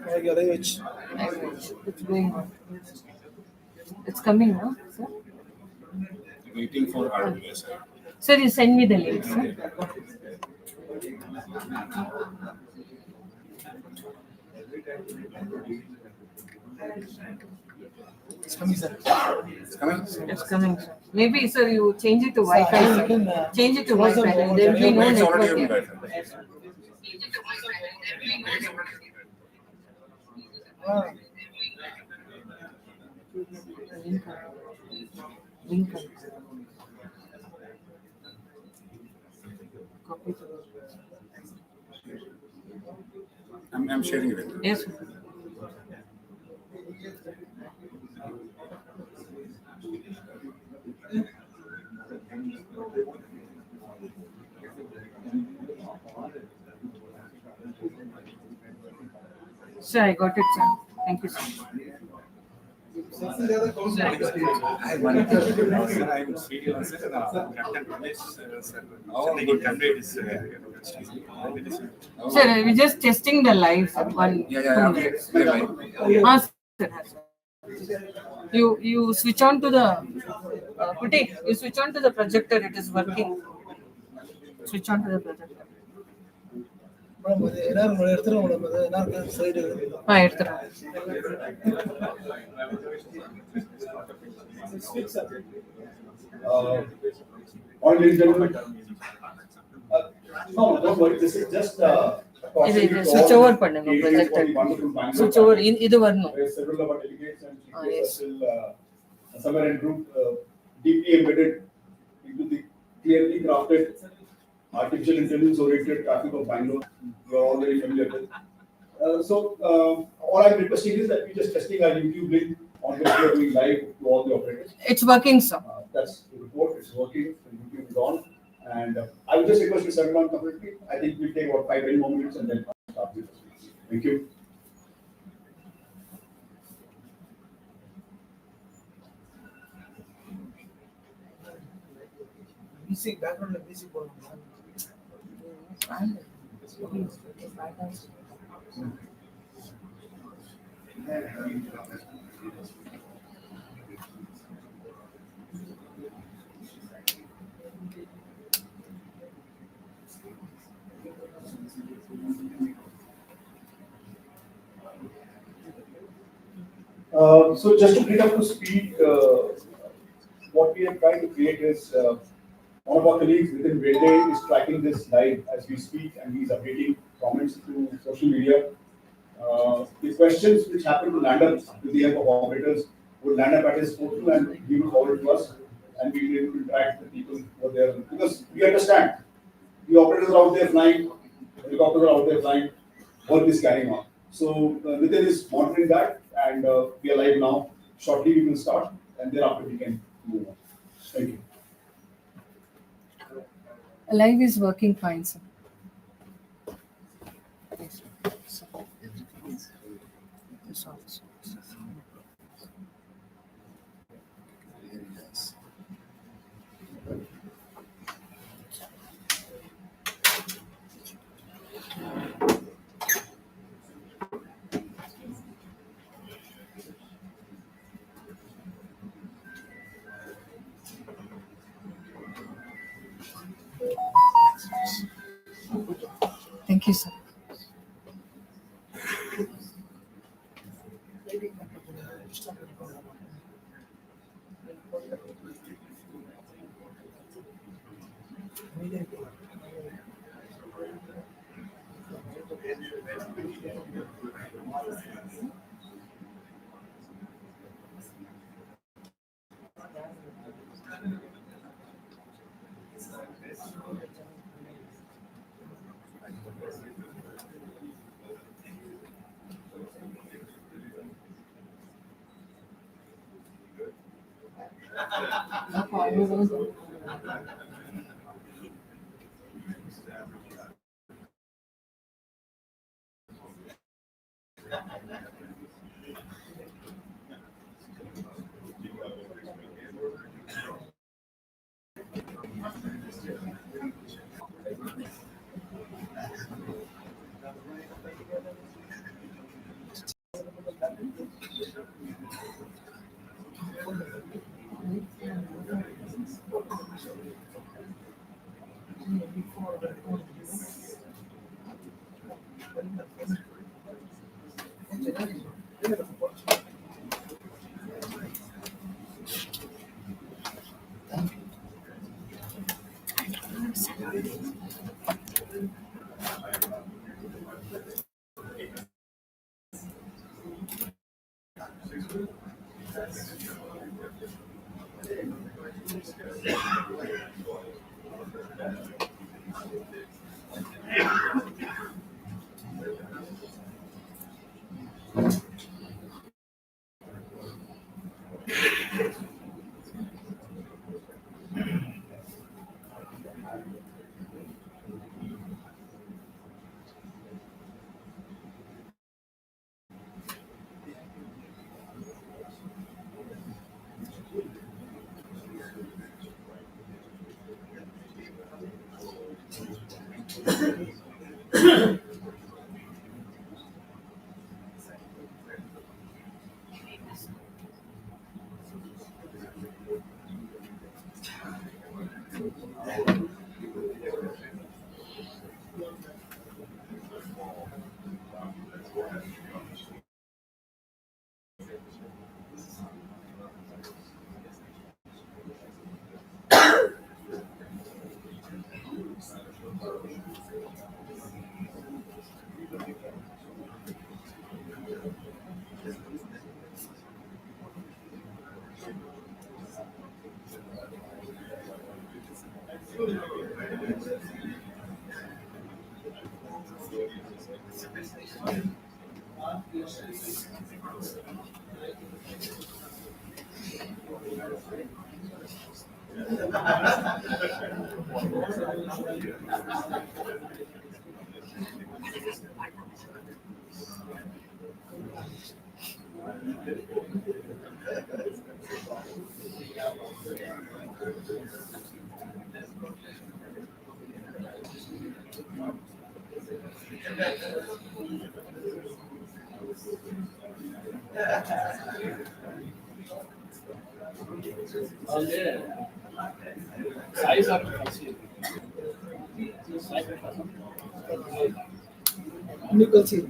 Language. It's going on. It's coming now, sir. Waiting for RWSI. Sir, you send me the link, sir. It's coming, sir. It's coming? It's coming, sir. Maybe, sir, you change it to Sir, Wi-Fi, you sir. can, Change it to close the Wi-Fi. door. There will be no It's already network on here. Wi-Fi. Ah, Link. Copy. I'm sharing it with you. Yes, sir. Sir, I got it, sir. Thank you, sir. I one sir, I will see you, sir. Captain Ramesh, sir. Oh, Taking good. template is Sir, we're just testing the live, sir. One, Yeah, 2 okay. minutes. Bye-bye. Sir. You switch on to the Putti, you switch on to the projector. It is working. Switch on to the projector. madam, அது எல்லாரும் எடுத்துறோம் madam. அது எல்லாரும் side. எடுத்துறேன். All ladies and gentlemen. No, don't worry. This is just இது switch over பண்ணுங்க projector. Switch over இது வரணும். Several of our delegates and speakers Yes. are still somewhere in group deeply embedded into the clearly crafted artificial intelligence oriented traffic of Bangalore. You are all very familiar with. So all I'm requesting is that we just testing our YouTube link on which we are doing live to all the operators. It's working, sir. That's the report. It's working. The YouTube is on. And I would just request to settle down completely. I think we'll take about 5-10 more minutes and then start with the speech. Thank you. Music, background music போடணும். So just to bring up to speed, what we are trying to create is one of our colleagues within Railway is tracking this live as we speak, and he's updating comments through social media. The questions which happen to land up with the help of operators would land up at his portal, and he will forward to us, and we will be able to interact with the people who are there. Because we understand the operators are out there flying, helicopters are out there flying, work is carrying on. So within is monitoring that, and we are live now. Shortly we will start, and thereafter we can move on. Thank you. Live is working fine, sir. Thank you, sir. Nickel seal.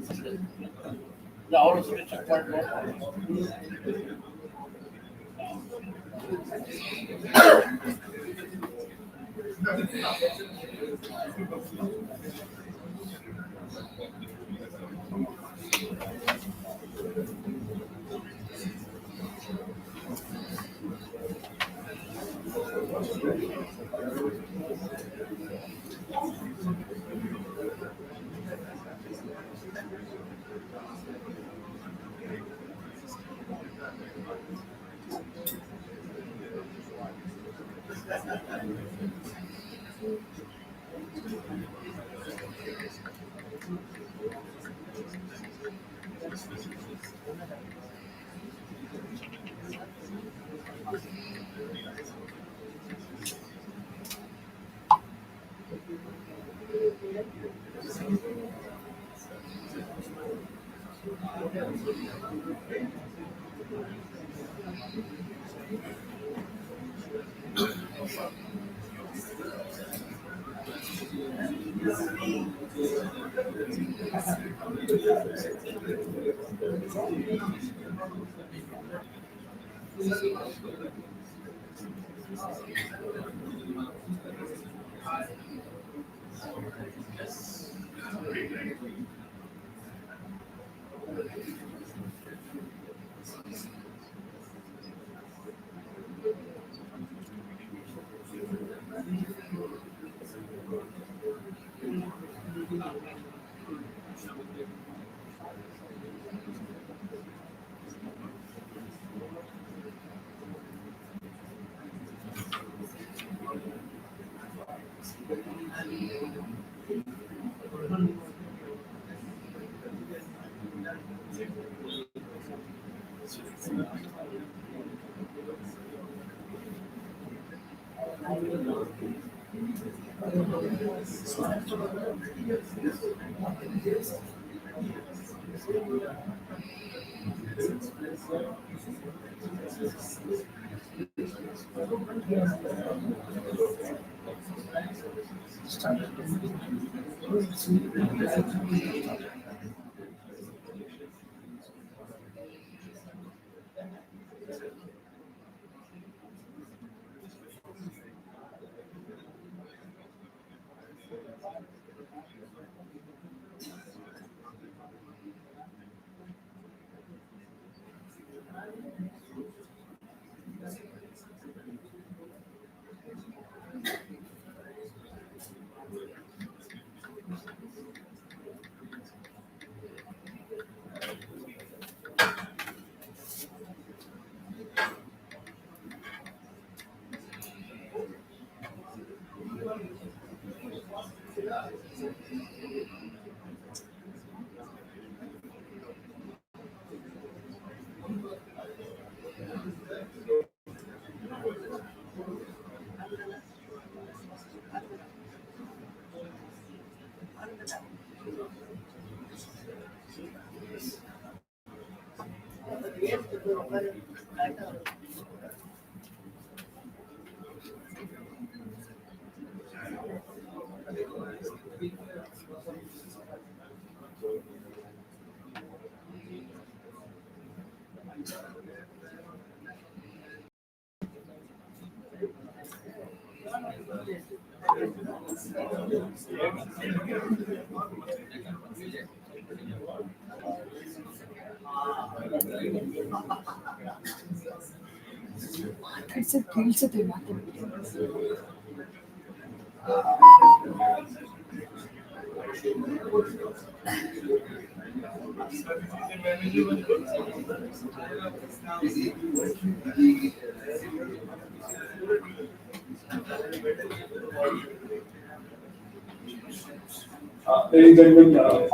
Ladies and gentlemen,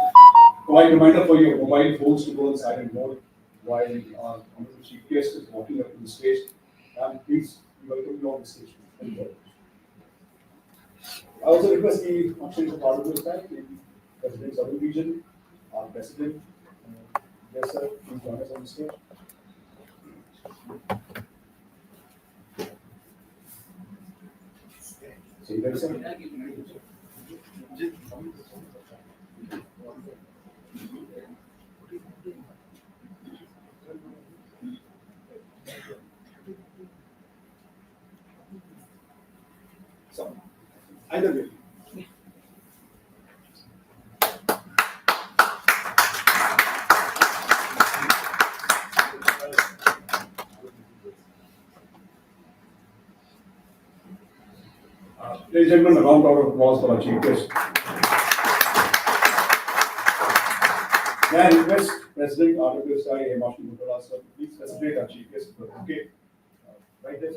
provide reminder for your mobile phones to go on silent mode while Honorable Chief Guest is walking up to the stage. And please, we welcome you on the stage. Thank you. I also request the functions of RWSI, the President Southern Region, our President. Yes, sir, please join us on the stage. So, you guys, sir. So, either way. Ladies and gentlemen, a round of applause for our Chief Guest. May I request President RWSI, Marshal Mutala, sir, please facilitate our Chief Guest. Okay, right there.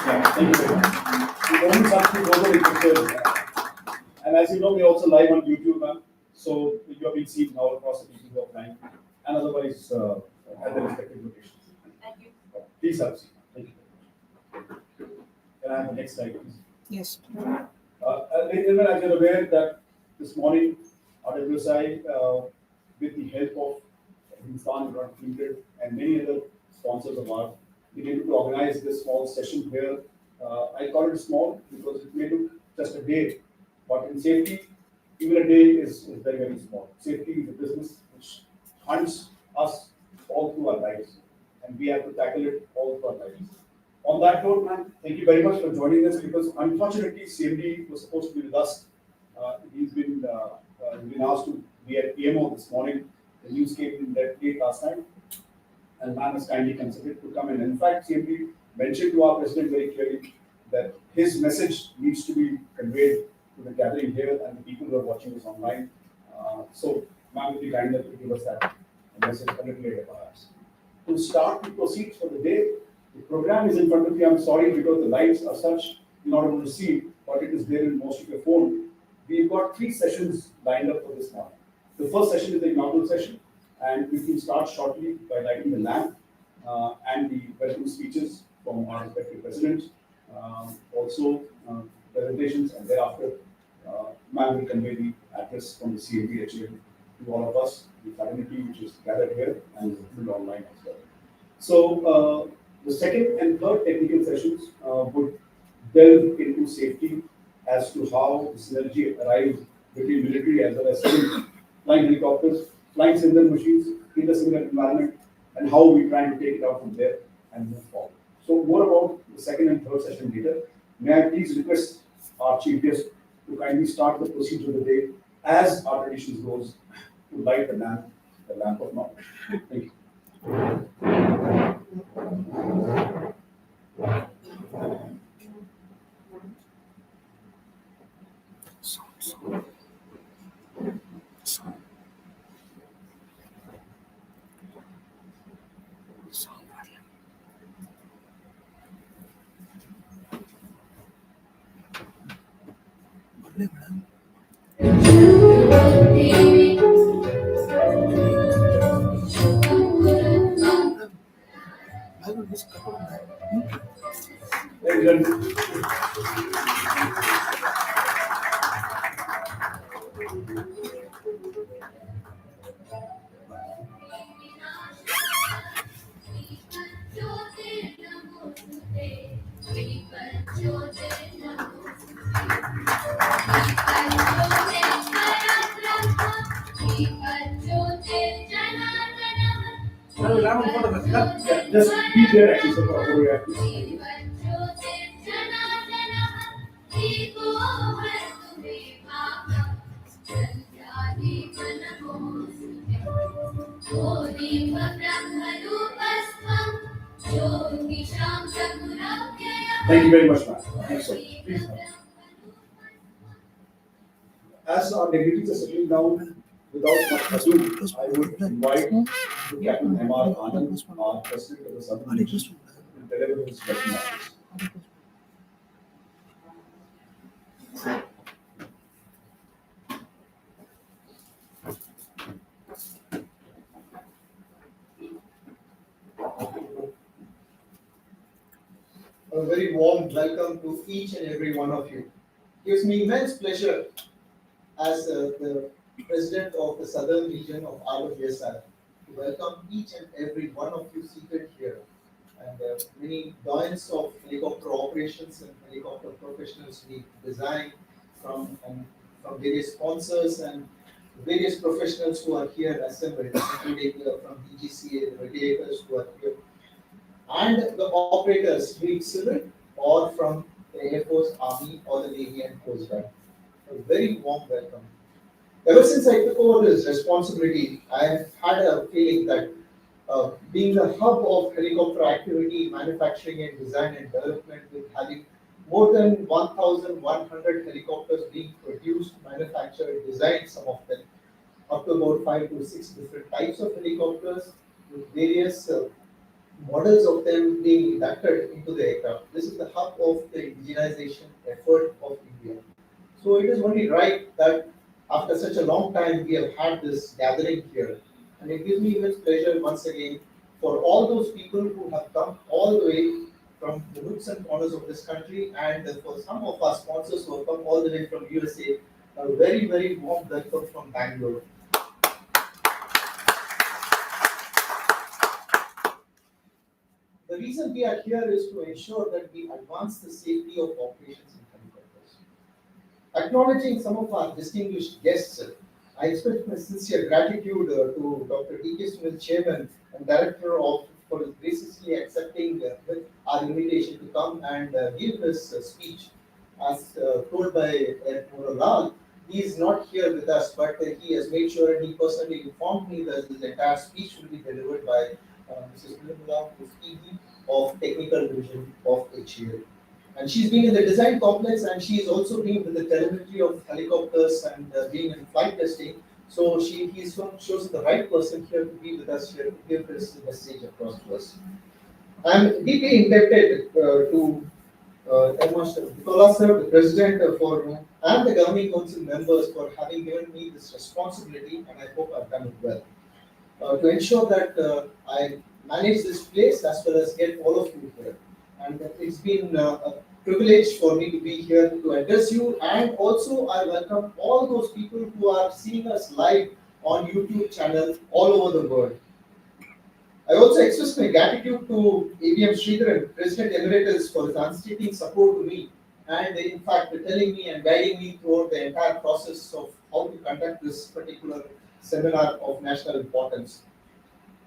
Yeah, thank you very much. We want something over requested. And as you know, we're also live on YouTube, ma'am. So you have been seen now across the people who are flying and otherwise at the respective locations. Thank you. Please have a seat. Thank you. Can I have the next slide, please? Yes. Ladies and gentlemen, as you're aware that this morning, RWSI, with the help of Hindustan Grant Limited and many other sponsors of ours, we able to organize this small session here. I call it small because it may look just a day, but in safety, even a day is very, very small. Safety is a business which hunts us all through our lives, and we have to tackle it all through our lives. On that note, man, thank you very much for joining us because unfortunately, CMD was supposed to be with us. He's been asked to be at EMO this morning. The news came in that late last night, and man has kindly considered to come in. In fact, CMD mentioned to our president very clearly that his message needs to be conveyed to the gathering here and the people who are watching us online. So, ma'am, would be kind enough to give us that message a little later, perhaps. To start the proceeds for the day, the program is in front of you. I'm sorry because the lights are such you're not able to see, but it is there in most of your phone. We've got 3 sessions lined up for this morning. The first session is the inaugural session, and we can start shortly by lighting the lamp and the welcome speeches from our respective presidents. Also, presentations, and thereafter, ma'am will convey the address from the CMPHA to all of us, the fraternity which is gathered here and is online as well. So, the second and third technical sessions would delve into safety as to how the synergy arrives between military as well as civil flying helicopters, flying similar machines in the similar environment, and how we try to take it out from there and move forward. So more about the second and third session later. May I please request our Chief Guest to kindly start the procedure of the day as our traditions goes to light the lamp of knowledge. Thank you. You will be Yeah, just be there actually, so for our please. Thank you very much, ma'am. Thanks so much. Please. As our dignitaries are settling down, without much ado, I would invite Captain M.R. Anand, our President of the Southern Region, to deliver his welcome address. A very warm welcome to each and every one of you. It gives me immense pleasure as the President of the Southern Region of RWSI to welcome each and every one of you seated here. And many doyens of helicopter operations and helicopter professionals we design from various sponsors and various professionals who are here assembled, including from DGCA, the regulators who are here, and the operators, be it civil or from the Air Force, Army, or the Navy and Coast Guard. A very warm welcome. Ever since I took over this responsibility, I have had a feeling that being the hub of helicopter activity, manufacturing and design and development, with having more than 1,100 helicopters being produced, manufactured, designed, some of them, up to about 5 to 6 different types of helicopters, with various models of them being inducted into the aircraft. This is the hub of the indigenization effort of India. So it is only right that after such a long time we have had this gathering here. And it gives me immense pleasure once again for all those people who have come all the way from the nooks and corners of this country, and for some of our sponsors who have come all the way from USA, a very, very warm welcome from Bangalore. The reason we are here is to ensure that we advance the safety of operations in helicopters. Acknowledging some of our distinguished guests, I express my sincere gratitude to Dr. D.K. Smith, Chairman and Director of, for graciously accepting our invitation to come and give this speech. As told by Admiral Lal, he is not here with us, but he has made sure and he personally informed me that this entire speech will be delivered by Mrs. Nirmala Mufti of Technical Division of HAL. And she's been in the design complex, and she's also been with the telemetry of helicopters and being in flight testing. So he's shows the right person here to be with us here to give this message across to us. I'm deeply indebted to Headmaster Nicola sir, the President, and the Governing Council members for having given me this responsibility, and I hope I've done it well. To ensure that I manage this place as well as get all of you here. And it's been a privilege for me to be here to address you, and also I welcome all those people who are seeing us live on YouTube channel all over the world. I also express my gratitude to ABM Sridharan, President Emeritus, for his unceasing support to me, and in fact telling me and guiding me throughout the entire process of how to conduct this particular seminar of national importance.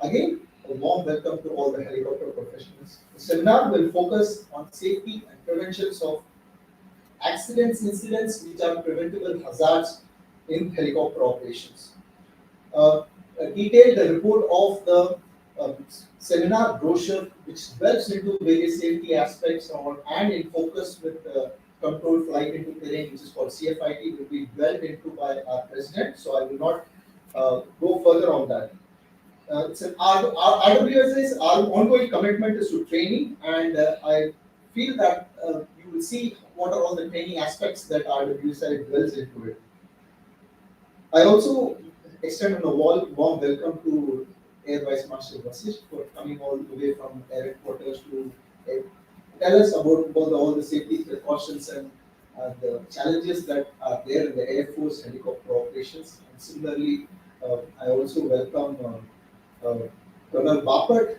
Again, a warm welcome to all the helicopter professionals. The seminar will focus on safety and preventions of accidents, incidents which are preventable hazards in helicopter operations. A detailed report of the seminar brochure, which delves into various safety aspects and in focus with controlled flight into terrain, which is called CFIT, will be dwelled into by our president. So I will not go further on that. Our RWSI's ongoing commitment is to training, and I feel that you will see what are all the training aspects that RWSI dwells into it. I also extend a warm welcome to Air Vice Marshal Vasisht for coming all the way from Air Headquarters to tell us about all the safety precautions and the challenges that are there in the Air Force helicopter operations. And similarly, I also welcome Colonel Bapat,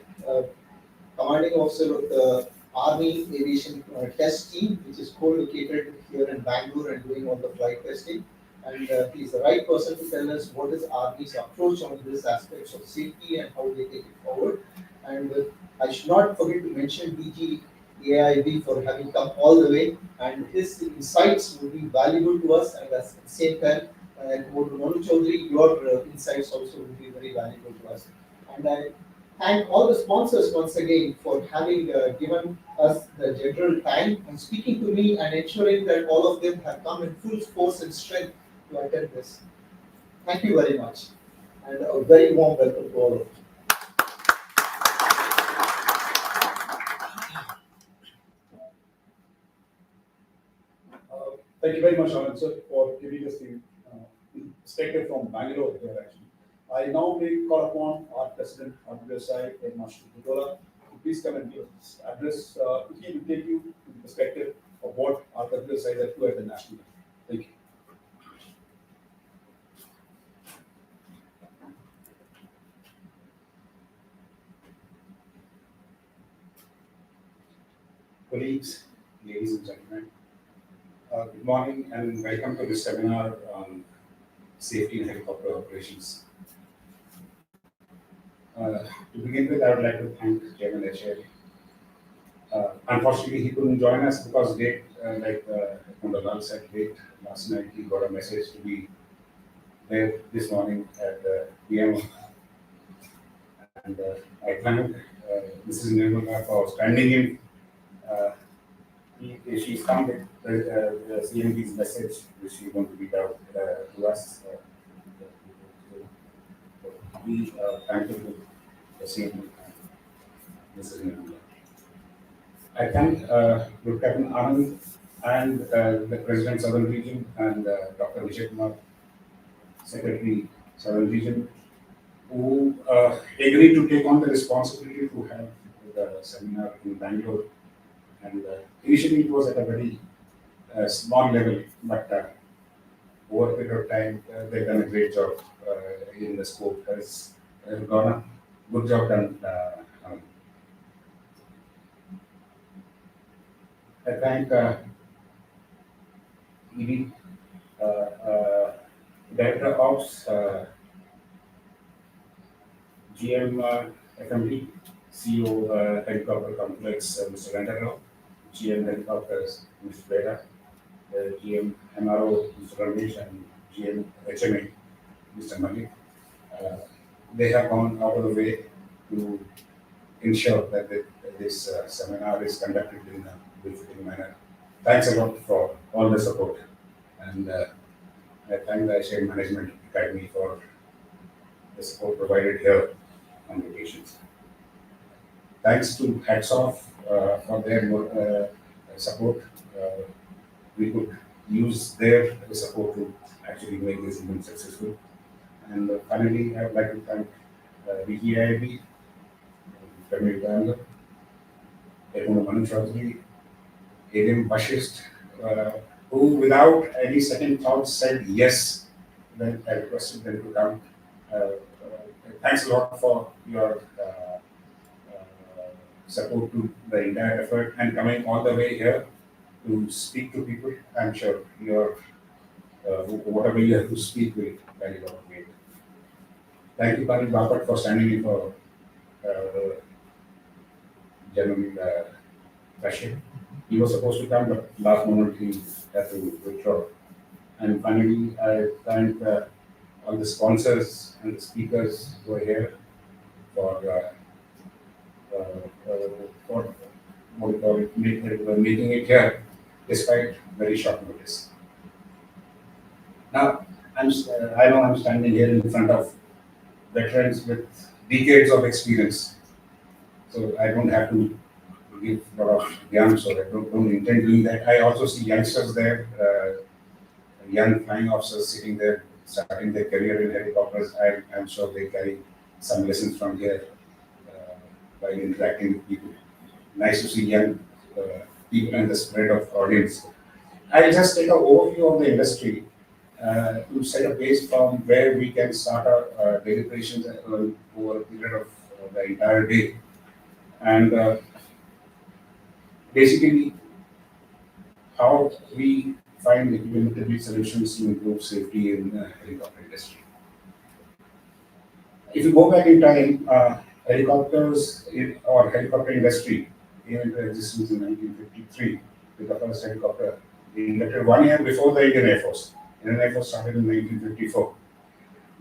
commanding officer of the Army Aviation Test Team, which is co-located here in Bangalore and doing all the flight testing. and he's the right person to tell us what is RB's approach on this aspects of safety and how they take it forward. And I should not forget to mention DG AIB for having come all the way, and his insights will be valuable to us. And at the same time, Monu Chaudhary, your insights also will be very valuable to us. And I thank all the sponsors once again for having given us the general time and speaking to me and ensuring that all of them have come in full force and strength to attend this. Thank you very much, and a very warm welcome to all of you. Thank you very much, Anand sir, for giving us the perspective from Bangalore here actually. I now may call upon our President RWSI, Master Budola, to please come and give us address. He will take you to the perspective of what RWSI is up to at the national level. Thank you. Colleagues, ladies and gentlemen, good morning and welcome to this seminar on safety in helicopter operations. To begin with, I would like to thank Chairman HL. Unfortunately, he couldn't join us because late, Kundalal said late last night, he got a message to be there this morning at PM. And I thank Mrs. Nirmala for standing in. She's come with the CMD's message, which she wants to read out to us. We are thankful to the CMD, Mrs. Nirmala. I thank Group Captain Anand and the President Southern Region and Dr. Vijay Kumar, Secretary Southern Region, who agreed to take on the responsibility to have the seminar in Bangalore. And initially it was at a very small level, but over a period of time, they've done a great job in the scope. Has gone a good job done. I thank ED, Director of GM FMD, CEO Helicopter Complex, Mr. Renderao, GM Helicopters, Mr. Beda, GM MRO, Mr. Ramesh, and GM HMA, Mr. Malik. They have gone out of the way to ensure that this seminar is conducted in a befitting manner. Thanks a lot for all the support, and I thank the Asian Management Academy for the support provided here on locations. Thanks to hats off for their support. We could use their support to actually make this event successful. And finally, I would like to thank BGIB, Premier Governor, Manu Chaudhary, ADM Bashist, who without any second thought said yes when I requested them to come. Thanks a lot for your support to the entire effort and coming all the way here to speak to people. I'm sure your whatever you have to speak will carry a lot of weight. Thank you, Pani Bapat, for standing in for General Bashir. He was supposed to come, but last moment he had to withdraw. And finally, I thank all the sponsors and the speakers who are here for what we call it, making it here despite very short notice. Now, I know I'm standing here in front of veterans with decades of experience, so I don't have to give a lot of young, so I don't intend doing that. I also see youngsters there, young flying officers sitting there, starting their career in helicopters. I'm sure they carry some lessons from here by interacting with people. Nice to see young people and the spread of audience. I'll just take an overview of the industry to set a base from where we can start our deliberations over a period of the entire day. And basically, how we find implementable solutions to improve safety in the helicopter industry. If you go back in time, helicopters or helicopter industry came into existence in 1953 with the first helicopter being elected 1 year before the Indian Air Force. Indian Air Force started in 1954.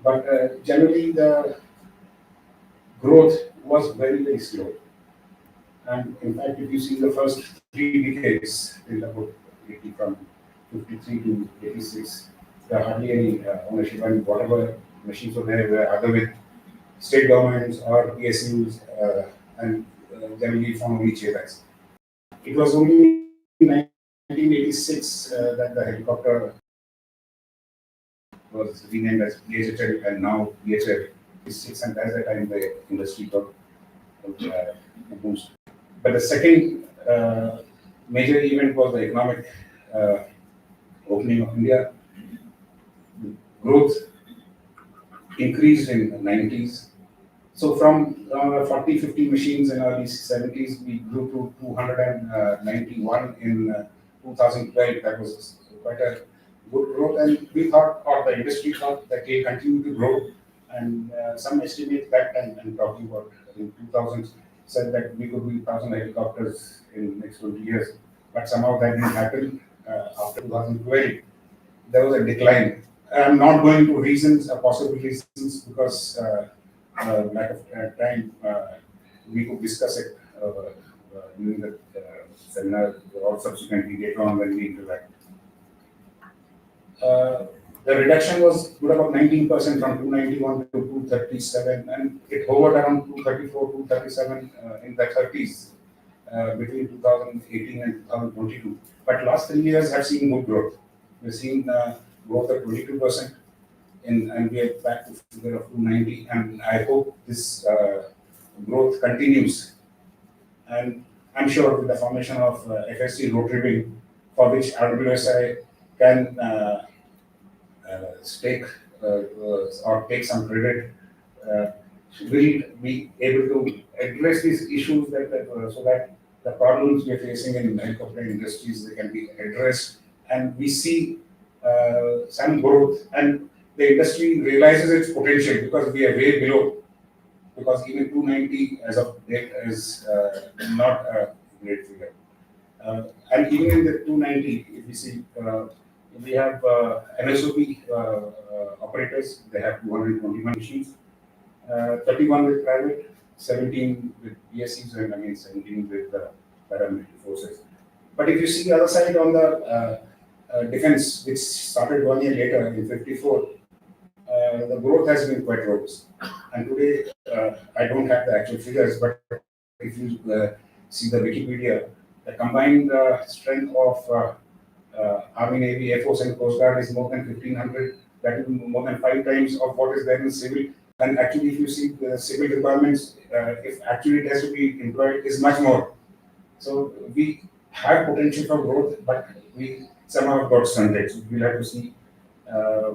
But generally the growth was very, very slow. And in fact, if you see the first 3 decades, in about 80 from 53 to 86, there are hardly any ownership, and whatever machines were there were either with state governments or PSUs and generally from only JLIs. It was only in 1986 that the helicopter was renamed as PHL and now PHL is 6, and at that time the industry got boost. But the second major event was the economic opening of India. Growth increased in the 90s. So from 40, 50 machines in early 70s, we grew to 291 in 2012. That was quite a good growth, and we thought, or the industry thought, that they continue to grow. And some estimates that time, and talking about in 2000, said that we could be 1,000 helicopters in the next 20 years. But somehow that didn't happen. After 2012, there was a decline. I'm not going to reasons, possible reasons, because lack of time. We could discuss it during the seminar or subsequently later on when we interact. The reduction was good about 19% from 291 to 237, and it hovered around 234, 237 in the 30s between 2018 and 2022. But last 3 years have seen good growth. We've seen growth of 22%, and we are back to figure of 290. And I hope this growth continues. And I'm sure with the formation of FSC rotary wing, for which RWSI can stake or take some credit, will be able to address these issues so that the problems we are facing in helicopter industries, they can be addressed, and we see some growth, and the industry realizes its potential, because we are way below, because even 290 as of date is not a great figure. And even in the 290, if you see, we have MSOP operators, they have 221 machines, 31 with private, 17 with PSCs, and again 17 with paramilitary forces. But if you see the other side on the defense, which started 1 year later in 54, the growth has been quite robust. And today, I don't have the actual figures, but if you see the Wikipedia, the combined strength of Army, Navy, Air Force, and Coast Guard is more than 1,500. That is more than 5 times of what is there in civil. And actually, if you see the civil requirements, if actually it has to be employed, is much more. So we have potential for growth, but we somehow got stunted. So we'll have to see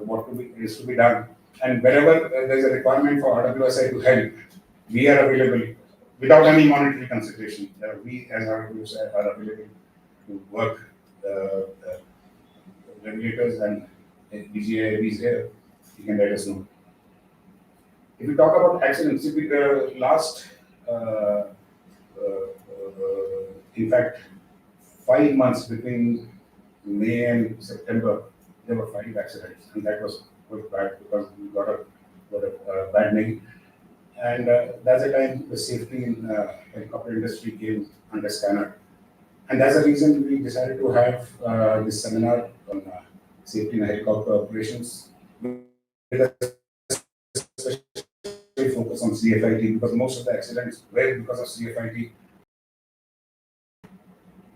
what is to be done. And wherever there's a requirement for RWSI to help, we are available without any monetary consideration. We as RWSI are available to work regulators and DGI is here. You can let us know. If we talk about accidents, if we last, in fact, 5 months between May and September, there were 5 accidents, and that was quite bad because we got a bad name. And that's the time the safety in helicopter industry came under scanner. And that's the reason we decided to have this seminar on safety in helicopter operations with a special focus on CFIT, because most of the accidents were because of CFIT.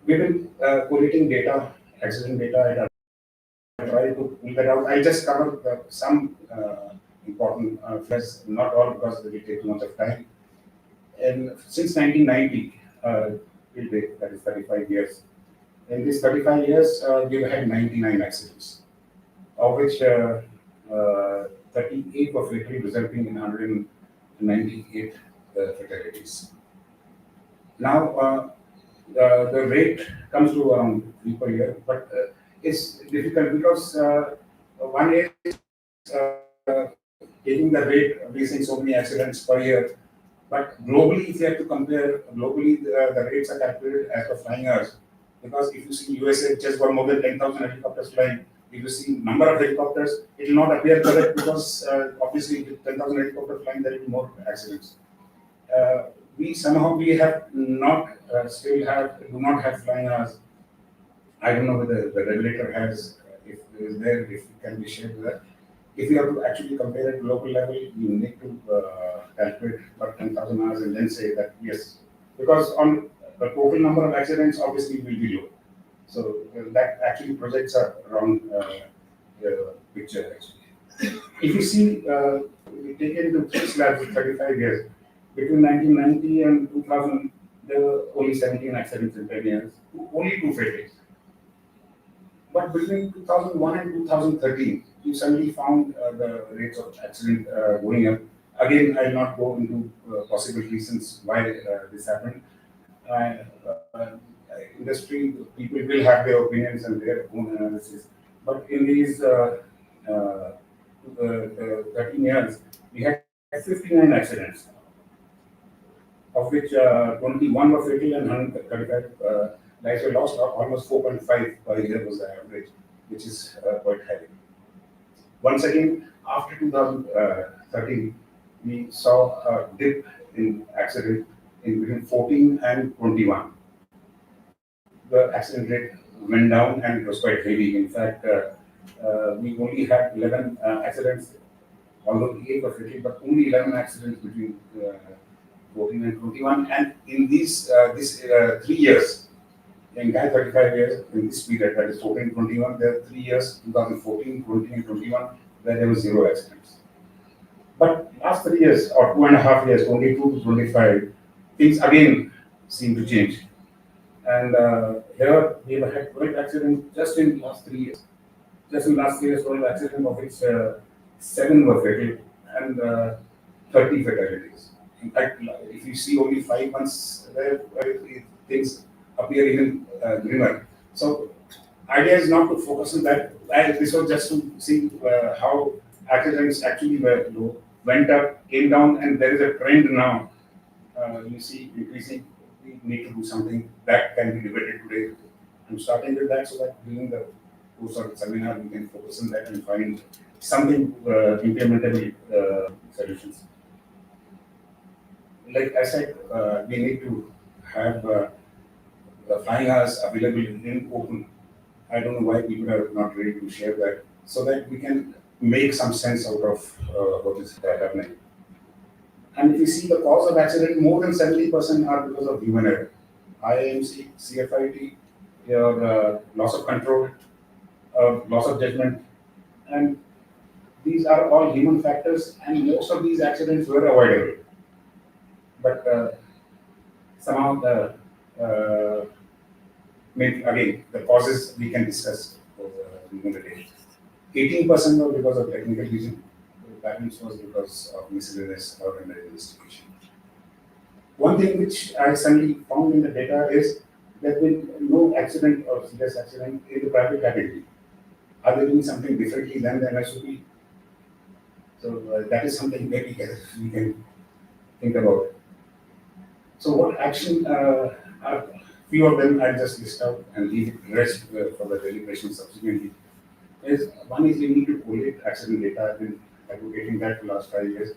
We've been collating data, accident data, and try to pull that out. I just covered some important facts, not all because they will take too much of time. And since 1990, till date, that is 35 years. In these 35 years, we've had 99 accidents, of which 38 were fatally, resulting in 198 fatalities. Now, the rate comes to around 3 per year, but It's difficult because one is taking the rate of facing so many accidents per year. But globally, if you have to compare, globally the rates are calculated as per flying hours. Because if you see USA just got more than 10,000 helicopters flying, if you see number of helicopters, it will not appear correct because obviously with 10,000 helicopters flying, there will be more accidents. We have not do not have flying hours. I don't know whether the regulator has, if it is there, if it can be shared with that. If you have to actually compare it to local level, you need to calculate for 10,000 hours and then say that yes, because on the total number of accidents obviously will be low. So that actually projects a wrong picture actually. If you see, we take it into 3 slabs of 35 years. Between 1990 and 2000, there were only 17 accidents in 10 years, only 2 fatalities. But between 2001 and 2013, you suddenly found the rates of accident going up. Again, I will not go into possible reasons why this happened. Industry people will have their opinions and their own analysis. But in these 13 years, we had 59 accidents, of which 21 were fatal and 135 lives were lost. Almost 4.5 per year was the average, which is quite high. Once again, after 2013, we saw a dip in accident in between 14 and 21. The accident rate went down and it was quite heavy. In fact, we only had 11 accidents, although 8 were fatal, but only 11 accidents between 14 and 21. And in these 3 years, the entire 35 years, in this period, that is 14 21, there are 3 years, 2014, 20, and 21, where there was 0 accidents. But last 3 years, or 2.5 years, 22 to 25, things again seem to change. And here we have had 12 accidents just in last 3 years. Just in last 3 years, 12 accidents, of which 7 were fatal and 30 fatalities. In fact, if you see only 5 months there, things appear even grimmer. So, idea is not to focus on that. This was just to see how accidents actually were low, went up, came down, and there is a trend now. You see increasing. We need to do something that can be debated today. I'm starting with that so that during the course of the seminar we can focus on that and find something implementable solutions. Like I said, we need to have the flying hours available in open. I don't know why people are not ready to share that, so that we can make some sense out of what is happening. And if you see the cause of accident, more than 70% are because of human error. IAMC, CFIT, your loss of control, loss of judgment, and these are all human factors, and most of these accidents were avoidable. But somehow again, the causes we can discuss during the day. 18% were because of technical reason. The balance was because of miscellaneous or under investigation. One thing which I suddenly found in the data is there been no accident or serious accident in the private category. Are they doing something differently than the MSOP? So that is something maybe we can think about. So what action are few of them I just list out and leave the rest for the deliberation subsequently. One is we need to collate accident data. I've been advocating that for the last 5 years.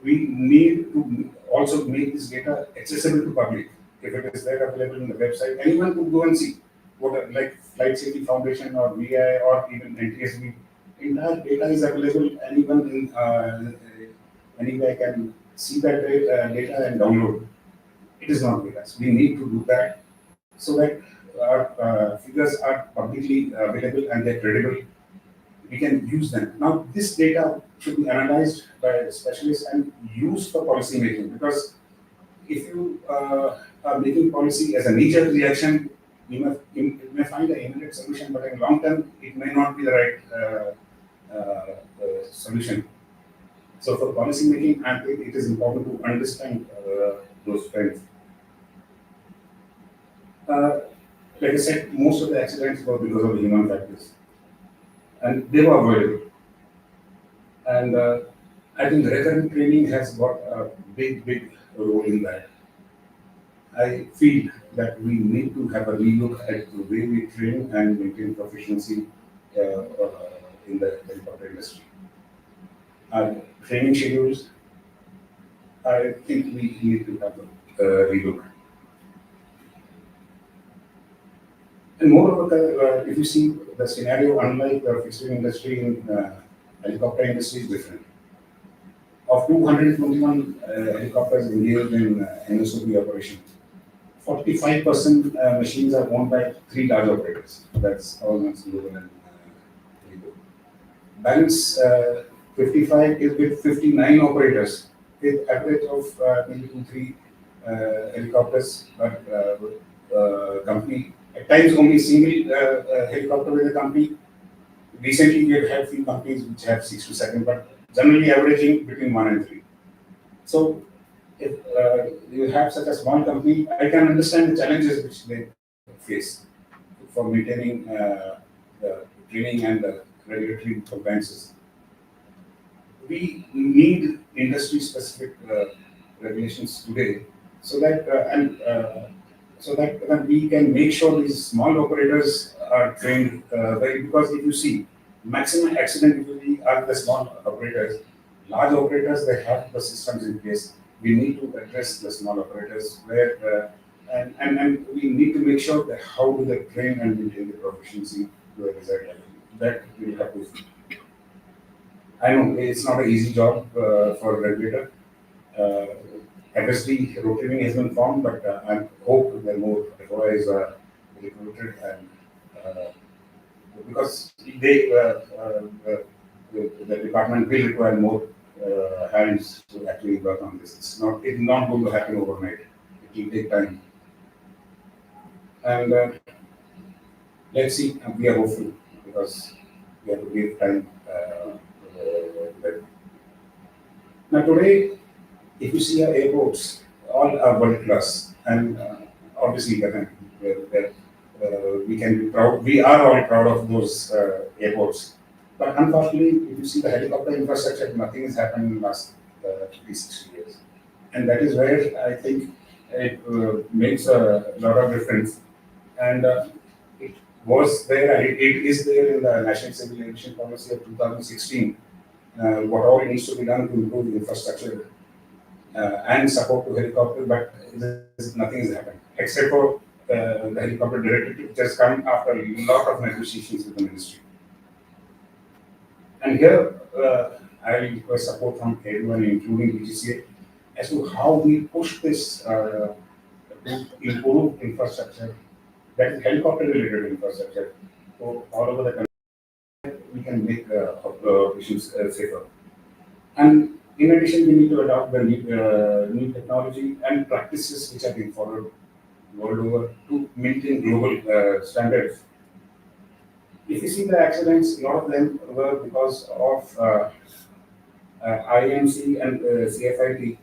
We need to also make this data accessible to public. If it is there available in the website, anyone could go and see what, like Flight Safety Foundation or VI or even NTSB. Entire data is available. Anyone anywhere can see that data and download. It is not with us. We need to do that so that our figures are publicly available and they're credible. We can use them. Now, this data should be analyzed by specialists and used for policy making, because if you are making policy as a knee-jerk reaction, you may find an immediate solution, but in long term, it may not be the right solution. So, for policy making, I think it is important to understand those trends. like I said, most of the accidents were because of human factors, and they were avoidable. And I think recurrent training has got a big role in that. I feel that we need to have a relook at the way we train and maintain proficiency in the helicopter industry. Training schedules, I think we need to have a relook. And moreover, if you see the scenario, unlike the fixed wing industry, in helicopter industry is different. Of 221 helicopters engaged in NSOP operation, 45% machines are owned by 3 large operators. That's Allmans, Global, and Vigo. Balance 55 is with 59 operators, with average of maybe 2-3 helicopters per company. At times, only single helicopter with a company. Recently, we have had few companies which have 6 to 7, but generally averaging between 1 and 3. So, if you have such a small company, I can understand the challenges which they face for maintaining the training and the regulatory compliances. We need industry-specific regulations today, so that we can make sure these small operators are trained because if you see, maximum accident usually are the small operators. Large operators, they have the systems in place. We need to address the small operators where and we need to make sure that how do they train and maintain the proficiency to a desired level. That we have to. I know it's not an easy job for a regulator. FSD rotating has been formed, but I hope that more FOIs are recruited and because the department will require more hands to actually work on this. It's not going to happen overnight. It will take time. And let's see. We are hopeful because we have to give time. Now today, if you see our airports, all are world class, and obviously we can be proud. We are all proud of those airports. But unfortunately, if you see the helicopter infrastructure, nothing has happened in the last 50-60 years, and that is where I think it makes a lot of difference. And it was there, and it is there in the National Civil Aviation Policy of 2016. What all needs to be done to improve the infrastructure and support to helicopter, but nothing has happened except for the helicopter directive which has come after a lot of negotiations with the ministry. And here I will request support from everyone, including DGCA, as to how we push this to improve infrastructure, that is helicopter-related infrastructure, so all over the country we can make operations safer. And in addition, we need to adopt the new technology and practices which are being followed world over to maintain global standards. If you see the accidents, a lot of them were because of IMC and CFIT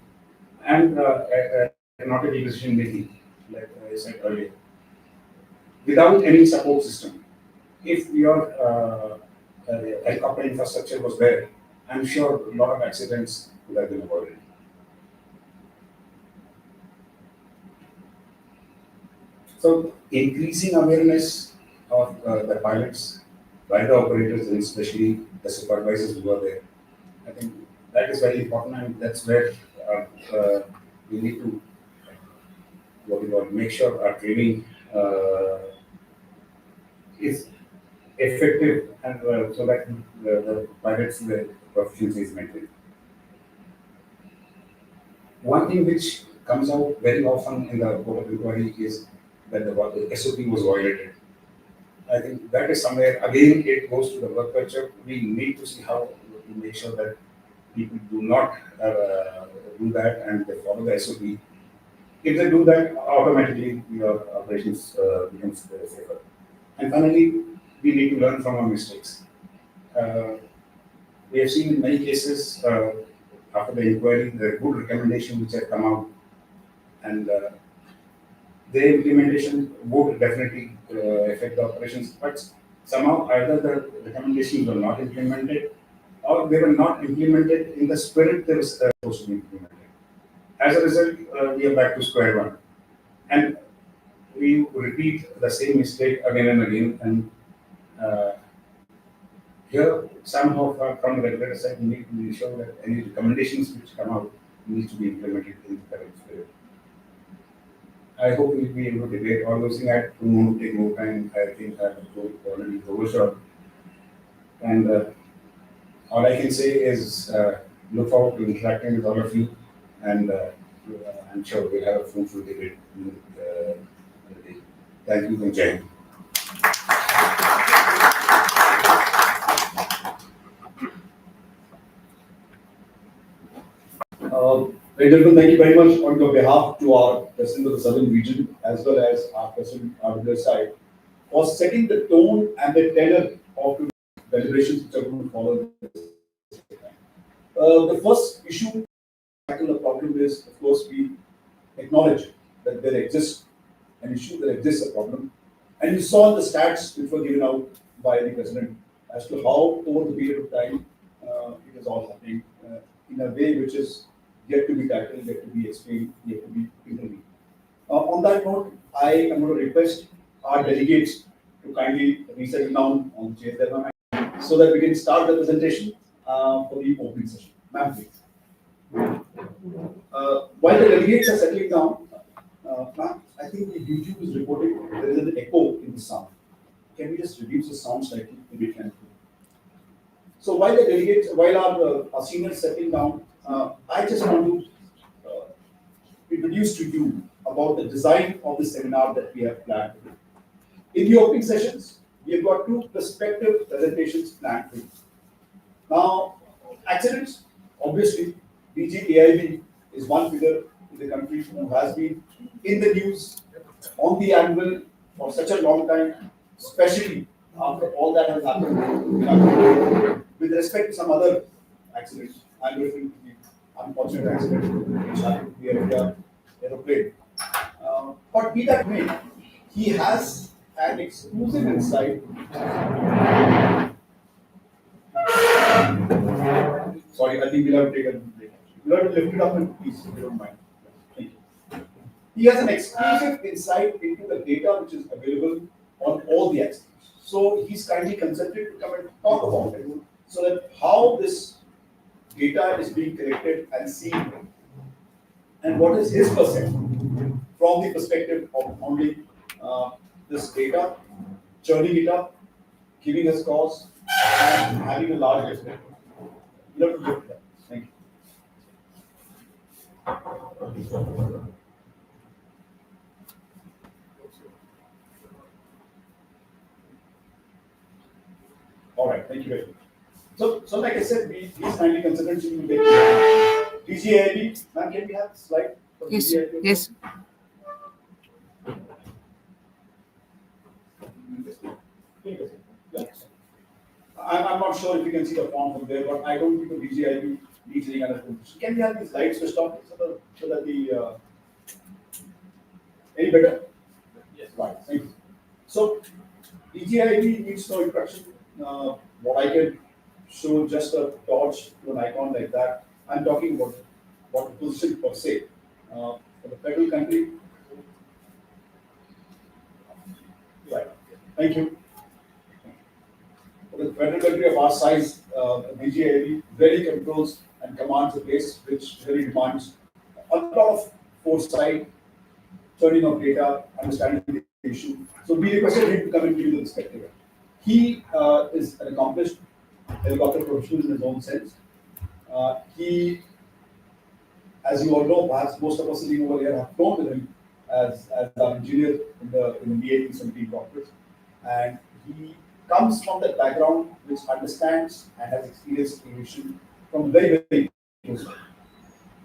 and aeronautical decision making, like I said earlier, without any support system. If your helicopter infrastructure was there, I'm sure a lot of accidents would have been avoided. So, increasing awareness of the pilots by the operators and especially the supervisors who are there, I think that is very important, and that's where we need to make sure our training is effective and so that the pilots, the proficiency is maintained. One thing which comes out very often in the court of inquiry is that the SOP was violated. I think that is somewhere, again, it goes to the work culture. We need to see how to make sure that people do not do that and they follow the SOP. If they do that, automatically your operations becomes safer. And finally, we need to learn from our mistakes. We have seen in many cases after the inquiry, the good recommendations which have come out, and their implementation would definitely affect the operations, but somehow either the recommendations were not implemented or they were not implemented in the spirit they were supposed to be implemented. As a result, we are back to square one. And we repeat the same mistake again and again. And here, somehow from the regulator side, we need to ensure that any recommendations which come out need to be implemented in the correct spirit. I hope we'll be able to debate all those things. I don't want to take more time. I think I have already overshot. And all I can say is look forward to interacting with all of you. And I'm sure we'll have a fruitful debate in the day. Thank you and Jai Hind. Ladies and gentlemen, thank you very much on your behalf to our President of the Southern Region as well as our President RWSI for setting the tone and the tenor of the deliberations which are going to follow. The first issue to tackle the problem is, of course, we acknowledge that there exists an issue, there exists a problem. And you saw the stats which were given out by the President as to how over the period of time it is all happening in a way which is yet to be tackled, yet to be explained, yet to be intervened. On that note, I am going to request our delegates to kindly resettle down on the chairs there, so that we can start the presentation for the opening session. Ma'am, please. While the delegates are settling down, ma'am, I think the YouTube is reporting there is an echo in the sound. Can we just reduce the sound slightly if we can? So while the delegates, while our seniors settling down, I just want to introduce to you about the design of the seminar that we have planned. In the opening sessions, we have got two prospective presentations planned for you. Now, accidents, obviously, DGAIB is one figure in the country who has been in the news on the anvil for such a long time, especially after all that has happened with respect to some other accidents. I'm referring to the unfortunate accident which happened to the India aeroplane. But be that way, he has an exclusive insight. Sorry, I think we'll have to take a break. We'll have to lift it up and please, if you don't mind. Thank you. He has an exclusive insight into the data which is available on all the accidents. So he's kindly consented to come and talk about it, so that how this data is being collected and seen, and what is his perception from the perspective of only this data, churning it up, giving us cause, and having a large respect. You have to lift that. Thank you. All right, thank you very much. So like I said, we please kindly consider to make DGAIB. Ma'am, can we have the slide for Yes, DGAIB? yes. Yes. I'm not sure if you can see the font from there, but I don't think the DGIB needs any kind of information. Can we have these lights switched off so that the any better? Yes. Right. Thank you. So DGIB needs no introduction. What I can show just a torch to an icon like that. I'm talking about what the position per se for the federal country. Right. Thank you. For the federal country of our size, DGIB really controls and commands a base which really demands a lot of foresight, turning of data, understanding the issue. So we requested him to come and give you the perspective. He is an accomplished helicopter professional in his own sense. He, as you all know, perhaps most of us sitting over here have known with him as our engineer in the B-1817 cockpit. And he comes from that background which understands and has experienced aviation from very, very close.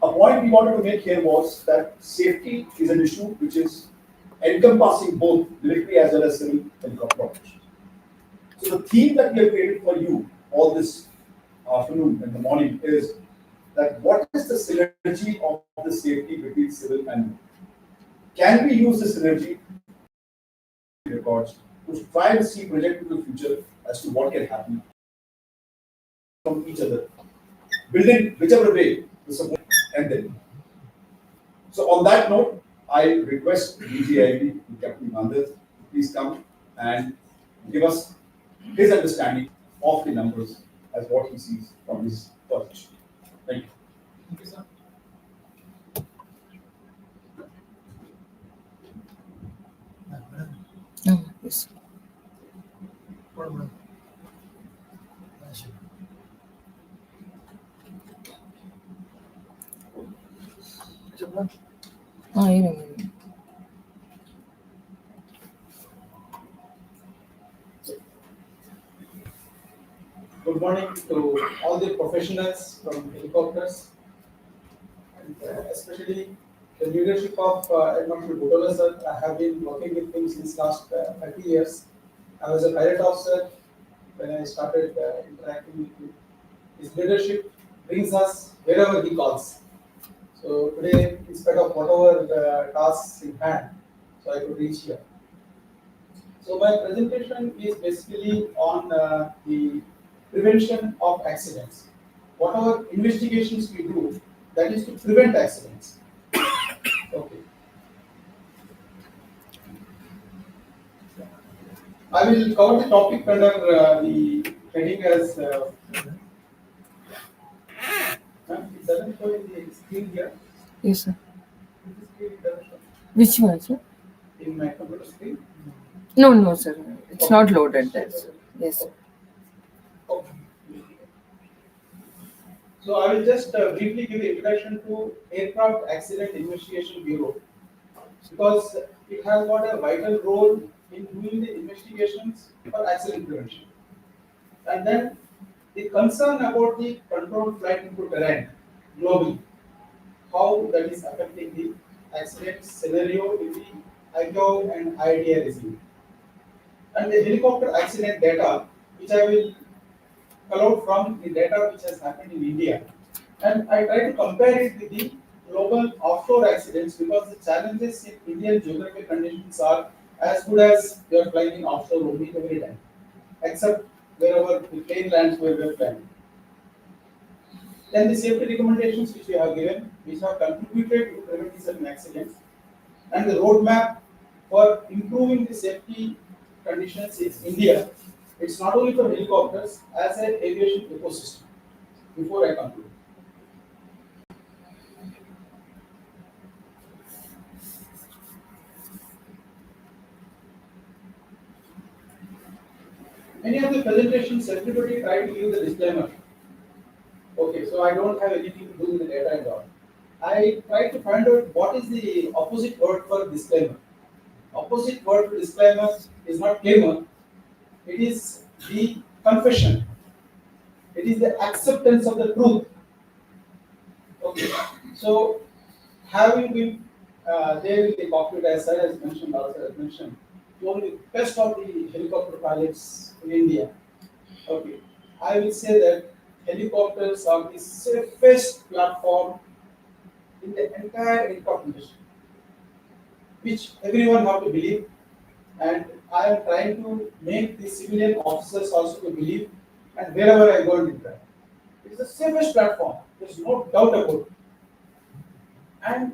A point we wanted to make here was that safety is an issue which is encompassing both military as well as civil helicopter operations. So the theme that we have created for you all this afternoon and the morning is that what is the synergy of the safety between civil and military? can we use this energy records to try and see project into the future as to what can happen from each other, building whichever way the support and then. So on that note, I request DGIB, Captain Mandar, please come and give us his understanding of the numbers as what he sees from his position. Thank you. Thank you, sir. Yes. Madam. Sure. Sure, madam. Even. Good morning to all the professionals from helicopters, and especially the leadership of Admiral Butola sir. I have been working with him since last 30 years. I was a pilot officer when I started interacting with him. His leadership brings us wherever he calls. So today, in spite of whatever the tasks in hand, so I could reach here. So my presentation is basically on the prevention of accidents. Whatever investigations we do, that is to prevent accidents. Okay. I will cover the topic under the heading as. It doesn't show in the screen here. Yes, sir. In the screen, it doesn't show. Which one, sir? In my computer screen. No, sir. It's not loaded there, sir. Yes, sir. Okay. So I will just briefly give the introduction to Aircraft Accident Investigation Bureau, because it has got a vital role in doing the investigations for accident prevention. And then the concern about the controlled flight into terrain globally, how that is affecting the accident scenario in the ICAO and IATA regime. And the helicopter accident data, which I will pull out from the data which has happened in India. And I try to compare it with the global offshore accidents, because the challenges in Indian geographic conditions are as good as you are flying in offshore only every time, except wherever the plane lands where we are flying. Then the safety recommendations which we have given, which have contributed to preventing certain accidents, and the roadmap for improving the safety conditions in India. It's not only for helicopters, as an aviation ecosystem. Before I conclude. Many of the presentations, everybody tried to give the disclaimer. Okay, so I don't have anything to do with the data and all. I tried to find out what is the opposite word for disclaimer. Opposite word for disclaimer is not claimer, it is the confession. It is the acceptance of the truth. Okay, so having been there in the cockpit, as I has mentioned, also has mentioned, one of the best of the helicopter pilots in India. Okay, I will say that helicopters are the safest platform in the entire aircraft industry, which everyone have to believe, and I am trying to make the civilian officers also to believe, and wherever I go in India, it is the safest platform. There is no doubt about it. And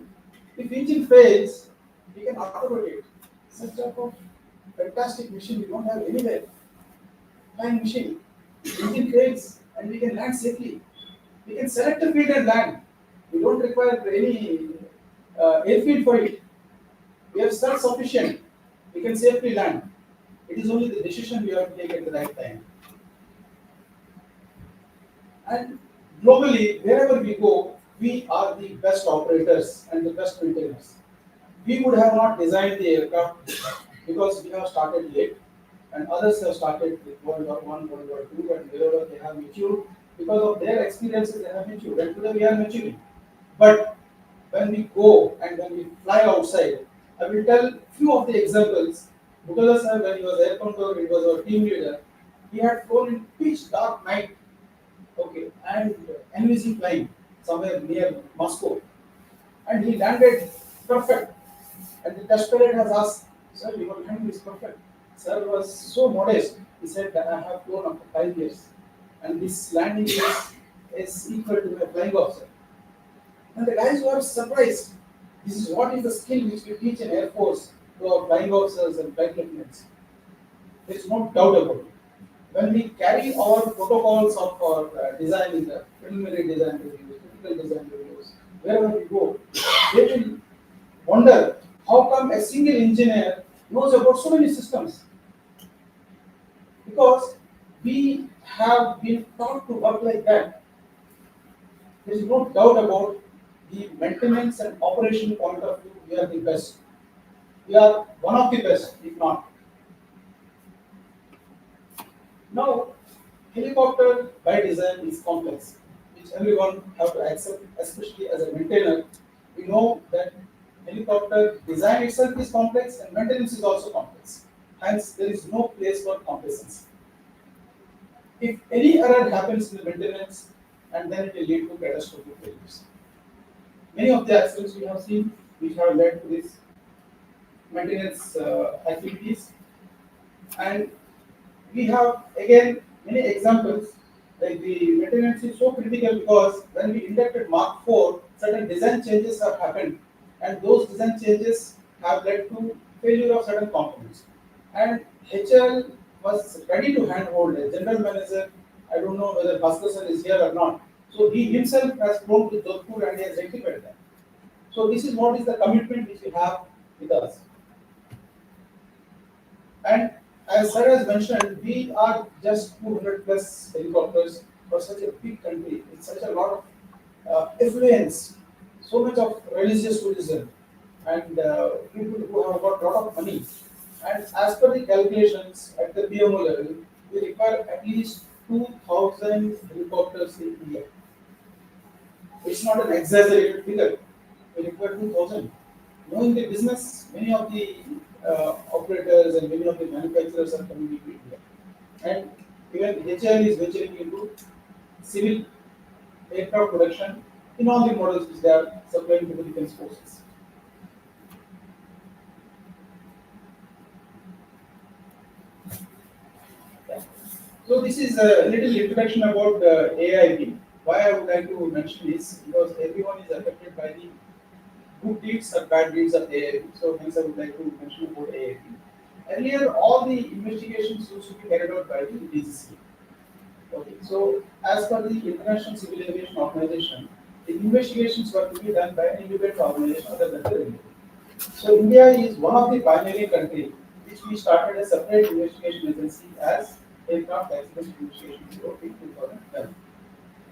if engine fails, we can automate it. Such type of fantastic machine we don't have anywhere. Flying machine. Engine fails and we can land safely. We can select a field and land. We don't require any airfield for it. We have self-sufficient. We can safely land. It is only the decision we have to take at the right time. And globally, wherever we go, we are the best operators and the best maintainers. We would have not designed the aircraft because we have started late, and others have started with World War I, World War II, and wherever they have matured, because of their experiences, they have matured, and today we are maturing. But when we go and when we fly outside, I will tell few of the examples. Butola sir, when he was air controller, he was our team leader. He had flown in pitch dark night, okay, and NVC flying somewhere near Moscow, and he landed perfect. And the test pilot has asked, "Sir, your handling is perfect." Sir was so modest. He said that I have flown up to 5 years, and this landing is equal to my flying officer. And the guys were surprised. This is what is the skill which we teach in Air Force to our flying officers and flight lieutenants. There is no doubt about it. When we carry our protocols of our design in the preliminary design reviews, critical design reviews, wherever we go, they will wonder how come a single engineer knows about so many systems. Because we have been taught to work like that. There is no doubt about the maintenance and operation point of view, we are the best. We are one of the best, if not. Now, helicopter by design is complex, which everyone have to accept, especially as a maintainer. We know that helicopter design itself is complex and maintenance is also complex. Hence, there is no place for complacency. If any error happens in the maintenance, and then it will lead to catastrophic failures. Many of the accidents we have seen, which have led to this maintenance activities, and we have again many examples. Like the maintenance is so critical because when we inducted Mark 4, certain design changes have happened, and those design changes have led to failure of certain components. And HL was ready to handhold a general manager. I don't know whether Bhaskar is here or not. So he himself has flown to Jodhpur and he has rectified that. So this is what is the commitment which we have with us. And as sir has mentioned, we are just 200 plus helicopters for such a big country. It's such a lot of influence, so much of religious tourism, and people who have got a lot of money. And as per the calculations at the BMO level, we require at least 2,000 helicopters in India. It's not an exaggerated figure. We require 2,000. Knowing the business, many of the operators and many of the manufacturers are coming into India. And even HAL is venturing into civil aircraft production in all the models which they are supplying to the defense forces. Yeah. So this is a little introduction about AIB. Why I would like to mention this because everyone is affected by the good deeds or bad deeds of AIB. So hence I would like to mention about AIB. Earlier, all the investigations used to be carried out by the DGC. Okay, so as per the International Civil Aviation Organization, the investigations were to be done by an independent organization other than the regulator. So India is one of the pioneering countries which we started a separate investigation agency as Aircraft Accident Investigation Bureau in 2012.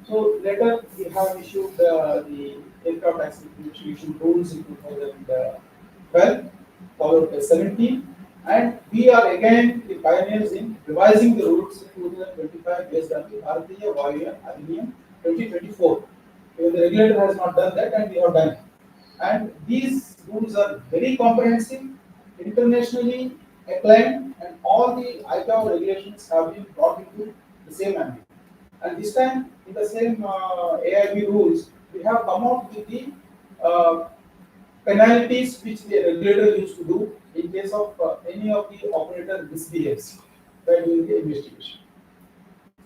So later we have issued the Aircraft Accident Investigation rules in 2012, followed by 17, and we are again the pioneers in revising the rules in 2025 based on the RWSI Adhiniyam 2024. Even the regulator has not done that, and we have done it. And these rules are very comprehensive, internationally acclaimed, and all the ICAO regulations have been brought into the same ambit. And this time, in the same AIB rules, we have come out with the penalties which the regulator used to do in case of any of the operator misbehaves by doing the investigation.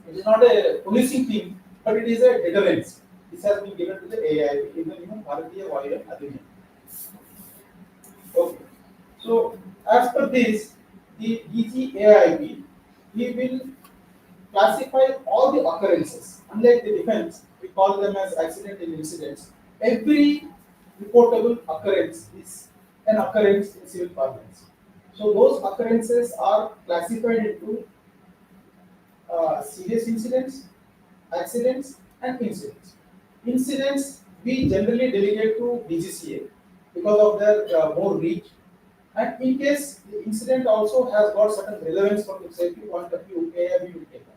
It is not a policing thing, but it is a deterrence. This has been given to the AIB in the new Bharatiya Vayu Adhiniyam. Okay. So, as per this, the DG AIB, we will classify all the occurrences. Unlike the defense, we call them as accident and incidents. Every reportable occurrence is an occurrence in civil parlance. So those occurrences are classified into serious incidents, accidents, and incidents. Incidents we generally delegate to DGCA because of their more reach. And in case the incident also has got certain relevance from the safety point of view, AIB will take on.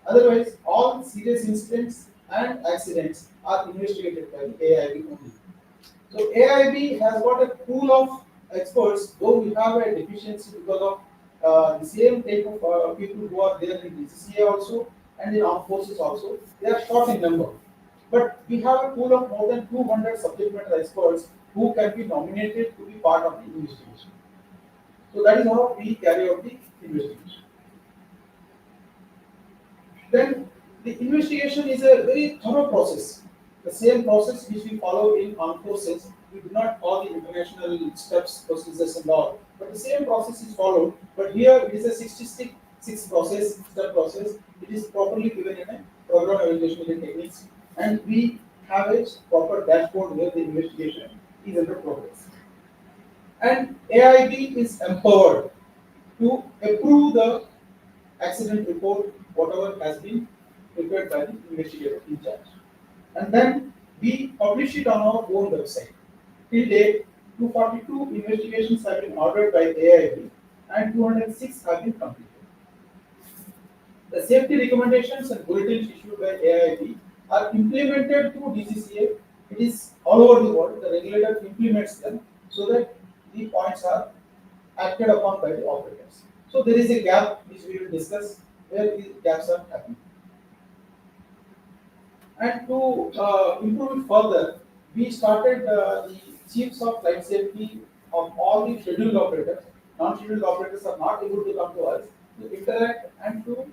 Otherwise, all serious incidents and accidents are investigated by the AIB only. So AIB has got a pool of experts, though we have a deficiency because of the same type of people who are there in DCCA also and in armed forces also. They are short in number. But we have a pool of more than 200 subject matter experts who can be nominated to be part of the investigation. So that is how we carry out the investigation. Then the investigation is a very thorough process. The same process which we follow in armed forces, we do not follow the international steps, procedures and all. But the same process is followed. But here it is a 66 process, step process. It is properly given in a program evaluation techniques, and we have a proper dashboard where the investigation is under progress. And AIB is empowered to approve the accident report, whatever has been prepared by the investigator in charge. And then we publish it on our own website. Till date, 242 investigations have been ordered by AIB and 206 have been completed. The safety recommendations and bulletins issued by AIB are implemented through DCCA. It is all over the world. The regulator implements them so that the points are acted upon by the operators. So there is a gap which we will discuss where these gaps are happening. And to improve it further, we started the chiefs of flight safety of all the scheduled operators. Non-scheduled operators are not able to come to us to interact and to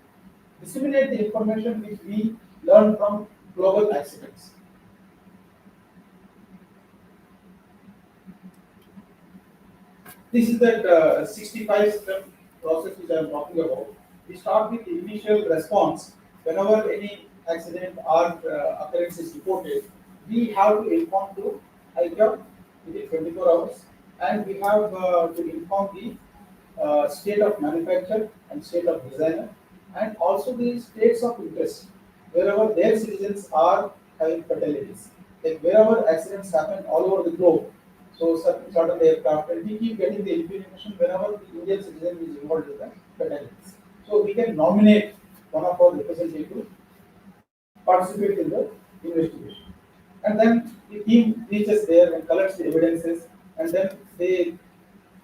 disseminate the information which we learn from global accidents. This is that 65-step process which I am talking about. We start with the initial response. Whenever any accident or occurrence is reported, we have to inform to ICAP within 24 hours, and we have to inform the state of manufacture and state of designer, and also the states of interest, wherever their citizens are having fatalities. Like wherever accidents happen all over the globe, so certain aircraft, and we keep getting the information whenever the Indian citizen is involved in the fatalities. So we can nominate one of our representatives participate in the investigation. And then the team reaches there and collects the evidences, and then they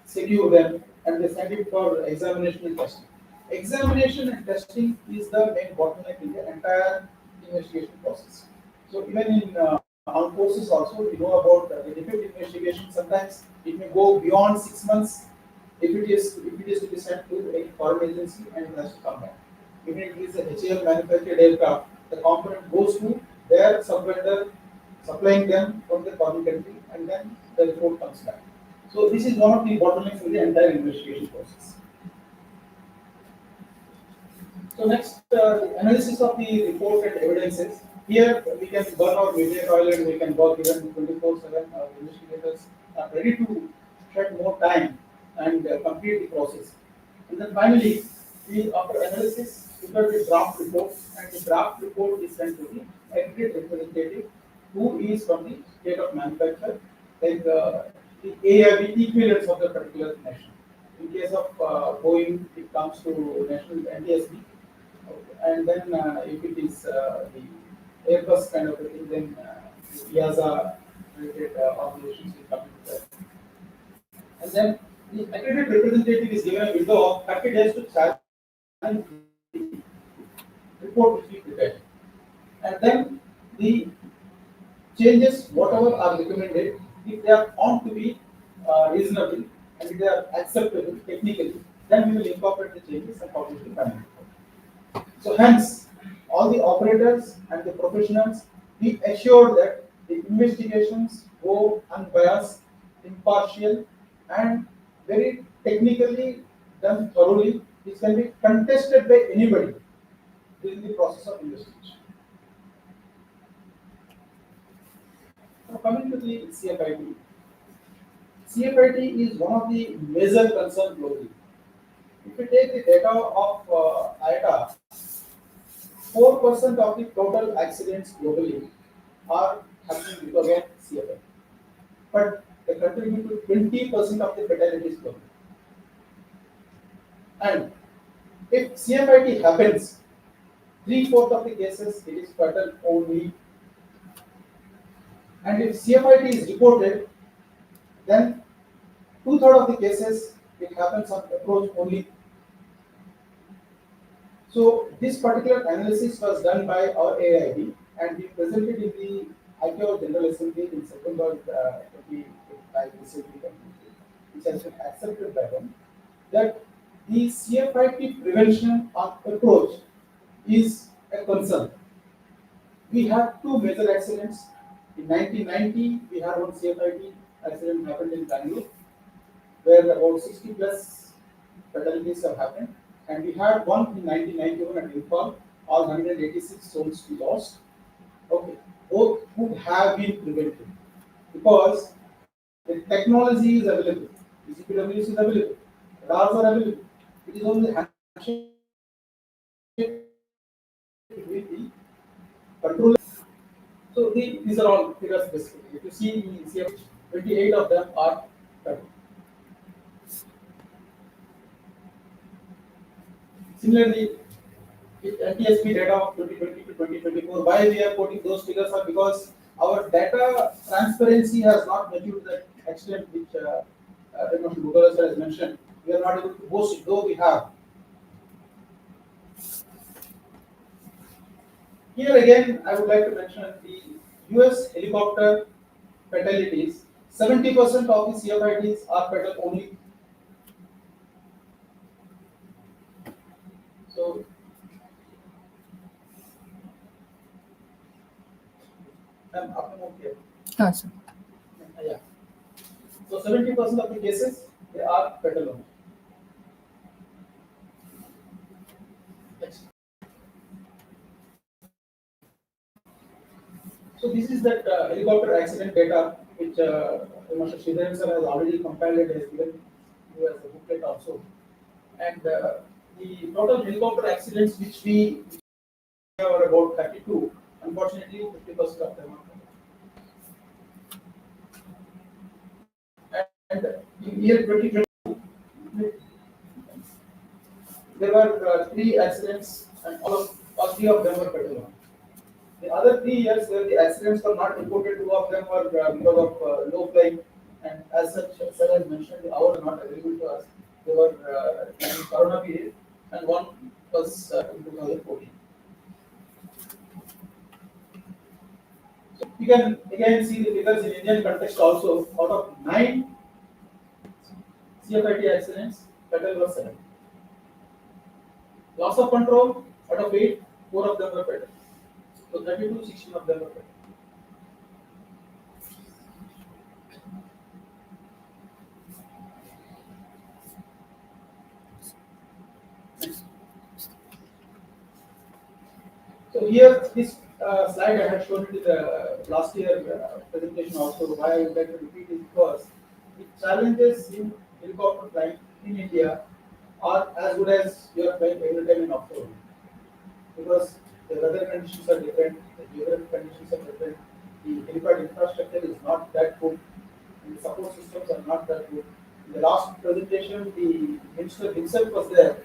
secure them and they send it for examination and testing. Examination and testing is the main bottleneck in the entire investigation process. So even in armed forces also, we know about the defect investigation. Sometimes it may go beyond 6 months if it is to be sent to a foreign agency and it has to come back. Even if it is a HAL manufactured aircraft, the component goes to their sub-vendor, supplying them from the foreign country, and then the report comes back. So this is one of the bottlenecks in the entire investigation process. So next, analysis of the report and evidences. Here we can burn our midnight oil and we can work even 24/7. Our investigators are ready to shed more time and complete the process. And then finally, we after analysis prepare the draft report, and the draft report is sent to the accredited representative who is from the state of manufacture, like the AIB equivalents of the particular nation. In case of Boeing, it comes to national NTSB, and then if it is the Airbus kind of a thing, then EASA related organizations will come into that. And then the accredited representative is given a window of 30 days to challenge the report which we prepared. And then the changes, whatever are recommended, if they are found to be reasonable and if they are acceptable technically, then we will incorporate the changes and publish the final report. So hence, all the operators and the professionals, we assure that the investigations go unbiased, impartial, and very technically done thoroughly, which can be contested by anybody during the process of investigation. Now coming to the CFIT. CFIT is one of the major concerns globally. If you take the data of IATA, 4% of the total accidents globally are happening because of CFIT. But they contribute to 20% of the fatalities globally. And if CFIT happens, 3/4 of the cases it is fatal only. And if CFIT is reported, then 2/3 of the cases it happens on approach only. So this particular analysis was done by our AIB, and we presented in the ICAO General Assembly in September 25 recently completed, which has been accepted by them, that the CFIT prevention approach is a concern. We have two major accidents. In 1990, we had one CFIT accident happened in Bengaluru, where about 60 plus fatalities have happened. And we had one in 1991 at Impal, all 186 souls we lost. Okay, both could have been prevented because the technology is available, ECPWs is available, radars are available. It is only handshake between the controller. So these are all figures basically. If you see in CF, 28 of them are federal. Similarly, with NTSB data of 2020 to 2024, why we are quoting those figures are because our data transparency has not matured to the extent which Dr. Google has mentioned. We are not able to boast it, though we have. Here again, I would like to mention the US helicopter fatalities. 70% of the CFITs are fatal only. So, I'm okay. Sir. Yeah. So 70% of the cases they are fatal only. Next. So this is that helicopter accident data which Mr. Sridharan sir has already compiled and has given you as a booklet also. And the total helicopter accidents which we are about 32, unfortunately 50% of them are fatal. And in year 2022, there were 3 accidents and all 3 of them were fatal. The other 3 years where the accidents were not reported, 2 of them were because of low flying, and as such, sir has mentioned, the hours are not available to us. They were in Corona period, and one was in 2014. So you can again see the figures in Indian context also. Out of 9 CFIT accidents, fatal was 7. Loss of control, out of 8, 4 of them were fatal. So 32, 16 of them were fatal. So here, this slide I had shown it in the last year presentation also. Why I would like to repeat is because the challenges in helicopter flight in India are as good as you are flying every time in offshore. Because the weather conditions are different, the geographic conditions are different, the helipad infrastructure is not that good, and the support systems are not that good. In the last presentation, the minister himself was there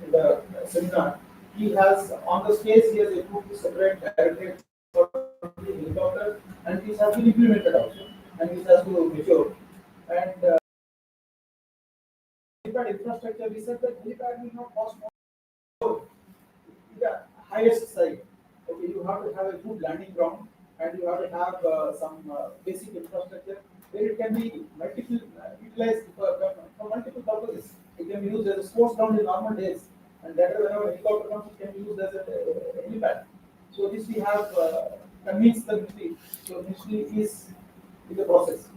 in the seminar. He has on the space he has approved to separate directorate for the helicopter, and this has been implemented also, and this has to mature. And helipad infrastructure, we said that helipad will not cost more. The highest side. Okay, you have to have a good landing ground, and you have to have some basic infrastructure where it can be utilized for multiple purposes. It can be used as a sports ground in normal days, and later whenever a helicopter comes, it can be used as a helipad. So this we have convinced the ministry. So ministry is in the process.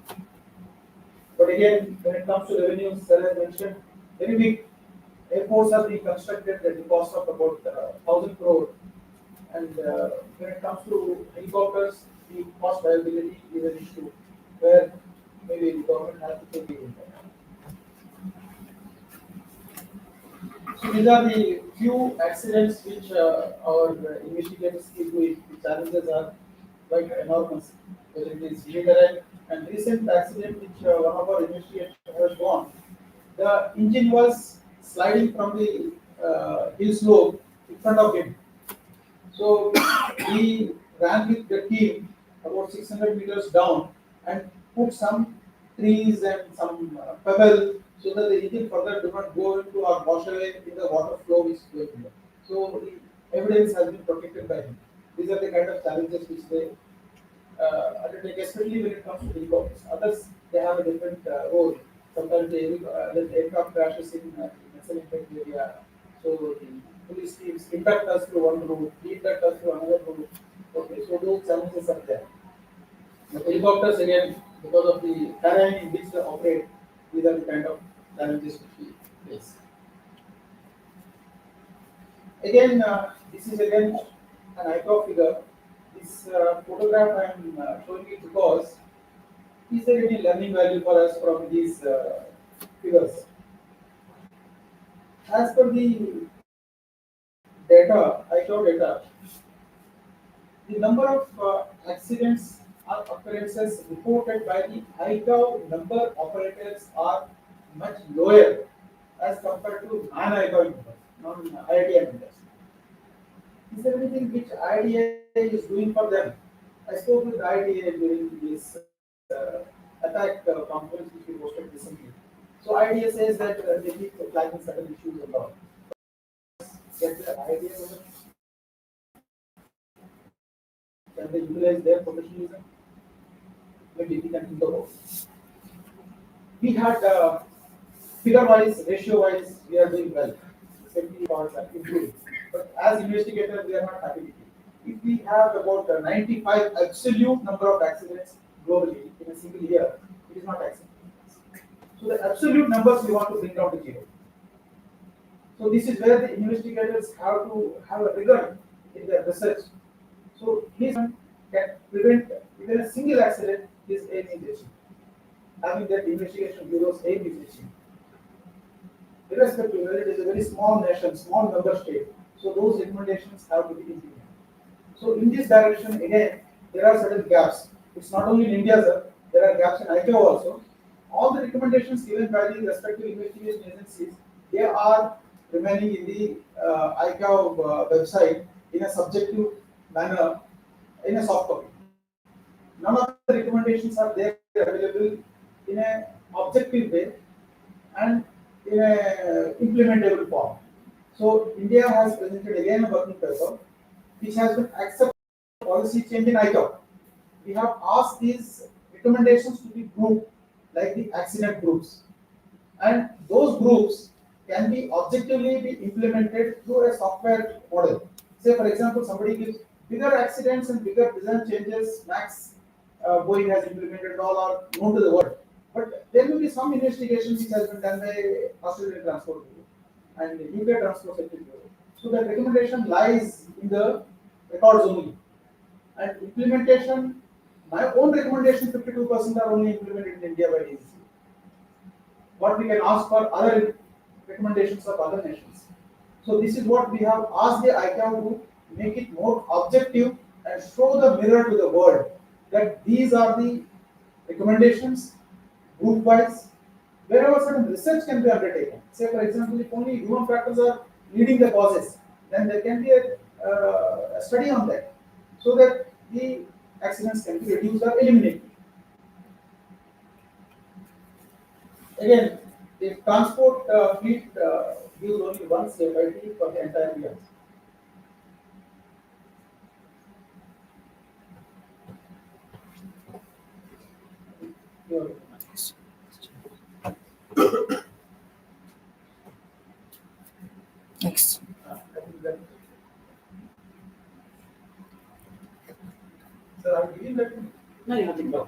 But again, when it comes to revenues, sir has mentioned very big airports are being constructed at the cost of about 1,000 crore. And when it comes to helicopters, the cost viability is an issue where maybe the government has to take the impact. So these are the few accidents which our investigators keep doing. The challenges are quite enormous, whether it is military and recent accident which one of our investigators has gone. The engine was sliding from the hill slope in front of him. So he ran with the team about 600 meters down and put some trees and some pebble so that the engine further do not go into or wash away in the water flow which is going there. So the evidence has been protected by him. These are the kind of challenges which they undertake, especially when it comes to helicopters. Others, they have a different role. Sometimes the aircraft crashes in an impact area, so the police teams impact us through one route, we impact us through another route. Okay, so those challenges are there. The helicopters again, because of the terrain in which they operate, these are the kind of challenges which we face. Again, this is again an icon figure. This photograph I am showing it because is there any learning value for us from these figures? As per the data, ICAO data, the number of accidents or occurrences reported by the ICAO number operators are much lower as compared to non-ICAO numbers, non-IITM numbers. Is there anything which IDA is doing for them? I spoke with IDA during this attack conference which we hosted recently. So IDA says that they keep flagging certain issues and all. Get the IDA over? Can they utilize their professionalism? Maybe we can think about. We had figure-wise, ratio-wise, we are doing well. Safety parts are improving. But as investigators, we are not happy with it. If we have about 95 absolute number of accidents globally in a single year, it is not acceptable. So the absolute numbers we want to bring down to zero. So this is where the investigators have to have a rigor in their research. So his can prevent even a single accident, his aim is achieved. Having that investigation bureau's aim is achieved. Irrespective whether it is a very small nation, small member state, so those recommendations have to be implemented. So in this direction, again, there are certain gaps. It's not only in India, sir. There are gaps in ICAO also. All the recommendations given by the respective investigation agencies, they are remaining in the ICAO website in a subjective manner, in a soft copy. None of the recommendations are there available in an objective way and in a implementable form. So India has presented again a working paper which has been accepted policy change in ICAO. We have asked these recommendations to be grouped like the accident groups, and those groups can be objectively be implemented through a software model. Say for example, somebody gives bigger accidents and bigger design changes, max Boeing has implemented, all are known to the world. But there will be some investigation which has been done by Australian Transport Bureau and the UK Transport Safety Bureau. So that recommendation lies in the records only. And implementation, my own recommendation 52% are only implemented in India by ACC. What we can ask for other recommendations of other nations. So this is what we have asked the ICAO to make it more objective and show the mirror to the world that these are the recommendations group wise, wherever certain research can be undertaken. Say for example, if only human factors are leading the causes, then there can be a study on that, so that the accidents can be reduced or eliminated. Again, the transport fleet gives only one CFIT for the entire year. Next. I think that. Sir, I'm giving that. No, you have to go.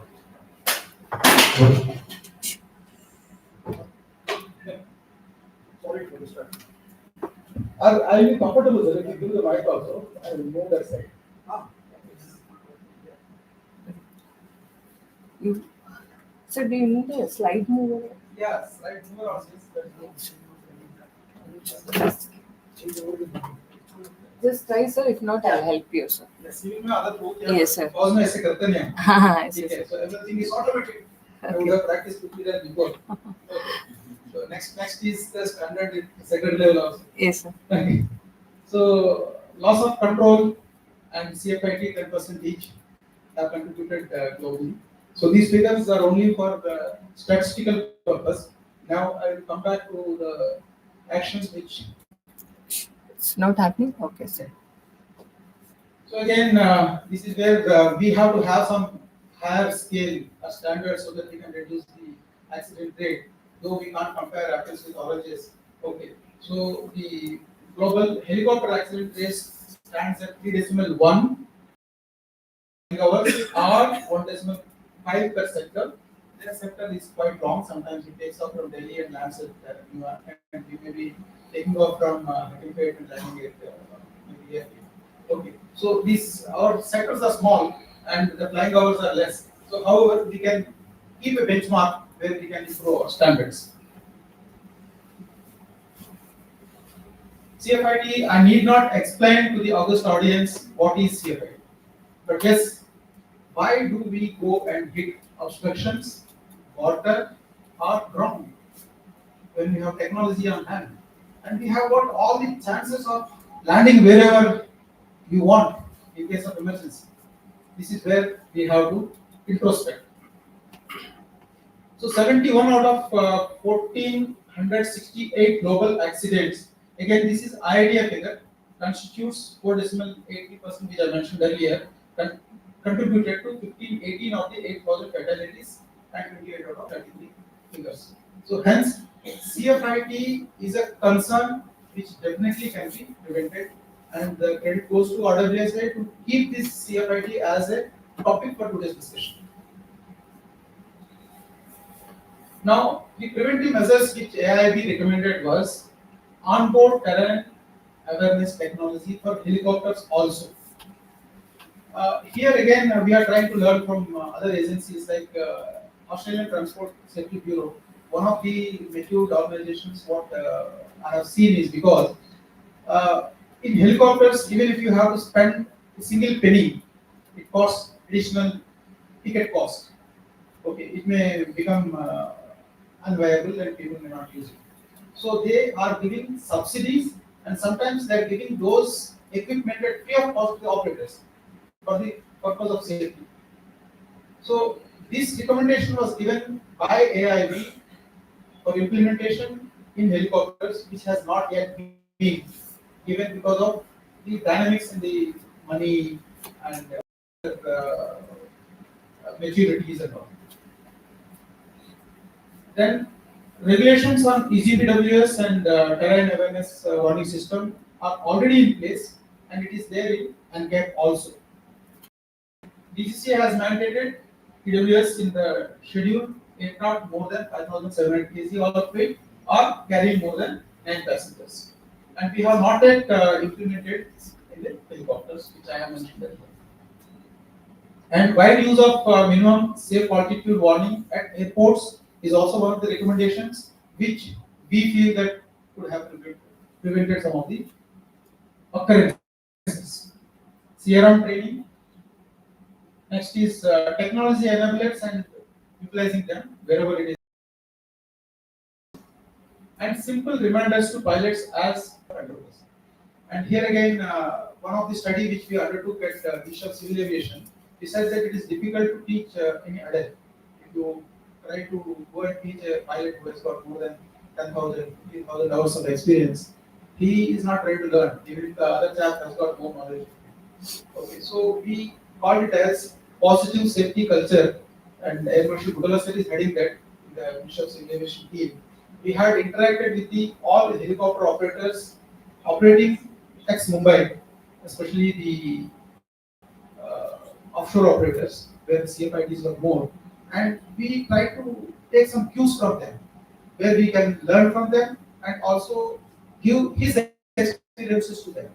Sorry for distraction. I will be comfortable, sir, if you give the mic also. I will move that side. You. So do you need a slide mover? Yeah, slide mover also is Just try, sir. If not, I'll help you, sir. receiving my other book. Yes, sir. Pause में ऐसे करते नहीं हैं. Yes, ठीक है. sir. So everything is automatic. I would have practiced quickly than before. Okay. So next is the standard second level also. Yes, sir. So loss of control and CFIT 10% each have contributed globally. So these figures are only for the statistical purpose. Now I will come back to the actions which. It's not happening? Okay, sir. So again, this is where we have to have some higher scale or standard so that we can reduce the accident rate. Though we can't compare apples with oranges. Okay. So the global helicopter accident rate stands at 3.1 hours or 1.5 per sector. Their sector is quite long. Sometimes it takes off from Delhi and lands at New York, and we may be taking off from Hackingpet and landing at maybe here. Okay, so these our sectors are small and the flying hours are less. So, however, we can keep a benchmark where we can improve our standards. CFIT, I need not explain to the august audience what is CFIT, but yes, why do we go and hit obstructions, water, or ground when we have technology on hand? And we have got all the chances of landing wherever you want in case of emergency. This is where we have to introspect. So 71 out of 1468 global accidents. Again, this is IIDF figure, constitutes 4.80%, which I mentioned earlier, contributed to 1518 of the 8,000 fatalities and 28 out of 33 figures. So hence, CFIT is a concern which definitely can be prevented, and the credit goes to RWSI to keep this CFIT as a topic for today's discussion. Now, the preventive measures which AIB recommended was onboard terrain awareness technology for helicopters also. Here again, we are trying to learn from other agencies like Australian Transport Safety Bureau. One of the matured organizations, what I have seen is because in helicopters, even if you have to spend a single penny, it costs additional ticket cost. Okay, it may become unviable and people may not use it. So they are giving subsidies, and sometimes they are giving those equipment at free of cost to the operators for the purpose of safety. So this recommendation was given by AIB for implementation in helicopters, which has not yet been given because of the dynamics in the money and maturities and all. Then regulations on EGBWS and terrain awareness warning system are already in place, and it is there in ANCAP also. DGCA has mandated EWS in the schedule aircraft more than 5,700 kg of weight or carrying more than 9 passengers. And we have not yet implemented in the helicopters, which I have mentioned earlier. And wide use of minimum safe altitude warning at airports is also one of the recommendations, which we feel that could have prevented some of the occurrences. CRM training. Next is technology enablers and utilizing them wherever it is. And simple reminders to pilots as controllers. And here again, one of the study which we undertook at Bishop Civil Aviation, besides that it is difficult to teach any adult. If you try to go and teach a pilot who has got more than 10,000, 15,000 hours of experience, he is not ready to learn, even if the other chap has got more knowledge. Okay, so we called it as positive safety culture, and Air Marshal Budalasar is heading that in the Bishop Civil Aviation team. We had interacted with all the helicopter operators operating ex-Mumbai, especially the offshore operators, where the CFITs were more, and we try to take some cues from them, where we can learn from them and also give his experiences to them.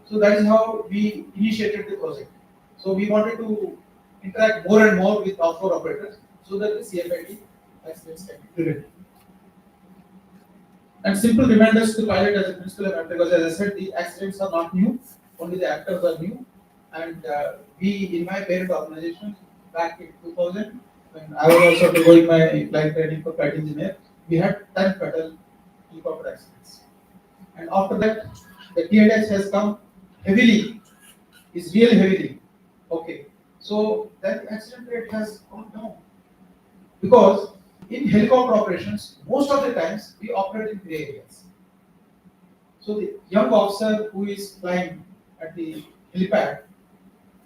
So that is how we initiated the project. So we wanted to interact more and more with offshore operators so that the CFIT accidents can be prevented. And simple reminders to pilot as a principal event, because as I said, the accidents are not new, only the actors are new. And we, in my parent organization, back in 2000, when I was also undergoing my flight training for flight engineer, we had 10 fatal helicopter accidents. And after that, the TNS has come heavily, is really heavily. Okay, so that accident rate has gone down. Because in helicopter operations, most of the times we operate in gray areas. So the young officer who is flying at the helipad.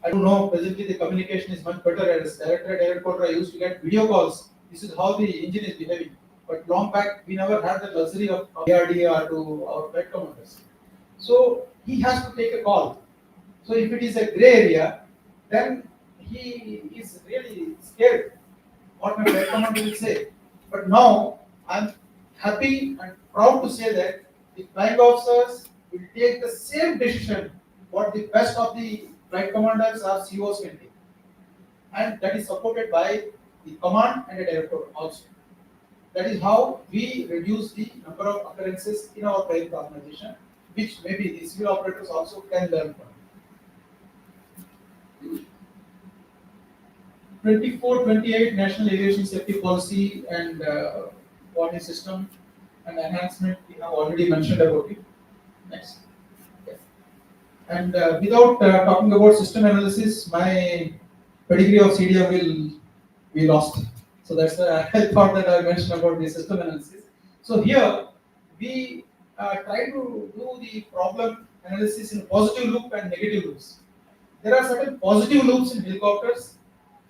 I don't know, presently the communication is much better. As director at airport, I used to get video calls. This is how the engine is behaving. But long back, we never had the luxury of ARDR to our flight commanders. So he has to take a call. So if it is a gray area, then he is really scared what my flight commander will say. But now I'm happy and proud to say that the flying officers will take the same decision what the best of the flight commanders or COs can take. And that is supported by the command and the airport also. That is how we reduce the number of occurrences in our private organization, which maybe the civil operators also can learn from. 24-28 National Aviation Safety Policy and warning system and enhancement, we have already mentioned about it. Next. Yes. And without talking about system analysis, my pedigree of CDM will be lost. So that's why I thought that I mentioned about the system analysis. So here we try to do the problem analysis in positive loop and negative loops. There are certain positive loops in helicopters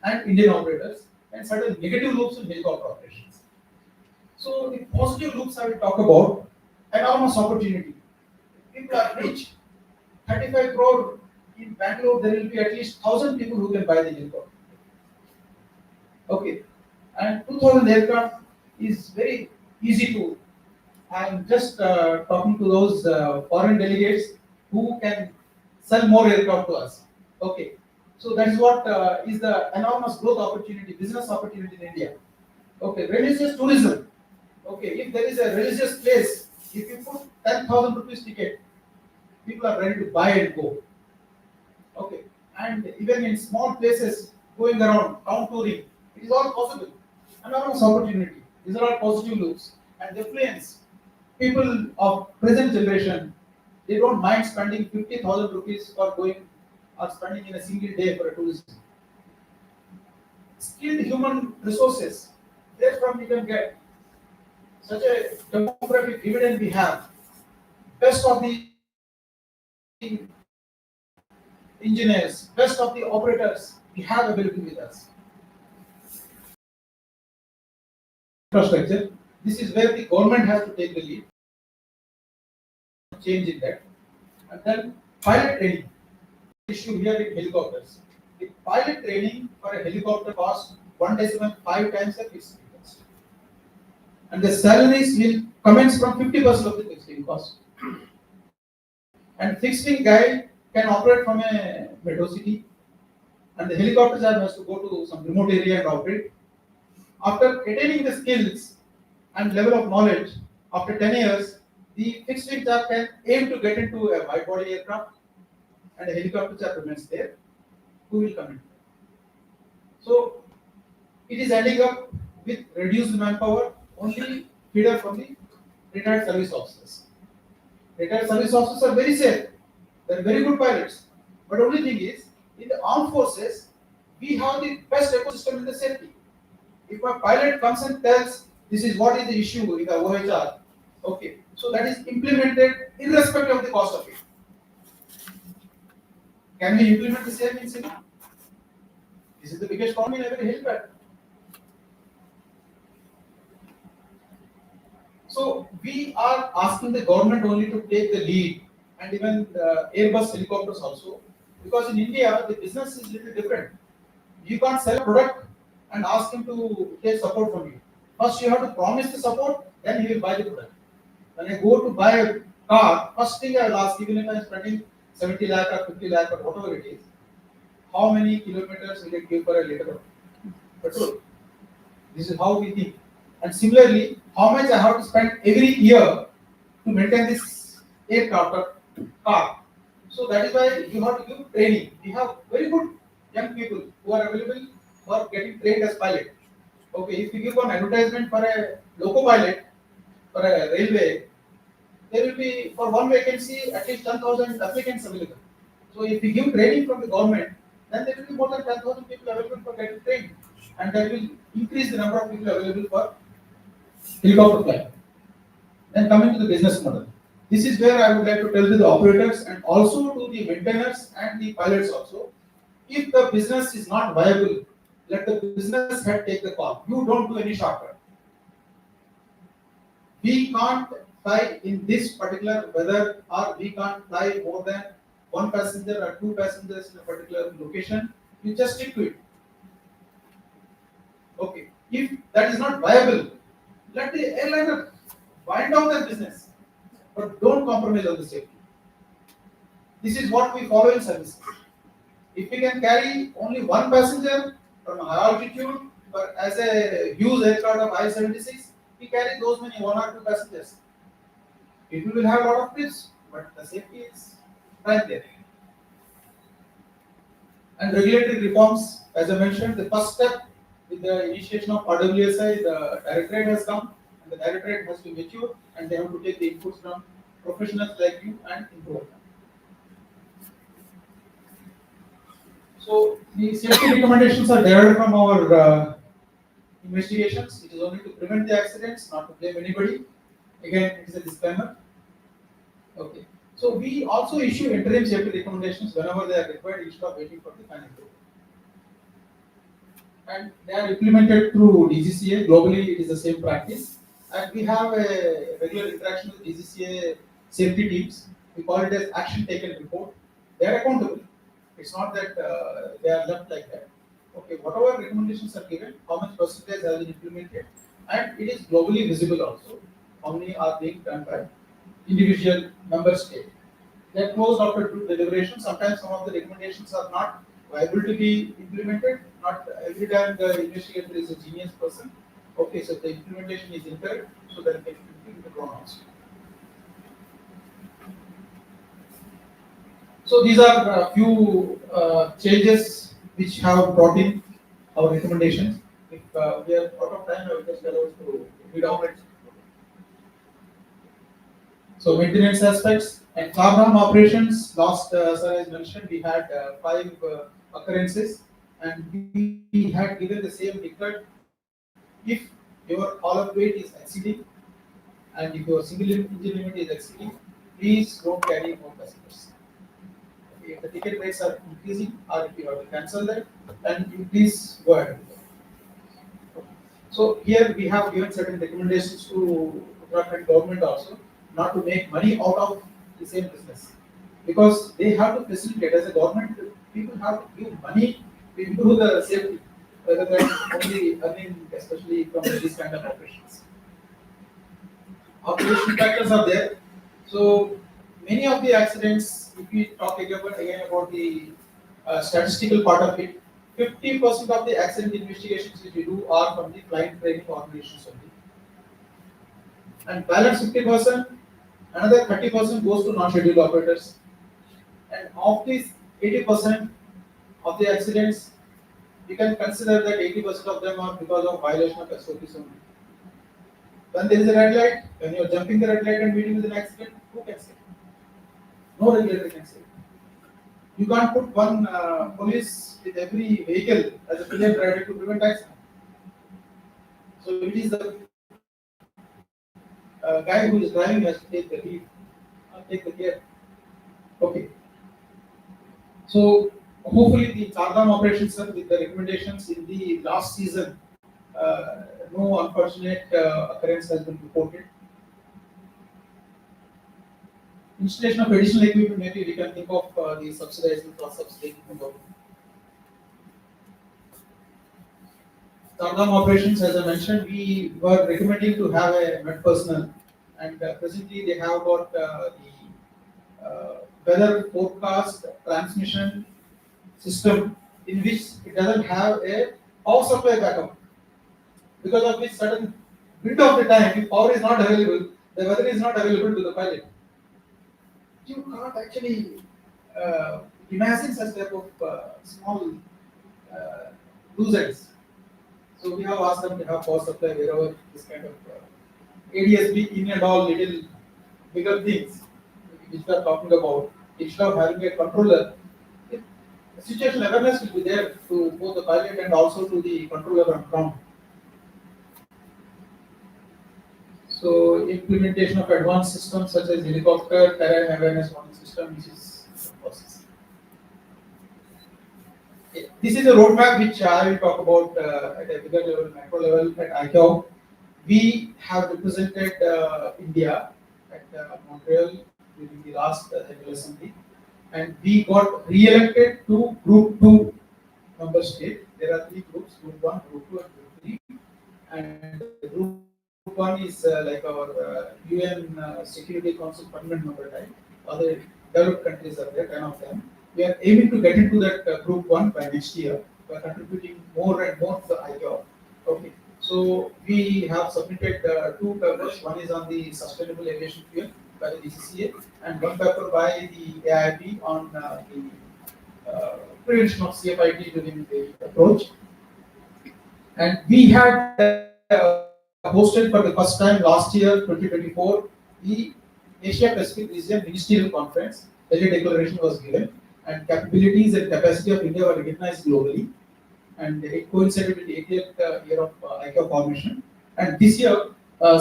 and Indian operators, and certain negative loops in helicopter operations. So the positive loops I will talk about enormous opportunity. People are rich. 35 crore in Bangalore, there will be at least 1,000 people who can buy the helicopter. Okay, and 2,000 aircraft is very easy to. I'm just talking to those foreign delegates who can sell more aircraft to us. Okay, so that is what is the enormous growth opportunity, business opportunity in India. Okay, religious tourism. Okay, if there is a religious place, if you put 10,000 rupees ticket, people are ready to buy and go. Okay, and even in small places, going around, town touring, it is all possible. Enormous opportunity. These are all positive loops. And the influence, people of present generation, they don't mind spending 50,000 rupees for going or spending in a single day for a tourism. Skilled human resources, therefrom we can get such a demographic dividend we have. Best of the engineers, best of the operators we have available with us. Infrastructure, this is where the government has to take the lead, change in that. And then pilot training, issue here in helicopters. The pilot training for a helicopter costs 1.5 times the fixed wing cost. And the salaries will commence from 50% of the fixed wing cost. And fixed wing guy can operate from a metro city, and the helicopters has to go to some remote area and operate. After attaining the skills and level of knowledge, after 10 years, the fixed wing job can aim to get into a wide body aircraft, and the helicopter job remains there. Who will come in? So it is ending up with reduced manpower, only feeder from the retired service officers. Retired service officers are very safe. They are very good pilots. But only thing is, in the armed forces, we have the best ecosystem in the safety. If a pilot comes and tells this is what is the issue in the OHR, okay, so that is implemented irrespective of the cost of it. Can we implement the same in civil? This is the biggest problem in every helipad. So we are asking the government only to take the lead, and even the Airbus helicopters also, because in India the business is little different. You can't sell a product and ask him to take support from you. First you have to promise the support, then he will buy the product. When I go to buy a car, first thing I will ask, even if I am spending 70 lakh or 50 lakh or whatever it is, how many kilometers will it give for a liter of petrol? This is how we think. And similarly, how much I have to spend every year to maintain this aircraft or car. So that is why you have to give training. We have very good young people who are available for getting trained as pilot. Okay, if you give an advertisement for a loco pilot for a railway, there will be for one vacancy at least 10,000 applicants available. So if you give training from the government, then there will be more than 10,000 people available for getting trained, and that will increase the number of people available for helicopter flight. Then coming to the business model. This is where I would like to tell to the operators and also to the maintainers and the pilots also. If the business is not viable, let the business head take the call. You don't do any shortcut. We can't fly in this particular weather, or we can't fly more than one passenger or two passengers in a particular location. You just stick to it. Okay. If that is not viable, let the airliner wind down their business, but don't compromise on the safety. This is what we follow in service. If we can carry only one passenger from a high altitude, but as a huge aircraft of I-76, we carry those many one or two passengers. People will have a lot of trips, but the safety is right there. And regulatory reforms, as I mentioned, the first step with the initiation of RWSI, the directorate has come, and the directorate has to mature, and they have to take the inputs from professionals like you and improve them. So the safety recommendations are derived from our investigations. It is only to prevent the accidents, not to blame anybody. Again, it is a disclaimer. Okay. So we also issue interim safety recommendations whenever they are required instead of waiting for the final approval. And they are implemented through DGCA. Globally, it is the same practice. And we have a regular interaction with DGCA safety teams. We call it as action taken report. They are accountable. It's not that they are left like that. Okay, whatever recommendations are given, how much percentage has been implemented, and it is globally visible also. How many are being done by individual member state. They are closed after deliberation. Sometimes some of the recommendations are not viable to be implemented. Not every time the investigator is a genius person. Okay, so the implementation is incorrect, so then it can be withdrawn also. So these are a few changes which have brought in our recommendations. If we are out of time, I will just allow us to read out it. So maintenance aspects and farm operations. Last, sir has mentioned, we had 5 occurrences, and we had given the same declared. If your all-up weight is exceeding, and if your single engine limit is exceeding, please don't carry more passengers. If the ticket rates are increasing, or if you have to cancel that, then you please go ahead. So here we have given certain recommendations to Uttarakhand government also, not to make money out of the same business, because they have to facilitate as a government. People have to give money to improve the safety, rather than only earning, especially from these kind of operations. Operation factors are there. So many of the accidents, if we talk again about the statistical part of it, 50% of the accident investigations which we do are from the flight training organizations only. And balance 50%, another 30% goes to non-scheduled operators. And of these 80% of the accidents, you can consider that 80% of them are because of violation of SOPs only. When there is a red light, when you are jumping the red light and meeting with an accident, who can say? No regulator can say. You can't put one police with every vehicle as a pillion rider to prevent accident. So it is the guy who is driving has to take the lead, take the care. Okay. So hopefully the Chardam operations, sir, with the recommendations in the last season, no unfortunate occurrence has been reported. Installation of additional equipment, maybe we can think of the subsidized and cross-subsidized equipment. Chardam operations, as I mentioned, we were recommending to have a med personnel, and presently they have got the weather forecast transmission system, in which it doesn't have a power supply backup, because of which certain bit of the time, if power is not available, the weather is not available to the pilot. You can't actually imagine such type of small loose ends. So we have asked them to have power supply wherever this kind of ADSB in and all little bigger things which we are talking about. Instead of having a controller, situational awareness will be there to both the pilot and also to the controller on ground. So implementation of advanced systems such as helicopter, terrain awareness warning system, which is the process. This is a roadmap which I will talk about at a bigger level, macro level at ICAO. We have represented India at Montreal during the last General Assembly, and we got re-elected to Group 2 member state. There are three groups: Group 1, Group 2, and Group 3. And Group 1 is like our UN Security Council permanent member type. Other developed countries are there, 10 of them. We are aiming to get into that Group 1 by next year. We are contributing more and more to the ICAO. Okay. So we have submitted two papers. One is on the sustainable aviation fuel by the DCCA, and one paper by the AIP on the prevention of CFIT during the approach. And we had hosted for the first time last year, 2024, the Asia Pacific Region Ministerial Conference. The declaration was given, and capabilities and capacity of India were recognized globally. And it coincided with the 80th year of ICAO formation. And this year,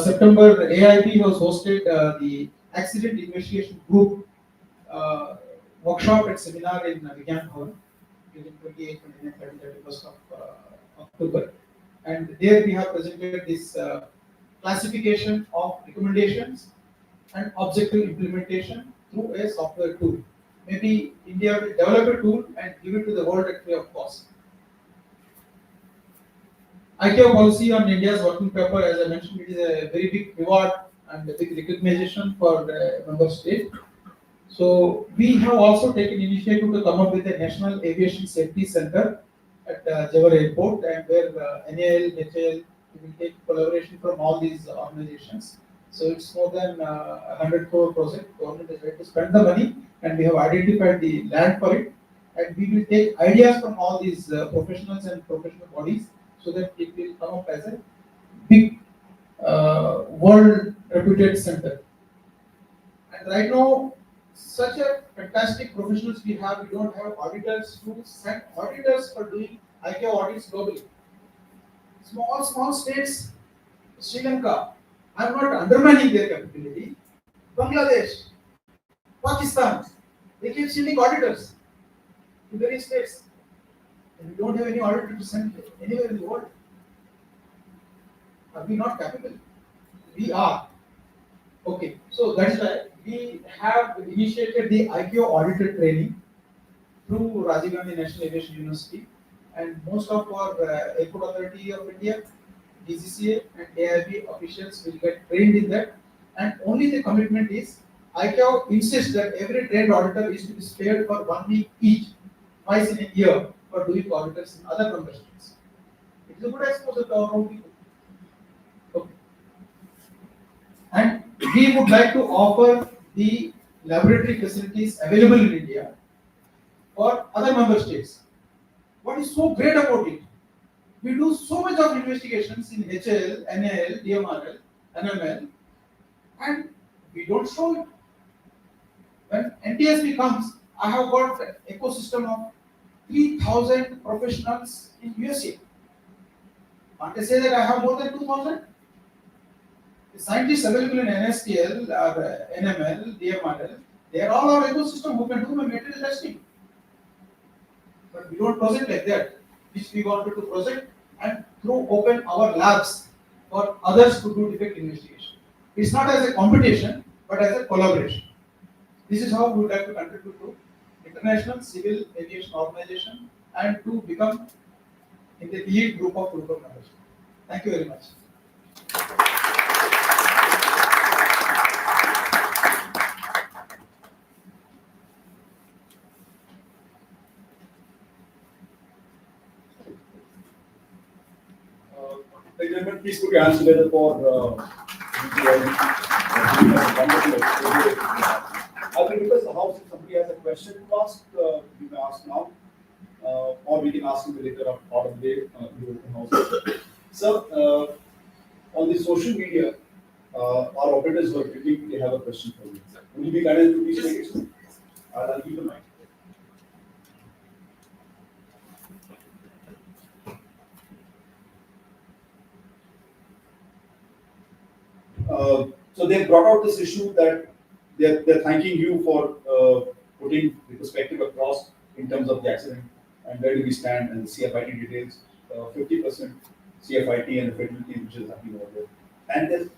September, AIP was hosted the Accident Investigation Group workshop and seminar in Vigyan Hall during 28, 29, 30, 31st of October. And there we have presented this classification of recommendations and objective implementation through a software tool. Maybe India will develop a tool and give it to the world at free of cost. ICAO policy on India's working paper, as I mentioned, it is a very big reward and a big recognition for the member state. So we have also taken initiative to come up with a National Aviation Safety Center at Jawar Airport, and where NAL, HAL will take collaboration from all these organizations. So it's more than 100 crore project. Government is ready to spend the money, and we have identified the land for it. And we will take ideas from all these professionals and professional bodies, so that it will come up as a big world reputed center. And right now, such a fantastic professionals we have. We don't have auditors to send auditors for doing ICAO audits globally. Small states, Sri Lanka, I'm not undermining their capability. Bangladesh, Pakistan, they keep sending auditors to various states. And we don't have any auditor to send anywhere in the world. Are we not capable? We are. Okay, so that's why we have initiated the ICAO auditor training through Rajiv Gandhi National Aviation University, and most of our Airport Authority of India, DCCA and AIB officials will get trained in that. And only the commitment is ICAO insists that every trained auditor is to be spared for 1 week each, twice in a year, for doing auditors in other member states. It is a good exposure to our own people. Okay. And we would like to offer the laboratory facilities available in India for other member states. What is so great about it? We do so much of investigations in HL, NAL, DMRL, NML, and we don't show it. When NTSB comes, I have got an ecosystem of 3,000 professionals in USA. Can't I say that I have more than 2,000? The scientists available in NSTL or NML, DMRL, they are all our ecosystem who can do my material testing. But we don't project like that, which we wanted to project and through open our labs for others to do defect investigation. It's not as a competition, but as a collaboration. This is how we would like to contribute to International Civil Aviation Organization and to become in the elite group of members. Thank you very much. Gentlemen, please put your hands together for I will request the House, if somebody has a question to ask, you may ask now, or we can ask in the later part of the day. So, on the social media, our operators were picking, they have a question for you. Will you be kind enough to please take it? I'll keep the mic. So they brought out this issue that they're thanking you for putting the perspective across in terms of the accident and where do we stand and the CFIT details, 50% CFIT and the fatality which is happening over there. And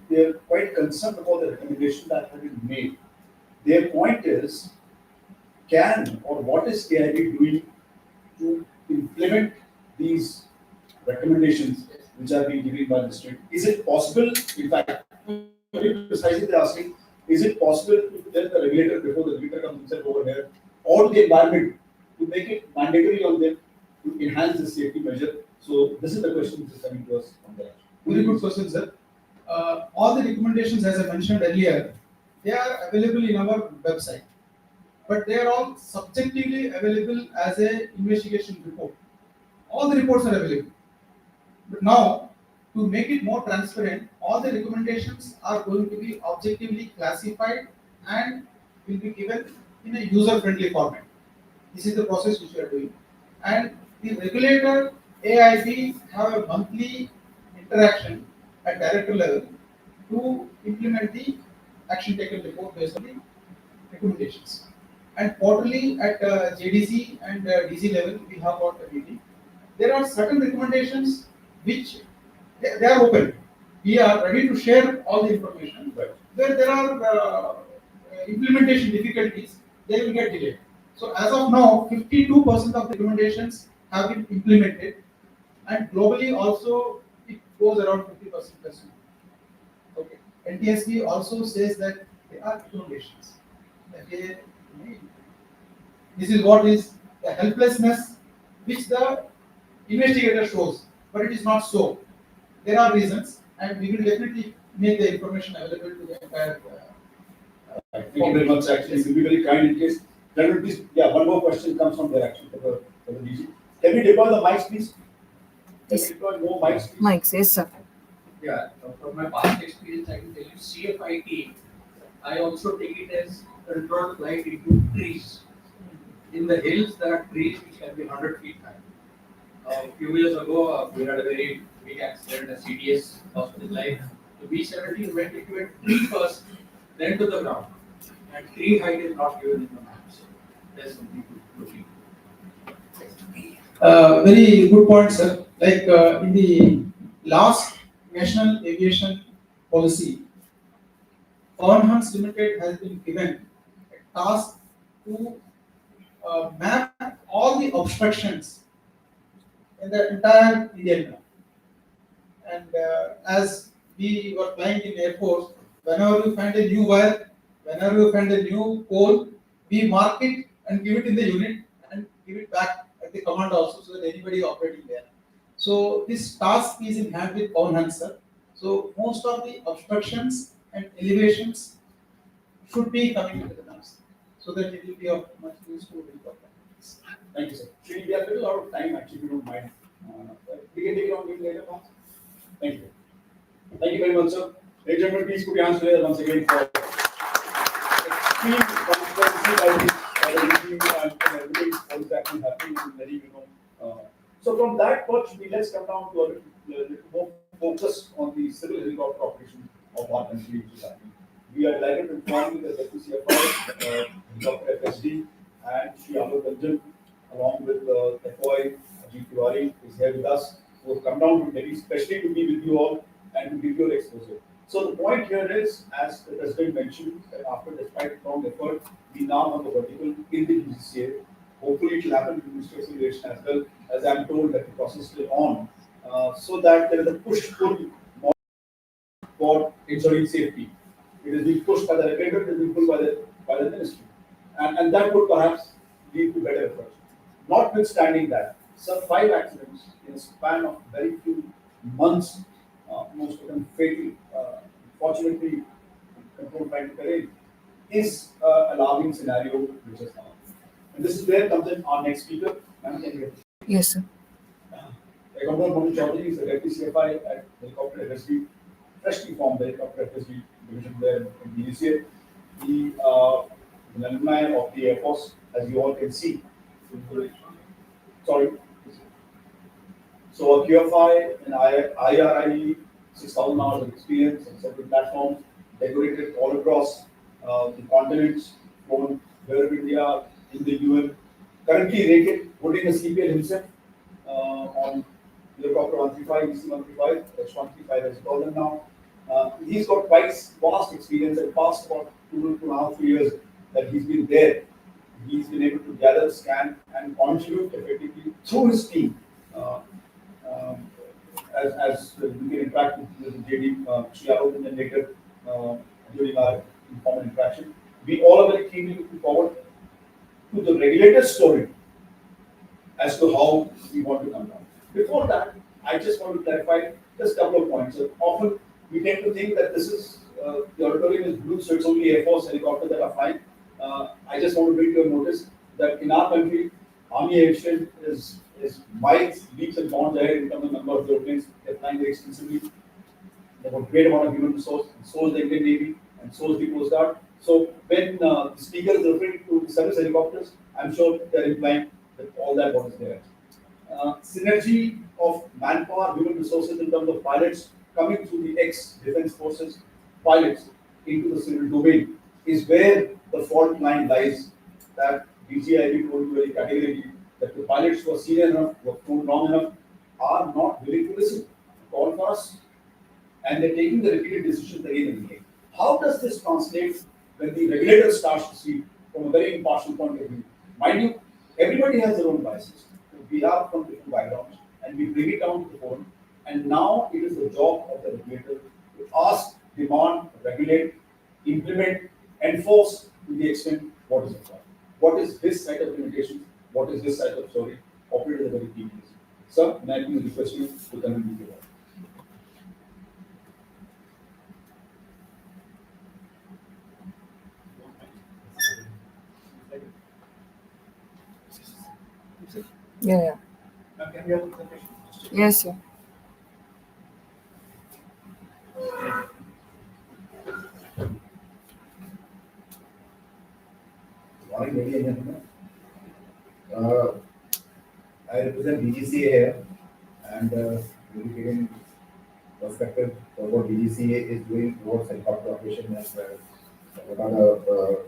they're quite concerned about the recommendation that have been made. Their point is, can or what is AIB doing to implement these recommendations which are being given by the state? Is it possible, in fact, very precisely they're asking, is it possible to tell the regulator before the regulator comes himself over here or the environment to make it mandatory on them to enhance the safety measure? So this is the question which is coming to us from there. Very good question, sir. All the recommendations, as I mentioned earlier, they are available in our website, but they are all subjectively available as a investigation report. All the reports are available. But now, to make it more transparent, all the recommendations are going to be objectively classified and will be given in a user-friendly format. This is the process which we are doing. And the regulator, AIB, have a monthly interaction at director level to implement the action taken report based on the recommendations. And quarterly at JDC and DC level, we have got a meeting. There are certain recommendations which they are open. We are ready to share all the information. Right. Where there are implementation difficulties, they will get delayed. So as of now, 52% of the recommendations have been implemented, and globally also it goes around 50% plus. Okay. NTSB also says that there are recommendations. This is what is the helplessness which the investigator shows, but it is not so. There are reasons, and we will definitely make the information available to the entire. Thank you very much. Actually, it will be very kind in case there will be. Yeah, one more question comes from there actually for the DG. Can we deploy the mics, please? Can we deploy more mics, please? Mics, yes, sir. Yeah, from my past experience, I can tell you CFIT, I also take it as control flight into trees. In the hills, there are trees which can be 100 feet high. A few years ago, we had a very big accident, a CDS lost his life. The B-17 went into a tree first, then to the ground. And tree height is not given in the maps. There's something to look into. Very good point, sir. Like in the last National Aviation Policy, Hans Limited has been given a task to map all the obstructions in the entire Indian map. And as we were flying in Air Force, whenever we find a new wire, whenever we find a new pole, we mark it and give it in the unit and give it back at the command also, so that anybody operating there. So this task is in hand with Hans, sir. So most of the obstructions and elevations should be coming into the maps, so that it will be of much use to helicopter. Thank you, sir. Shri, we have a little out of time actually, if you don't mind. We can take it on later, please. Thank you. Thank you very much, sir. Ladies and gentlemen, please put your hands together once again for extreme transparency by the regime and everything what is actually happening in very, so from that perch, let's come down to a little more focus on the civil helicopter operation of our country, which is happening. We are delighted to inform you that the CFI, Dr. FSD, and Shri Amar Ranjan, along with FOI, Ajit Tiwari, is here with us, who have come down from Delhi, especially to be with you all and to give your exposure. So the point here is, as the President mentioned, that after despite strong effort, we now have a vertical in the DGCA. Hopefully it will happen in the Ministry of Civil Aviation as well, as I'm told that the process is still on, so that there is a push-pull for ensuring safety. It is being pushed by the regulator, it is being pulled by the ministry. And that would perhaps lead to better efforts. Notwithstanding that, some 5 accidents in a span of very few months, most of them fatal, fortunately controlled by the terrain, is an alarming scenario which has come up. And this is where comes in our next speaker. Yes, sir. Commodore Mohan Chaudhary is the Deputy CFI at Helicopter FSD, freshly formed the Helicopter FSD division there in DGCA. He an alumni of the Air Force, as you all can see. Sorry. So a QFI, an IRI, 6,000 hours of experience on several platforms, decorated all across the continents, flown here in India, in the UN, currently rated, holding a CPL himself on helicopter 135, DC-135, H-135 as we call them now. He's got quite vast experience and past about 2.5 years that he's been there. He's been able to gather, scan, and contribute effectively through his team. As we can interact with JD Chiaro and then later during our informal interaction, we all are very keenly looking forward to the regulator's story as to how we want to come down. Before that, I just want to clarify just a couple of points. So often we tend to think that this is the auditorium is blue, so it's only Air Force helicopters that are flying. I just want to bring to your notice that in our country, Army Aviation is miles, leaps and bounds ahead in terms of number of airplanes. They're flying very extensively. They have a great amount of human resource, and so is the Indian Navy, and so is the Coast Guard. So when the speaker is referring to the service helicopters, I'm sure they're implying that all that what is there. Synergy of manpower, human resources in terms of pilots coming through the ex-defense forces pilots into the civil domain is where the fault line lies. That DGIB told you very categorically that the pilots who are senior enough, who have told long enough, are not willing to listen, call for us, and they're taking the repeated decisions again and again. How does this translate when the regulator starts to see from a very impartial point of view? Mind you, everybody has their own biases. We are from different backgrounds, and we bring it down to the forum. And now it is the job of the regulator to ask, demand, regulate, implement, enforce to the extent what is required. What is this set of limitations? What is this set of story? Operate at a very key place. Sir, may I please request you to come and be here. Yeah. Can we have the presentation? Yes, sir. Morning, ladies and gentlemen. I represent DGCA here, and we'll be giving perspective for what DGCA is doing towards helicopter operation and what are the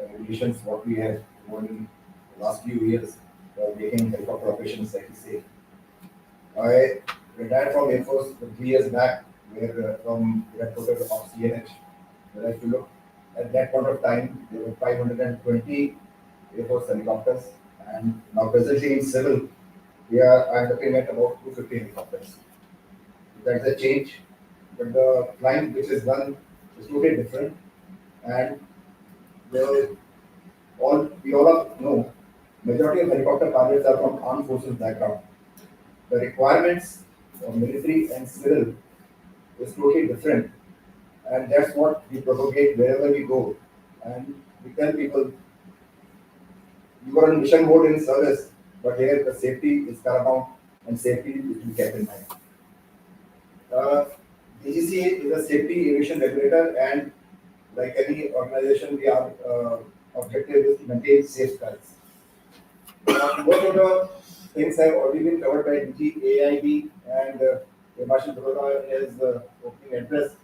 regulations what we have won in the last few years for making helicopter operations slightly safe. I retired from Air Force 3 years back, where from Directorate of CNH, where if you look at that point of time, there were 520 Air Force helicopters, and now presently in civil, I'm looking at about 250 helicopters. That's a change, but the climb which is done is totally different, and we all know majority of helicopter pilots are from armed forces background. The requirements for military and civil is totally different, and that's what we propagate wherever we go. And we tell people, you are on mission mode in service, but here the safety is paramount and safety is to be kept in mind. DGCA is a safety aviation regulator, and like any organization, we are objective is to maintain safe skies. Most of the things have already been covered by DG, AIB, and Marshal Baroda as the opening address.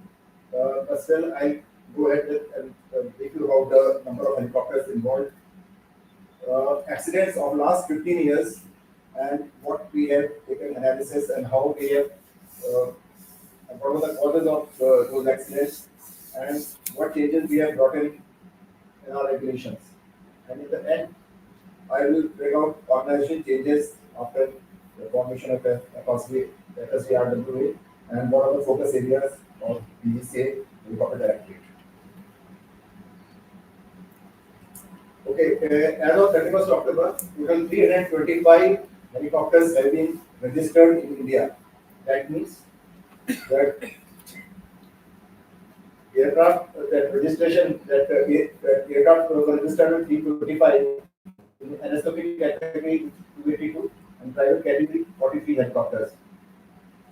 But still, I go ahead with and brief you about the number of helicopters involved. Accidents of last 15 years and what we have taken analysis and how we have what were the causes of those accidents and what changes we have brought in our regulations. And in the end, I will bring out organization changes after the formation of FSVRWA and what are the focus areas of DGCA Helicopter Directorate. Okay, as of 31st October, total 325 helicopters have been registered in India. That means that aircraft, that registration, that aircraft was registered with 325 in endoscopic category 282 and private category 43 helicopters.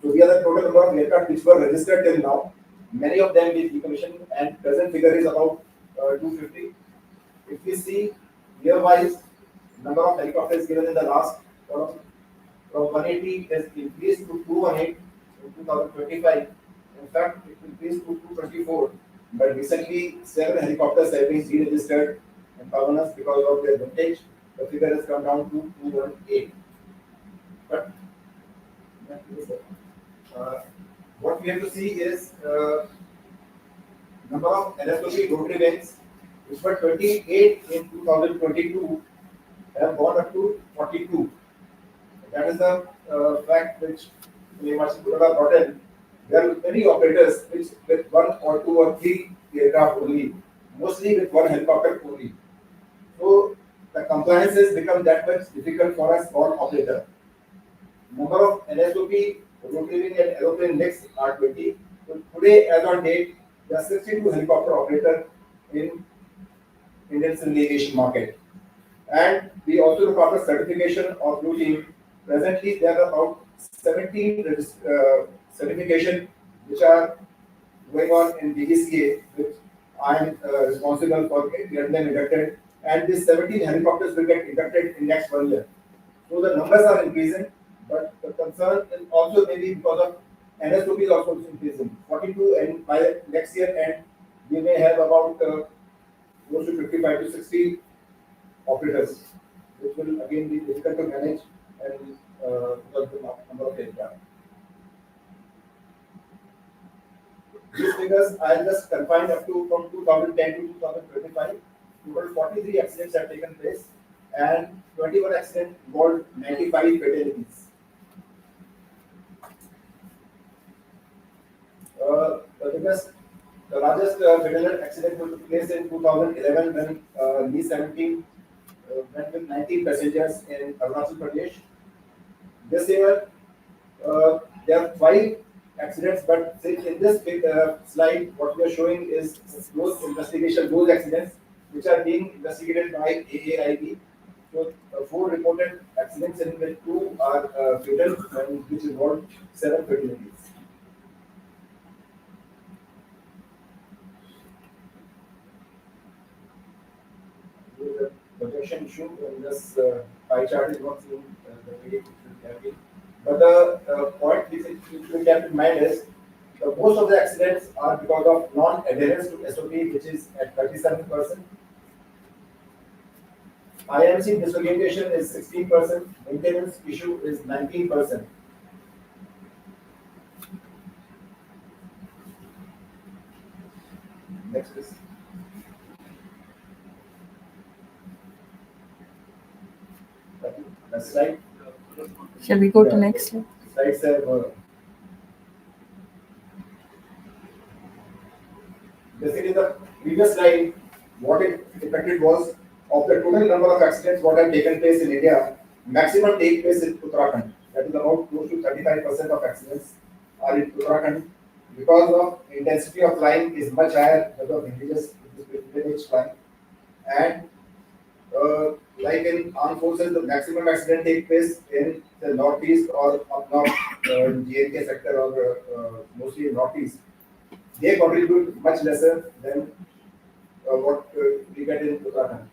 So we are the total number of aircraft which were registered till now. Many of them is decommissioned, and present figure is about 250. If we see year-wise, number of helicopters given in the last column, from 180 has increased to 218 in 2025. In fact, it increased to 224. But recently, 7 helicopters have been deregistered in Pavanas because of their vintage. The figure has come down to 218. But what we have to see is number of LSOP rotary wings, which were 28 in 2022, have gone up to 42. That is the fact which University could have brought in. There are many operators which with 1 or 2 or 3 aircraft only, mostly with 1 helicopter only. So the compliances become that much difficult for us all operator. Number of LSOP, rotary wing and aeroplane mix are 20. So today, as on date, there are 62 helicopter operators in Indian civil aviation market. And we also look after certification of blue team. Presently, there are about 17 certification which are going on in DGCA, which I am responsible for getting them inducted. And these 17 helicopters will get inducted in next 1 year. So the numbers are increasing, but the concern is also maybe because of NSOP is also increasing. 42, and by next year end, we may have about close to 55 to 60 operators, which will again be difficult to manage and because of the number of aircraft. These figures I just confined up to from 2010 to 2025. Total 43 accidents have taken place and 21 accidents involved 95 fatalities. The largest fatal accident took place in 2011 when B-17 went with 19 passengers in Arunachal Pradesh. This year, there are 5 accidents, but in this slide, what we are showing is those investigation, those accidents which are being investigated by AAIB. So, 4 reported accidents, in which 2 are fatal, and which involved 7 fatalities. The projection issue in this pie chart is not seen the way it should have been. But the point which we kept in mind is most of the accidents are because of non-adherence to SOP, which is at 37%. IMC disorientation is 16%. Maintenance issue is 19%. Next, please. Next slide. Shall we go to next slide? Slides have basically the previous slide, what it depicted was of the total number of accidents what have taken place in India, maximum take place in Uttarakhand. That is about close to 35% of accidents are in Uttarakhand because of intensity of flying is much higher because of village flying. And like in armed forces, the maximum accident take place in the northeast or up north, GNK sector or mostly in northeast. They contribute much lesser than what we get in Uttarakhand.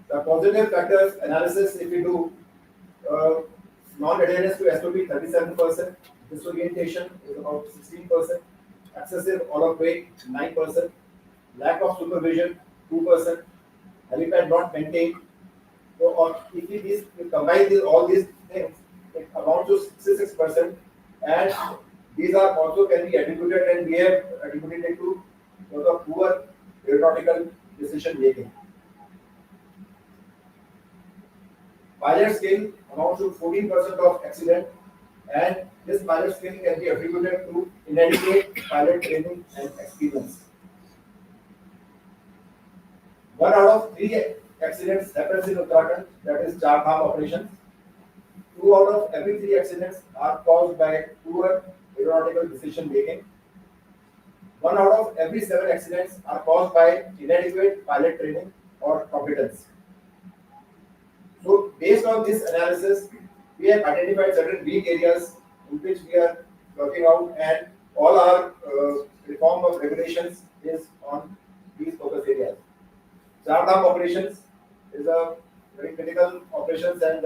The positive factors analysis, if we do, non-adherence to SOP 37%, disorientation is about 16%, excessive out-of-weight 9%, lack of supervision 2%, helipad not maintained. So, or if we combine all these things, it amounts to 66%, and these are also can be attributed, and we have attributed it to the poor aeronautical decision making. Pilot skill amounts to 14% of accident, and this pilot skill can be attributed to inadequate pilot training and experience. 1 out of 3 accidents happens in Uttarakhand, that is Char Dham operations. 2 out of every 3 accidents are caused by poor aeronautical decision making. 1 out of every 7 accidents are caused by inadequate pilot training or competence. So, based on this analysis, we have identified certain weak areas in which we are working out, and all our reform of regulations is on these focus areas. Char Dham operations is a very critical operations, and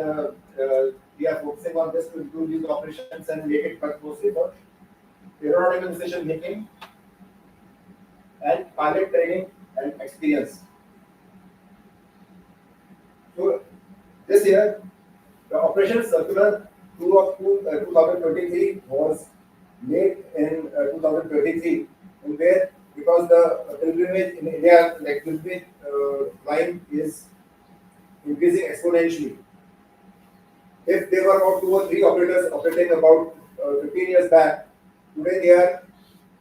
we are focusing on this to improve these operations and make it much more safer. Aeronautical decision making and pilot training and experience. So this year, the Operation Circular 2 of 2023 was made in 2023, in where because the pilgrimage in India, like pilgrimage line is increasing exponentially. If there were about 2 or 3 operators operating about 15 years back, today there are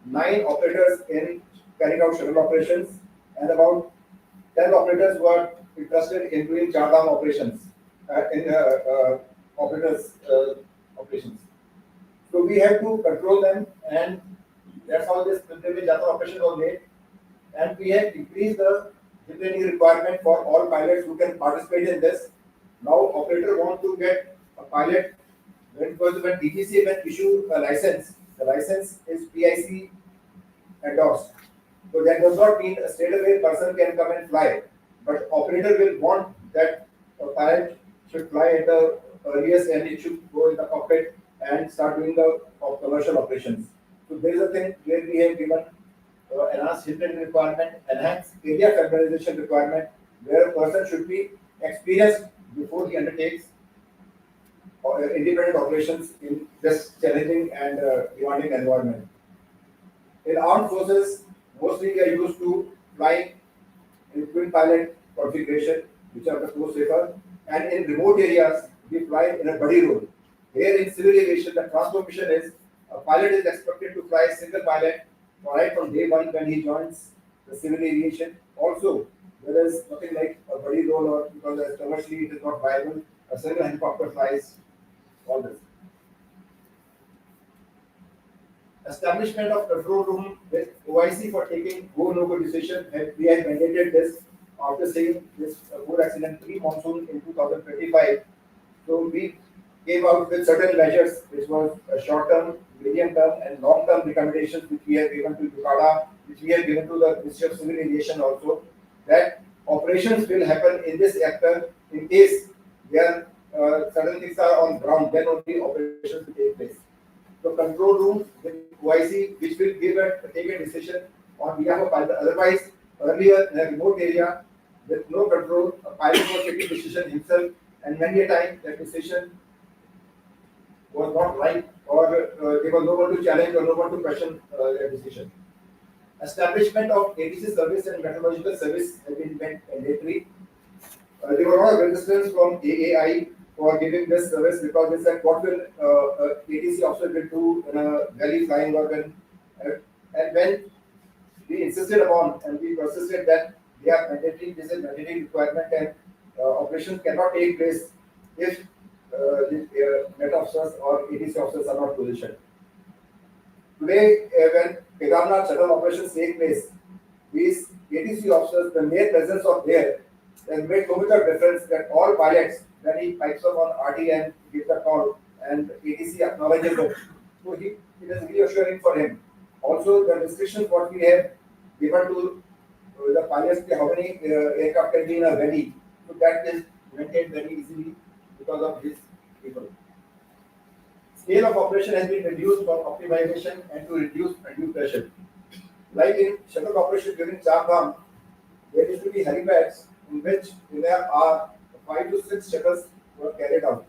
9 operators in carrying out shuttle operations and about 10 operators who are interested in doing Char Dham operations operators operations. So we have to control them, and that's how this pilgrimage yatra operation was made. And we have increased the training requirement for all pilots who can participate in this. Now operator want to get a pilot because when DGCA will issue a license, the license is PIC endorsed. So that does not mean a straight away person can come and fly, but operator will want that a pilot should fly at the earliest and it should go in the cockpit and start doing the commercial operations. So there is a thing where we have given enhanced hit training requirement, enhanced area familiarization requirement, where a person should be experienced before he undertakes independent operations in this challenging and demanding environment. In armed forces, mostly we are used to flying in twin pilot configuration, which are the most safer, and in remote areas, we fly in a buddy role. Here in civil aviation, the transformation is a pilot is expected to fly single pilot right from day one when he joins the civil aviation. Also, there is nothing like a buddy role, or because commercially it is not viable, a single helicopter flies all this. Establishment of control room with OIC for taking go no go decision. We have mandated this after seeing this road accident pre-monsoon in 2025. So we came out with certain measures, which was a short-term, medium-term, and long-term recommendations, which we have given to UCADA, which we have given to the Ministry of Civil Aviation also, that operations will happen in this sector in case there certain things are on ground, then only operations will take place. So control room with OIC, which will take a decision on behalf of pilot. Otherwise, earlier in a remote area with no control, a pilot was taking decision himself, and many a time that decision was not right, or there was no one to challenge or no one to question their decision. Establishment of ATC service and meteorological service has been made mandatory. There were a lot of resistance from AAI for giving this service because they said, what will ATC officer will do in a valley flying or when, and when we insisted upon and we persisted that they are mandatory, this is mandatory requirement, and operations cannot take place if the Met officers or ATC officers are not positioned. Today, when Kedarnath shuttle operations take place, these ATC officers, the mere presence of there has made so much of difference that all pilots, when he pipes up on RT and gives a call and ATC acknowledges it, so it is reassuring for him. Also, the restrictions what we have given to the pilots, how many aircraft can be in a valley, so that is maintained very easily because of these people. Scale of operation has been reduced for optimization and to reduce undue pressure. Like in shuttle operation during Char Dham, there used to be helipads in which there are 5 to 6 shuttles were carried out.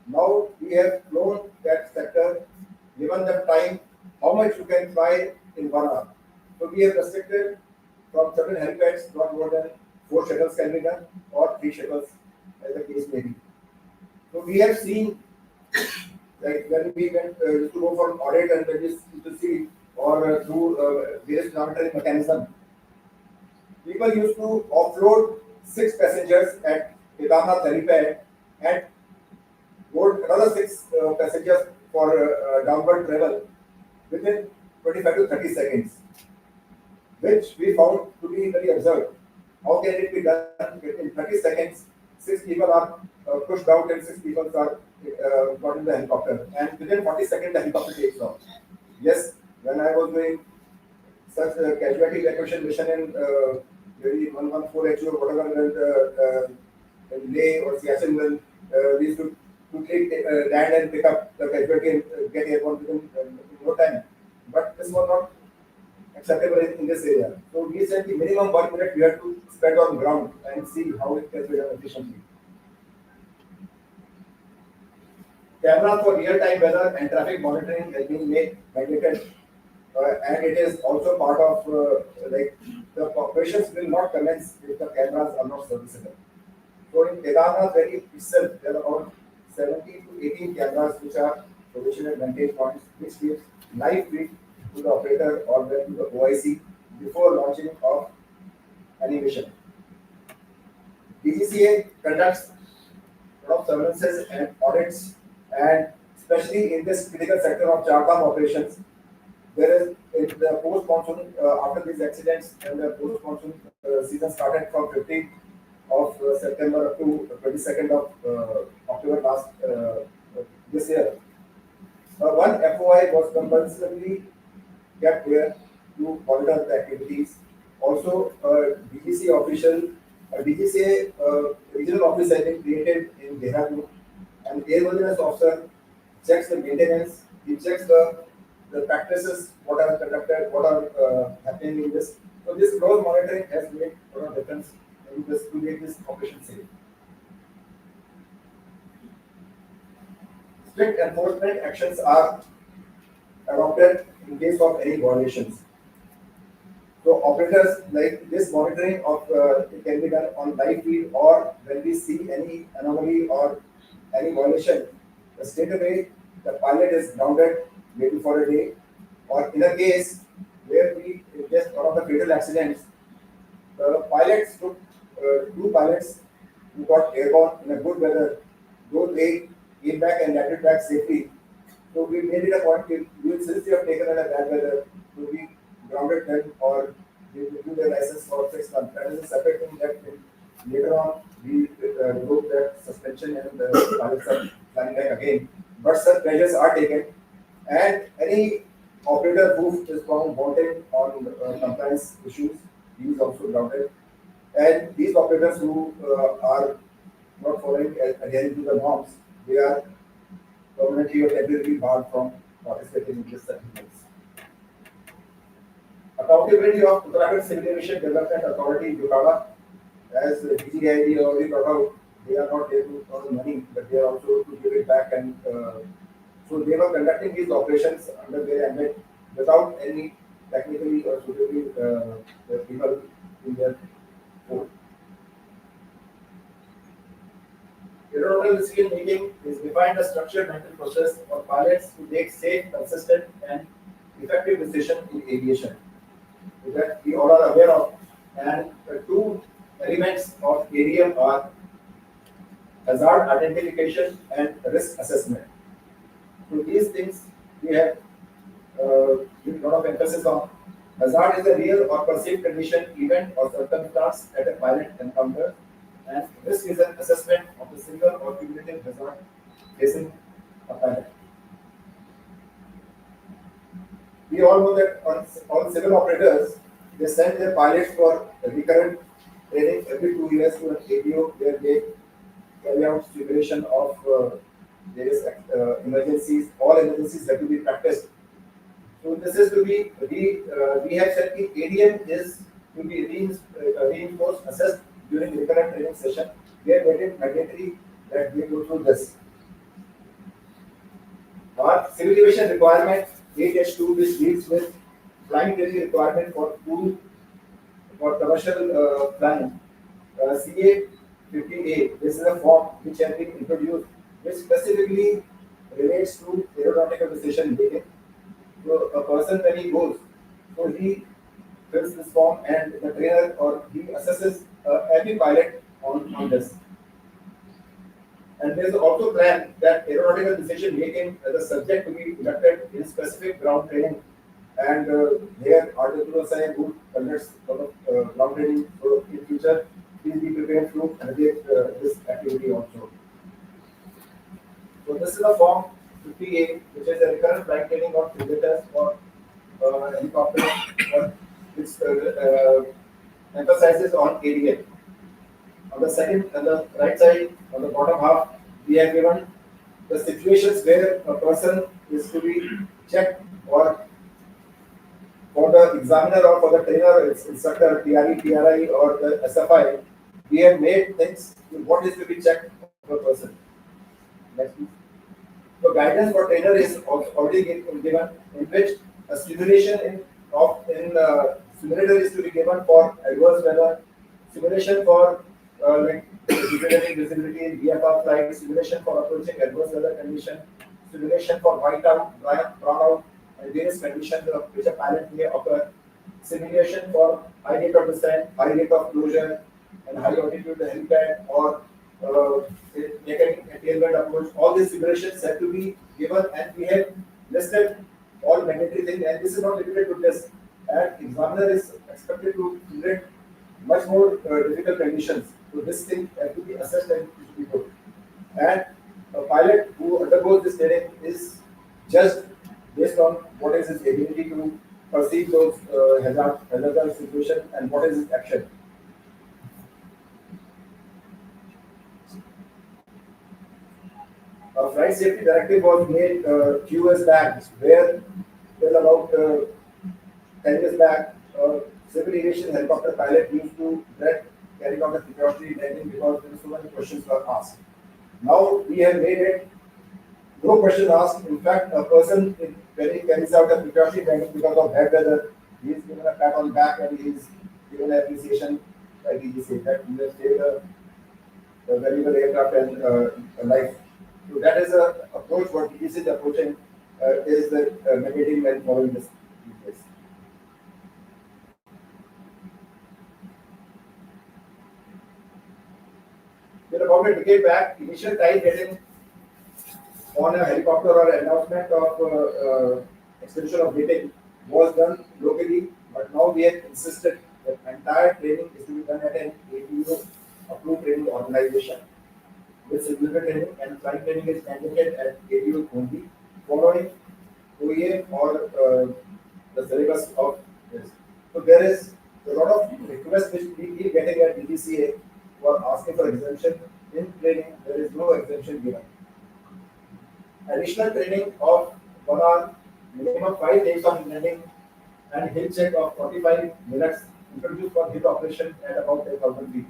Now we have flown that sector, given the time, how much you can fly in 1 hour. So we have restricted from certain helipads, not more than 4 shuttles can be done or 3 shuttles as the case may be. So we have seen, like when we went to go for audit and when we to see or through various monitoring mechanism, people used to offload 6 passengers at Kedarnath helipad and board another 6 passengers for downward travel within 25 to 30 seconds, which we found to be very absurd. How can it be done in 30 seconds? 6 people are pushed out and 6 people are got in the helicopter, and within 40 seconds the helicopter takes off. Yes, when I was doing such casualty evacuation mission in maybe 114HU or whatever, in Leh or Siachen, we used to quickly land and pick up the casualty and get airborne within no time. But this was not acceptable in this area. So we said the minimum 1 minute we have to spend on ground and see how it can be done efficiently. Cameras for real-time weather and traffic monitoring has been made mandated, and it is also part of like the operations will not commence if the cameras are not serviceable. So in Kedarnath Valley itself, there are about 17 to 18 cameras which are positioned at vantage points, which gives live feed to the operator or then to the OIC before launching of any mission. DGCA conducts a lot of surveillances and audits, and especially in this critical sector of Chardham operations, there is the post-monsoon, after these accidents, and the post-monsoon season started from 15th of September up to 22nd of October last this year. One FOI was compulsorily kept there to monitor the activities. Also, DGCA official, DGCA regional office has been created in Dehradun, and airworthiness officer checks the maintenance, he checks the practices, what are conducted, what are happening in this. So this close monitoring has made a lot of difference in this to make this operation safe. Strict enforcement actions are adopted in case of any violations. So operators, like this monitoring of it can be done on live feed, or when we see any anomaly or any violation, straight away the pilot is grounded maybe for a day, or in a case where we just one of the fatal accidents, the pilots took two pilots who got airborne in a good weather, though they came back and landed back safely. So we made it a point to, since they have taken in a bad weather, to be grounded them or we review their license for 6 months. That is a separate thing that later on we revoked that suspension and the pilots are flying back again. But such measures are taken, and any operator who is found wanting on compliance issues, he is also grounded. And these operators who are not following adhering to the norms, they are permanently or temporarily barred from participating in this certificates. Accountability of Uttarakhand Civil Aviation Development Authority, UCADA, as DGID already brought out, they are not there to earn money, but they are also to give it back, and so they were conducting these operations under their ambit without any technically or suitably people in their fold. Aeronautical decision making is defined as structured mental process for pilots to make safe, consistent, and effective decisions in aviation. That we all are aware of, and the two elements of ADM are hazard identification and risk assessment. So these things we have given a lot of emphasis on. Hazard is a real or perceived condition, event, or circumstance that a pilot encounters, and risk is an assessment of the single or cumulative hazard facing a pilot. We all know that on civil operators, they send their pilots for recurrent training every 2 years to an APO where they carry out simulation of various emergencies. All emergencies have to be practiced. So this is to be, we have said the ADM is to be reinforced, assessed during recurrent training session. We have made it mandatory that we go through this. Our civil aviation requirement 8H2, which deals with flying training requirement for commercial flying. CA 50A, this is a form which has been introduced, which specifically relates to aeronautical decision making. So a person when he goes, so he fills this form and the trainer or he assesses every pilot on this. And there is also plan that aeronautical decision making as a subject to be conducted in specific ground training, and here RWSI would conduct a lot of ground training. So in future, please be prepared to undertake this activity also. So this is a form 50A, which is a recurrent flight training of simulators for helicopters, which emphasizes on ADM. On the right side, on the bottom half, we have given the situations where a person is to be checked or for the examiner or for the trainer, instructor, TRE, TRI or the SFI, we have made things what is to be checked of a person. Next, please. So guidance for trainer is already given, in which a simulation in simulator is to be given for adverse weather, simulation for like visibility in VFR flight, simulation for approaching adverse weather condition, simulation for whiteout, brownout, and various conditions of which a pilot may occur, simulation for high rate of descent, high rate of closure, and high altitude helipad or taking a tailwind approach. All these simulations have to be given, and we have listed all mandatory things. And this is not limited to this. And examiner is expected to simulate much more difficult conditions. So this thing has to be assessed and to be good. And a pilot who undergoes this training is judged based on what is his ability to perceive those hazardous situations and what is his action. A flight safety directive was made few years back, where till about 10 years back, civil aviation helicopter pilot used to dread carrying out the precautionary landing because there were so many questions were asked. Now we have made it no question asked. In fact, a person when he carries out a precautionary landing because of bad weather, he is given a pat on the back and he is given appreciation by DGC that he has saved a valuable aircraft and a life. So that is a approach what DGC is approaching is the mandating and following this case. Then about a decade back, initial time getting on a helicopter or announcement of extension of rating was done locally, but now we have insisted that entire training is to be done at an ATO approved training organization. With simulator training and flight training is mandated at ATO only, following OEM or the syllabus of this. So there is a lot of requests which we keep getting at DGCA for asking for exemption. In training, there is no exemption given. Additional training of 1 hour, minimum 5 days of landing, and hill check of 45 minutes introduced for hill operation at about 10,000 feet.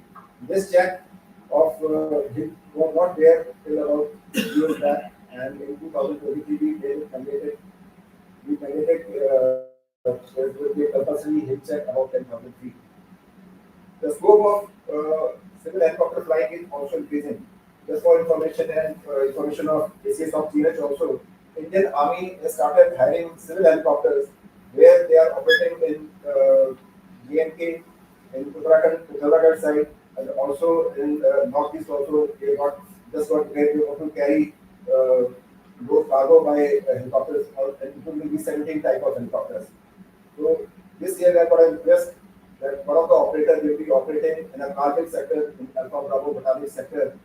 This check of hill was not there till about 2 years back, and in 2023 we mandated there will be a compulsory hill check about 10,000 feet. The scope of civil helicopter flying is also increasing. Just for information and information of ACS of GH also, Indian Army has started hiring civil helicopters where they are operating in GNK, in Uttarakhand side, and also in Northeast also. They got just got where they want to carry load cargo by helicopters, and it will be 17 type of helicopters. So this year I got a request that one of the operators will be operating in a cargo sector in Alpha Bravo Battalion sector,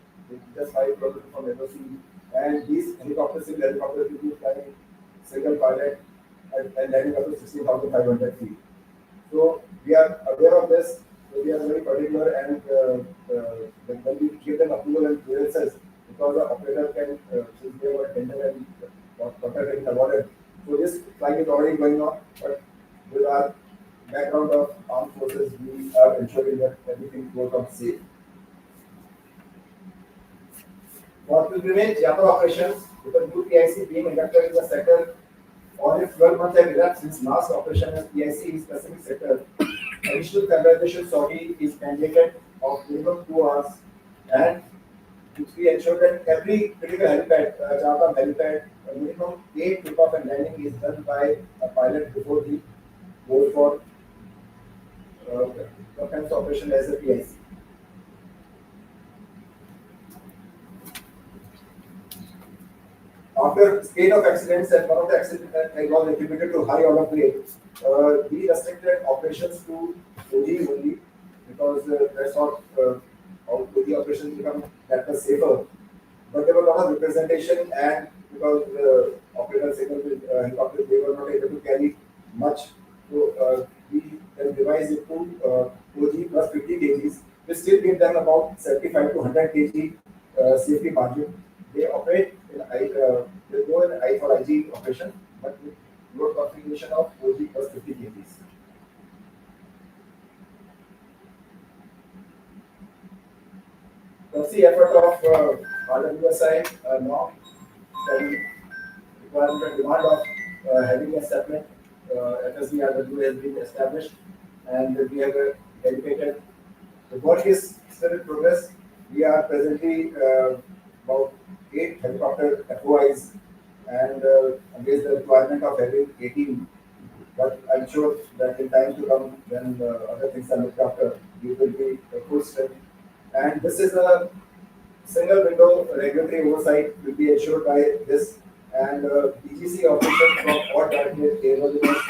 just 5 kilometers from NOC, and these helicopters, civil helicopters, will be flying single pilot and landing up to 16,500 feet. So we are aware of this. So we are very particular, and when we give them approval and clearances, because the operator can since they were tender and contract getting awarded. So this flight is already going on, but with our background of armed forces, we are ensuring that everything goes on safe. For pilgrimage yatra operations, with the new PIC being inducted in the sector, only 12 months have elapsed since last operation as PIC in specific sector. Additional conversation sortie is mandated of minimum 2 hours, and which we ensure that every critical helipad, Java helipad, a minimum 8 takeoff and landing is done by a pilot before he goes for defense operation as a PIC. After spate of accidents, and one of the accidents was attributed to high order play, we restricted operations to OG only because that's not how OG operations become that much safer. But there was a lot of representation, and because the operator signal helicopters, they were not able to carry much. So we then revised it to OG plus 50 kgs. We still give them about 75 to 100 kg safety margin. They operate in will go in I for IG operation, but with load configuration of 4G plus 50 kgs. That's the effort of RWSI now, requirement and demand of having a separate FSD RW has been established, and we have a dedicated. The work is still in progress. We are presently about 8 helicopter FOIs, and against the requirement of having 18. But I'm sure that in time to come, when other things are looked after, we will be a full strength. And this is a single window regulatory oversight will be ensured by this, and DGC officials from all directorates, airworthiness,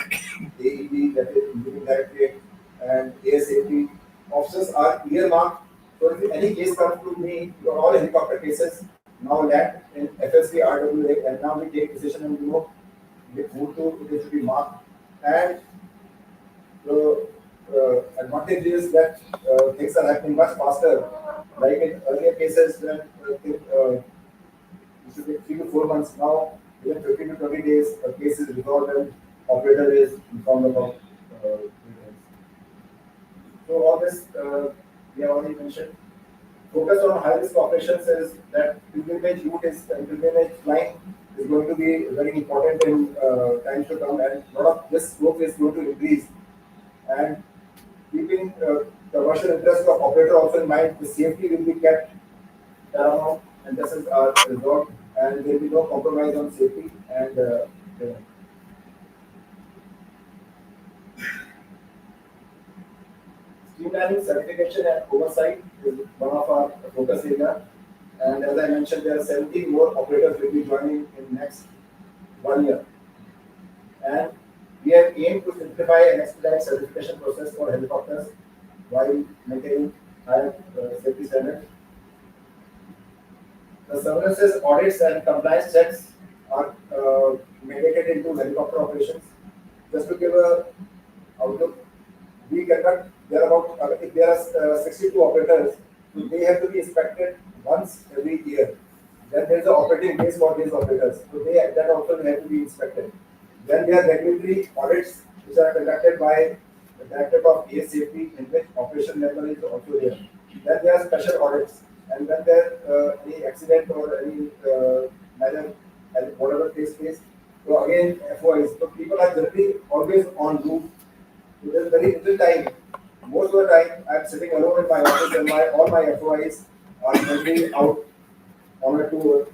AEB, that is Engineering Directorate, and ASAP officers are earmarked. So if any case comes to me, all helicopter cases now land in FSD RWA, and now we take decision and who to it should be marked. And the advantage is that things are happening much faster. Like in earlier cases, when it should be 3 to 4 months, now within 15 to 20 days, a case is resolved and operator is informed about. So all this we have already mentioned. Focus on high risk operations is that pilgrimage route is pilgrimage flying is going to be very important in times to come, and a lot of this scope is going to increase. And keeping commercial interest of operator also in mind, the safety will be kept paramount, and this is our result, and there will be no compromise on safety. And streamlining certification and oversight is one of our focus areas. And as I mentioned, there are 17 more operators will be joining in next 1 year. And we have aimed to simplify and expedite certification process for helicopters while maintaining high safety standards. The surveillances, audits, and compliance checks are mandated into helicopter operations. Just to give a outlook, we conduct if there are 62 operators, so they have to be inspected once every year. Then there is an operating base for these operators, so that also will have to be inspected. Then there are regulatory audits which are conducted by the Director of Air Safety, in which operation level is also there. Then there are special audits, and when there any accident or any minor whatever takes place, so again FOIs. So people are generally always on loop. So there is very little time. Most of the time, I am sitting alone in my office, and all my FOIs are generally out on a tour.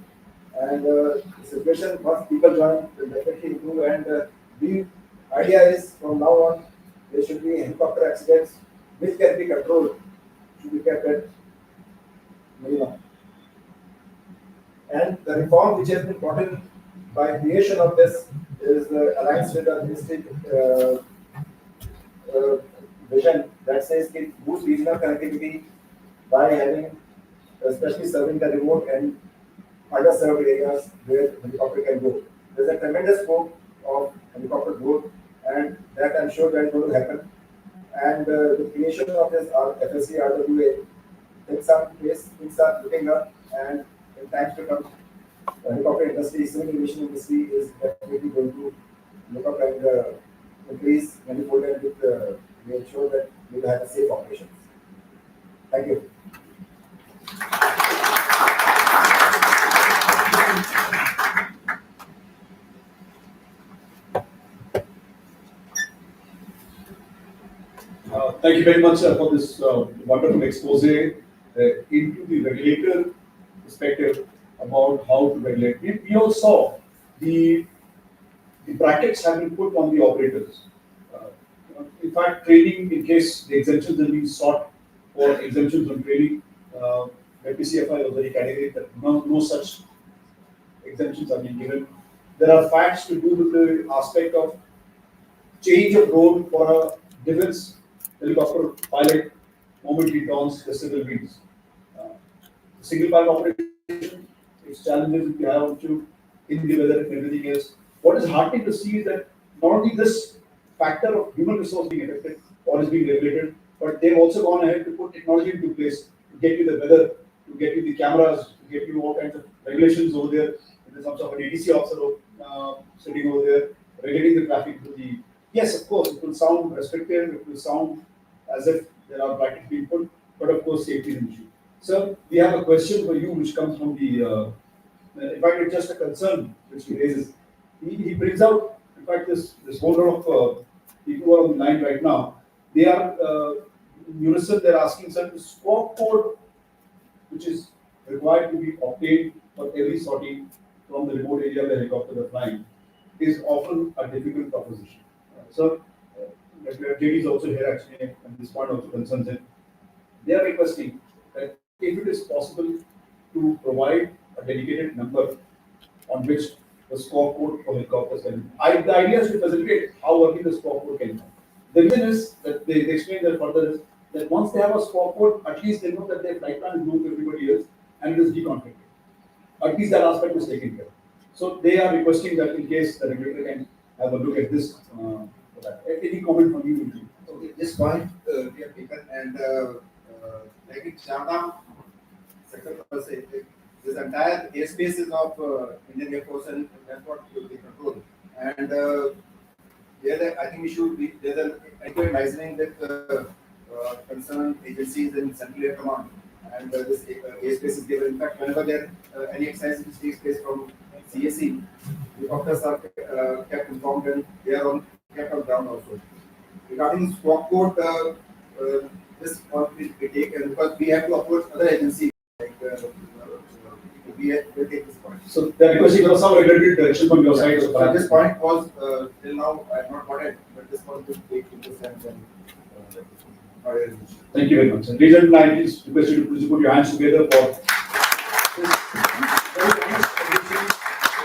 And the situation, once people join, will definitely improve. And the idea is from now on, there should be helicopter accidents which can be controlled, should be kept at minimum. And the reform which has been brought in by creation of this is the alliance with the ministry vision that says it boosts regional connectivity by having, especially serving the remote and underserved areas where helicopter can go. There's a tremendous scope of helicopter growth, and that I'm sure that is going to happen. And the creation of this FSC RWA, things are looking up, and in times to come, the helicopter industry, civil aviation industry is definitely going to look up and increase manifold, and we ensure that we will have safe operations. Thank you. Thank you very much for this wonderful expose into the regulator perspective about how to regulate. We all saw the brackets have been put on the operators. In fact, training, in case the exemptions have been sought for exemptions on training, BPCFI was very categorical that no such exemptions are being given. There are facts to do with the aspect of change of role for a defense helicopter pilot moment he dons the civil wings. Single pilot operation, its challenges if you have to in the weather and everything else. What is heartening to see is that not only this factor of human resource being affected or is being regulated, but they've also gone ahead to put technology into place to get you the weather, to get you the cameras, to get you all kinds of regulations over there, There's also an ADC officer sitting over there, regulating the traffic to the. Yes, of course, it will sound restrictive, it will sound as if there are brackets being put, but of course, safety is an issue. Sir, we have a question for you which comes from the, in fact, it's just a concern which he raises. He brings out, in fact, this whole lot of people who are on the line right now, they are, in unison, they're asking, sir, the squawk code which is required to be obtained for every sortie from the remote area where helicopters are flying is often a difficult proposition. So, JD is also here actually, and this point also concerns him. They are requesting that if it is possible to provide a dedicated number on which the score code for helicopters can. The idea is to facilitate how working the score code can be. The reason is that they explain that further is that once they have a score code, at least they know that their flight plan is known to everybody else and it is deconflicted. At least that aspect is taken care of. So they are requesting that in case the regulator can have a look at this. For that. Any comment from you? Okay, this point we have taken, and like in Chardam sector per se, this entire airspace is of Indian Air Force, and that's what they control. And I think we should be there's an adequate licensing with concerned agencies and Central Air Command, and this airspace is given. In fact, whenever there any exercise which takes place from CSC, the officers are kept informed, and they are kept on ground also. Regarding squawk code, this point will be taken because we have to approach other agencies. Like we will take this point. So they are requesting for some regulatory direction from your side. So this point was till now I have not got it, but this point will take into sense and. Thank you very much. And ladies and gentlemen, I please request you to please put your hands together for this very honest committee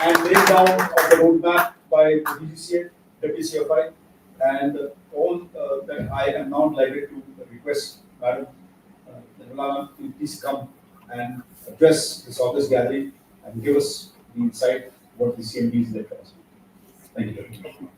and laying down of the roadmap by the DGCA, WCFI, and all that I am now likely to request Madam Nirmala to please come and address this August gathering and give us the insight what the CMD is there for us. Thank you very much.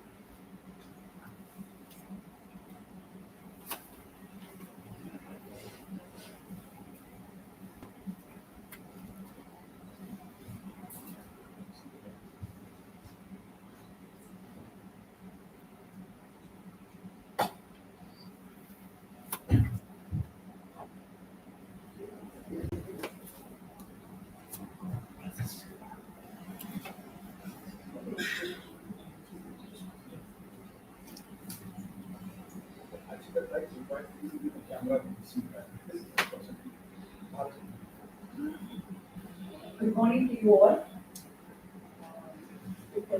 Good morning to you all. With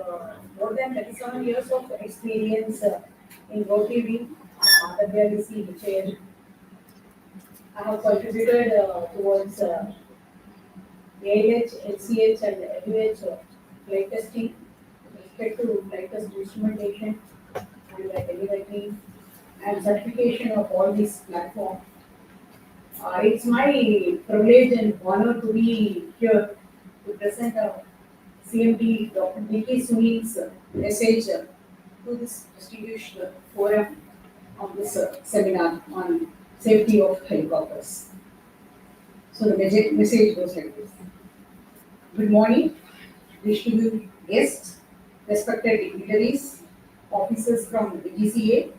more than 37 years of experience in working with RWSI, which I have contributed towards ALH, LCH, and LUH flight testing with respect to flight test instrumentation and delivery and certification of all these platforms. It's my privilege and honor to be here to present CMD Dr. Nikki Sunil's message to this distinguished forum on this seminar on safety of helicopters. So the message goes like this. Good morning, distinguished guests, respected dignitaries, officers from the GCA,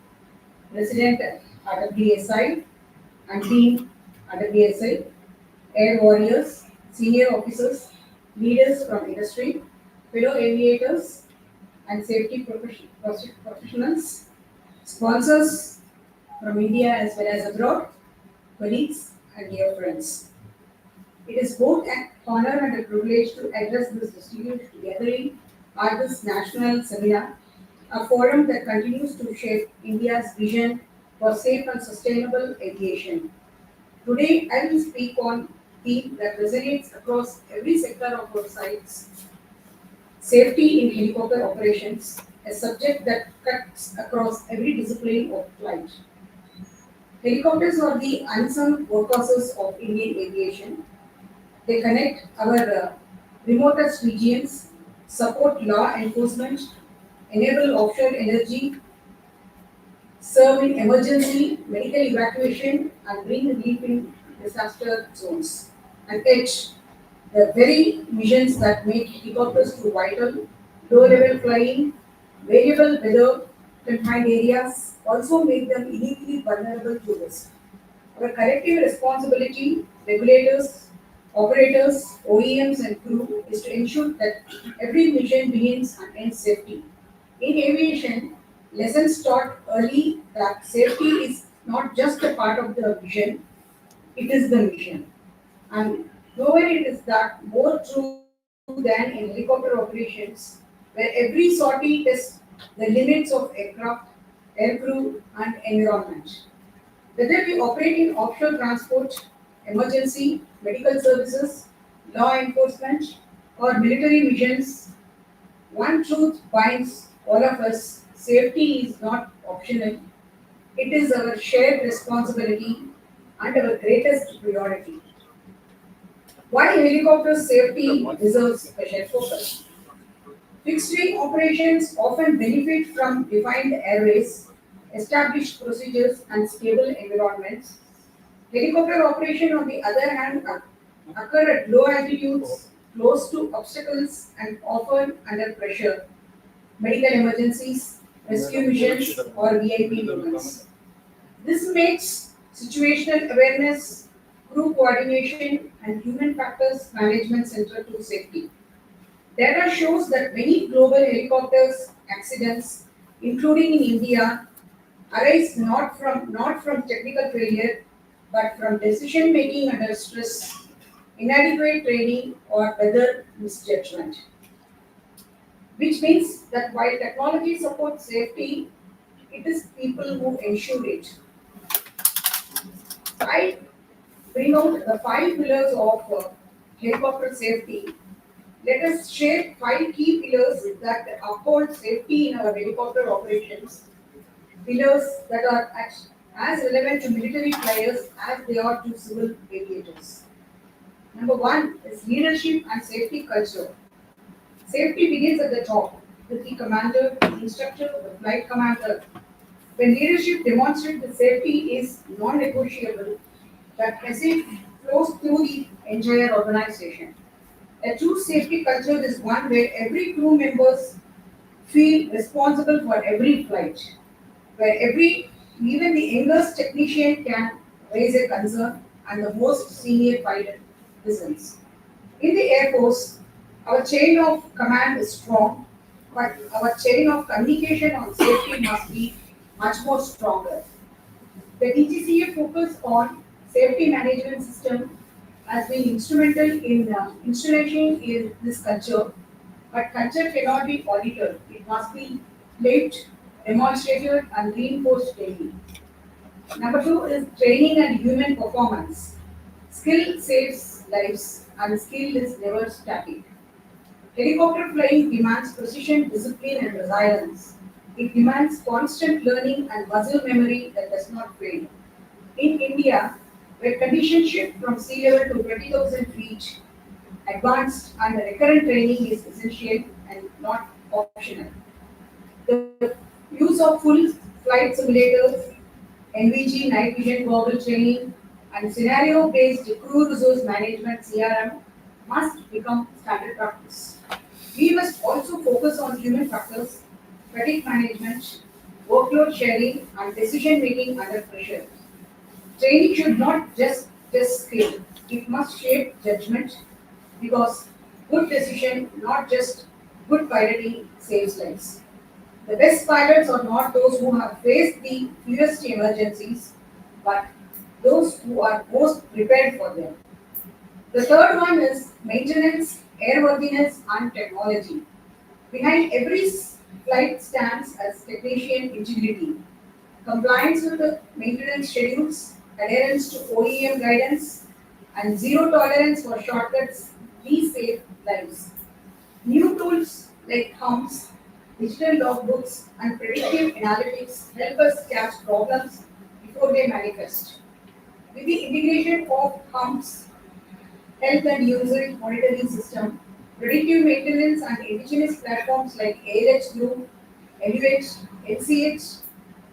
President RWSI and team RWSI, air warriors, senior officers, leaders from industry, fellow aviators and safety professionals, sponsors from India as well as abroad, colleagues and dear friends. It is both an honor and a privilege to address this distinguished gathering at this national seminar, a forum that continues to shape India's vision for safe and sustainable aviation. Today, I will speak on a theme that resonates across every sector of our sites: safety in helicopter operations, a subject that cuts across every discipline of flight. Helicopters are the unsung workhorses of Indian aviation. They connect our remotest regions, support law enforcement, enable offshore energy, serve in emergency medical evacuation, and bring relief in disaster zones. And yet, The very missions that make helicopters to vital, low-level flying, variable weather confined areas also make them uniquely vulnerable to risk. Our collective responsibility, regulators, operators, OEMs, and crew, is to ensure that every mission begins and ends safety. In aviation, lessons taught early that safety is not just a part of the vision, it is the mission. And nowhere it is that more true than in helicopter operations, where every sortie tests the limits of aircraft, aircrew, and environment. Whether we operate in offshore transport, emergency, medical services, law enforcement, or military missions, one truth binds all of us: safety is not optional, it is our shared responsibility and our greatest priority. Why helicopter safety deserves special focus? Fixed wing operations often benefit from defined airways, established procedures, and stable environments. Helicopter operation, on the other hand, occur at low altitudes, close to obstacles, and often under pressure. Medical emergencies, rescue missions, or VIP movements. This makes situational awareness, crew coordination, and human factors management central to safety. Data shows that many global helicopters accidents, including in India, arise not from technical failure, but from decision making under stress, inadequate training, or weather misjudgment. Which means that while technology supports safety, it is people who ensure it. I bring out the five pillars of helicopter safety. Let us share five key pillars that uphold safety in our helicopter operations. Pillars that are as relevant to military flyers as they are to civil aviators. Number one is leadership and safety culture. Safety begins at the top with the commander, the instructor, the flight commander. When leadership demonstrates that safety is non-negotiable, that message flows through the entire organization. A true safety culture is one where every crew members feel responsible for every flight, where even the youngest technician can raise a concern and the most senior pilot listens. In the Air Force, our chain of command is strong, but our chain of communication on safety must be much more stronger. The DGCA focus on safety management system has been instrumental in installation in this culture, but culture cannot be audited. It must be lived, demonstrated, and reinforced daily. Number two is training and human performance. Skill saves lives, and skill is never static. Helicopter flying demands precision, discipline, and resilience. It demands constant learning and muscle memory that does not fade. In India, where conditions shift from sea level to 20,000 feet, advanced and recurrent training is essential and not optional. The use of full flight simulators, NVG night vision goggle training, and scenario-based crew resource management (CRM) must become standard practice. We must also focus on human factors, fatigue management, workload sharing, and decision making under pressure. Training should not just test skill; it must shape judgment because good decision, not just good piloting, saves lives. The best pilots are not those who have faced the fewest emergencies, but those who are most prepared for them. The third one is maintenance, airworthiness, and technology. Behind every flight stands as technician integrity, compliance with the maintenance schedules, adherence to OEM guidance, and zero tolerance for shortcuts. These save lives. New tools like humps, digital logbooks, and predictive analytics help us catch problems before they manifest. With the integration of humps, health and user monitoring system, predictive maintenance, and indigenous platforms like ALH Group, Elevate, NCH,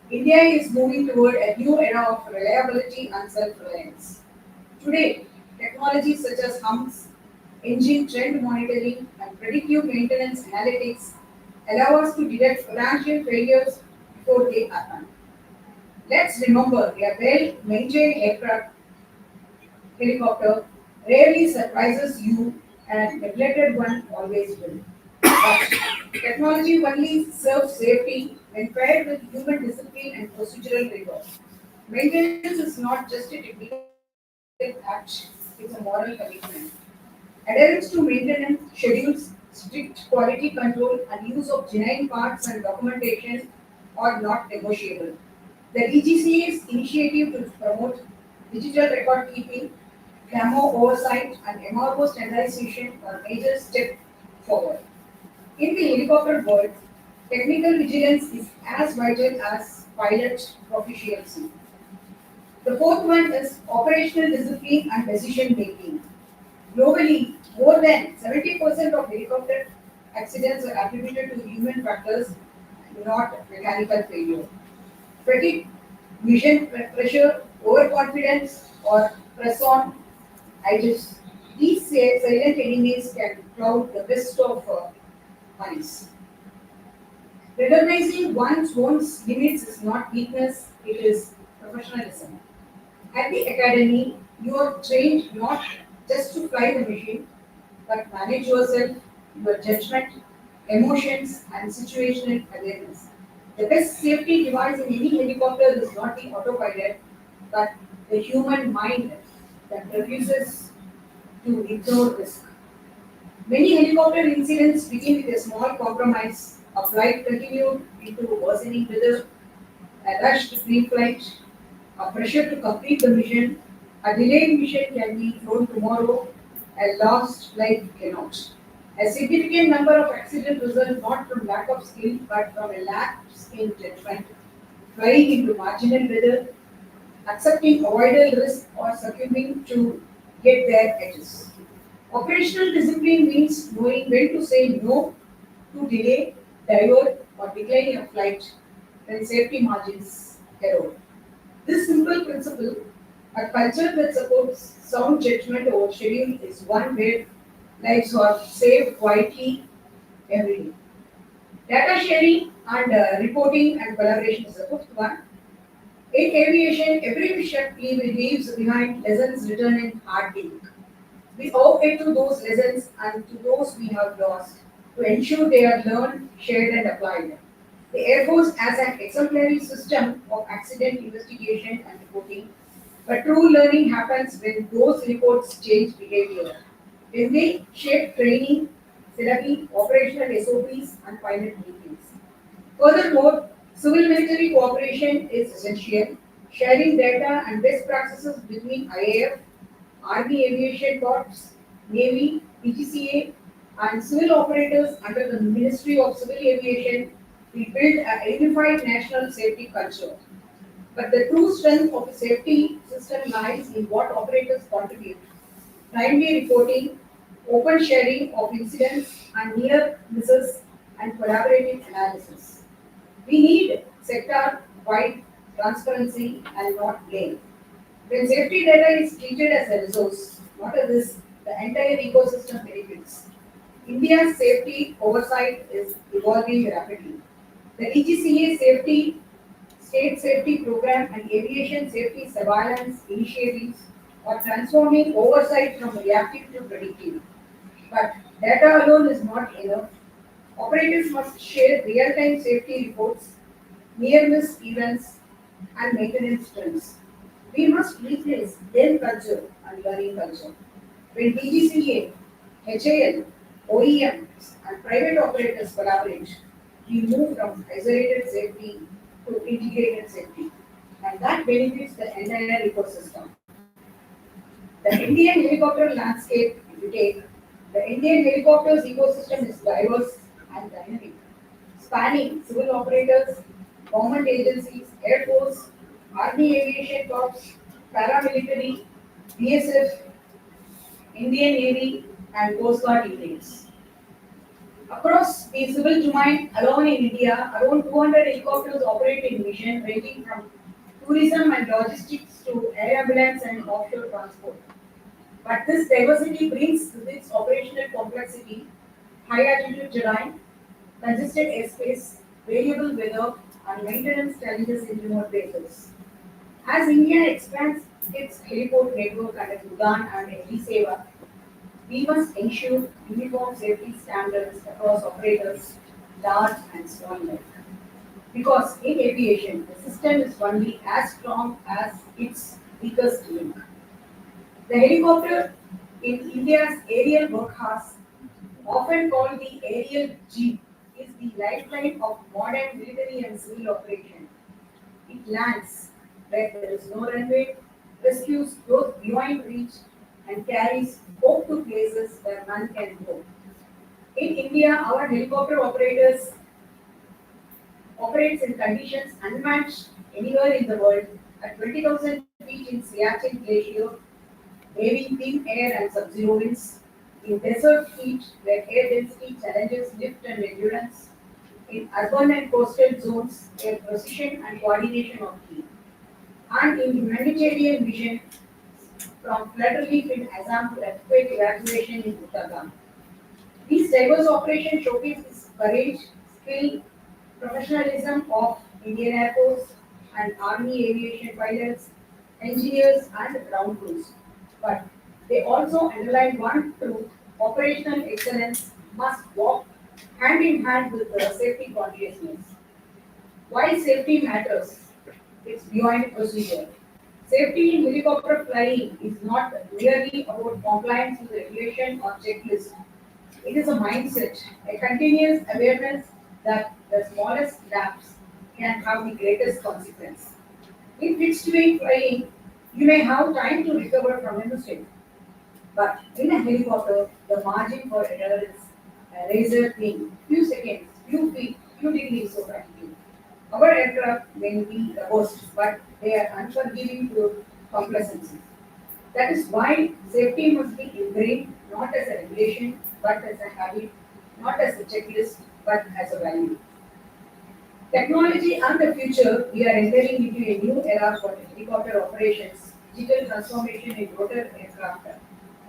India is moving toward a new era of reliability and self-reliance. Today, technologies such as humps, engine trend monitoring, and predictive maintenance analytics allow us to detect potential failures before they happen. Let's remember a well-maintained aircraft helicopter rarely surprises you and neglected one always will. But technology only serves safety when paired with human discipline and procedural rigor. Maintenance is not just a technical act, it's a moral commitment. Adherence to maintenance schedules, strict quality control, and use of genuine parts and documentation are not negotiable. The DGCA's initiative to promote digital record keeping, CAMO oversight, and MRO standardization are major steps forward. In the helicopter world, technical vigilance is as vital as pilot proficiency. The fourth one is operational discipline and decision making. Globally, more than 70% of helicopter accidents are attributed to human factors, not mechanical failure. Fatigue, mission pressure, overconfidence, or press on itis. These silent enemies can cloud the best of minds. Recognizing one's own limits is not weakness, it is professionalism. At the academy, you are trained not just to fly the machine, but manage yourself, your judgment, emotions, and situational awareness. The best safety device in any helicopter is not the autopilot, but the human mind that refuses to ignore risk. Many helicopter incidents begin with a small compromise. A flight continued into worsening weather, a rushed pre-flight, a pressure to complete the mission, a delayed mission can be flown tomorrow, a lost flight cannot. A significant number of accidents result not from lack of skill but from a lapse in judgment, flying into marginal weather, accepting avoidable risk, or succumbing to get their edges. Operational discipline means knowing when to say no to delay, divert, or decline a flight when safety margins erode. This simple principle, a culture that supports sound judgment over schedule, is one where lives are saved quietly every day. Data sharing and reporting and collaboration is the fifth one. In aviation, every mission leaves behind lessons written in hard ink. We owe it to those lessons and to those we have lost to ensure they are learned, shared, and applied. The Air Force has an exemplary system of accident investigation and reporting, but true learning happens when those reports change behavior. When they shape training, therapy, operational SOPs, and pilot briefings. Furthermore, civil military cooperation is essential. Sharing data and best practices between IAF, Army Aviation Corps, Navy, PGCA, and civil operators under the Ministry of Civil Aviation will build a unified national safety culture. But the true strength of the safety system lies in what operators contribute: timely reporting, open sharing of incidents and near misses, and collaborative analysis. We need sector-wide transparency and not blame. When safety data is treated as a resource, not a risk, the entire ecosystem benefits. India's safety oversight is evolving rapidly. The DGCA safety, state safety program, and aviation safety surveillance initiatives are transforming oversight from reactive to predictive. But data alone is not enough. Operators must share real-time safety reports, near-miss events, and maintenance trends. We must replace learn culture and learning culture. When DGCA, HAL, OEMs, and private operators collaborate, we move from isolated safety to integrated safety, and that benefits the entire ecosystem. The Indian helicopter landscape, if you take, the Indian helicopters ecosystem is diverse and dynamic, spanning civil operators, government agencies, Air Force, Army Aviation Corps, paramilitary, BSF, Indian Navy, and Coast Guard units. Across the civil domain alone in India, around 200 helicopters operate in mission ranging from tourism and logistics to air ambulance and offshore transport. But this diversity brings with its operational complexity, high altitude terrain, congested airspace, variable weather, and maintenance challenges in remote bases. As India expands its heliport network under UDAN and Seva, we must ensure uniform safety standards across operators, large and small like. Because in aviation, the system is only as strong as its weakest link. The helicopter in India's aerial workhorse, often called the aerial jeep, is the lifeline of modern military and civil operation. It lands where there is no runway, rescues those beyond reach, and carries hope to places where none can go. In India, our helicopter operates in conditions unmatched anywhere in the world at 20,000 feet in Siachen Glacier, waving thin air and sub-zero winds, in desert heat where air density challenges lift and endurance, in urban and coastal zones where precision and coordination are key, and in humanitarian vision from flood relief in Assam to earthquake evacuation in Uttarakhand. These diverse operations showcase this courage, skill, professionalism of Indian Air Force and Army aviation pilots, engineers, and ground crews. But they also underline one truth: operational excellence must walk hand in hand with safety consciousness. Why safety matters? It's beyond procedure. Safety in helicopter flying is not merely about compliance with regulation or checklist. It is a mindset, a continuous awareness that the smallest lapse can have the greatest consequence. In fixed wing flying, you may have time to recover from a mistake, but in a helicopter, the margin for error is razor thin, few seconds, few feet, few degrees of altitude. Our aircraft may be robust, but they are unforgiving to complacency. That is why safety must be ingrained not as a regulation, but as a habit, not as a checklist, but as a value. Technology and the future, we are entering into a new era for helicopter operations, digital transformation in rotor aircraft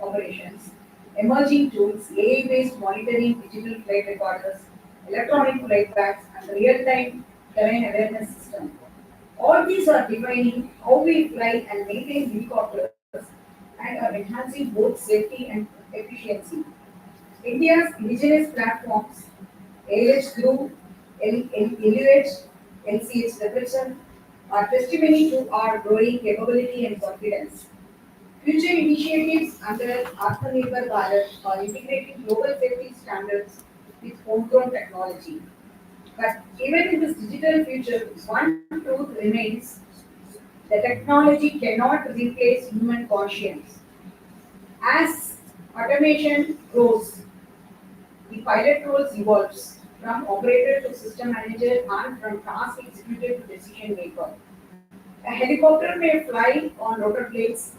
operations, emerging tools, AI-based monitoring, digital flight recorders, electronic flight bags, and real-time terrain awareness system. All these are defining how we fly and maintain helicopters and are enhancing both safety and efficiency. India's indigenous platforms, ALH Group, LUH, LCH Depression, are testimony to our growing capability and confidence. Future initiatives under Atmanirbhar Bharat are integrating global safety standards with homegrown technology. But even in this digital future, one truth remains: the technology cannot replace human conscience. As automation grows, the pilot roles evolves from operator to system manager and from task executive to decision maker. A helicopter may fly on rotor blades,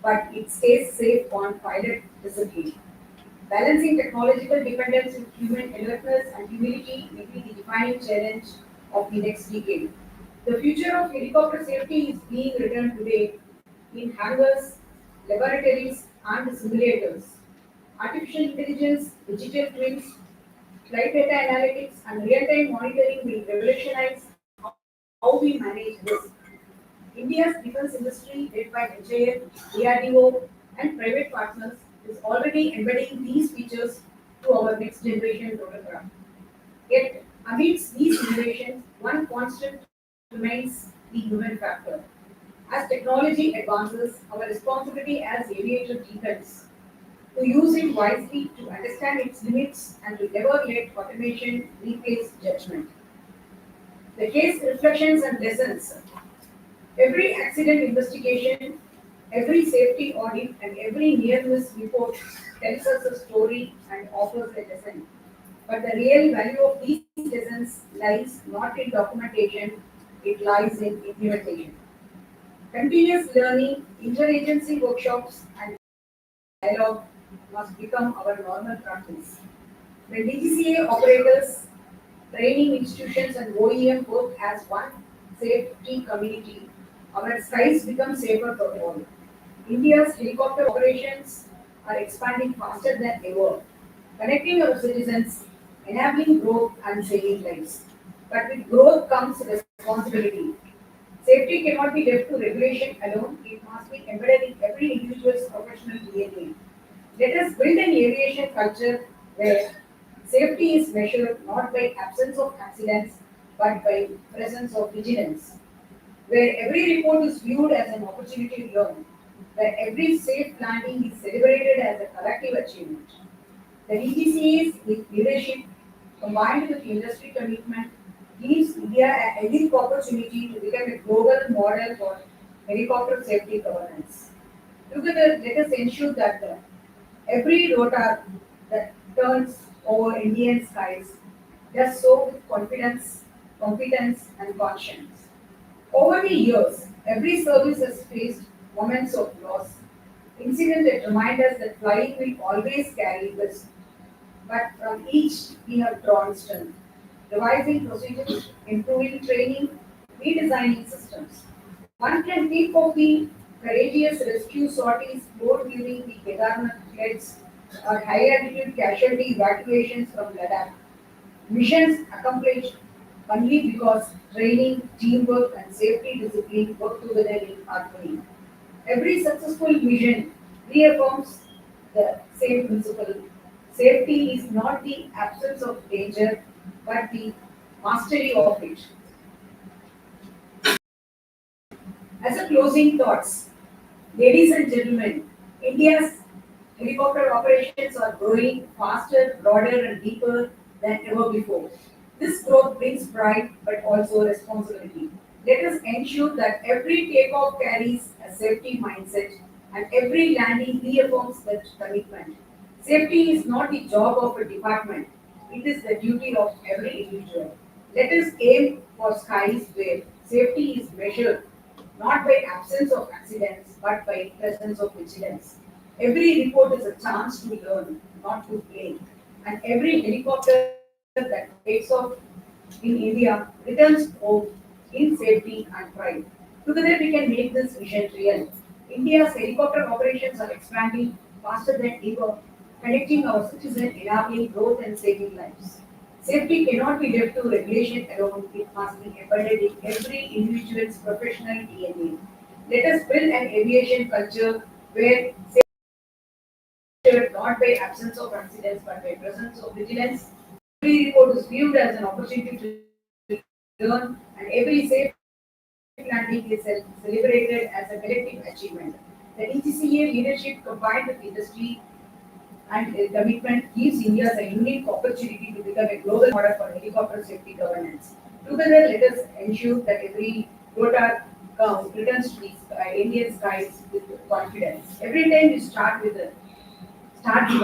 but it stays safe on pilot discipline. Balancing technological dependence with human alertness and humility may be the defining challenge of the next decade. The future of helicopter safety is being written today in hangars, laboratories, and simulators. Artificial intelligence, digital twins, flight data analytics, and real-time monitoring will revolutionize how we manage risk. India's defense industry, led by HAL, DRDO, and private partners, is already embedding these features to our next generation rotorcraft. Yet, amidst these innovations, one constant remains the human factor. As technology advances, our responsibility as aviators deepens to use it wisely, to understand its limits, and to never let automation replace judgment. The case reflections and lessons. Every accident investigation, every safety audit, and every near miss report tells us a story and offers a lesson. But the real value of these lessons lies not in documentation, it lies in implementation. Continuous learning, interagency workshops, and dialogue must become our normal practice. When DGCA operators, training institutions, and OEM work as one safety community, our skies become safer for all. India's helicopter operations are expanding faster than ever, connecting our citizens, enabling growth and saving lives. But with growth comes responsibility. Safety cannot be left to regulation alone, it must be embedded in every individual's professional DNA. Let us build an aviation culture where safety is measured not by absence of accidents but by presence of vigilance, where every report is viewed as an opportunity to learn, where every safe landing is celebrated as a collective achievement. The DGCA's leadership, combined with industry commitment, gives India a unique opportunity to become a global model for helicopter safety governance. Together, let us ensure that every rotor that turns over Indian skies does so with confidence, competence, and conscience. Over the years, every service has faced moments of loss, incidents that remind us that flying will always carry risk, but from each we have drawn strength, revising procedures, improving training, redesigning systems. One can think of the courageous rescue sorties flown during the Kedarnath floods or high altitude casualty evacuations from Ladakh. Missions accomplished only because training, teamwork, and safety discipline work together in harmony. Every successful mission reaffirms the same principle. Safety is not the absence of danger, but the mastery of it. As a closing thoughts, ladies and gentlemen, India's helicopter operations are growing faster, broader, and deeper than ever before. This growth brings pride but also responsibility. Let us ensure that every takeoff carries a safety mindset and every landing reaffirms that commitment. Safety is not the job of a department, it is the duty of every individual. Let us aim for skies where safety is measured not by absence of accidents but by presence of vigilance. Every report is a chance to learn, not to blame. And every helicopter that takes off in India returns home in safety and pride. Together we can make this vision real. India's helicopter operations are expanding faster than ever, connecting our citizens, enabling growth and saving lives. Safety cannot be left to regulation alone, it must be embedded in every individual's professional DNA. Let us build an aviation culture where not by absence of accidents but by presence of vigilance. Every report is viewed as an opportunity to learn, and every safe landing is celebrated as a collective achievement. The DGCA leadership combined with industry and commitment gives India a unique opportunity to become a global model for helicopter safety governance. Together, let us ensure that every rotor count returns to the Indian skies with confidence. Every time you start the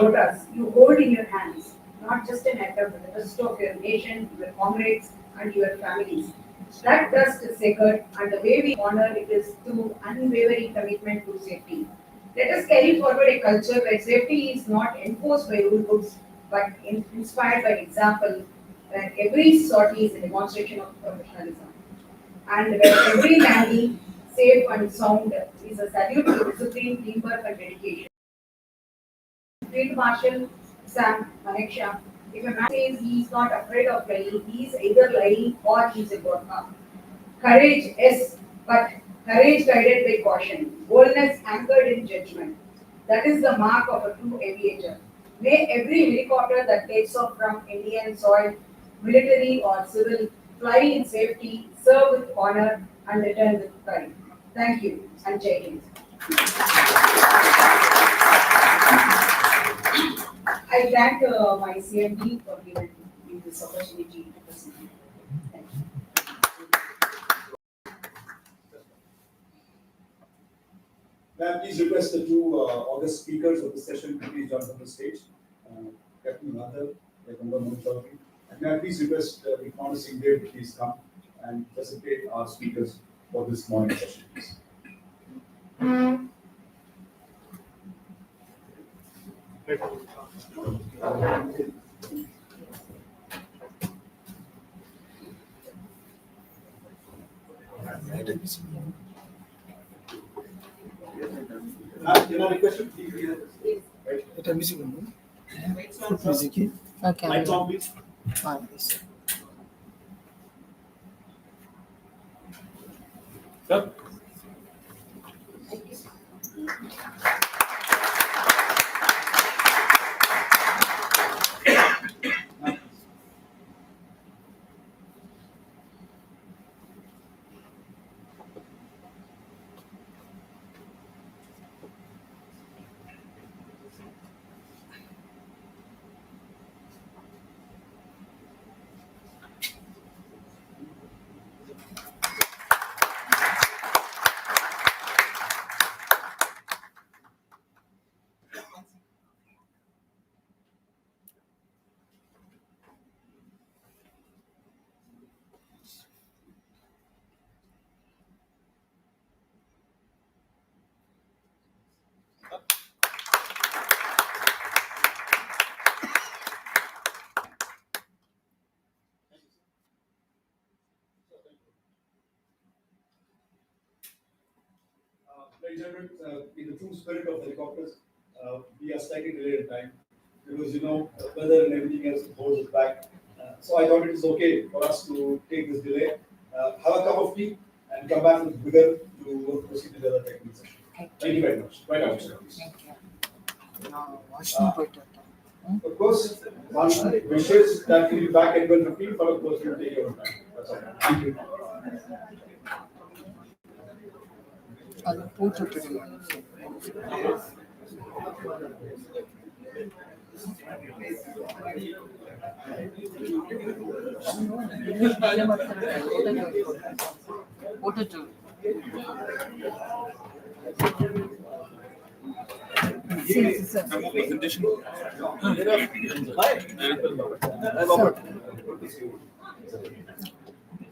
rotors you hold in your hands, not just an act of the trust of your nation, your comrades, and your families. That trust is sacred, and the way we honor it is through unwavering commitment to safety. Let us carry forward a culture where safety is not enforced by rule books but inspired by example, where every sortie is a demonstration of professionalism, and where every landing, safe and sound, is a salute to discipline, teamwork, and dedication. Field Marshal Sam Manekshaw, if a man says he is not afraid of flying, he is either lying or he is a Gorkha. Courage, yes, but courage guided by caution, boldness anchored in judgment. That is the mark of a true aviator. May every helicopter that takes off from Indian soil, military or civil, fly in safety, serve with honor, and return with pride. Thank you, and Jai Hind. I thank my CMD for giving me this opportunity to present. Thank you. May I please request the two August speakers of the session to please join on the stage. Captain Madhav, Member Chaudhary. And may I please request the Commander Singh to please come and facilitate our speakers for this morning session, please. Can I request you to please read it? Right. এটা music food music Okay. Lights on, please. yes. Sir. Ladies and gentlemen, in the true spirit of helicopters, we are slightly delayed in time because weather and everything else holds us back. So I thought it is okay for us to take this delay, have a cup of tea, and come back with vigor to proceed with the other technical session. Thank you very much. Right out, sir, please. Of course, one wishes that we'll be back at 12:15, but of course, we'll take your time. That's all. Thank you. ಅದು ಪೂರ್ತಿ ಊಟ Presentation.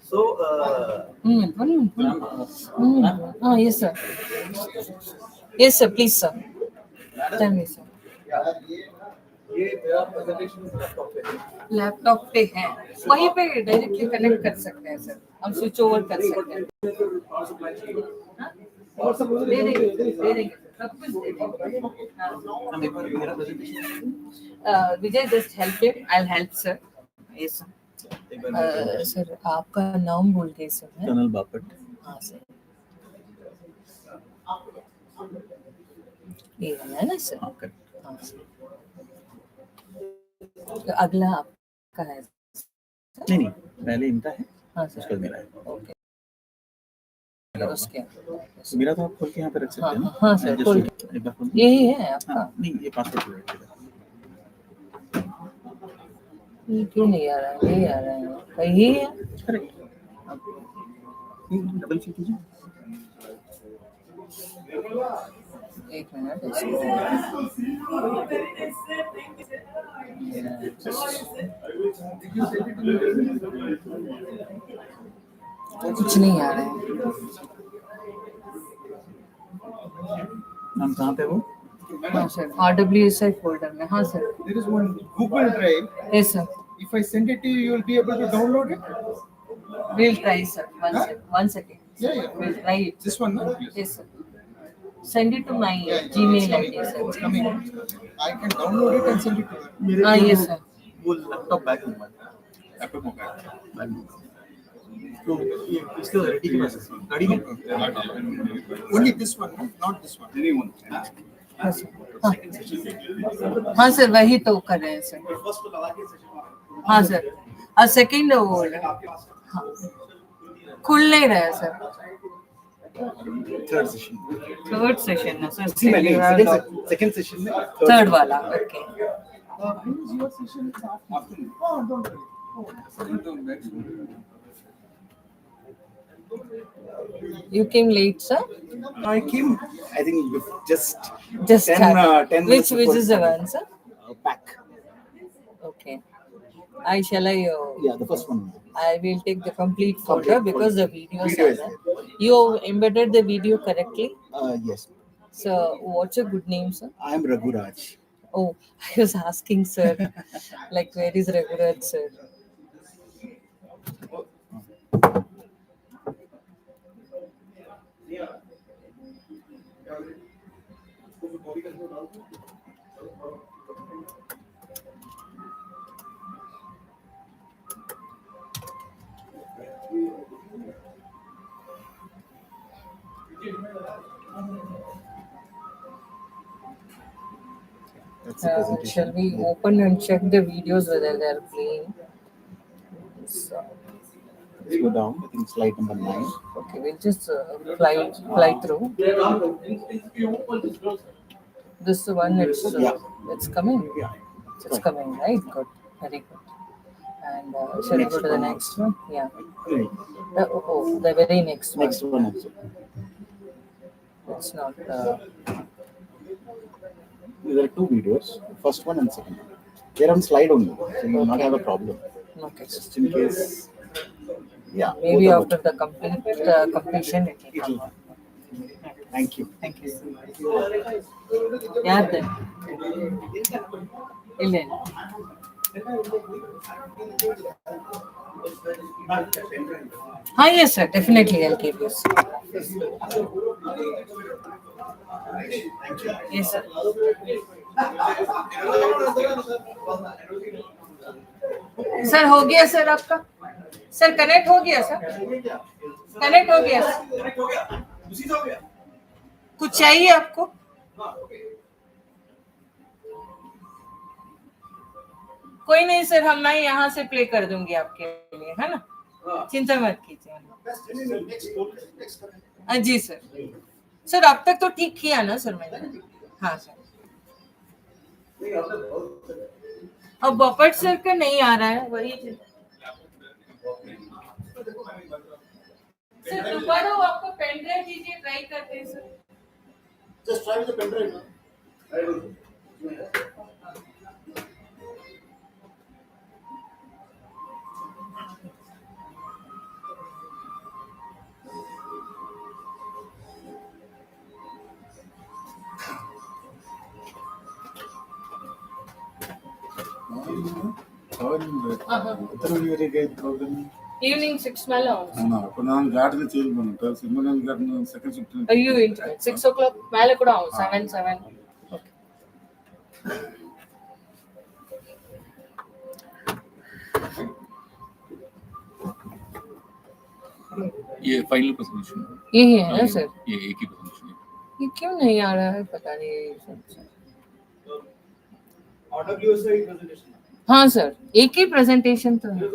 So, yes sir. Yes sir, please sir. Tell me sir. ये मेरा presentation laptop पे है, वहीं पे directly connect कर सकते हैं सर, हम स्विच ओवर कर सकते हैं। दे देंगे सब कुछ दे देंगे। Vijay just help it, I will help sir. Yes sir, आपका नाम भूल गए सर। कर्नल बापट। हाँ सर, ये है ना सर। हाँ सर, तो अगला आपका है? नहीं, पहले इनका है। हाँ सर, उसका मेरा है। ओके। उसके मेरा तो आप खोल के यहाँ पे रख सकते हैं ना? हाँ सर, खोल के। एक बार खोल। यही है आपका? हाँ, नहीं, ये पासवर्ड है। ये क्यों नहीं आ रहा है? यही आ रहा है, यही है। करेक्ट। डबल क्लिक कीजिए। एक मिनट, कुछ नहीं आ रहा है। नाम कहाँ पे वो? हाँ सर, RWSI फोल्डर में। हाँ sir. there is one Google Drive. Yes sir. If I send it to you, you will be able to download it. We'll try sir. One second. Yeah. We'll try it. This one, no? Yes sir. Send it to my Gmail ID sir. It's coming. I can download it and send it to you. Yes sir. वो laptop bag में laptop में bag में तो इसका ready के पास गाड़ी में Only this one, not this one. नहीं one हाँ सर, हाँ सर, वही तो कर रहे हैं सर। हाँ सर, और सेकंड वो हाँ खुल नहीं रहा है सर। थर्ड सेशन ना सर, सेकंड सेशन में थर्ड वाला। Okay. Who's your session? Afternoon. Oh, don't worry. You came late, sir? I came, I think just 10 minutes which is the one, sir? Pack. Okay. Yeah, the first one. I will take the complete folder because the videos are there. You embedded the video correctly? Yes. So, what's your good name, sir? I am Raguraj. Oh, I was asking, sir. Like, where is Raguraj, sir? That's the presentation. Shall we open and check the videos whether they are playing? So, Let's go down. I think slide number 9. okay, we'll just fly through. This one, it's coming. Yeah. It's coming, right? Good, very good. And shall we go to the next one? Yeah. The very next one. Next one also. It's not. There are 2 videos. First one and second one. They're on slide only, so you will not have a problem. Okay. Just in case. Yeah. Maybe both after are the completion, it will come. good. Thank you. Thank you. Yeah, then. Ellen. Hi, yes, sir. Definitely, I'll give you. Yes, sir. Sir हो गया sir आपका sir connect हो गया sir connect हो गया sir कुछ चाहिए आपको कोई नहीं सर हम मैं यहाँ से प्ले कर दूंगी आपके लिए है ना चिंता मत कीजिए जी सर सर अब तक तो ठीक किया ना सर मैंने हाँ सर अब बफट सर का नहीं आ रहा है वही सर दोबारा वो आपको पेन ड्राइव दीजिए ट्राई करते हैं sir Just try with the pen drive. I will. Evening 6 ಮೇಲೆ ನಾನು ಗಾರ್ಡನ್ ಚೇಂಜ್ ಮಾಡ್ಬಿಟ್ಟು ಸಿಂಗಲ್ ಗಾರ್ಡನ್ ಸೆಕೆಂಡ್ ಶಿಫ್ಟ್ ಅಯ್ಯೋ 6 o'clock ಮೇಲೆ ಕೂಡ 7 ಓಕೆ ये फाइनल प्रेजेंटेशन ये है ना सर ये एक ही प्रेजेंटेशन ये क्यों नहीं आ रहा है पता नहीं RWSI presentation. हाँ सर एक ही प्रेजेंटेशन तो है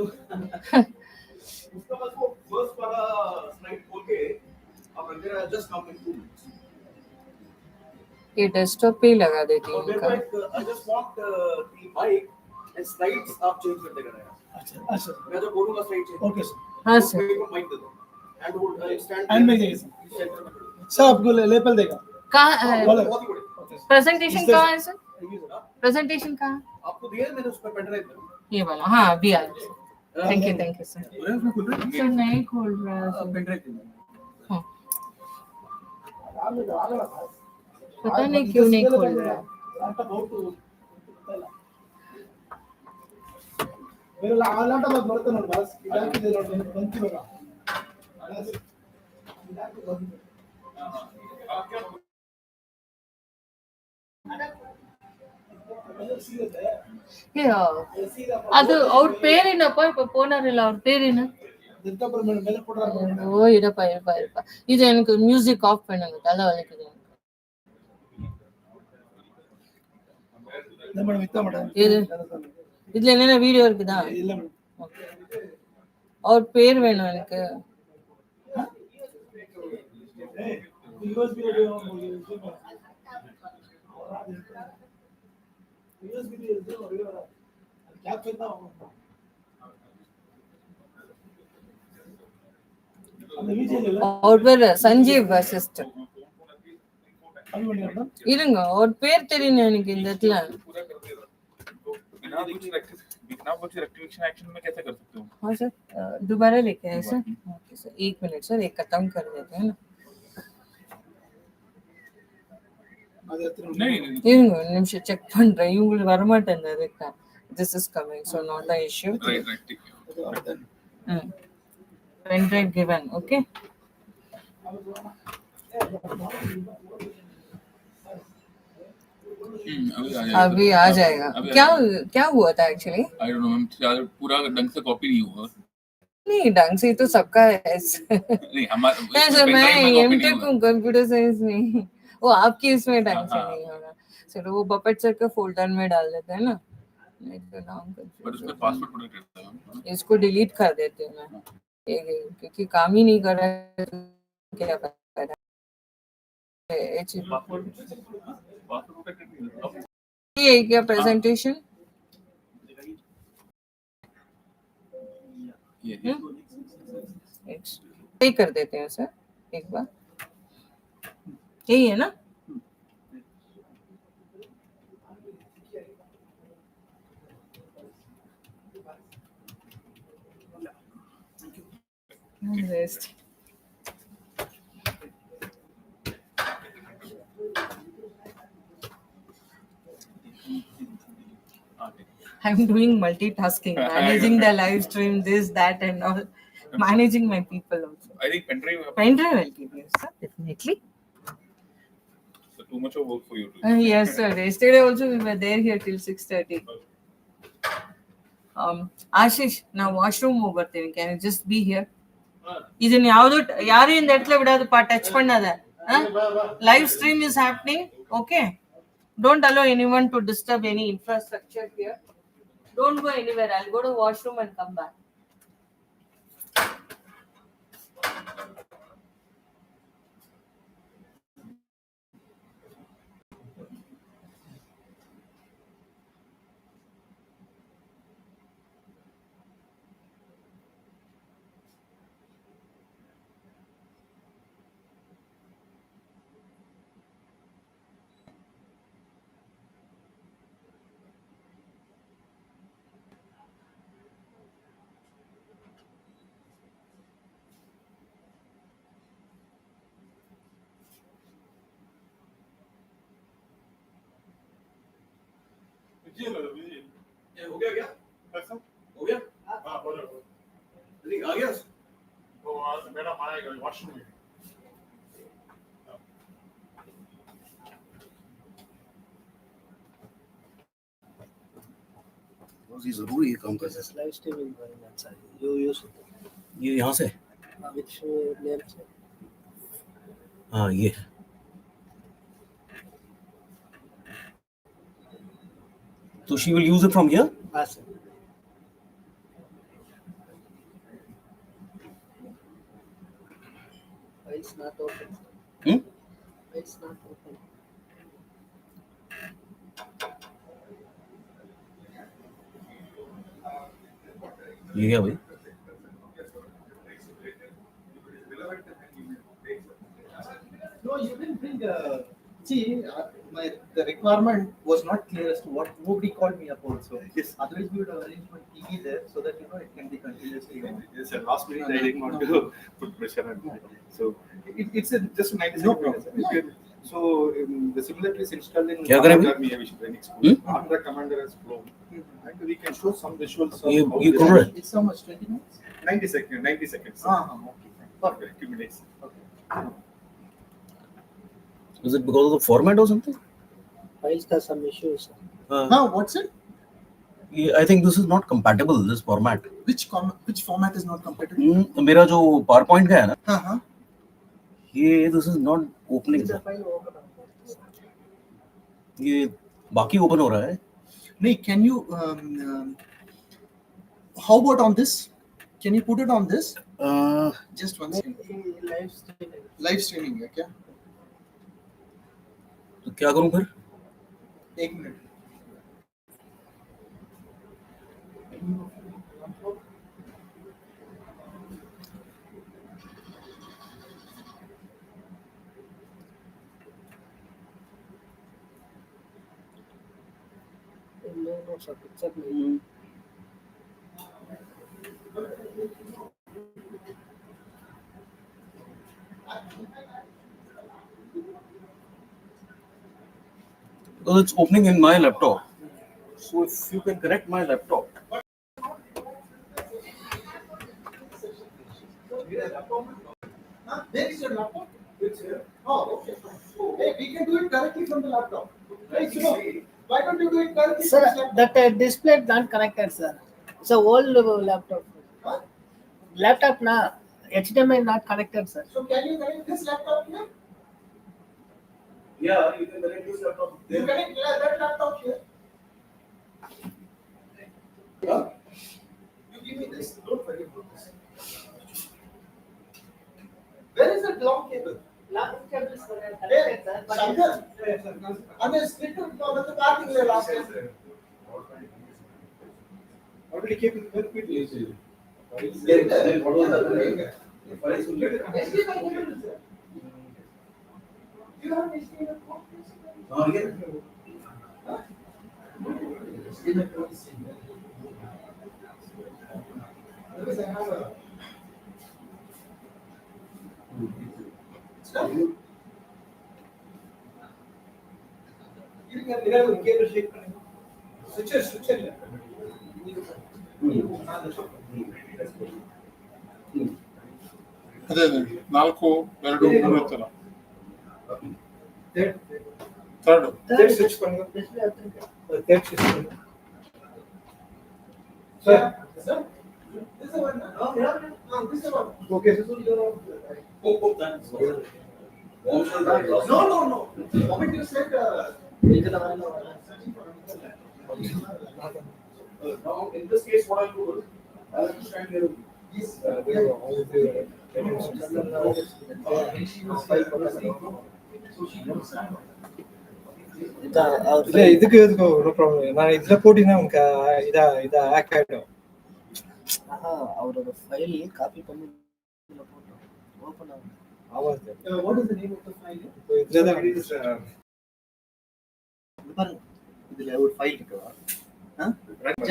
उसका बस वो फर्स्ट वाला स्लाइड खोल के आप रख देना जस्ट नाउ इन 2 मिनट्स ये डेस्कटॉप पे ही लगा देती हूँ और there I just want the mic and slides आप चेंज कर देगा अच्छा मैं जो बोलूंगा स्लाइड चेंज ओके सर हाँ सर माइक दे दो हैंड होल्ड स्टैंड हैंड में देगा सर आपको लेबल देगा कहाँ है बहुत ही बड़े प्रेजेंटेशन कहाँ है सर प्रेजेंटेशन कहाँ आपको दिया है मैंने उस पर पेन ड्राइव में ये वाला हाँ अभी आ थैंक यू सर सर नहीं खोल रहा है पेन ड्राइव हाँ पता नहीं क्यों नहीं खोल रहा मेरे लालाटा मत बोलते ना बस इलाके दे लो बनती होगा ಅದು ಅವ್ರ ಪೇರೇನಪ್ಪ ಇಪ್ಪ போனாரில்ல ಅವ್ರ பேரேನು இதுக்கப்புறம் மேல போடுறாங்க ஓ இருப்பா இது எனக்கு மியூசிக் ஆஃப் பண்ணுங்க தலை வலிக்குது இந்த மேடம் வித்தா மேடம் இது இதுல என்னென்ன வீடியோ இருக்குதா இல்ல மேடம் ಅವ್ರ பேர் வேணும் எனக்கு यूएसबी रेडियो यूएसबी रेडियो क्या करना होगा ಅವ್ರ பேர் சஞ்சீவ் வசிஷ்டன் இருங்க ಅವ್ರ பேர் தெரியும் எனக்கு இந்த இடத்துல बिना कुछ रेक्टिफिकेशन एक्शन में कैसे कर सकते हो हाँ सर दोबारा लेके आए sir okay sir 1 minute sir एक खत्म कर देते हैं ना नहीं இருங்க ஒரு நிமிஷம் செக் பண்றேன் இவங்களுக்கு வர மாட்டேங்குது அதுக்கு this is coming so not an issue right pen drive given okay अभी आ जाएगा। क्या हुआ था actually? I don't know ma'am, शायद पूरा ढंग से कॉपी नहीं हुआ। नहीं, ढंग से तो सबका है। नहीं हमारा सर मैं कॉपी नहीं एमटेक हुआ। हूँ, कंप्यूटर साइंस नहीं। वो आपकी इसमें ढंग से हाँ। नहीं होगा। चलो वो बपट सर के फोल्डर में डाल देते हैं ना, नहीं तो नाम बट उसमें पासवर्ड प्रोटेक्ट रहता है मैम। इसको डिलीट कर देते हैं मैं, क्योंकि काम ही नहीं कर रहा है तो क्या फायदा। पासवर्ड प्रोटेक्ट नहीं रहता। ये क्या प्रेजेंटेशन? पे कर देते हैं सर एक बार, यही है ना? Rest. I'm doing multitasking, managing the live stream, this, that, and all, managing my people also. I think pen drive I'll give you, sir, definitely. So too much of work for you. Yes, sir. Yesterday also we were there here till 6:30. Ashish, now washroom ಹೋಗ್ಬರ್ತೀನಿ. Can you just be here? ಇದನ್ನ ಯಾರು ಇಂದ ಎಟ್ಲ ಬಿಡೋದಪ್ಪ, touch பண்ணாத. Live stream is happening, okay? Don't allow anyone to disturb any infrastructure here. Don't go anywhere. I'll go to washroom and come back. हो गया क्या? हो गया? हाँ हो गया। आ गया? तो मैडम आएगा वॉशरूम में। ये जरूरी है काम करना। लाइव स्ट्रीमिंग ये यहाँ से हाँ ये तो she will use it from here? Yes. It's not open. It's not open. ये क्या भाई? No, you didn't bring. The requirement was not clear as to what nobody called me up also. Yes. Otherwise, we would have arranged my TV there so that it can be continuously on. Yes, sir. Last minute I didn't want to put pressure on it. So it's just 90 seconds. So the simulator is installed in Army Aviation Training School. Andhra Commander has flown, and we can show some visuals. It's how much? 20 minutes? 90 seconds. 90 seconds. Okay. Perfect. 2 minutes. Okay. Is it because of the format or something? Files has some issues. What's it? I think this is not compatible. This format. Which format is not compatible? मेरा जो PowerPoint का है ना, हाँ. ये this is not opening. ये बाकी open हो रहा है. नहीं, can you how about on this? Can you put it on this? Just one second. Live streaming है क्या? तो क्या करूं फिर? एक minute. Because it's opening in my laptop. So if you can connect my laptop. Where is your laptop? It's here. Oh, okay. Hey, we can do it directly from the laptop. Right, so why don't you do it directly? Sir, that display not connected, sir. It's a old laptop. Huh? Laptop na HDMI not connected, sir. So can you connect this laptop here? Yeah, you can connect this laptop. You connect that laptop here. Huh? You give me this. Don't worry about this. Where is that long cable? Long cable is connected, Hey, sir. Shankar. And the split of the parking there last time. Already came in very quickly. What was that? You have HDMI port? Because I have a. Stop. Cable shake. Switcher. ಅದೇ 4 2 3 ಇತ್ತಲ್ಲ third Third switch. Third switch. Sir. This is the one. No, this is the one. Okay, so No. Moment you said. Now, in this case, what I'll do is, I'll have to stand here. இதுக்கு no problem நான் இதுல போட்டீங்கன்னா உனக்கு இதா hack ஆயிடும் அவரோட file copy பண்ணி இதுல போட்டோம் ஓபன் ஆகும் ஆவாது what is the name of the file இதுல தான் பாருங்க இதுல ஒரு ஃபைல் இருக்குதா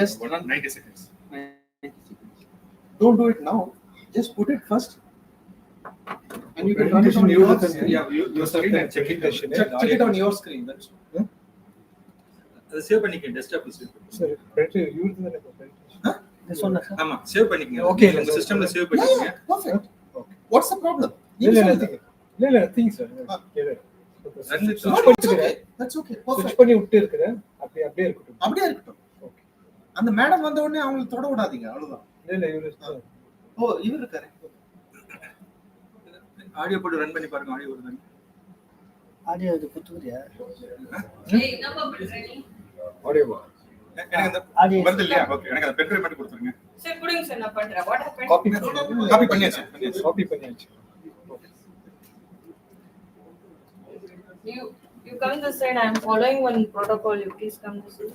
just 90 seconds. Don't do it now. Just put it first. And you can run it on your screen. Yeah, your screen and check it on your screen. That's save பண்ணிக்கங்க டெஸ்க்டாப்ல save பண்ணுங்க சரி bed use தானே this one sir ஆமா save பண்ணிக்கங்க Okay, உங்க சிஸ்டம்ல save பண்ணிக்கங்க perfect okay what's the problem இல்ல திங்ஸ் சார் that's okay ஸ்விட்ச் perfect பண்ணி விட்டு இருக்கேன் அப்படியே இருக்கட்டும் அப்படியே இருக்கட்டும் அந்த மேடம் வந்த உடனே அவங்களை தொட விடாதீங்க அவ்வளவுதான் இல்ல இவரு ஓ இவர் இருக்காரு ஆடியோ போட்டு ரன் பண்ணி பாருங்க ஆடியோ வருது ஆடியோ இது குத்துறியா ஏய் என்னப்பா பண்ற நீ ஆடியோ எனக்கு அந்த ஆடியோ வருது இல்லையா ஓகே எனக்கு அந்த பென் டிரைவ் மட்டும் கொடுத்துருங்க சரி குடுங்க சார் நான் பண்றேன் வாட் ஹேப்பன் காப்பி பண்ணியாச்சு you come this side. I am following one protocol. You please come this way.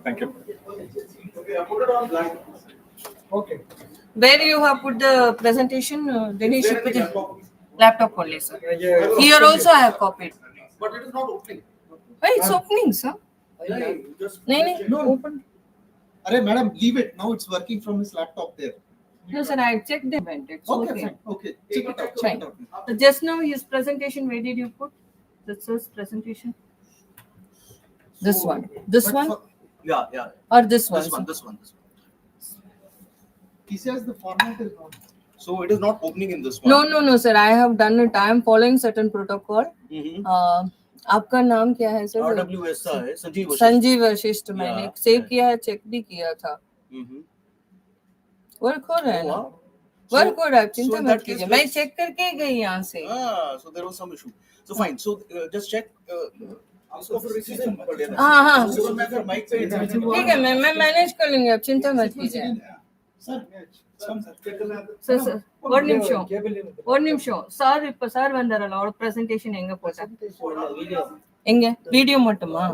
thank you Okay, I put it on blank. Okay Where you have put the presentation? Then you should put the laptop only, sir. Here also I have copied. But it is not opening. Why it's opening, sir? Yeah, you just No, open. Arey madam leave it now it's working from his laptop there No, sir. I checked the event. It's okay. fine okay check it out Fine. So just now his presentation. Where did you put? That's his presentation. This one. This But one yeah or this one? this one he says the format is not so it is not opening in this one No, sir. I have done it. I am following certain protocol. आपका नाम क्या है sir? RWSI Sanjeev Vashishtha मैंने save किया है check भी किया था वर्क हो रहा है ना वर्क हो रहा है चिंता मत कीजिए मैं चेक करके गई यहाँ से so there was some issue so fine so just check हाँ mic ठीक है मैं मैनेज कर लूंगी आप चिंता मत कीजिए ಸರ್ ಒಂದ್ ನಿಮಿಷ சார் இப்ப சார் வந்தாரಲ್ಲ அவரோட பிரசன்டேஷன் எங்க போட்டா எங்க வீடியோ மட்டுமா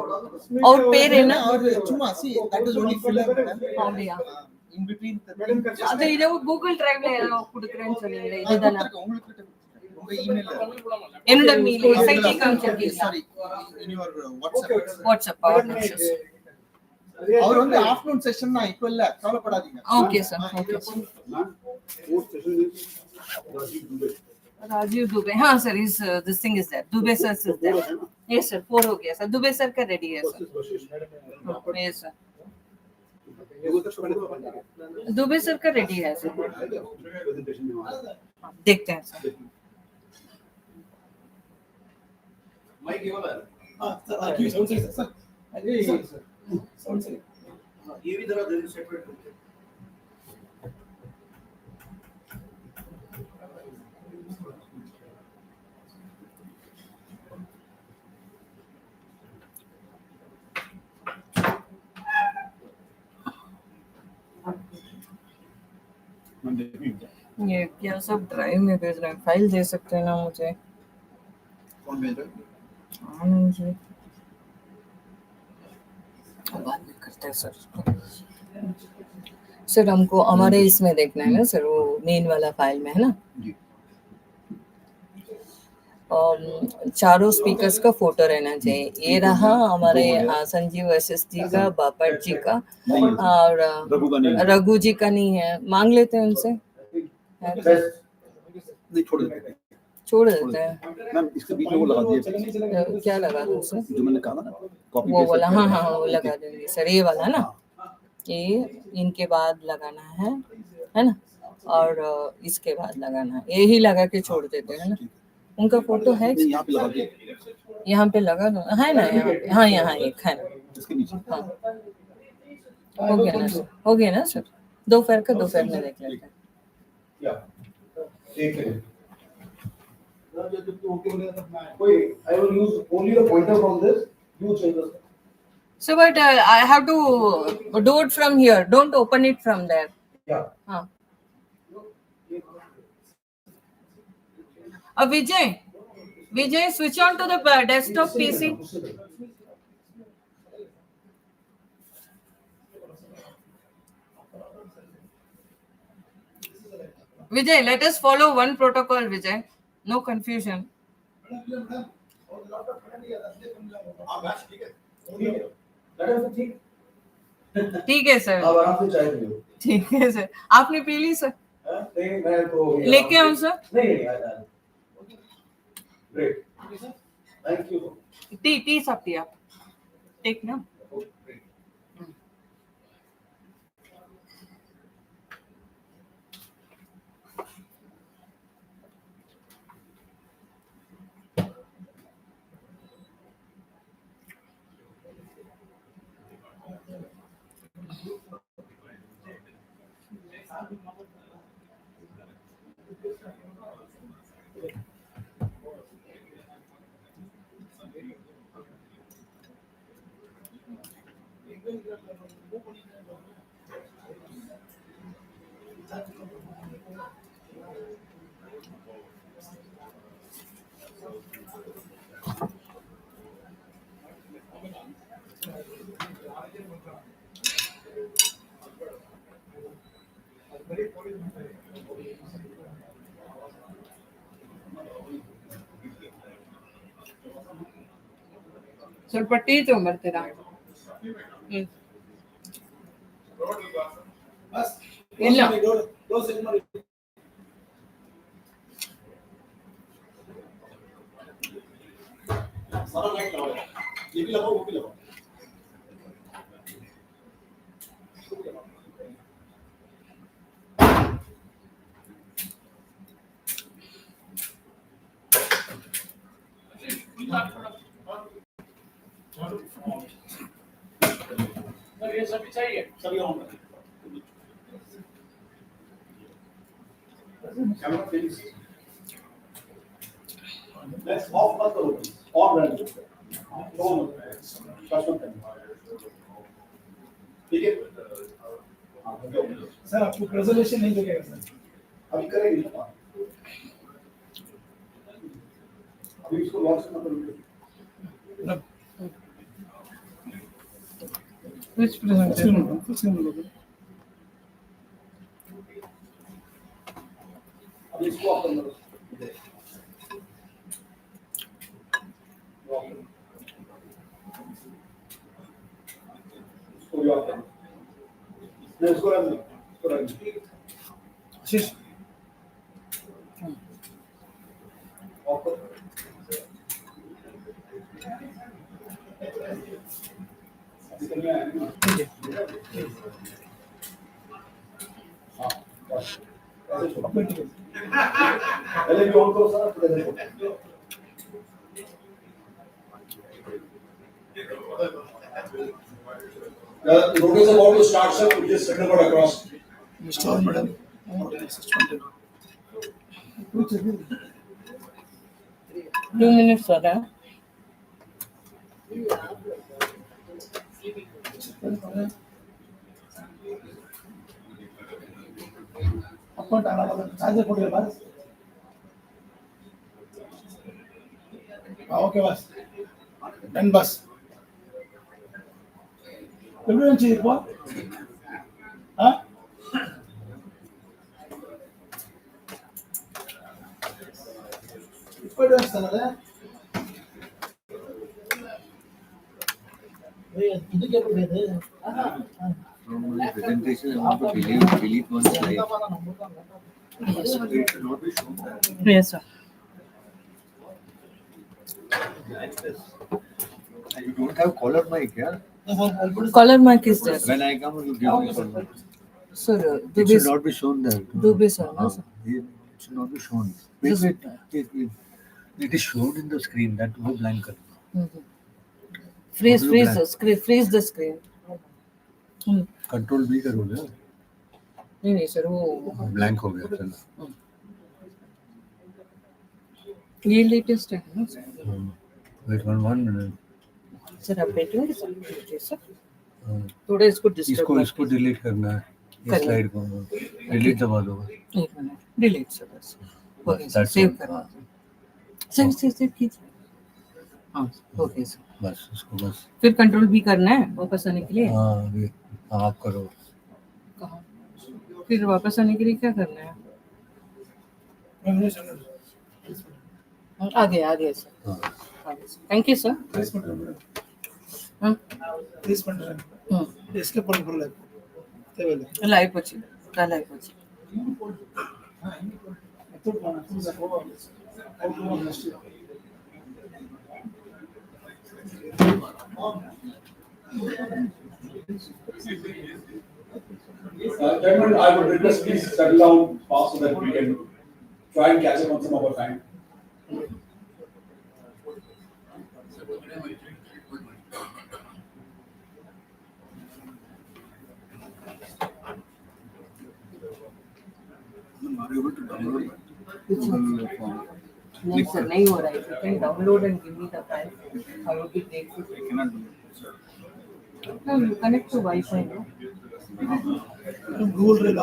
அவர் பேர் என்ன சும்மா see that is only filler அப்படியா in between அது இத கூகுள் டிரைவ்ல ஏதோ குடுக்குறேன்னு சொன்னீங்களே இதுதானா உங்களுக்கு உங்க இமெயில் என்னோட மெயில் எஸ்ஐடி காமிச்சிருக்கீங்க sorry in your WhatsApp அவர் வந்து ஆஃப்டர்நூன் செஷன் நான் இப்ப இல்ல கவலைப்படாதீங்க okay sir okay Rajiv Dubey हाँ सर इस this thing is that Dubey sir is that yes sir 4 हो गया सर दुबे सर का रेडी है sir yes sir Dubey sir का रेडी है सर देखते हैं सर माइक ये वाला है सर आगे साउंड से सर अरे सर साउंड से ये भी जरा दे सेपरेट करके ये क्या सब ड्राइव में भेज रहे हैं? फाइल दे सकते हैं ना मुझे? कौन भेज रहा है? आनंद जी बाद में करते हैं सर। सर हमको हमारे इसमें देखना है ना सर, वो मेन वाला फाइल में है ना। चारों स्पीकर्स का फोटो रहना चाहिए। ये रहा हमारे संजीव एसएस जी का, बापट जी का और रघु जी का नहीं है। मांग लेते हैं उनसे, छोड़ देते हैं। मैम इसके बीच में वो लगा दिए। क्या लगा दूं सर? जो मैंने कहा ना कॉपी वो वाला, हाँ हाँ वो लगा देंगे सर। ये वाला ना, ये इनके बाद लगाना है ना, और इसके बाद लगाना है। यही लगा के छोड़ देते हैं ना। उनका फोटो है यहाँ पे लगा दिए। यहाँ पे लगा दो है ना, यहाँ पे। हाँ यहाँ एक है ना। इसके नीचे हाँ हो गया ना सर, हो गया ना सर। दोपहर में देख लेते हैं। I will use only the pointer from this. You change the. So but I have to do it from here. Don't open it from there. Yeah. हाँ। Vijay, switch on to the desktop PC. Vijay, let us follow one protocol, Vijay. No confusion. ठीक है sir. अब आराम से चाय पियो। ठीक है सर। आपने पी ली सर? नहीं मैं तो लेके आऊं सर? नहीं ग्रेट थैंक यू। टी सब पिया टेक ना। सर पट्टी तो मरते रहा। बस ಇಲ್ಲ दो सेकंड में सारा लाइट लगाओ। ये भी लगाओ वो भी लगाओ। ये सभी चाहिए, सभी ऑन कर। Camera fix. लेट्स ऑफ मत करो, ऑन रहने दो। ऑन कस्टम करना। ठीक है? सर आपको प्रेजेंटेशन नहीं देगा सर। अभी करेंगे ना। अभी इसको लॉन्च मत करो। Which presentation? अब इसको आप करना। इसको भी आप करना। नहीं इसको रखना। इसको रखना। आशीष। ऑफ कर। पहले भी ऑन करो सर, फिर ऐसे करो। The road is about to start, sir. We just send about across. Mr. Madam. 2 minutes for that. Okay, boss. Done, boss. Everyone see it, what? Huh? ఇప్పుడు వస్తానదా ఇది చెప్పలేదు From my presentation, I want to delete one slide. It should not be shown there. Yes, sir. You don't have collar mic, yeah? Color mic is there. When I come, you give me collar. Sir, It should not be shown there. do be sir. No, sir. It should not be shown. Wait, wait. It is shown in the screen that no blank color. Mhm. Freeze the screen. Freeze the screen. Control B करो ना. नहीं sir वो Blank हो गया चलो. ये latest है ना sir. Wait one minute. Sir update होंगे सर. थोड़ा इसको डिस्टर्ब इसको डिलीट करना है. इस स्लाइड को डिलीट दबा दो. एक मिनट डिलीट सर बस. ओके सेव करना. सेव कीजिए. हाँ ओके सर. बस उसको बस. फिर कंट्रोल भी करना है वापस आने के लिए. हाँ आप करो. कहाँ? फिर वापस आने के लिए क्या करना है? आ गया सर. Thank you sir. इसके पर लाइव पची. Gentlemen, I would request please settle down fast so that we can try and catch up on some of our time. नहीं सर नहीं हो रहा है. You can download and give me the file. I will be grateful. I cannot do it, sir. No, you connect to Wi-Fi. No? Google Drive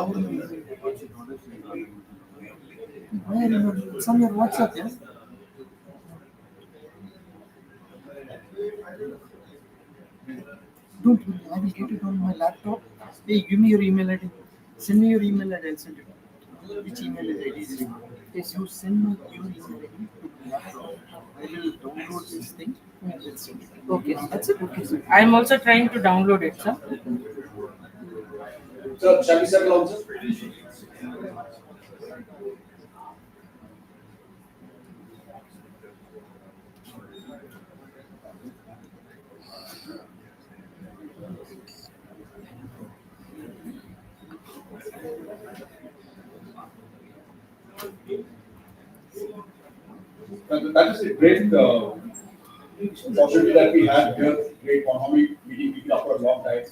down. It's on your WhatsApp, yes? Don't worry, I will get it on my laptop. Hey, give me your email ID. Send me your email ID, I'll send it. Which email ID is it? Yes, you send me your email ID to my laptop. I will download this thing and I will send it. Okay, that's it. Okay, sir. I am also trying to download it, sir. Sir, shall we settle down, sir? That is a great opportunity that we had here, great economic meeting people after a long time.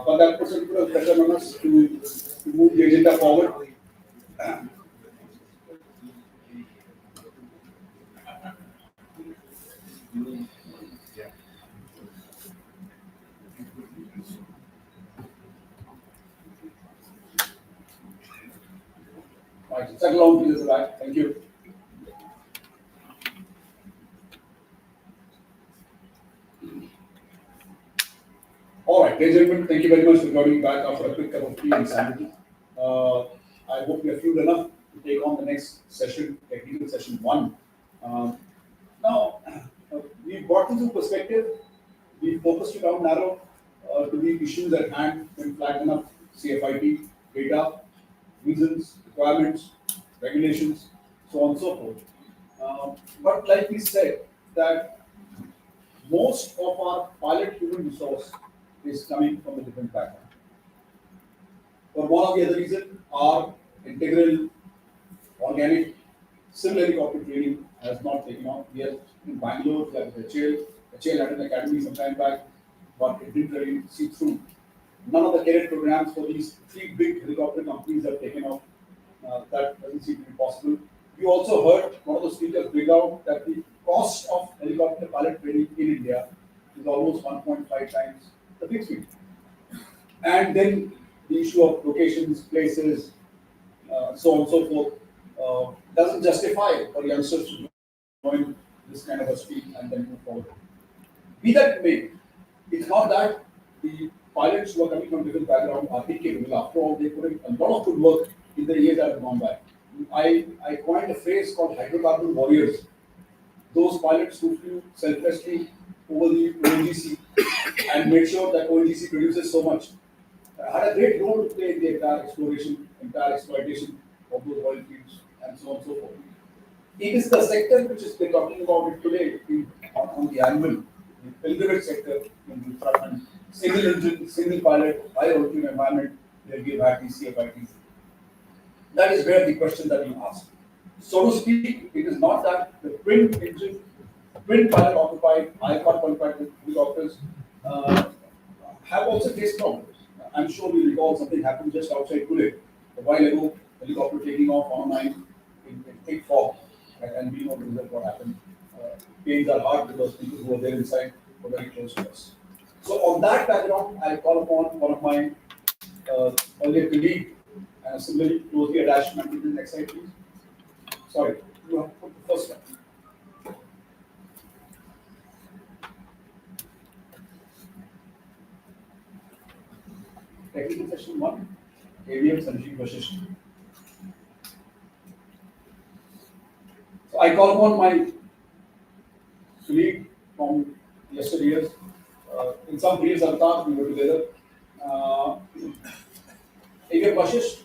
But that puts a little bit of pressure on us to move the agenda forward. Right, settle down, please, right? Thank you. All right, ladies and gentlemen, thank you very much for joining back after a quick cup of tea and sanity. I hope you are fueled enough to take on the next session, technical session 1. Now, we brought this into perspective. We focused it out narrow to the issues at hand, and flagged enough CFIT, data, reasons, requirements, regulations, so on and so forth. But like we said, that most of our pilot human resource is coming from a different background. For one of the other reason, our integral, organic, similarly corporate training has not taken off. We are in Bangalore, we have HL had an academy some time back. but it didn't really see through. None of the cadet programs for these three big helicopter companies have taken off. That doesn't seem to be possible. We also heard one of the speakers bring out that the cost of helicopter pilot training in India is almost 1.5 times the fixed fee. And then the issue of locations, places, so on and so forth, doesn't justify for youngsters to join this kind of a stream and then move forward. Be that may, it's not that the pilots who are coming from different backgrounds are incapable. After all, they put in a lot of good work in the years that have gone by. I coined a phrase called hydrocarbon warriors. Those pilots who flew selflessly over the ONGC and made sure that ONGC produces so much, had a great role to play in the entire exploration, entire exploitation of those oil fields, and so on and so forth. It is the sector which is we're talking about it today on the annual, the pilgrimage sector in the front, single engine, single pilot, high altitude environment, where we have had these CFITs. That is where the questions are being asked. So to speak, it is not that the twin engine, twin pilot occupied, IFR qualified helicopters have also faced problems. I'm sure you recall something happened just outside Pune a while ago, helicopter taking off on a line in thick fog, and we know the result what happened. Pains are hard because people who were there inside were very close to us. So on that background, I call upon one of my earlier colleague and similarly closely attached member. The next slide, please. Sorry, you have to put the first one. Technical session 1, AVM Sanjeev Vashisht. So I call upon my colleague from yesteryears. In some previous avatars we were together. AVM Vashisht,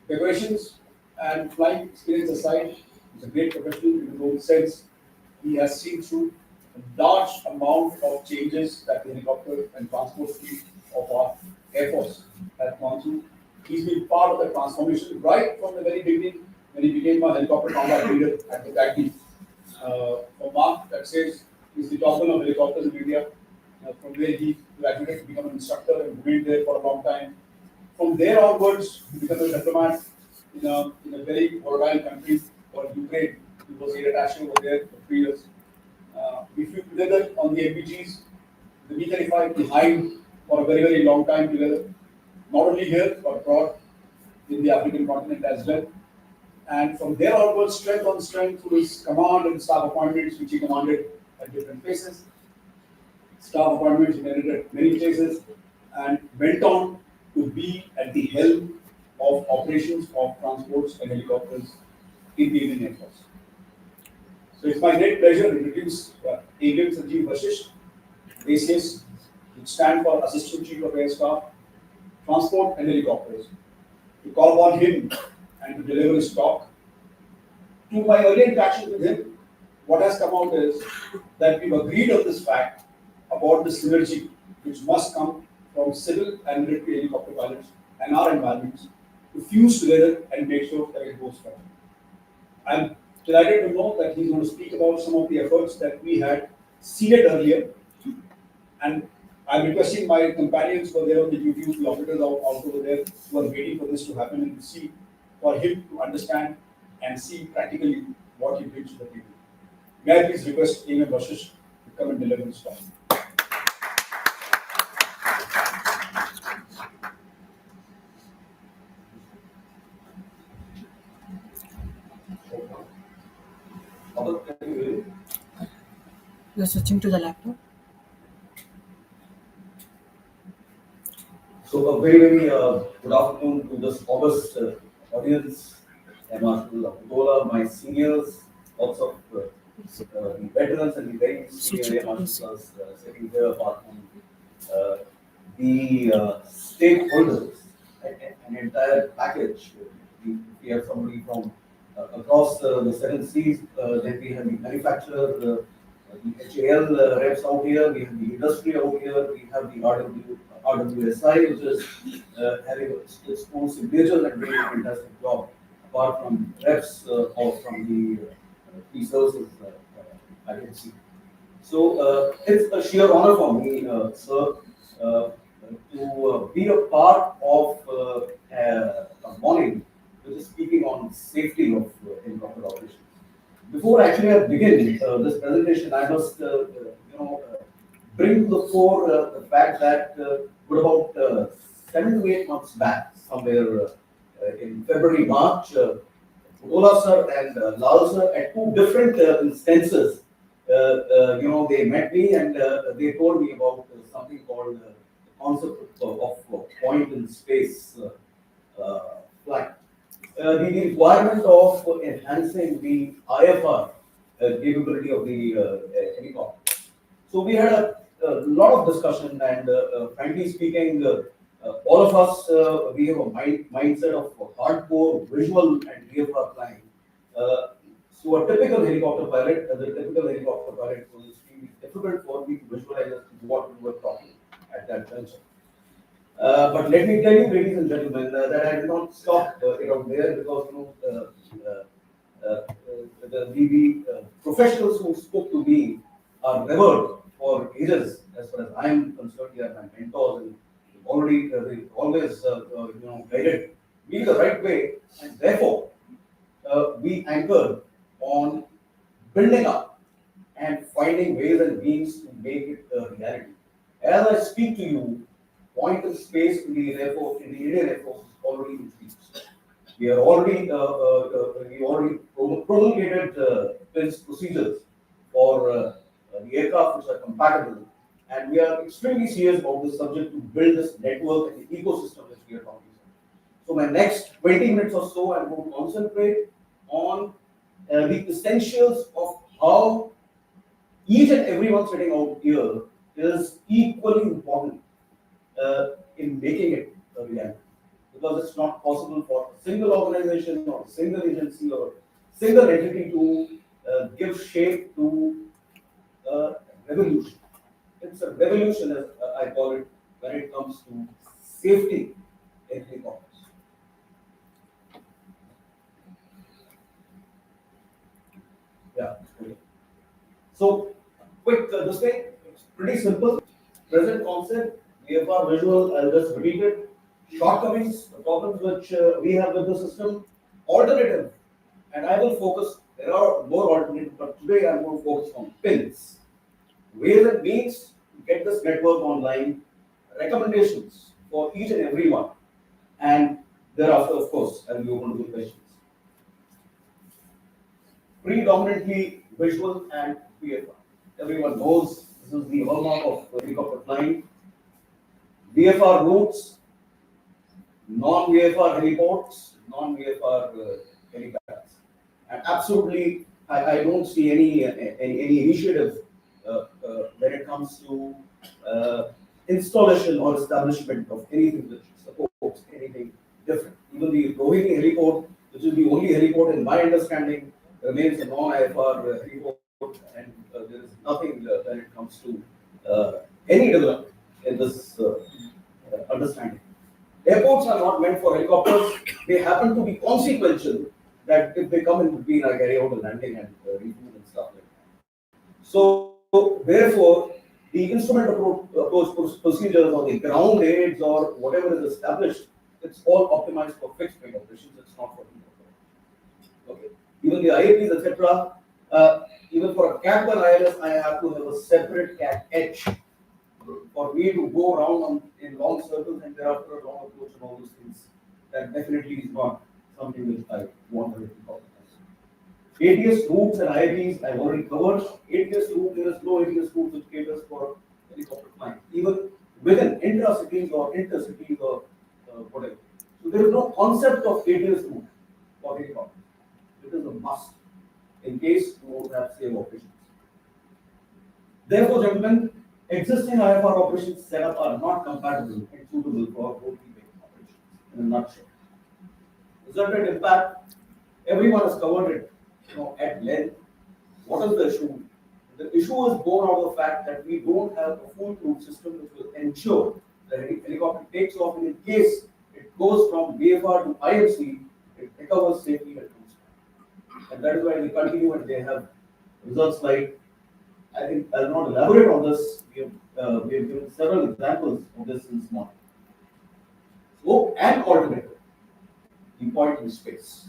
decorations and flying experience aside, he's a great professional in his own sense. He has seen through a large amount of changes that the helicopter and transport fleet of our Air Force has gone through. He's been part of the transformation right from the very beginning when he became a helicopter combat leader at the CACD. For Mark, that says he's the top of helicopters in India, from where he graduated to become an instructor and remained there for a long time. From there onwards, he became a diplomat in a very volatile country called Ukraine. He was air attaché over there for 3 years. We flew together on the MPGs, the B-35 behind for a very, very long time together, not only here, but abroad in the African continent as well. And from there onwards, strength on strength through his command and staff appointments, which he commanded at different places. Staff appointments he inherited at many places, and went on to be at the helm of operations of transports and helicopters in the Indian Air Force. So it's my great pleasure to introduce AVM Sanjeev Vashisht, ACS, which stand for Assistant Chief of Air Staff, Transport and Helicopters, to call upon him and to deliver his talk. To my earlier interaction with him, what has come out is that we've agreed on this fact about the synergy which must come from civil and military helicopter pilots and our environments to fuse together and make sure that it goes forward. I'm delighted to know that he's going to speak about some of the efforts that we had seeded earlier. And I'm requesting my companions who are there on the YouTube, the operators out over there who are waiting for this to happen and to see, for him to understand and see practically what he brings to the table. May I please request AVM Vashisht to come and deliver his talk. You're switching to the laptop? So a very, very good afternoon to this august audience. I'm Abdullah, my seniors, also the veterans and the very senior Air Marshals sitting here, apart from the stakeholders, an entire package. We have somebody from across the 7 seas, then we have the manufacturer, the HAL reps out here, we have the industry out here, we have the RWSI, which is having its own signature and doing a fantastic job, apart from reps or from the free services agency. So it's a sheer honor for me, sir, to be a part of a morning which is speaking on safety of helicopter operations. Before actually I begin this presentation, I must bring to the fore the fact that about 7 to 8 months back, somewhere in February, March, Ola sir and Lal sir at two different instances, they met me and they told me about something called the concept of point in space flight. The requirement of enhancing the IFR capability of the helicopter. So we had a lot of discussion, and frankly speaking, all of us we have a mindset of hardcore visual and VFR flying. So a typical helicopter pilot, as a typical helicopter pilot, was extremely difficult for me to visualize what we were talking at that juncture. But let me tell you, ladies and gentlemen, that I did not stop it out there because the professionals who spoke to me are revered for ages. As far as I am concerned, they are my mentors and already they always guided me the right way, and therefore we anchored on building up and finding ways and means to make it a reality. As I speak to you, point of space in the Air Force, in the Indian Air Force, is already increased. We are already promulgated procedures for the aircraft which are compatible, and we are extremely serious about this subject to build this network and the ecosystem which we are talking about. So my next 20 minutes or so, I'm going to concentrate on the essentials of how each and everyone sitting out here is equally important in making it a reality. Because it's not possible for a single organization or a single agency or single entity to give shape to revolution. It's a revolution, as I call it, when it comes to safety in helicopters. Yeah. Okay. So, quick this thing, it's pretty simple. Present concept, VFR visual, I'll just repeat it. Shortcomings, the problems which we have with the system, alternative, and I will focus, there are more alternatives, but today I'm going to focus on pins. Ways and means to get this network online, recommendations for each and every one, and thereafter, of course, I will be open to the questions. Predominantly visual and VFR. Everyone knows this is the hallmark of helicopter flying. VFR routes, non-VFR heliports, non-VFR helipads. And absolutely, I don't see any initiative when it comes to installation or establishment of anything which supports anything different. Even the Rohini heliport, which is the only heliport in my understanding, remains a non-IFR heliport, and there is nothing when it comes to any development in this understanding. Airports are not meant for helicopters. They happen to be consequential that if they come in between, I carry out a landing and refuel and stuff like that. So, therefore, the instrument approach procedures or the ground aids or whatever is established, it's all optimized for fixed wing operations. It's not for helicopter. Okay. Even the IAPs, etc. Even for a Cat 1 ILS, I have to have a separate Cat H for me to go around in long circles and thereafter a long approach and all those things. That definitely is not something which I want to recognize. ATS routes and IAPs I've already covered. ATS route, there is no ATS route which caters for helicopter flying, even within intra-cities or intercities or whatever. So there is no concept of ATS route for helicopter. It is a must in case you won't have safe operations. Therefore, gentlemen, existing IFR operations setup are not compatible and suitable for road-keeping operations in a nutshell. Resultant impact, everyone has covered it at length. What is the issue? The issue is born out of the fact that we don't have a foolproof system which will ensure that a helicopter takes off, and in case it goes from VFR to IMC, it recovers safely and comes back. And that is why we continue, and they have results like, I think I'll not elaborate on this. We have given several examples of this in this morning. So, an alternative, the point in space.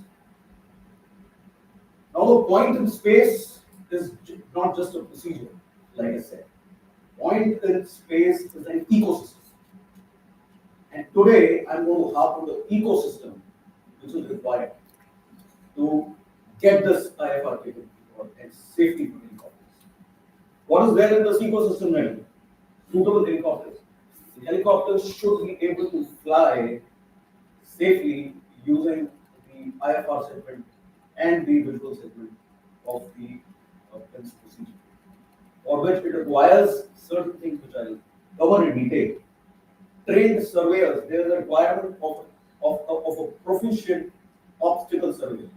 Now, the point in space is not just a procedure, like I said. Point in space is an ecosystem. And today, I'm going to harp on the ecosystem which is required to get this IFR capability and safety for helicopters. What is there in this ecosystem then? Suitable helicopters. The helicopters should be able to fly safely using the IFR segment and the visual segment of the PIMS procedure, for which it requires certain things which I'll cover in detail. Trained surveyors, there is a requirement of a proficient obstacle surveyor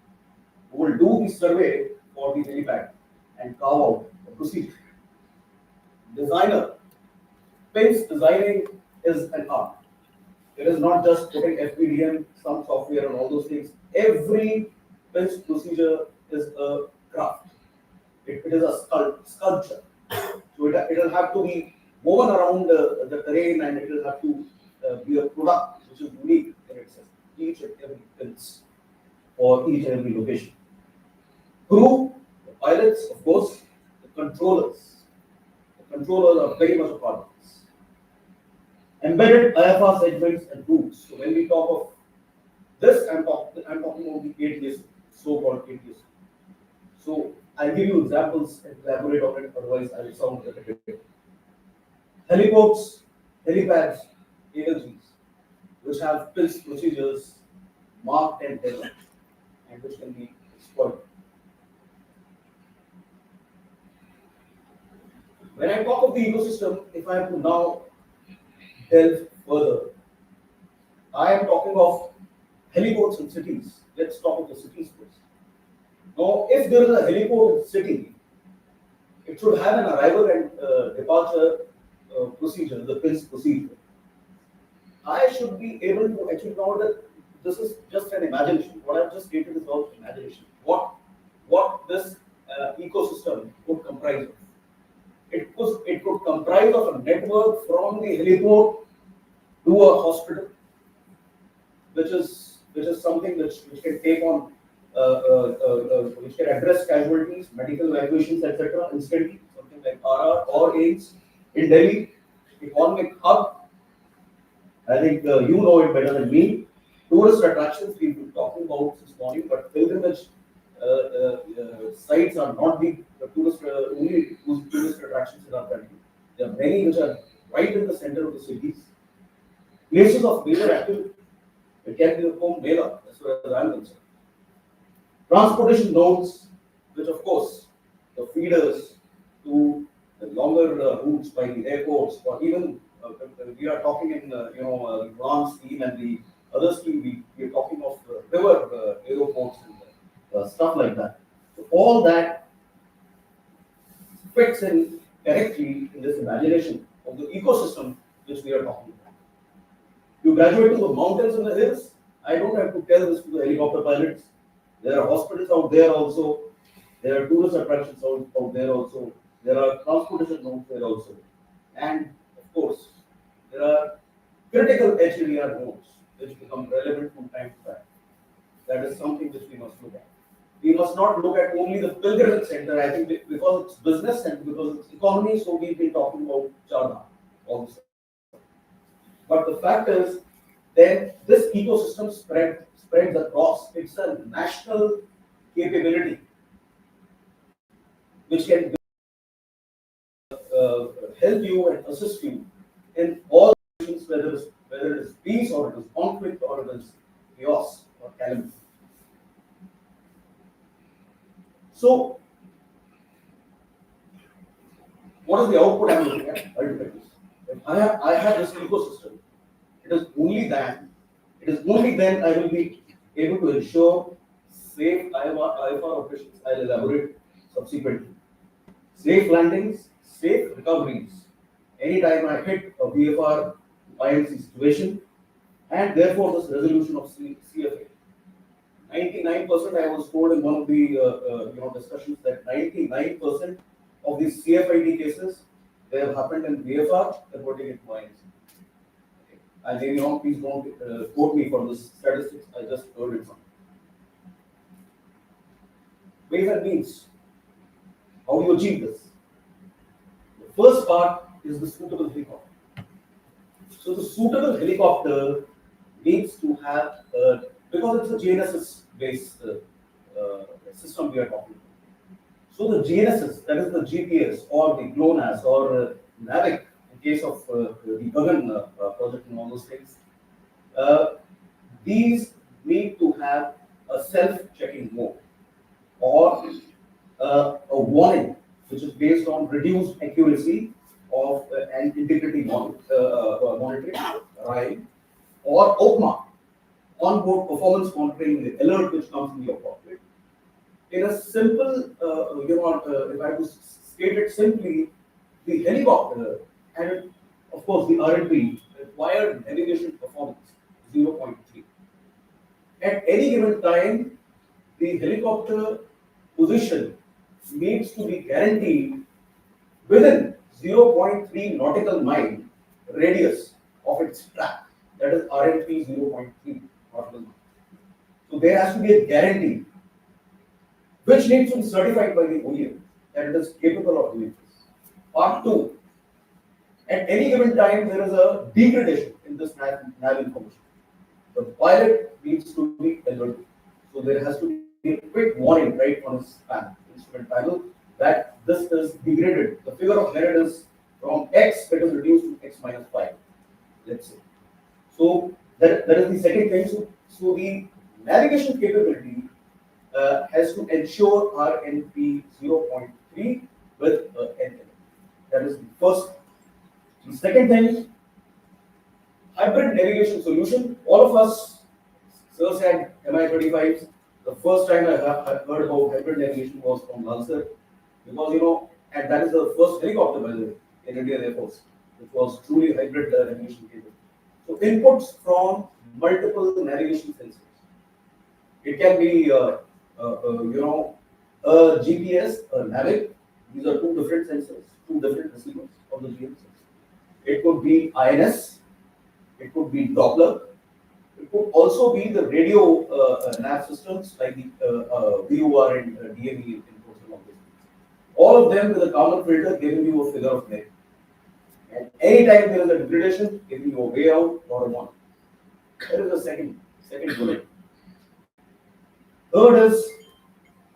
who will do the survey for the helipad and carve out the procedure. Designer, PIMS designing is an art. It is not just putting FPDM, some software, and all those things. Every PIMS procedure is a craft. It is a sculpture. So it will have to be woven around the terrain, and it will have to be a product which is unique in itself. Each and every PIMS for each and every location. Crew, the pilots, of course, the controllers. The controllers are very much a part of this. Embedded IFR segments and groups. So when we talk of this, I'm talking about the ATS, so-called ATS. So I'll give you examples and elaborate on it, otherwise I will sound repetitive. Heliports, helipads, ALGs, which have PILS procedures marked and developed, and which can be exploited. When I talk of the ecosystem, if I have to now delve further, I am talking of heliports in cities. Let's talk of the cities first. Now, if there is a heliport in city, it should have an arrival and departure procedure, the PILS procedure. I should be able to actually know that this is just an imagination. What I've just stated is all imagination. What this ecosystem would comprise of. It could comprise of a network from the heliport to a hospital, which is something which can take on which can address casualties, medical evacuations, etc. instantly, something like RR or AIDS. In Delhi, economic hub, I think you know it better than me. Tourist attractions we've been talking about this morning, but pilgrimage sites are not the tourist only tourist attractions in our country. There are many which are right in the center of the cities. Places of major activity. It can be a home mela, as far as I'm concerned. Transportation nodes, which of course the feeders to the longer routes by the airports, or even we are talking in the Uran scheme and the other scheme, we are talking of river aeroports and stuff like that. So all that fits in correctly in this imagination of the ecosystem which we are talking about. You graduate to the mountains and the hills, I don't have to tell this to the helicopter pilots. There are hospitals out there also. There are tourist attractions out there also. There are transportation nodes there also. And of course, there are critical HDR nodes which become relevant from time to time. That is something which we must look at. We must not look at only the pilgrimage center. I think because it's business and because it's economy, so we've been talking about Chardha also. But the fact is, then this ecosystem spreads across. It's a national capability which can help you and assist you in all situations, whether it is peace or it is conflict or it is chaos or calamity. So, what is the output I'm looking at ultimately? If I have this ecosystem, it is only then I will be able to ensure safe IFR operations. I'll elaborate subsequently. Safe landings, safe recoveries. Anytime I hit a VFR IMC situation, and therefore this resolution of CFA. 99%, I was told in one of the discussions that 99% of these CFID cases, they have happened in VFR, reporting it to INC. And maybe not, please don't quote me for this statistics, I just heard it from. Ways and means. How do you achieve this? The first part is the suitable helicopter. So the suitable helicopter needs to have, because it's a GNSS based system we are talking about. So the GNSS, that is the GPS or the GLONASS or NAVIC in case of the Gagan project and all those things, these need to have a self-checking mode or a warning which is based on reduced accuracy of and integrity monitoring, right? Or OPMA, onboard performance monitoring alert which comes in your cockpit. In a simple, if I was state it simply, the helicopter and of course the R&B required navigation performance 0.3. At any given time, the helicopter position needs to be guaranteed within 0.3 nautical mile radius of its track. That is RNP 0.3 nautical mile. So there has to be a guarantee which needs to be certified by the OEM that it is capable of doing this. Part 2. At any given time, there is a degradation in this nav information. The pilot needs to be alerted. So there has to be a quick warning right on his instrument panel that this is degraded. The figure of merit is from X, it is reduced to X minus 5, let's say. So that is the second thing. So the navigation capability has to ensure RNP 0.3 with NL. That is the first. The second thing, hybrid navigation solution. All of us, sirs, had Mi-25s. The first time I heard about hybrid navigation was from Lansar, because and that is the first helicopter, by the way, in Indian Air Force, which was truly hybrid navigation capable. So inputs from multiple navigation sensors. It can be a GPS, a NAVIC. These are two different sensors, two different receivers of the GNSS. It could be INS, it could be Doppler, it could also be the radio nav systems like the VOR and DME in coastal office. All of them with a common filter giving you a figure of merit. And anytime there is a degradation, giving you a way out or a one. That is the second bullet. Third is,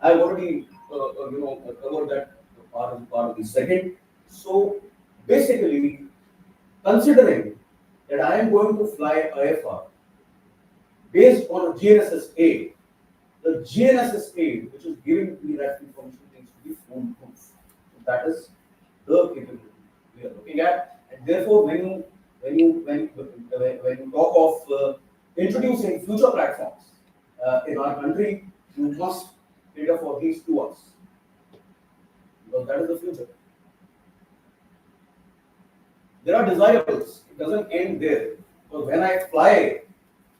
I've already covered that part of the second. So basically, considering that I am going to fly IFR based on a GNSS-A, the GNSS-A which is giving me that information needs to be foolproof. So that is the capability we are looking at, and therefore when you talk of introducing future platforms in our country, you must cater for these two ones, because that is the future. There are desirables. It doesn't end there. So when I fly,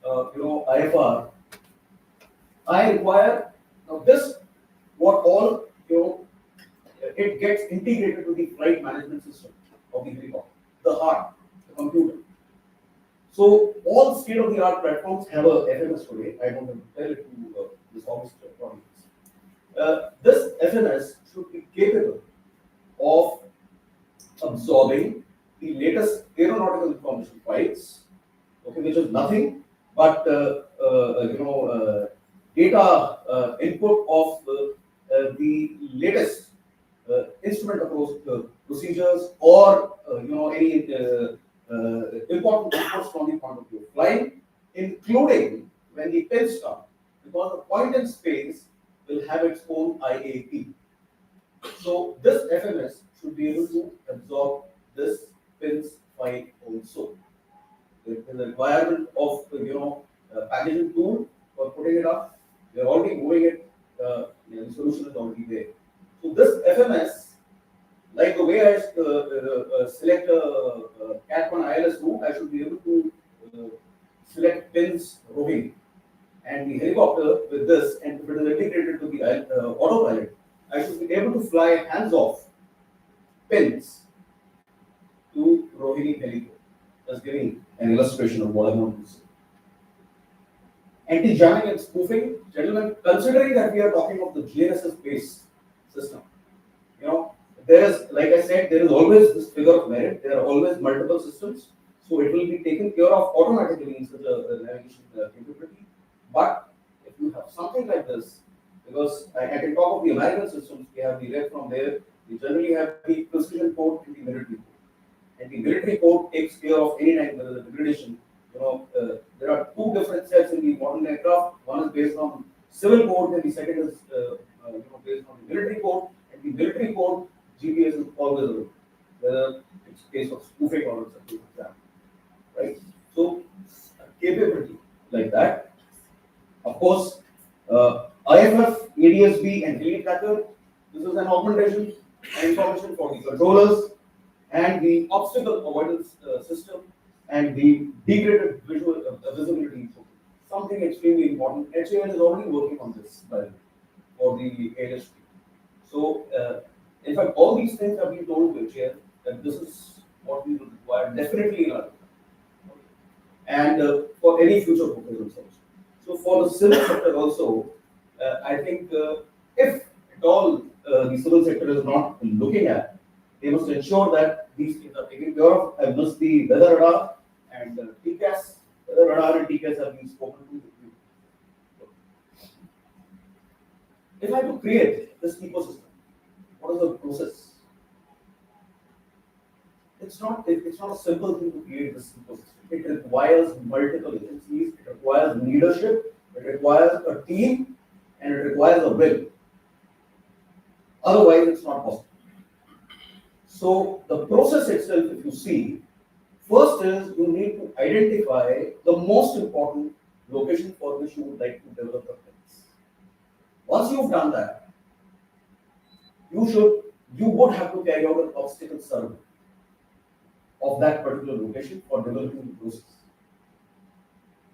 IFR, I require this. What all it gets integrated to the flight management system of the helicopter, the heart, the computer. So all state-of-the-art platforms have a FMS today. I don't have to tell it to this office problems. This FMS should be capable of absorbing the latest aeronautical information files, which is nothing but data input of the latest instrument approach procedures or any important inputs from the point of view of flying, including when the pins come, because the point in space will have its own IAP. So this FMS should be able to absorb this pins file also. There is a requirement of packaging tool for putting it up. We are already moving it. The solution is already there. So this FMS, like the way I select a Cat1 ILS route, I should be able to select pins roving, and the helicopter with this, and if it is integrated to the autopilot, I should be able to fly hands off pins to Rohini Heliport. Just giving an illustration of what I want to say. Anti-jamming and spoofing, gentlemen, considering that we are talking of the GNSS-based system, there is, like I said, there is always this figure of merit. There are always multiple systems, so it will be taken care of automatically in such a navigation capability. But if you have something like this, because I can talk of the American systems, we have the rep from there. We generally have the precision code and the military code. And the military code takes care of any time there is a degradation. There are two different sets in the modern aircraft. One is based on civil code, and the second is based on the military code. And the military code GPS is always available, whether it's a case of spoofing or something like that, right? So, capability like that. Of course, IFF, ADSB, and Elite Tracker. This is an augmentation and information for the controllers and the obstacle avoidance system and the degraded visual visibility. Something extremely important. HAL is already working on this for the ALSP. So, in fact, all these things have been told to HAL that this is what we will require definitely in our and for any future proposals also. So, for the civil sector also, I think if at all the civil sector is not looking at, they must ensure that these things are taken care of. I must the weather radar and TCAS, weather radar and TCAS have been spoken to. If I have to create this ecosystem, what is the process? It's not a simple thing to create this ecosystem. It requires multiple agencies, it requires leadership, it requires a team, and it requires a will. Otherwise, it's not possible. So the process itself, if you see, first is you need to identify the most important location for which you would like to develop the things. Once you've done that, you would have to carry out an obstacle survey of that particular location for developing the process.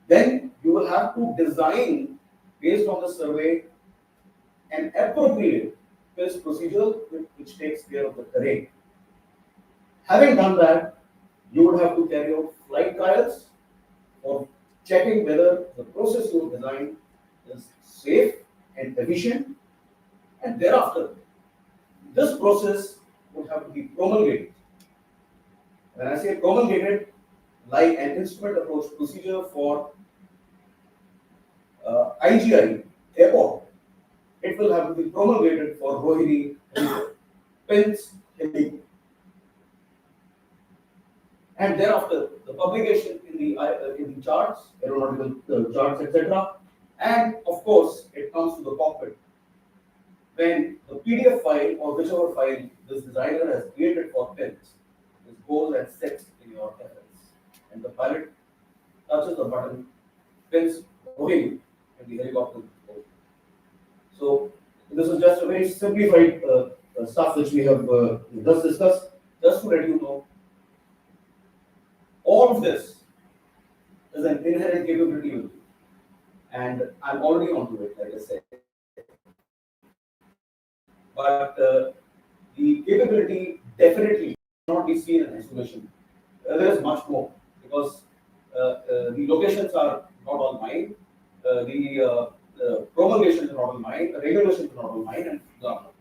Then you will have to design, based on the survey, an appropriate test procedure which takes care of the terrain. Having done that, you would have to carry out flight trials for checking whether the process you have designed is safe and efficient, and thereafter, this process would have to be promulgated. When I say promulgated, like an instrument approach procedure for IGI airport, it will have to be promulgated for Rohini pins Heliport. And thereafter, the publication in the charts, aeronautical charts, etc. And of course, it comes to the cockpit. When the PDF file or whichever file this designer has created for pins, this goes and sits in your FS, and the pilot touches the button, pins Rohini, and the helicopter goes. So this is just a very simplified stuff which we have just discussed. Just to let you know, all of this is an inherent capability with you, and I'm already onto it, like I said. But the capability definitely cannot be seen in isolation. There is much more, because the locations are not all mine, the promulgation is not all mine, the regulation is not all mine, and blah, blah.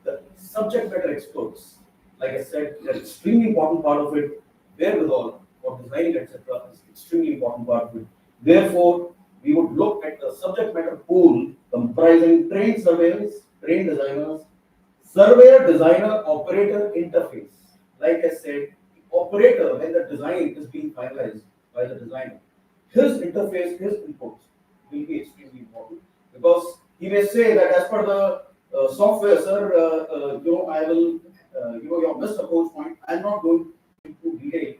The subject matter experts, like I said, an extremely important part of it, wherewithal for designing, etc., is extremely important part of it. Therefore, we would look at the subject matter pool comprising trained surveyors, trained designers, surveyor, designer, operator interface. Like I said, the operator, when the design is being finalized by the designer, his interface, his inputs will be extremely important, because he may say that as per the software, sir, I will, your missed approach point. I'm not going into detail.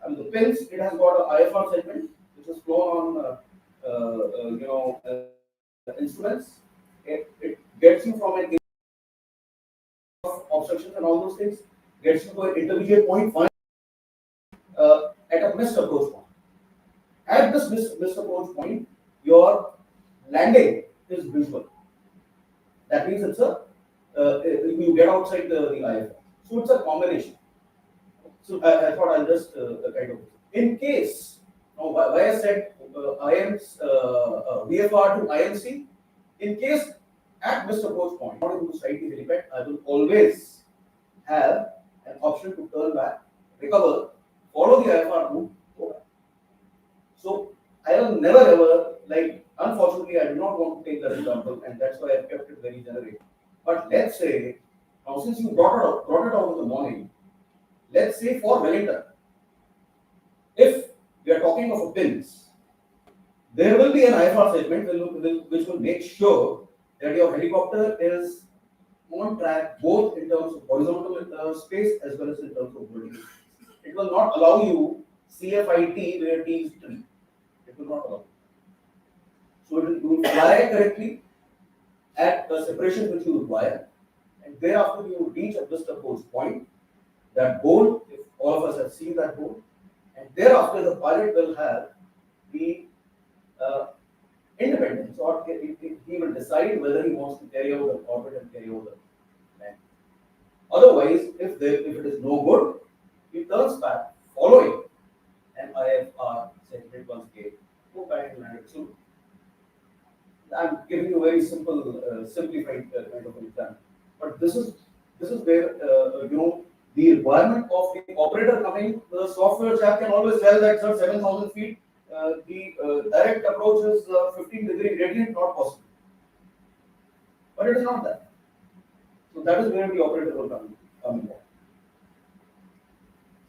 I mean, the pins, it has got a IFR segment which is flown on, instruments. It gets you from an obstruction and all those things, gets you to an intermediate point, at a missed approach point. At this missed approach point, your landing is visual. That means it's you get outside the IFR. So it's a combination. So I thought I'll just kind of, in case, now why I said VFR to IMC, in case at Mr. Approach point, not able to strike the helipad, I will always have an option to turn back, recover, follow the IFR route, go back. So I will never ever, like, unfortunately, I do not want to take that example, and that's why I've kept it very generic. But let's say, now since you brought it out in the morning, let's say for Wellington, if we are talking of a pins, there will be an IFR segment which will make sure that your helicopter is on track both in terms of horizontal space as well as in terms of vertical. It will not allow you CFIT where T is 3. It will not allow. So it will fly correctly at the separation which you require, and thereafter you reach a just approach point, that board, if all of us have seen that board, and thereafter the pilot will have the independence, or he will decide whether he wants to carry out the orbit and carry out the land. Otherwise, if it is no good, he turns back following an IFR segment once again, go back and land it. So I'm giving you a very simple, simplified kind of an example. But this is where the requirement of the operator coming. The software chap can always tell that, sir, 7,000 feet, the direct approach is 15-degree gradient, not possible. But it is not that. So that is where the operator will come in.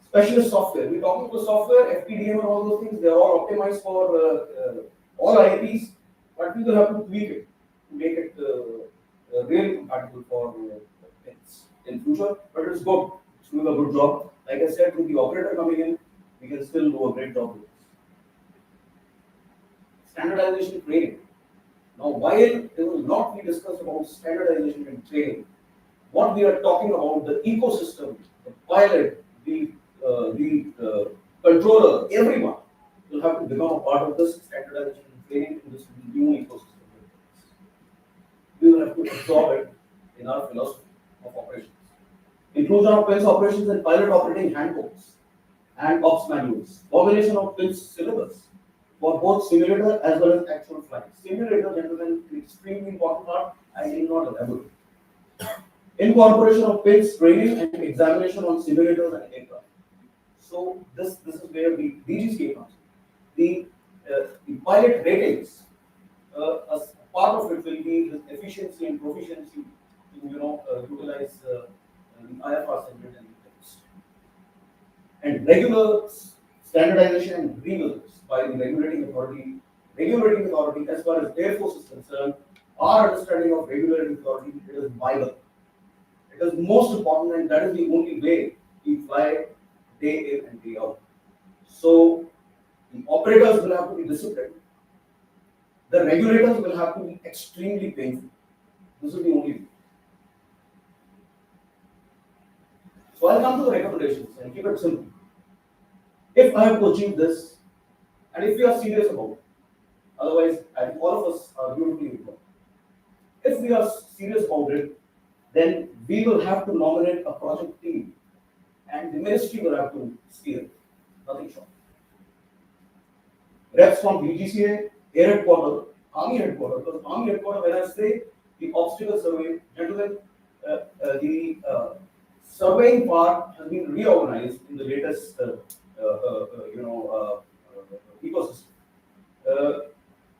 Specialist software. We're talking about software, FPDM and all those things. They are all optimized for all IPs, but we will have to tweak it to make it really compatible for things in future. But it's good. It's doing a good job. Like I said, with the operator coming in, we can still do a great job with this. Standardization training. Now, while it will not be discussed about standardization and training, what we are talking about, the ecosystem, the pilot, the controller, everyone will have to become a part of this standardization and training in this new ecosystem. We will have to absorb it in our philosophy of operations. Inclusion of PINS operations and pilot operating handbooks and ops manuals. Formulation of PINS syllabus for both simulator as well as actual flight. Simulator, gentlemen, extremely important part. I did not elaborate. Incorporation of PINS training and examination on simulators and aircraft. So this is where the DGCA comes. The pilot ratings, a part of it will be the efficiency and proficiency to utilize the IFR segment and things. And regular standardization and revisions by the regulating authority. Regulating authority, as far as Air Force is concerned, our understanding of regulating authority, it is vital. It is most important, and that is the only way we fly day in and day out. So the operators will have to be disciplined. The regulators will have to be extremely painful. This is the only way. So I'll come to the recommendations and keep it simple. If I have to achieve this, and if we are serious about it, otherwise I think all of us are beautifully informed. If we are serious about it, then we will have to nominate a project team, and the ministry will have to steer it. Nothing short. Reps from DGCA, Air Headquarters, Army Headquarters. Because Army Headquarters, when I say the obstacle survey, gentlemen, the surveying part has been reorganized in the latest, ecosystem.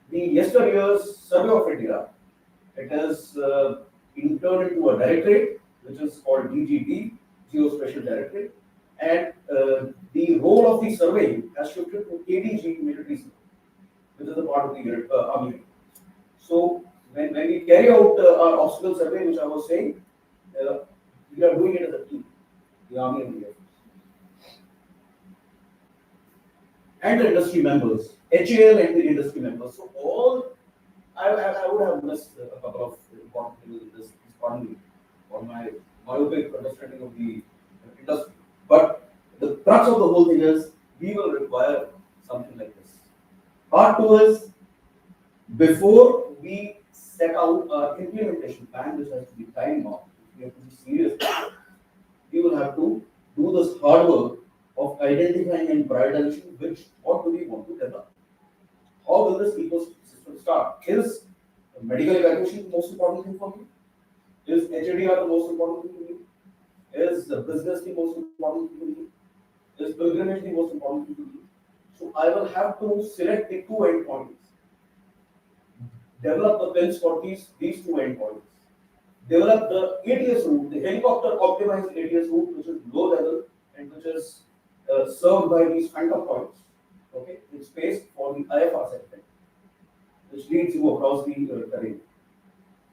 The yesteryear's Survey of India, it has been turned into a directorate, which is called DGD, Geospatial Directorate, and the role of the surveying has shifted to ADG, Military Survey, which is a part of the Army. So when we carry out our obstacle survey, which I was saying, we are doing it as a team, the Army and the Air Force. And the industry members, HAL and the industry members. So all, I would have missed a couple of important things in this, pardon me, for my myopic understanding of the industry. But the crux of the whole thing is, we will require something like this. Part 2 is, before we set out an implementation plan which has to be time bound. We have to be serious. We will have to do this hard work of identifying and prioritizing what do we want to develop. How will this ecosystem start? Is medical evaluation the most important thing for me? Is HADR the most important thing for me? Is the business the most important thing for me? Is pilgrimage the most important thing for me? So I will have to select the two endpoints. Develop the pins for these two endpoints. Develop the ATS route, the helicopter optimized ATS route, which is low level and which is served by these phantom points. Okay, in space for the IFR segment, which leads you across the terrain,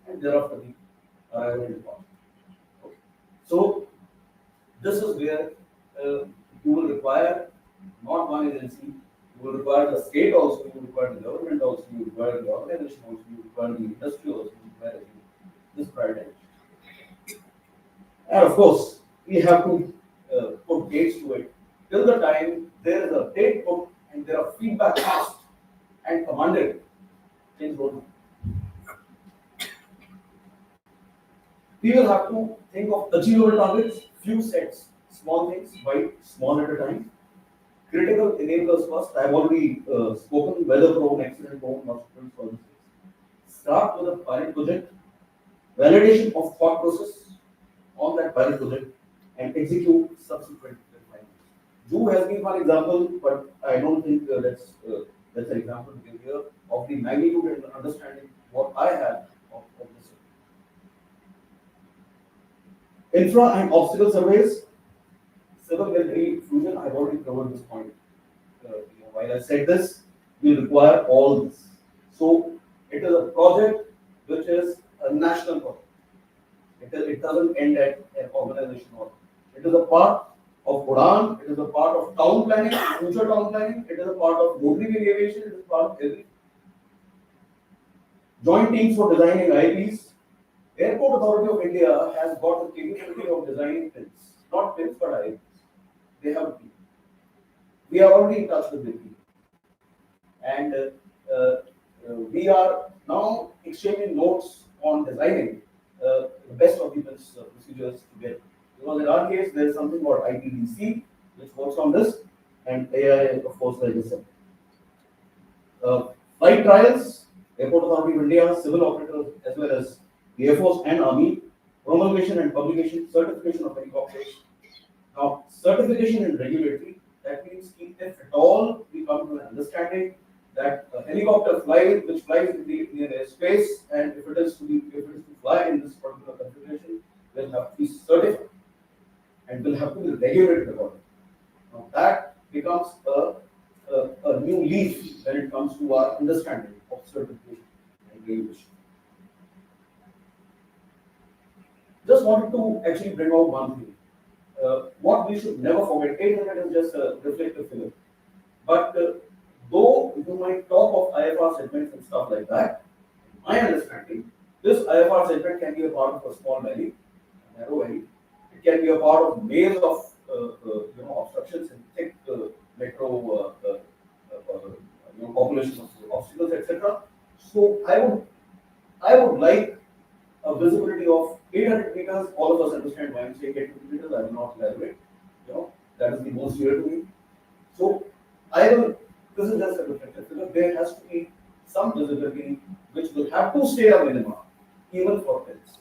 and thereafter the arrival point. Okay. So this is where you will require not one agency, you will require the state also, you will require the government also, you will require the organization also, you will require the industry also, you will require this prioritization. And of course, we have to put dates to it. Till the time there is a date book and there are feedback asked and commanded, things won't happen. We will have to think of achievable targets, few sets, small things, bite small at a time. Critical enablers first. I have already spoken, weather prone, accident prone, hospitals, all these things. Start with a pilot project, validation of thought process on that pilot project, and execute subsequent refinements. Zoo has been one example, but I don't think that's an example to give here of the magnitude and understanding what I have of this. Infra and obstacle surveys, civil military fusion, I've already covered this point. While I said this, we require all this. So it is a project which is a national project. It doesn't end at an organization or it is a part of Udan, it is a part of town planning, future town planning, it is a part of mobility aviation, it is part of everything. Joint teams for designing IPs. Airport Authority of India has got the capability of designing pins, not pins but IPs. They have a team. We are already in touch with the team. And we are now exchanging notes on designing the best of the procedures together. Because in our case, there is something called IPDC, which works on this, and AI, of course, like I said. Flight trials, Airport Authority of India, civil operators, as well as the Air Force and Army, promulgation and publication, certification of helicopters. Now, certification and regulatory, that means if at all we come to an understanding that a helicopter which flies in the airspace, and if it is to fly in this particular configuration, will have to be certified and will have to be regulated accordingly. Now that becomes a new leaf when it comes to our understanding of certification and regulation. Just wanted to actually bring out one thing. What we should never forget, 800 is just a reflective figure. But though you might talk of IFR segments and stuff like that, in my understanding, this IFR segment can be a part of a small valley, a narrow valley. It can be a part of maze of obstructions and thick metro population of obstacles, etc. So I would like a visibility of 800 meters. All of us understand why I'm saying 800 meters. I will not elaborate. That is the most dear to me. So this is just a reflective figure. There has to be some visibility which will have to stay a minimum, even for pins,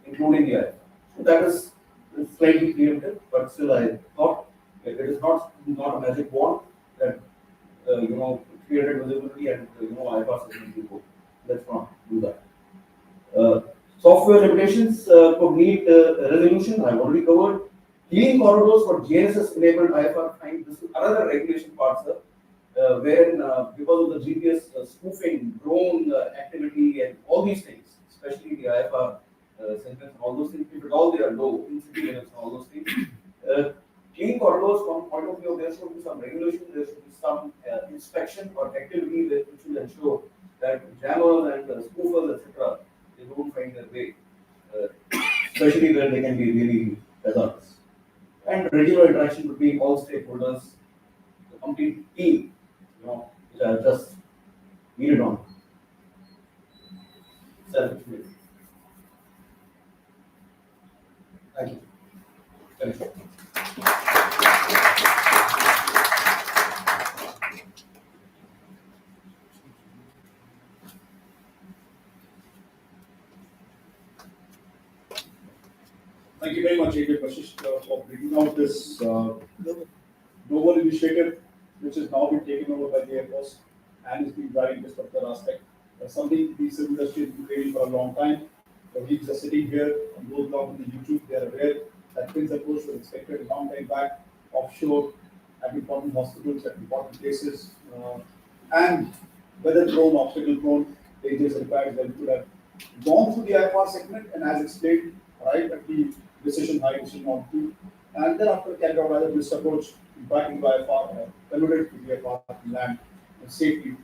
including the IFR. So that is slightly preemptive, but still I thought it is not a magic wand that created visibility and IFR segment will go. Let's not do that. Software limitations could need resolution. I've already covered. Clean corridors for GNSS enabled IFR fine. This is another regulation part, sir, wherein because of the GPS spoofing, drone activity, and all these things, especially the IFR segments and all those things, if at all they are low, in city limits and all those things. Clean corridors, from the point of view of there should be some regulation, there should be some inspection or activity which will ensure that jammers and spoofers, etc., they don't find their way, especially where they can be really hazardous. And regular interaction between all stakeholders, the complete team, which I have just needed on. self-made. Thank you. Thank you. Thank you very much, AJ Kashish, for bringing out this global initiative, which has now been taken over by the Air Force and is being driving this particular aspect. Something the civil industry has been training for a long time. Colleagues are sitting here and those along with the YouTube, they are aware that Twins approach was expected a long time back, offshore, at important hospitals, at important places, and weather prone, obstacle prone, dangerous required, well, could have gone through the IFR segment and as explained, right at the decision high, decision on two, and then after carried out rather this approach, impacting the IFR, converted to the IFR land and safety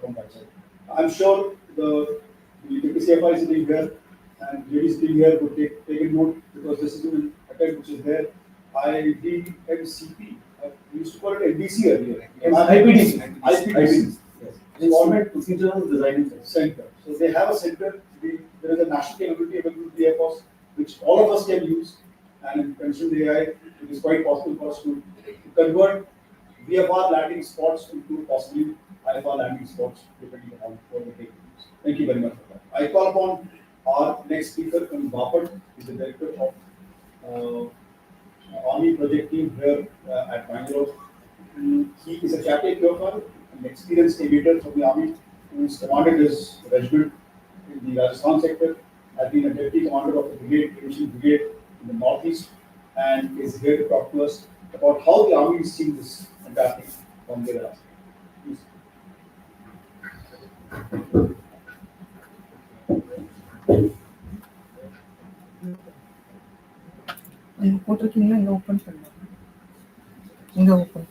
from that side. I'm sure the DPCFI is sitting here and ladies being here would take a note because this is an attempt which is there. IDMCP, we used to call it NDC earlier. IPDC. IPDC. Yes. Instrument Procedural Designing Center. So they have a center. There is a national capability available to the Air Force, which all of us can use. And in connection with AI, it is quite possible for us to convert VFR landing spots into possibly IFR landing spots, depending on what we take. Thank you very much for that. I call upon our next speaker, Bapat. He's the director of Army project team here at Bengaluru. He is a captain QFR, an experienced aviator from the Army, who is commanded his regiment in the Rajasthan sector, has been a deputy commander of the brigade, division brigade in the northeast, and is here to talk to us about how the Army is seeing this entire thing from their aspect. Please. போட்டிருக்கீங்களா இங்க open பண்ணுங்க இங்க open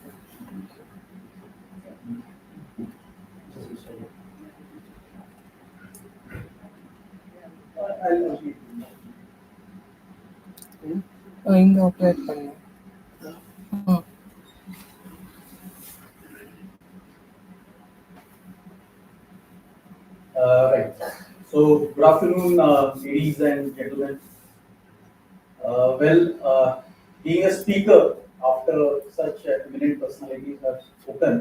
இங்க update பண்ணுங்க Right. So, good afternoon, ladies and gentlemen. Being a speaker after such eminent personalities have spoken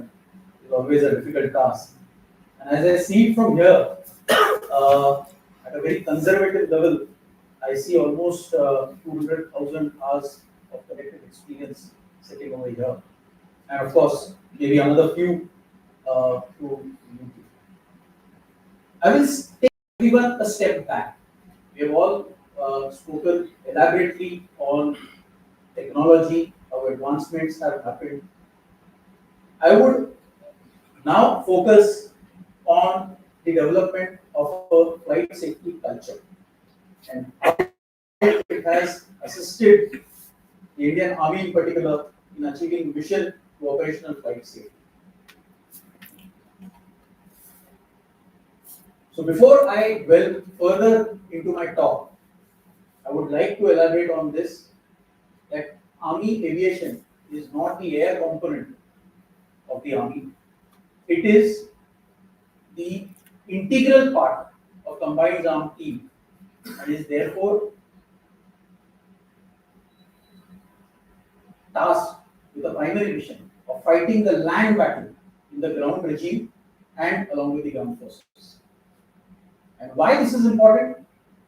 is always a difficult task. And as I see it from here, at a very conservative level, I see almost 200,000 hours of collective experience sitting over here. And of course, maybe another few to YouTube. I will take everyone a step back. We have all spoken elaborately on technology, how advancements have happened. I would now focus on the development of a flight safety culture and how it has assisted the Indian Army in particular in achieving mission to operational flight safety. So before I delve further into my talk, I would like to elaborate on this, that Army aviation is not the air component of the Army. It is the integral part of combined armed team and is therefore tasked with the primary mission of fighting the land battle in the ground regime and along with the ground forces. And why this is important?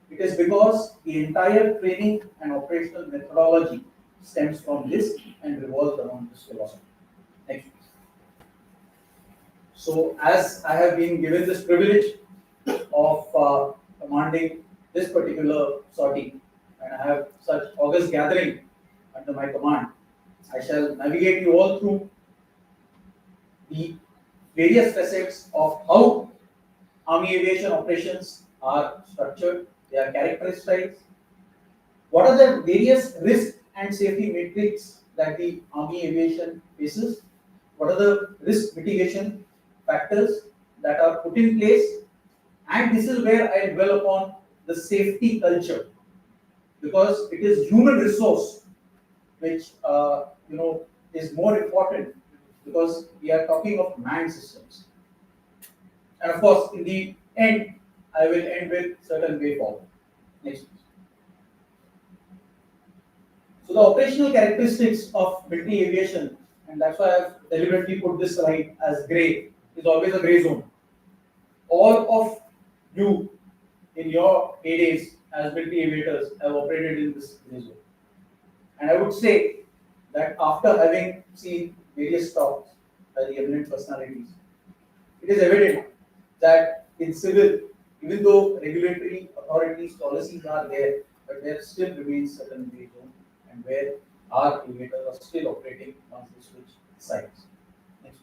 It is because the entire training and operational methodology stems from this and revolves around this philosophy. Thank you. So, as I have been given this privilege of commanding this particular sortie, and I have such august gathering under my command, I shall navigate you all through the various facets of how Army aviation operations are structured, they are characterized. What are the various risk and safety metrics that the Army aviation faces? What are the risk mitigation factors that are put in place? And this is where I dwell upon the safety culture, because it is human resource which is more important, because we are talking of manned systems. And of course, in the end, I will end with certain way forward. Next. So the operational characteristics of military aviation, and that's why I've deliberately put this slide as grey, is always a grey zone. All of you in your heydays as military aviators have operated in this grey zone. And I would say that after having seen various talks by the eminent personalities, it is evident that in civil, even though regulatory authorities, policies are there, but there still remains certain grey zone and where our aviators are still operating once they switch sides. Next.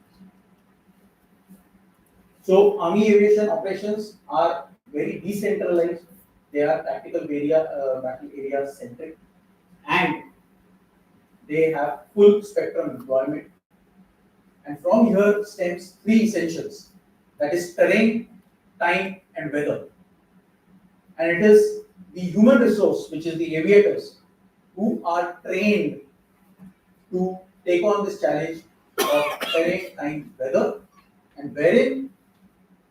So Army aviation operations are very decentralized. They are battle area centric, and they have full spectrum employment. And from here stems three essentials, that is terrain, time, and weather. And it is the human resource, which is the aviators, who are trained to take on this challenge of terrain, time, weather, and wherein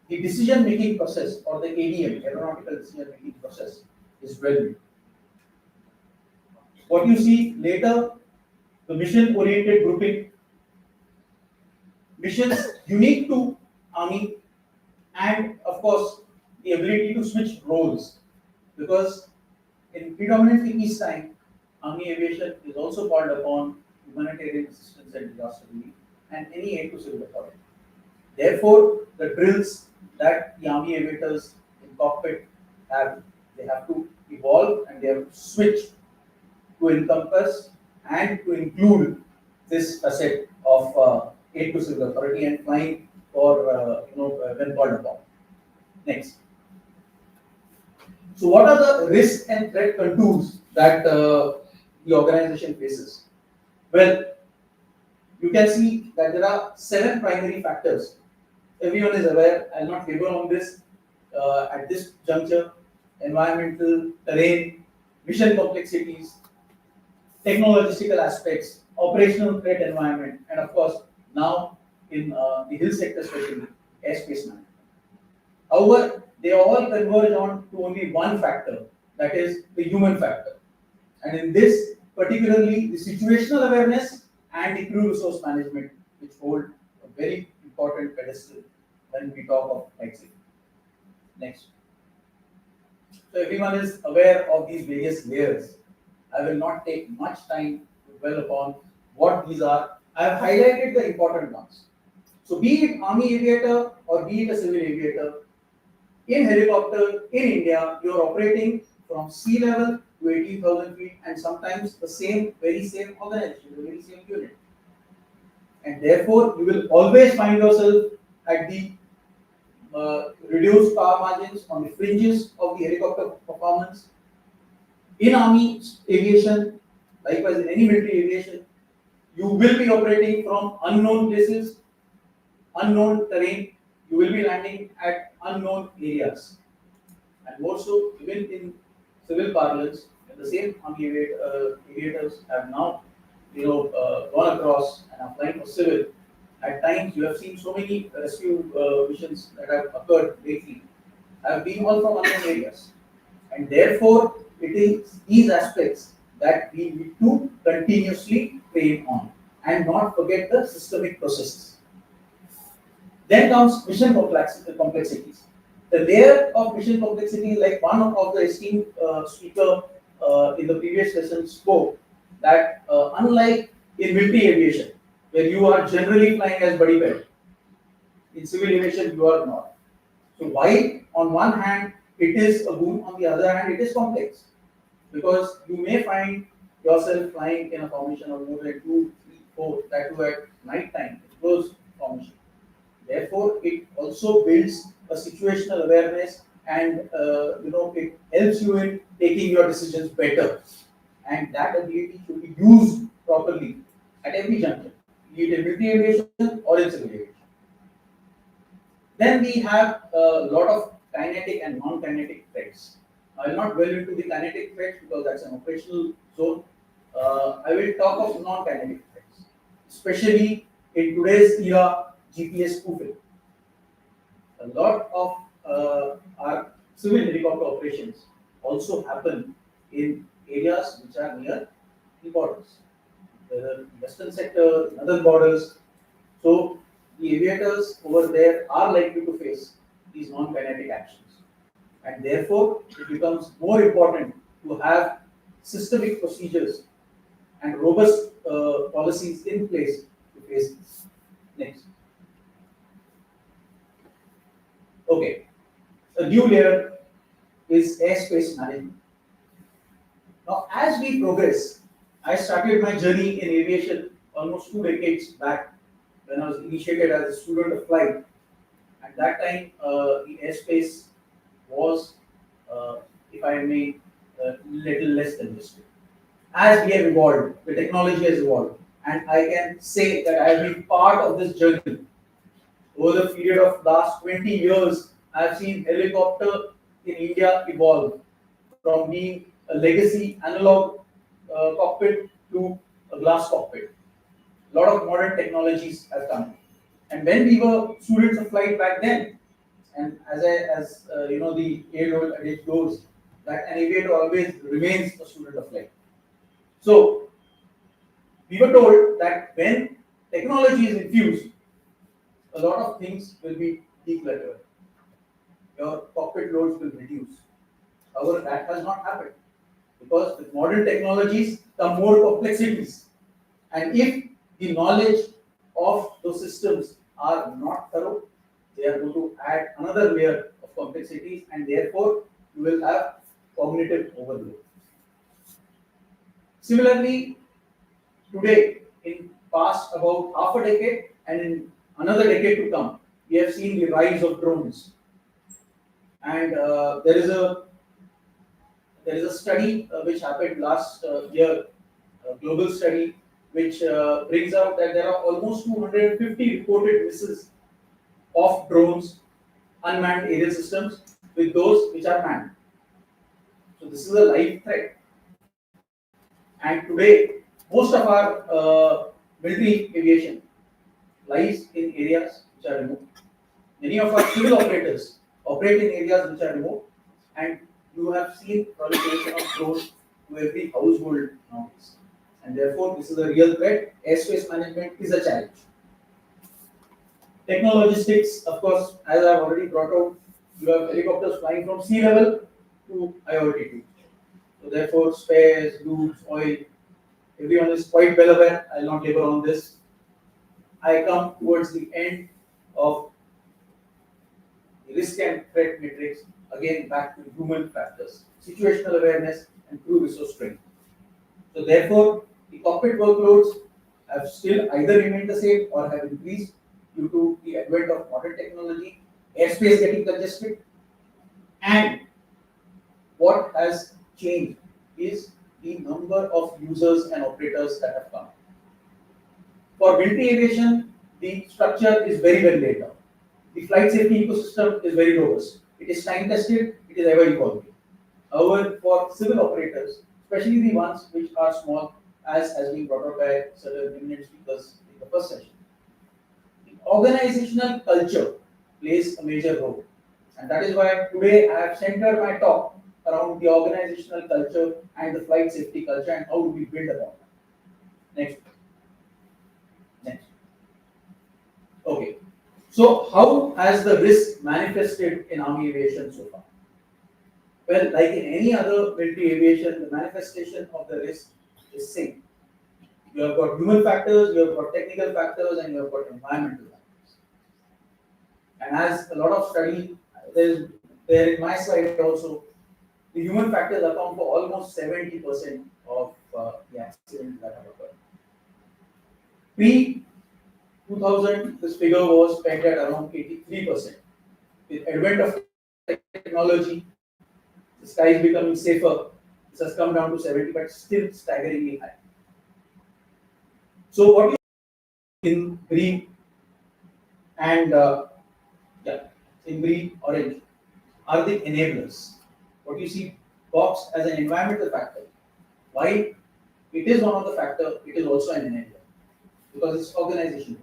the decision-making process, or the ADM, aeronautical decision-making process, is well built. What you see later, the mission-oriented grouping, missions unique to Army, and of course the ability to switch roles, because in predominantly peacetime, Army aviation is also called upon humanitarian assistance and disaster relief and any aid to civil authority. Therefore, the drills that the Army aviators in cockpit have, they have to evolve and they have to switch to encompass and to include this facet of aid to civil authority and flying for when called upon. Next. So, what are the risk and threat contours that the organization faces? Well, you can see that there are 7 primary factors. Everyone is aware. I will not labor on this at this juncture. Environmental, terrain, mission complexities, technological aspects, operational threat environment, and of course, now in the hill sector, especially airspace management. However, they all converge on to only one factor, that is the human factor. And in this, particularly the situational awareness and the crew resource management, which hold a very important pedestal when we talk of flight safety. Next. So everyone is aware of these various layers. I will not take much time to dwell upon what these are. I have highlighted the important ones. So be it Army aviator or be it a civil aviator, in helicopter in India, you are operating from sea level to 18,000 feet, and sometimes the very same organization, the very same unit. And therefore, you will always find yourself at the reduced power margins on the fringes of the helicopter performance. In Army aviation, likewise in any military aviation, you will be operating from unknown places, unknown terrain. You will be landing at unknown areas, and more so even in civil parlance. The same Army aviators have now, gone across and are flying for civil. At times, you have seen so many rescue missions that have occurred lately have been all from unknown areas, and therefore it is these aspects that we need to continuously train on and not forget the systemic processes. Then comes mission complexities. The layer of mission complexity, like one of the esteemed speaker in the previous session spoke, that unlike in military aviation, where you are generally flying as buddy pilot, in civil aviation you are not. So while on one hand it is a boon, on the other hand it is complex, because you may find yourself flying in a formation of more than 2, 3, 4, that too at night time, close formation. Therefore, it also builds a situational awareness, and it helps you in taking your decisions better. And that ability should be used properly at every juncture, be it in military aviation or in civil aviation. Then we have a lot of kinetic and non-kinetic threats. I will not dwell into the kinetic threats because that's an operational zone. I will talk of non-kinetic threats, especially in today's era, GPS spoofing. A lot of our civil helicopter operations also happen in areas which are near the borders, whether western sector, northern borders. So the aviators over there are likely to face these non-kinetic actions, and therefore it becomes more important to have systemic procedures and robust policies in place to face this. Next. Okay, a new layer is airspace management. Now, as we progress, I started my journey in aviation almost 2 decades back when I was initiated as a student of flight. At that time, the airspace was, if I may, little less than this. As we have evolved, the technology has evolved, and I can say that I have been part of this journey. Over the period of last 20 years, I have seen helicopter in India evolve from being a legacy analog cockpit to a glass cockpit. A lot of modern technologies have come. And when we were students of flight back then, and as you know, the age-old adage goes, that an aviator always remains a student of flight. So we were told that when technology is infused, a lot of things will be decluttered. Your cockpit loads will reduce. However, that has not happened because with modern technologies come more complexities. And if the knowledge of those systems are not thorough, they are going to add another layer of complexities, and therefore you will have cognitive overload. Similarly, today, in past about half a decade and in another decade to come, we have seen the rise of drones. And there is a study which happened last year, a global study, which brings out that there are almost 250 reported misses of drones, unmanned aerial systems, with those which are manned. So this is a live threat. And today, most of our military aviation lies in areas which are remote. Many of our civil operators operate in areas which are remote, and you have seen proliferation of drones to every household nowadays. And therefore, this is a real threat. Airspace management is a challenge. Technologistics, of course, as I have already brought out, you have helicopters flying from sea level to high altitude. So therefore, spares, lubes, oil, everyone is quite well aware. I will not labor on this. I come towards the end of the risk and threat matrix, again back to human factors, situational awareness and crew resource training. So therefore, the cockpit workloads have still either remained the same or have increased due to the advent of modern technology, airspace getting congested, and what has changed is the number of users and operators that have come. For military aviation, the structure is very well laid out. The flight safety ecosystem is very robust. It is time tested, it is ever evolving. However, for civil operators, especially the ones which are small, as has been brought up by certain eminent speakers in the first session, the organizational culture plays a major role. And that is why today I have centered my talk around the organizational culture and the flight safety culture and how do we build upon that. Next. Next. Okay. So how has the risk manifested in Army aviation so far? Well, like in any other military aviation, the manifestation of the risk is same. You have got human factors, you have got technical factors, and you have got environmental factors. And as a lot of study, there in my slide also, the human factors account for almost 70% of the accidents that have occurred. Pre-2000, this figure was pegged at around 83%. With advent of technology, the sky is becoming safer. This has come down to 70, but still staggeringly high. So what you in green and in green orange are the enablers. What you see box as an environmental factor. Why? It is one of the factors. It is also an enabler because it's organization.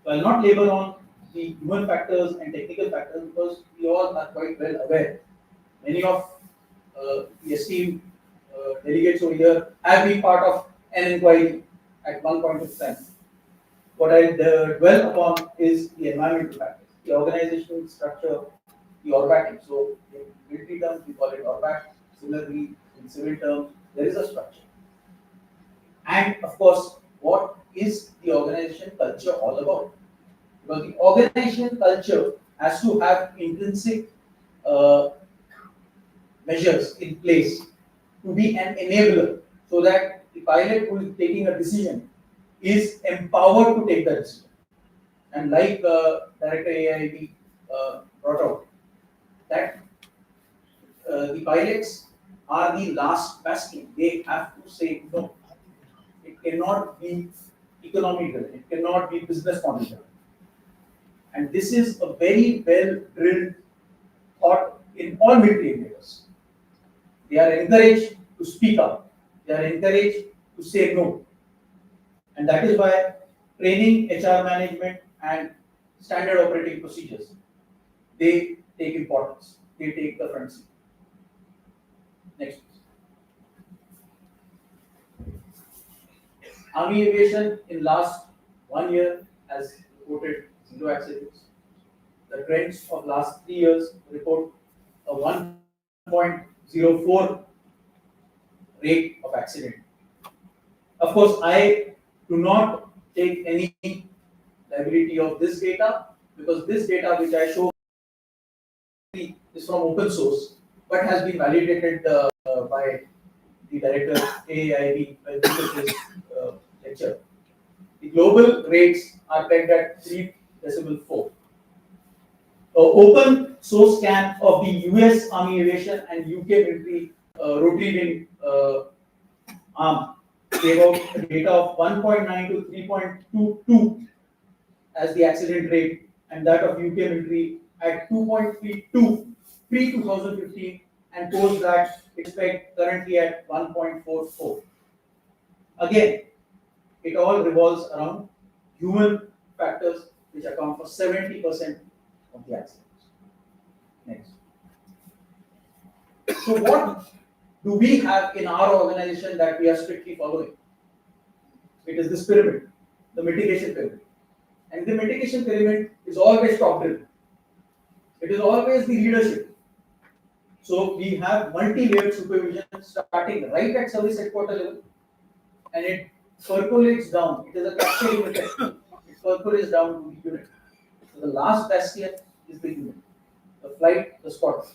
So I'll not labor on the human factors and technical factors because we all are quite well aware. Many of the esteemed delegates over here have been part of an inquiry at one point of time. What I dwell upon is the environmental factors, the organizational structure, the orbating. So in military terms, we call it orbat. Similarly, in civil terms, there is a structure. And of course, what is the organization culture all about? Because the organization culture has to have intrinsic measures in place to be an enabler so that the pilot who is taking a decision is empowered to take that decision. And like Director AIB brought out, that the pilots are the last bastion. They have to say no. It cannot be economical. It cannot be business model. And this is a very well drilled thought in all military areas. They are encouraged to speak up. They are encouraged to say no. And that is why training, HR management, and standard operating procedures, they take importance. They take the front seat. Next. Army aviation in last 1 year has reported 0 accidents. The trends of last 3 years report a 1.04 rate of accident. Of course, I do not take any liability of this data because this data which I show is from open source but has been validated by the director AIB by this lecture. The global rates are pegged at 3.4. Open source scan of the US Army Aviation and UK military rotary wing arm gave out a data of 1.9 to 3.22 as the accident rate, and that of UK military at 2.32 pre-2015, and post that expect currently at 1.44. Again, it all revolves around human factors which account for 70% of the accidents. Next. So what do we have in our organization that we are strictly following? It is this pyramid, the mitigation pyramid. And the mitigation pyramid is always top-driven. It is always the leadership. So we have multi-layered supervision starting right at service headquarters level, and it percolates down. It is a cascading effect. It percolates down to the unit. So the last bastion is the unit, the flight, the squadron.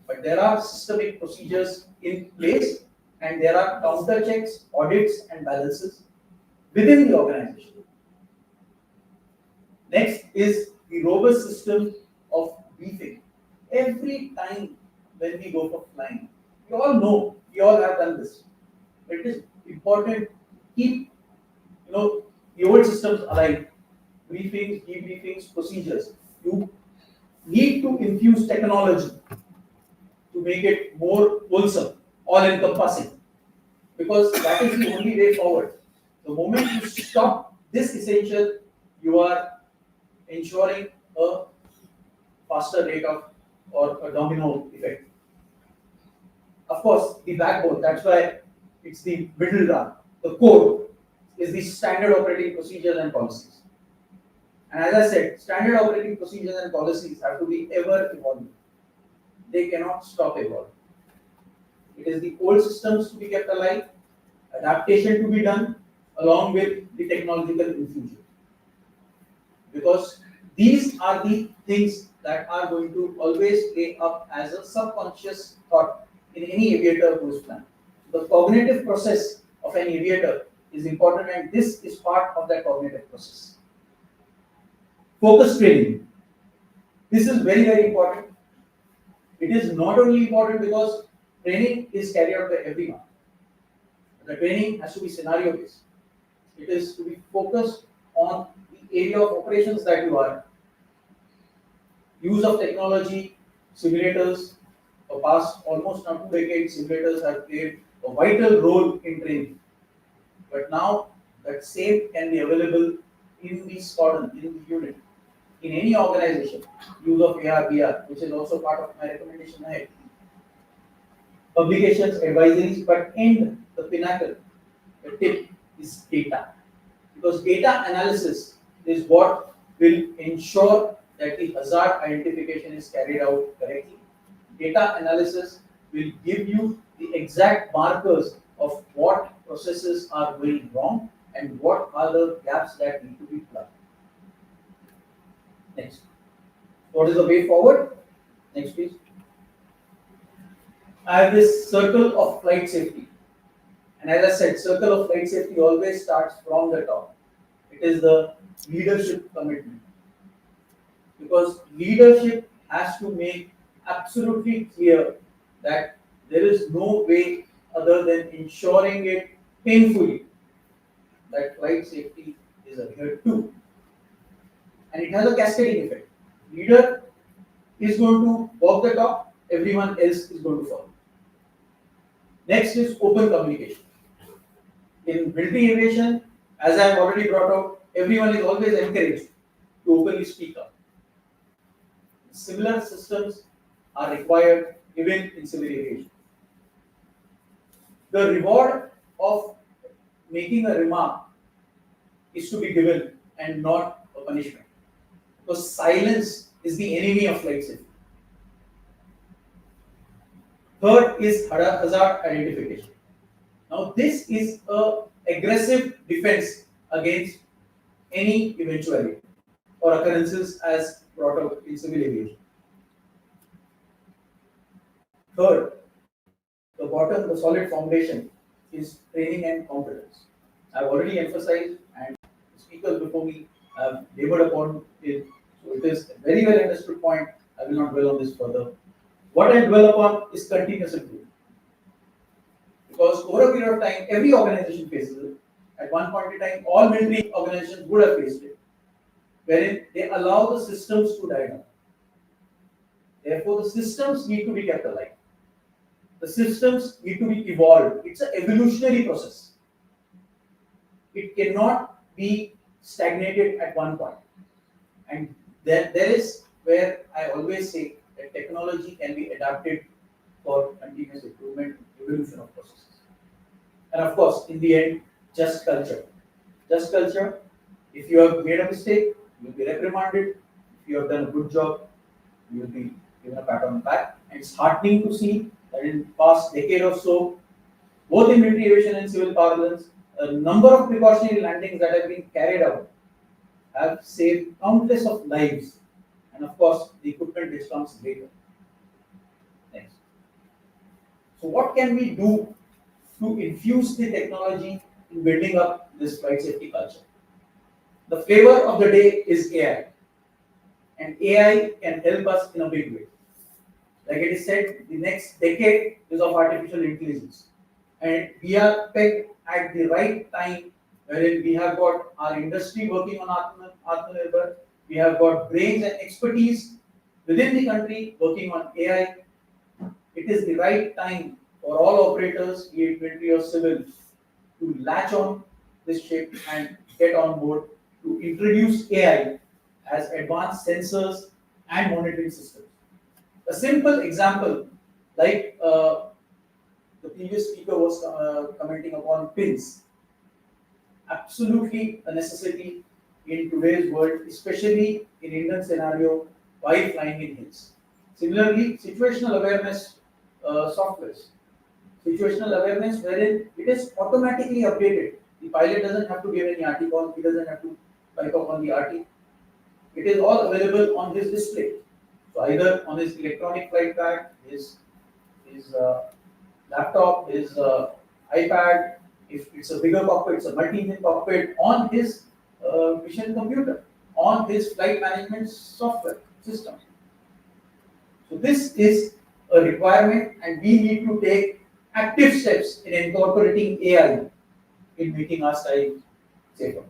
But there are systemic procedures in place, and there are counter checks, audits, and balances within the organization. Next is the robust system of briefing. Every time when we go for flying, we all know, we all have done this. It is important to keep the old systems alive. Briefings, debriefings, procedures. You need to infuse technology to make it more wholesome, all-encompassing, because that is the only way forward. The moment you stop this essential, you are ensuring a faster rate of or a domino effect. Of course, the backbone, that's why it's the middle run. The core is the standard operating procedures and policies. And as I said, standard operating procedures and policies have to be ever evolving. They cannot stop evolving. It is the old systems to be kept alive, adaptation to be done, along with the technological infusion. Because these are the things that are going to always play up as a subconscious thought in any aviator who is planned. The cognitive process of an aviator is important, and this is part of that cognitive process. Focus training. This is very, very important. It is not only important because training is carried out by everyone. The training has to be scenario based. It is to be focused on the area of operations that you are. Use of technology, simulators. For past almost 2 decades, simulators have played a vital role in training. But now that same can be available in the squadron, in the unit. in any organization, use of AR/VR, which is also part of my recommendation ahead. Publications, advisories, but end the pinnacle, the tip is data. Because data analysis is what will ensure that the hazard identification is carried out correctly. Data analysis will give you the exact markers of what processes are going wrong and what are the gaps that need to be plugged. Next. What is the way forward? Next, please. I have this circle of flight safety. And as I said, circle of flight safety always starts from the top. It is the leadership commitment. Because leadership has to make absolutely clear that there is no way other than ensuring it painfully that flight safety is adhered to. And it has a cascading effect. Leader is going to walk the talk, everyone else is going to follow. Next is open communication. In military aviation, as I have already brought out, everyone is always encouraged to openly speak up. Similar systems are required even in civil aviation. The reward of making a remark is to be given and not a punishment. Because silence is the enemy of flight safety. Third is hazard identification. Now this is an aggressive defense against any eventuality or occurrences as brought out in civil aviation. Third, the bottom, the solid foundation is training and competence. I've already emphasized and speakers before me have labored upon it. So it is a very well understood point. I will not dwell on this further. What I dwell upon is continuous improvement. Because over a period of time, every organization faces it. At one point in time, all military organizations would have faced it, wherein they allow the systems to die down. Therefore, the systems need to be kept alive. The systems need to be evolved. It's an evolutionary process. It cannot be stagnated at one point. And there is where I always say that technology can be adapted for continuous improvement, evolution of processes. And of course, in the end, just culture. Just culture. If you have made a mistake, you will be reprimanded. If you have done a good job, you will be given a pat on the back. And it's heartening to see that in the past decade or so, both in military aviation and civil parlance, a number of precautionary landings that have been carried out have saved countless of lives. And of course, the equipment which comes later. Next. So what can we do to infuse the technology in building up this flight safety culture? The flavor of the day is AI. And AI can help us in a big way. Like it is said, the next decade is of artificial intelligence. And we are pegged at the right time wherein we have got our industry working on Atmanirbhar, we have got brains and expertise within the country working on AI. It is the right time for all operators, be it military or civil, to latch on this ship and get on board to introduce AI as advanced sensors and monitoring systems. A simple example, like the previous speaker was commenting upon pins. Absolutely a necessity in today's world, especially in Indian scenario while flying in hills. Similarly, situational awareness softwares. Situational awareness wherein it is automatically updated. The pilot doesn't have to give any RT call, he doesn't have to type up on the RT. It is all available on his display. So either on his electronic flight bag, his laptop, his iPad, if it's a bigger cockpit, it's a multi-engine cockpit, on his mission computer, on his flight management software system. So this is a requirement and we need to take active steps in incorporating AI in making our sky safer.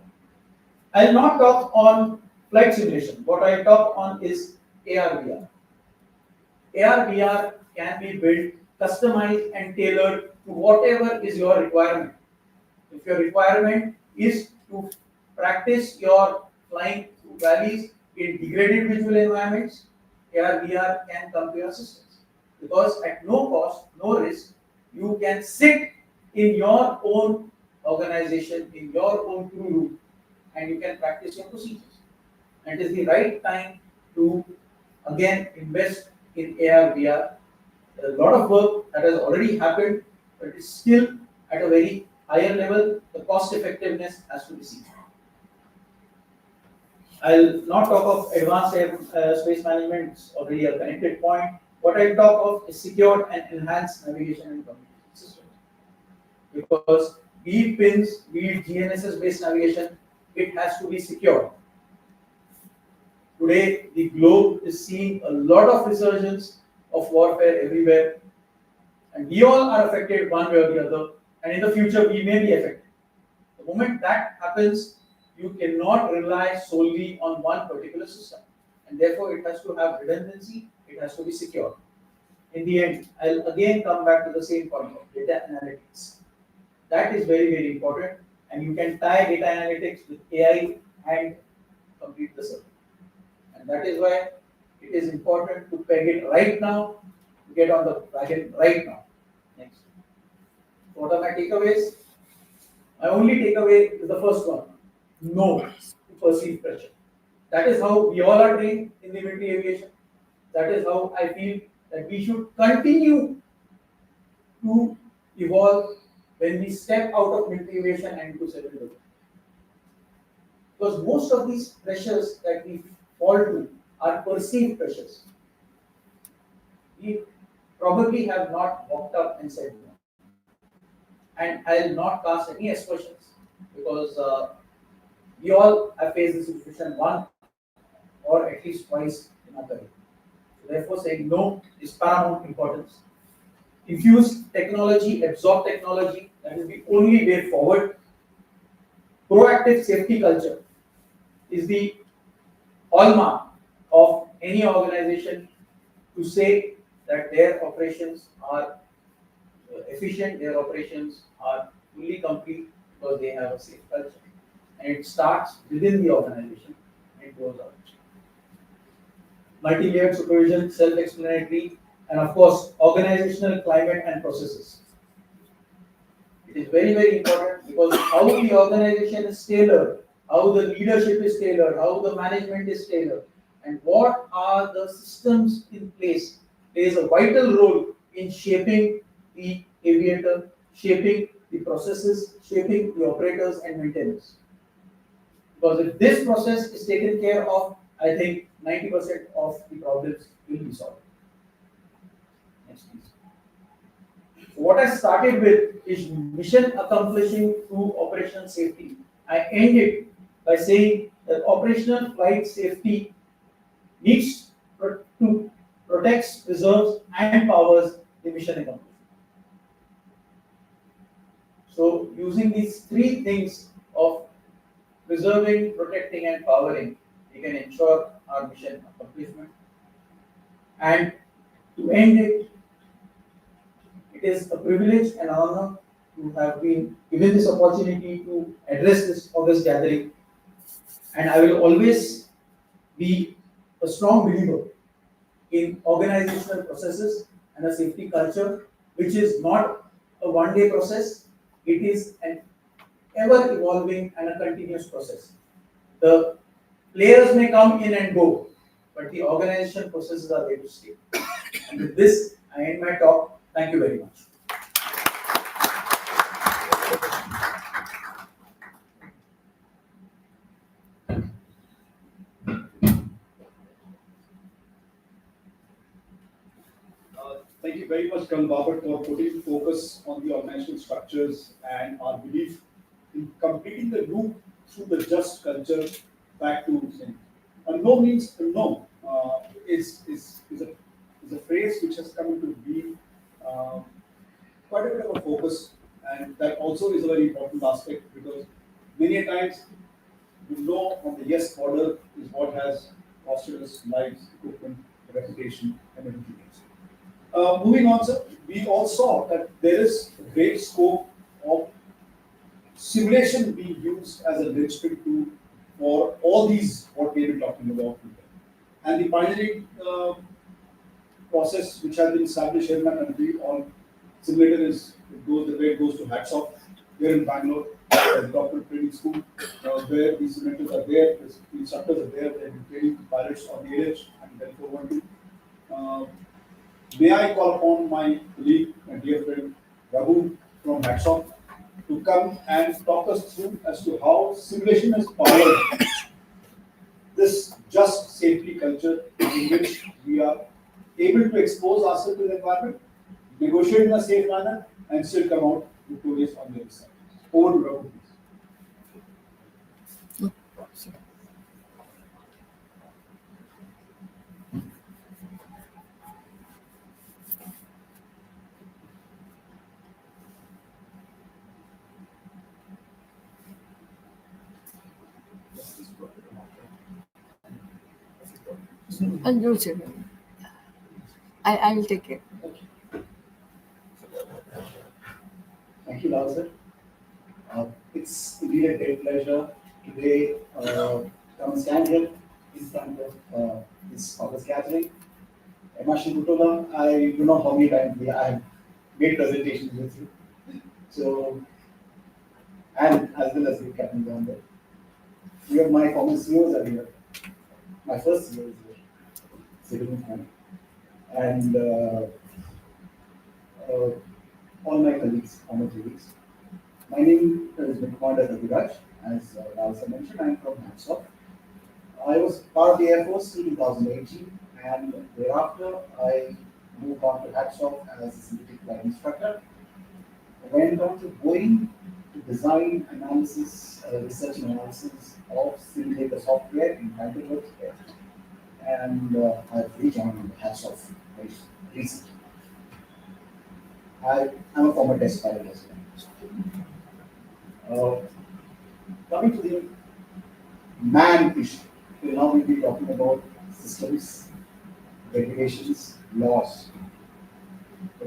I will not talk on flight simulation. What I talk on is AR/VR. AR/VR can be built, customized and tailored to whatever is your requirement. If your requirement is to practice your flying through valleys, in degraded visual environments, AR, VR can come to your assistance. Because at no cost, no risk, you can sit in your own organization, in your own crew room, and you can practice your procedures. And it is the right time to again invest in AR, VR. There is a lot of work that has already happened, but it is still at a very higher level. The cost effectiveness has to be seen. I'll not talk of advanced space management, it's already a connected point. What I'll talk of is secured and enhanced navigation and communication systems. Because be it pins, be it GNSS based navigation, it has to be secure. Today, the globe is seeing a lot of resurgence of warfare everywhere, and we all are affected one way or the other, and in the future, we may be affected. The moment that happens, you cannot rely solely on one particular system, and therefore it has to have redundancy, it has to be secure. In the end, I'll again come back to the same point of data analytics. That is very, very important, and you can tie data analytics with AI and complete the circle. And that is why it is important to peg it right now, to get on the wagon right now. Next. What are my takeaways? My only takeaway is the first one. No to perceived pressure. That is how we all are trained in the military aviation. That is how I feel that we should continue to evolve when we step out of military aviation and into civil aviation. Because most of these pressures that we fall to are perceived pressures. We probably have not walked up and said no. And I'll not cast any aspersions because we all have faced this situation once or at least twice in our career. So therefore, saying no is paramount importance. Infuse technology, absorb technology, that is the only way forward. Proactive safety culture is the hallmark of any organization to say that their operations are efficient, their operations are fully complete because they have a safe culture. And it starts within the organization and goes out. Multi-layered supervision, self-explanatory, and of course, organizational climate and processes. It is very, very important because how the organization is tailored, how the leadership is tailored, how the management is tailored, and what are the systems in place plays a vital role in shaping the aviator, shaping the processes, shaping the operators and maintainers. Because if this process is taken care of, I think 90% of the problems will be solved. Next, please. So what I started with is mission accomplishing through operational safety. I end it by saying that operational flight safety needs to protect, preserves, and powers the mission accomplishment. So, using these three things of preserving, protecting, and powering, we can ensure our mission accomplishment. And to end it, it is a privilege and honor to have been given this opportunity to address this August gathering. And I will always be a strong believer in organizational processes and a safety culture, which is not a one-day process. It is an ever-evolving and a continuous process. The players may come in and go, but the organization processes are there to stay. And with this, I end my talk. Thank you very much. Thank you very much, Colonel Babat, for putting focus on the organizational structures and our belief in completing the loop through the just culture back to saying. No means no is a phrase which has come into being quite a bit of a focus, and that also is a very important aspect because many a times no on the yes border is what has costed us lives, equipment, reputation, and everything else. Moving on, sir, we all saw that there is a great scope of simulation being used as a linchpin to for all these what we've been talking about. And the binary process which has been established here in my country on simulator is it goes the way it goes to hats off here in Bangalore, helicopter training school, where these simulators are there, the instructors are there, they've been training pilots on the edge and then 412. May I call upon my colleague, my dear friend Raghu from Hats Off to come and talk us through as to how simulation has powered this just safety culture in which we are able to expose ourselves to the environment, negotiate in a safe manner, and still come out victorious on the other side. Over to Raghu, please. Unmute it. I will take it. Thank you, Lal sir. It's indeed a great pleasure today to come and stand here in front of this August gathering. Emashin Butola, I don't know how many times I have made presentations with you. So, and as well as with Captain Gandhi. Few of my former CEOs are here. My first CEO is here, sitting in front. And all my colleagues, former colleagues. My name is Commander Raviraj. As Lal mentioned, I'm from Nassau. I was part of the Air Force till 2018, and thereafter I moved on to Nassau as a synthetic flight instructor. I went on to Boeing to design analysis, research and analysis of simulator software in Bengaluru, and I've rejoined Nassau very recently. I'm a former test pilot as well. Coming to the man issue, now we'll be talking about systems, regulations, laws,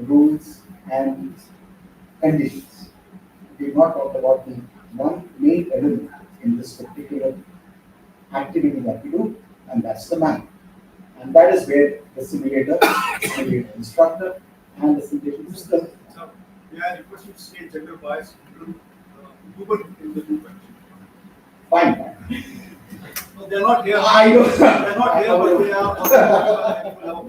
rules, and conditions. We've not talked about the one main element in this particular activity that we do, and that's the man. And that is where the simulator instructor, and the simulation system. So, I request you to say gender bias women in the group. Fine. No, they're not here. I know. They're not here, but they are.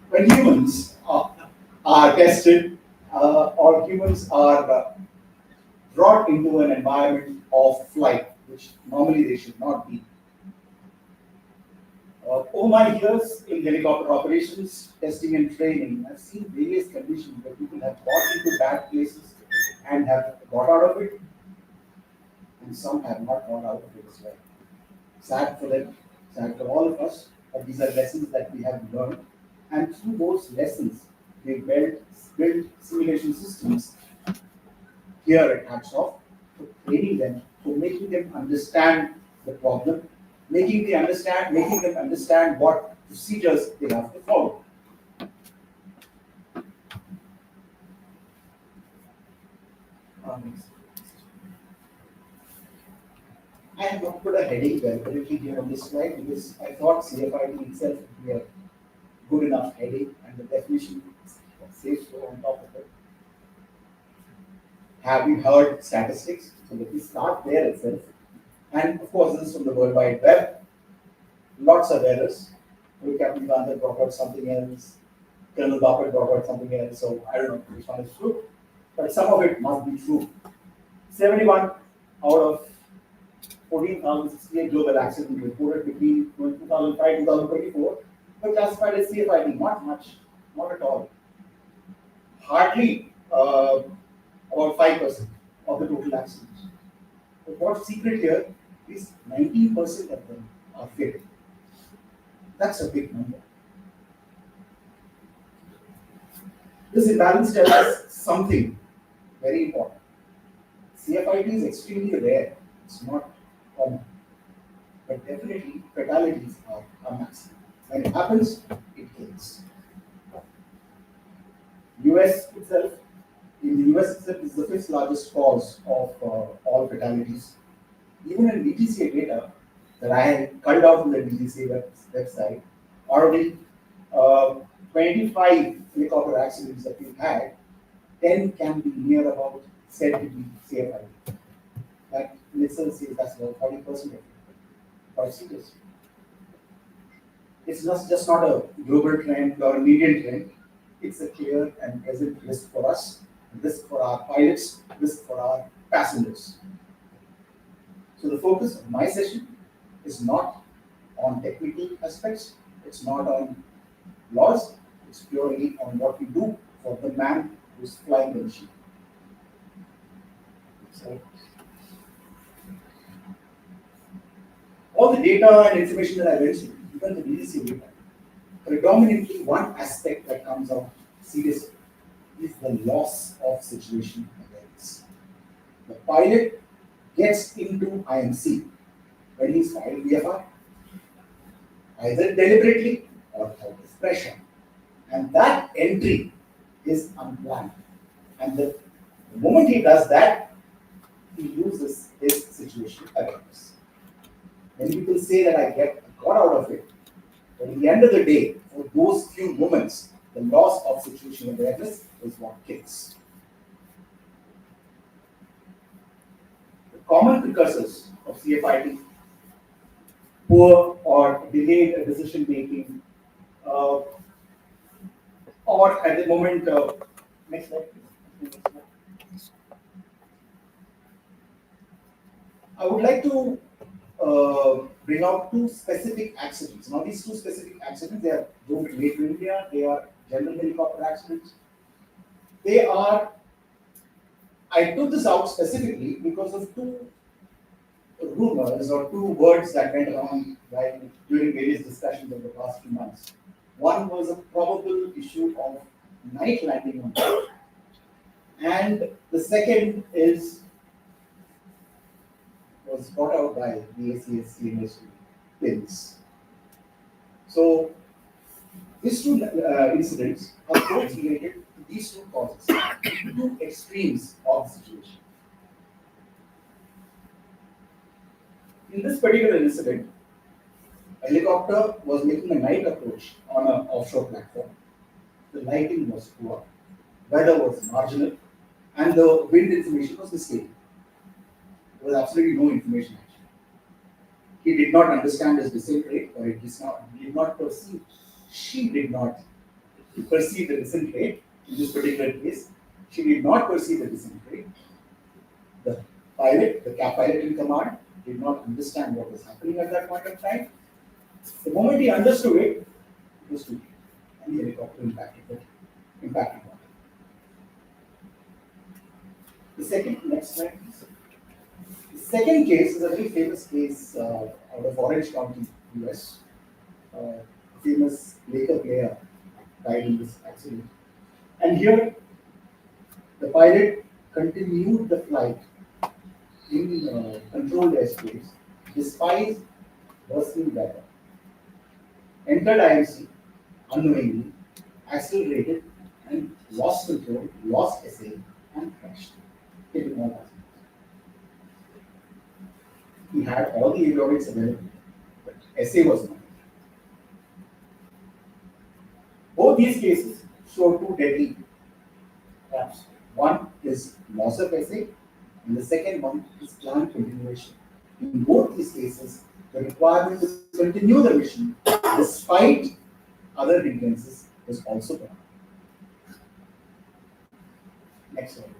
When humans are tested, or humans are brought into an environment of flight, which normally they should not be. Over my years in helicopter operations, testing and training, I've seen various conditions where people have got into bad places and have got out of it, and some have not got out of it as well. Sad for them, sad for all of us, but these are lessons that we have learned, and through those lessons, we built simulation systems here at Hats Off for training them, for making them understand the problem, making them understand what procedures they have to follow. I have not put a heading deliberately here on this slide because I thought CFID itself would be a good enough heading, and the definition says so on top of it. Have you heard statistics? So let me start there itself. And of course, this is from the World Wide Web. Lots of errors. Captain Gandhi brought out something else. Colonel Doppert brought out something else. So I don't know which one is true, but some of it must be true. 71 out of 14,068 global accidents reported between 2005 and 2024 were classified as CFID. Not much, not at all. Hardly about 5% of the total accidents. But what's secret here is 19% of them are fatal. That's a big number. This imbalance tells us something very important. CFID is extremely rare. It's not common. But definitely, fatalities are massive. When it happens, it kills. US itself is the fifth largest cause of all fatalities. even in DGCA data that I had culled out from the DGCA website, already 25 helicopter accidents that we've had, 10 can be near about said to be CFI. That in itself says that's about 40% of it. Quite serious. It's just not a global trend or a median trend. It's a clear and present risk for us, risk for our pilots, risk for our passengers. So the focus of my session is not on technical aspects, it's not on laws, it's purely on what we do for the man who's flying the machine. So, all the data and information that I mentioned, even the DGC data, predominantly one aspect that comes out seriously is the loss of situation awareness. The pilot gets into IMC when he's filing VFR, either deliberately or out of pressure. And that entry is unplanned. And the moment he does that, he loses his situation awareness. Many people say that I got out of it. But at the end of the day, for those few moments, the loss of situation awareness is what kills. The common precursors of CFIT, poor or delayed decision making, or at the moment, next slide, please. I would like to bring out two specific accidents. Now, these two specific accidents, they don't relate to India, they are general helicopter accidents. They are, I took this out specifically because of two rumors or two words that went around during various discussions over the past few months. One was a probable issue of night landing on board, and the second was brought out by the ACS CNS pins. So these two incidents are both related to these two causes, two extremes of the situation. In this particular incident, a helicopter was making a night approach on an offshore platform. The lighting was poor, weather was marginal, and the wind information was mistaken. There was absolutely no information actually. He did not understand his descent rate, or it did not perceive. She did not perceive the descent rate in this particular case. She did not perceive the descent rate. The pilot, the cap pilot in command, did not understand what was happening at that point of time. The moment he understood it, it was too late, and the helicopter impacted water. The second, next slide, please. The second case is a very famous case out of Orange County, US. A famous Laker player died in this accident. And here, the pilot continued the flight in controlled airspace despite worsening weather. Entered IMC unknowingly, accelerated, and lost control, lost SA, and crashed. Killing all passengers. He had all the avionics available, but SA was not. Both these cases show two deadly traps. One is loss of SA, and the second one is planned continuation. In both these cases, the requirement to continue the mission despite other hindrances is also present. Next slide,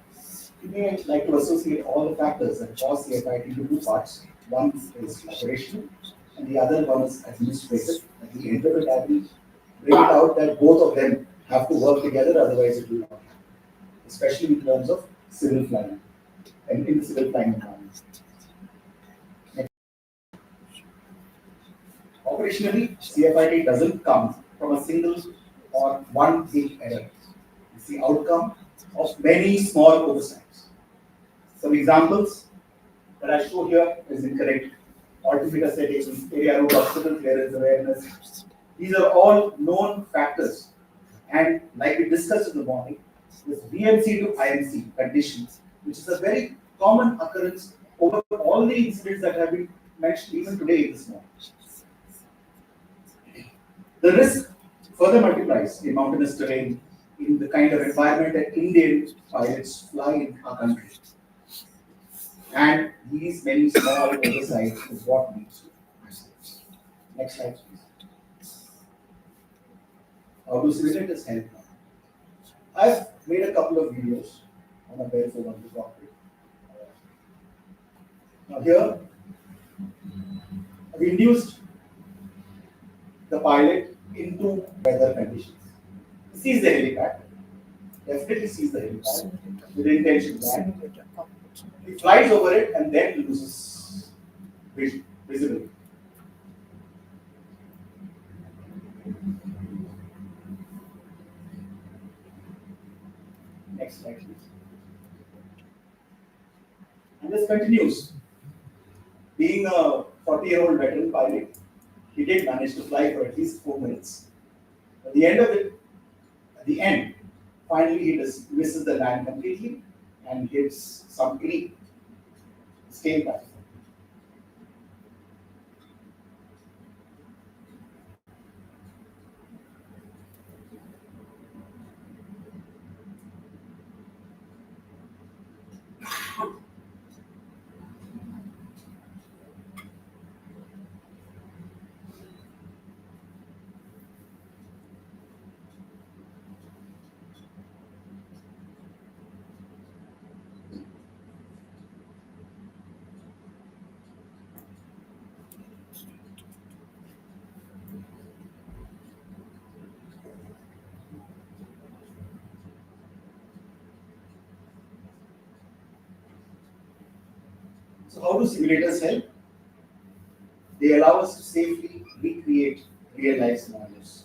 please. You may like to associate all the factors that cause CFIT into two parts. One is operational, and the other one is administrative. At the end of it, I will bring it out that both of them have to work together, otherwise it will not happen. Especially in terms of civil flying and in the civil flying environment. Operationally, CFIT doesn't come from a single or one big error. It's the outcome of many small oversights. Some examples that I show here is incorrect. Altimeter settings, area route obstacle clearance awareness. These are all known factors. And like we discussed in the morning, this VMC to IMC conditions which is a very common occurrence over all the incidents that have been mentioned even today this morning. The risk further multiplies in mountainous terrain in the kind of environment that Indian pilots fly in our country. And these many small oversights is what leads to accidents. Next slide, please. How do simulators help now? I've made a couple of videos on a bare phone of the cockpit. Now here, we induced the pilot into weather conditions. He sees the helipad, definitely sees the helipad with the intention to land. He flies over it and then loses visibility. Next slide, please. And this continues. Being a 40-year-old veteran pilot, he did manage to fly for at least 4 minutes. At the end, finally he misses the land completely and hits some creek, scale platform. So how do simulators help? They allow us to safely recreate real-life scenarios.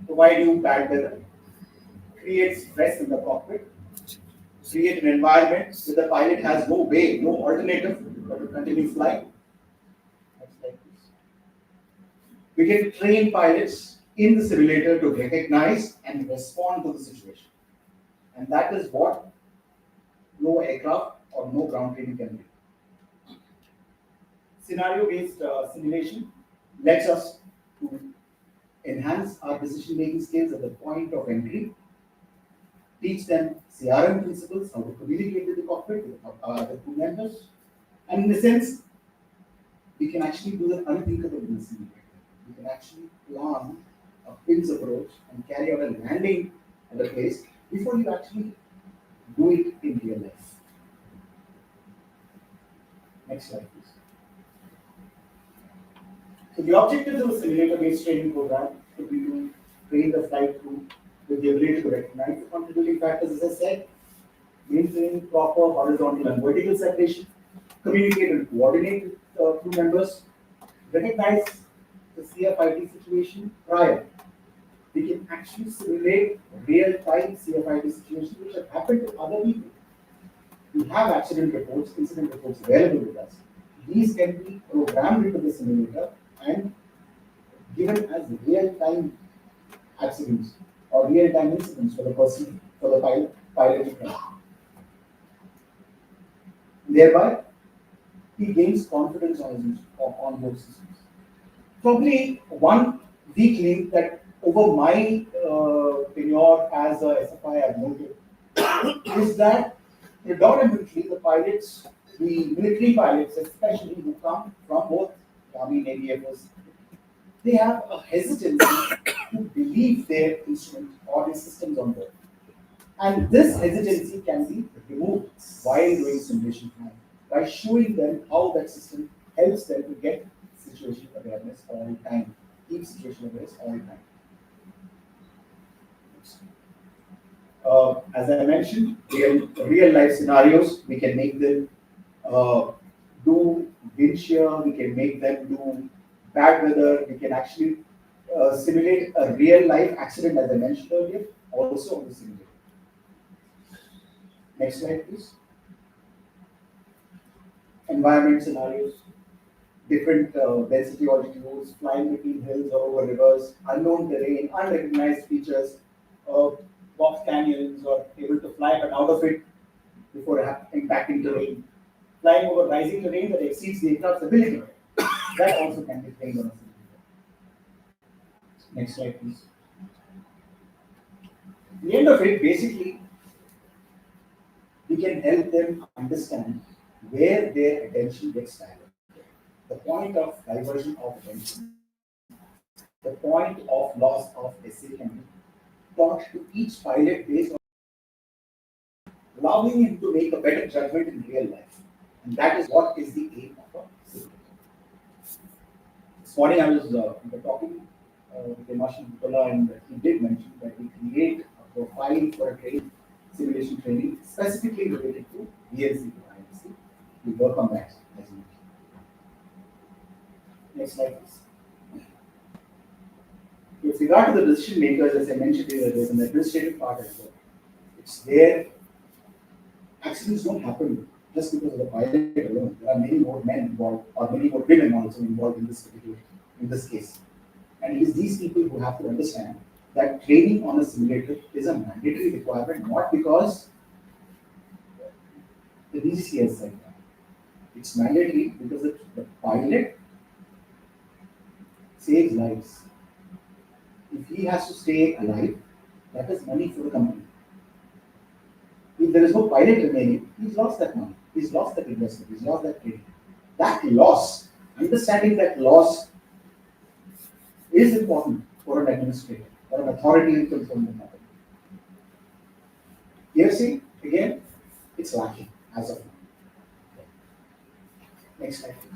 Provide you bad weather, create stress in the cockpit, create an environment where the pilot has no way, no alternative but to continue flying. Next slide, please. We can train pilots in the simulator to recognize and respond to the situation. And that is what no aircraft or no ground training can do. Scenario-based simulation lets us to enhance our decision-making skills at the point of entry, teach them CRM principles, how to communicate with the cockpit, with the crew members, and in a sense, we can actually do the unthinkable in the simulator. We can actually plan a pinch approach and carry out a landing at a place before you actually do it in real life. Next slide, please. So the objectives of a simulator-based training program would be to train the flight crew with the ability to recognize the contributing factors, as I said, maintain proper horizontal and vertical separation, communicate and coordinate with crew members, recognize the CFIT situation prior. We can actually simulate real-time CFIT situations which have happened to other people. We have accident reports, incident reports available with us. These can be programmed into the simulator and given as real-time accidents or real-time incidents for the person, for the pilot to train. Thereby, he gains confidence on board systems. Probably one weak link that over my tenure as a SFI I've noted is that predominantly the pilots, the military pilots especially who come from both Army, Navy, Air Force, they have a hesitancy to believe their instruments or their systems on board. And this hesitancy can be removed while doing simulation flying by showing them how that system helps them to get situation awareness all the time, keep situation awareness all the time. As I mentioned, real life scenarios, we can make them do wind shear, we can make them do bad weather, we can actually simulate a real life accident, as I mentioned earlier, also on the simulator. Next slide, please. Environment scenarios, different density altitudes, flying between hills or over rivers, unknown terrain, unrecognized features. box canyons or able to fly but out of it before impacting terrain. Flying over rising terrain that exceeds the aircraft's ability. That also can be trained on a simulator. Next slide, please. At the end of it, basically, we can help them understand where their attention gets diverted. The point of diversion of attention, the point of loss of essay can be taught to each pilot based on allowing him to make a better judgment in real life. And that is what is the aim of a simulator. This morning I was talking with Marshal Butola, and he did mention that we create a profile for a training, simulation training specifically related to VLC to IMC. We work on that as you mentioned. Next slide, please. With regard to the decision makers, as I mentioned earlier, there's an administrative part as well. It's there. Accidents don't happen just because of the pilot alone. There are many more men involved, or many more women also involved in this case. And it is these people who have to understand that training on a simulator is a mandatory requirement, not because the DGC has said that. It's mandatory because the pilot saves lives. If he has to stay alive, that is money for the company. If there is no pilot remaining, he's lost that money. He's lost that investment. He's lost that training. That loss, understanding that loss is important for an administrator, for an authority in controlling the company. Here, see, again, it's lacking as of now. Next slide, please.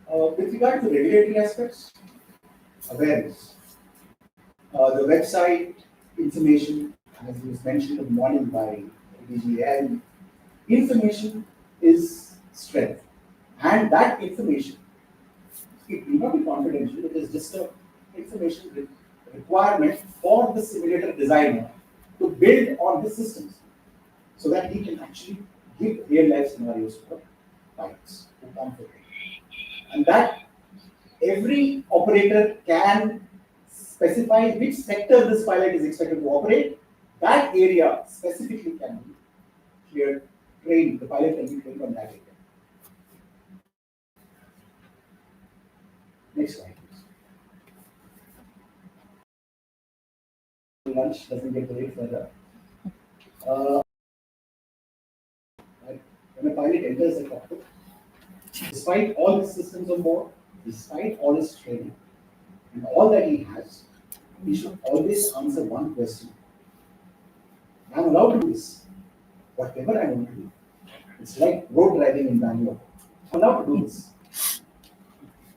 With regard to regulatory aspects, awareness. The website information, as was mentioned in the morning by DGA, information is strength. And that information, it will not be confidential, it is just an information requirement for the simulator designer to build on his systems so that he can actually give real life scenarios for pilots who come for it. And that every operator can specify which sector this pilot is expected to operate. That area specifically can be cleared, trained, the pilot can be trained on that area. Next slide, please. Lunch doesn't get very further. When a pilot enters the cockpit, despite all his systems on board, despite all his training, and all that he has, he should always answer one question. I'm allowed to do this, whatever I want to do. It's like road driving in Bengaluru. I'm allowed to do this.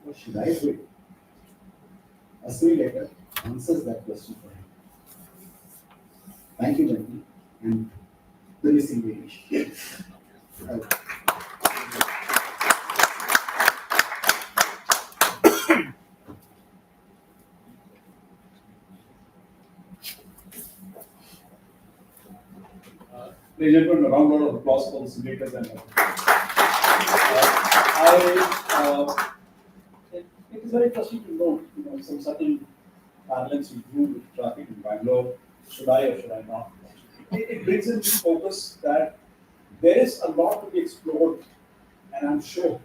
What should I do? A simulator answers that question for him. Thank you, gentlemen, and the missing lady. Ladies and gentlemen, a round of applause for the simulators and it is very interesting to note, some subtle parallels with you with traffic in Bangalore. Should I or should I not? It brings into focus that there is a lot to be explored, and I'm sure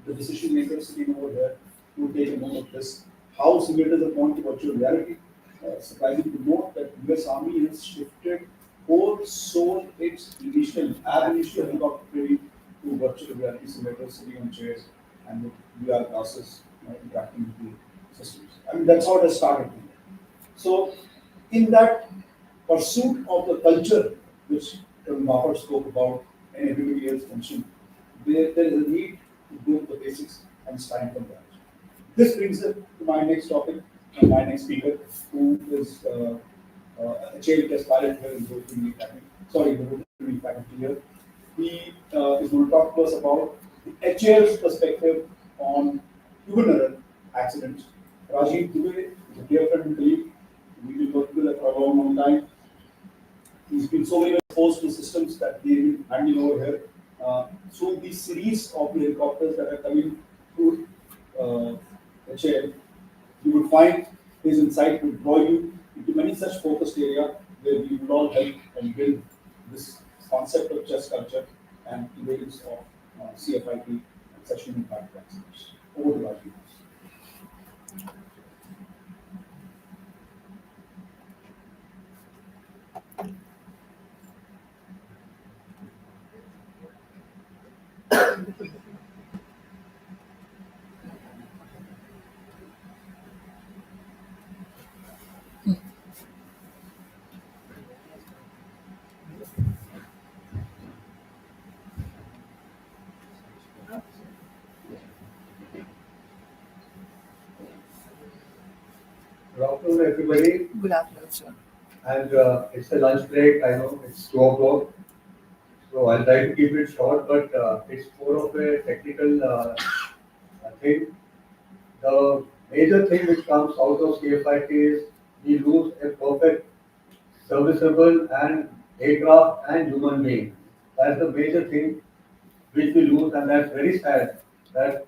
the decision makers sitting over there will take a note of this. How simulators are going to virtual reality. Surprising to note that US Army has shifted or sold its initial helicopter training to virtual reality simulators sitting on chairs and with VR glasses interacting with the systems. I mean, that's how it has started. So, in that pursuit of the culture which Baffert spoke about and everybody else mentioned, there is a need to go to the basics and stand from that. This brings us to my next topic and my next speaker, who is a chair test pilot here in the Rotary faculty here. He is going to talk to us about the HAL's perspective on human error accidents. Rajiv Dubey is a dear friend and colleague. We've been working together for a long time. He's been so very exposed to systems that we've been handling over here. So the series of the helicopters that are coming through HAL, you would find his insight will draw you into many such focused areas where we will all help and build this concept of chess culture and emergence of CFIT and session impact vaccines. Over to Rajiv. Good afternoon, everybody. Good afternoon, sir. And it's a lunch break. I know it's 2 o'clock, so I'll try to keep it short. But it's more of a technical thing. The major thing which comes out of CFIT is we lose a perfect, serviceable, and aircraft and human being. That's the major thing which we lose, and that's very sad. That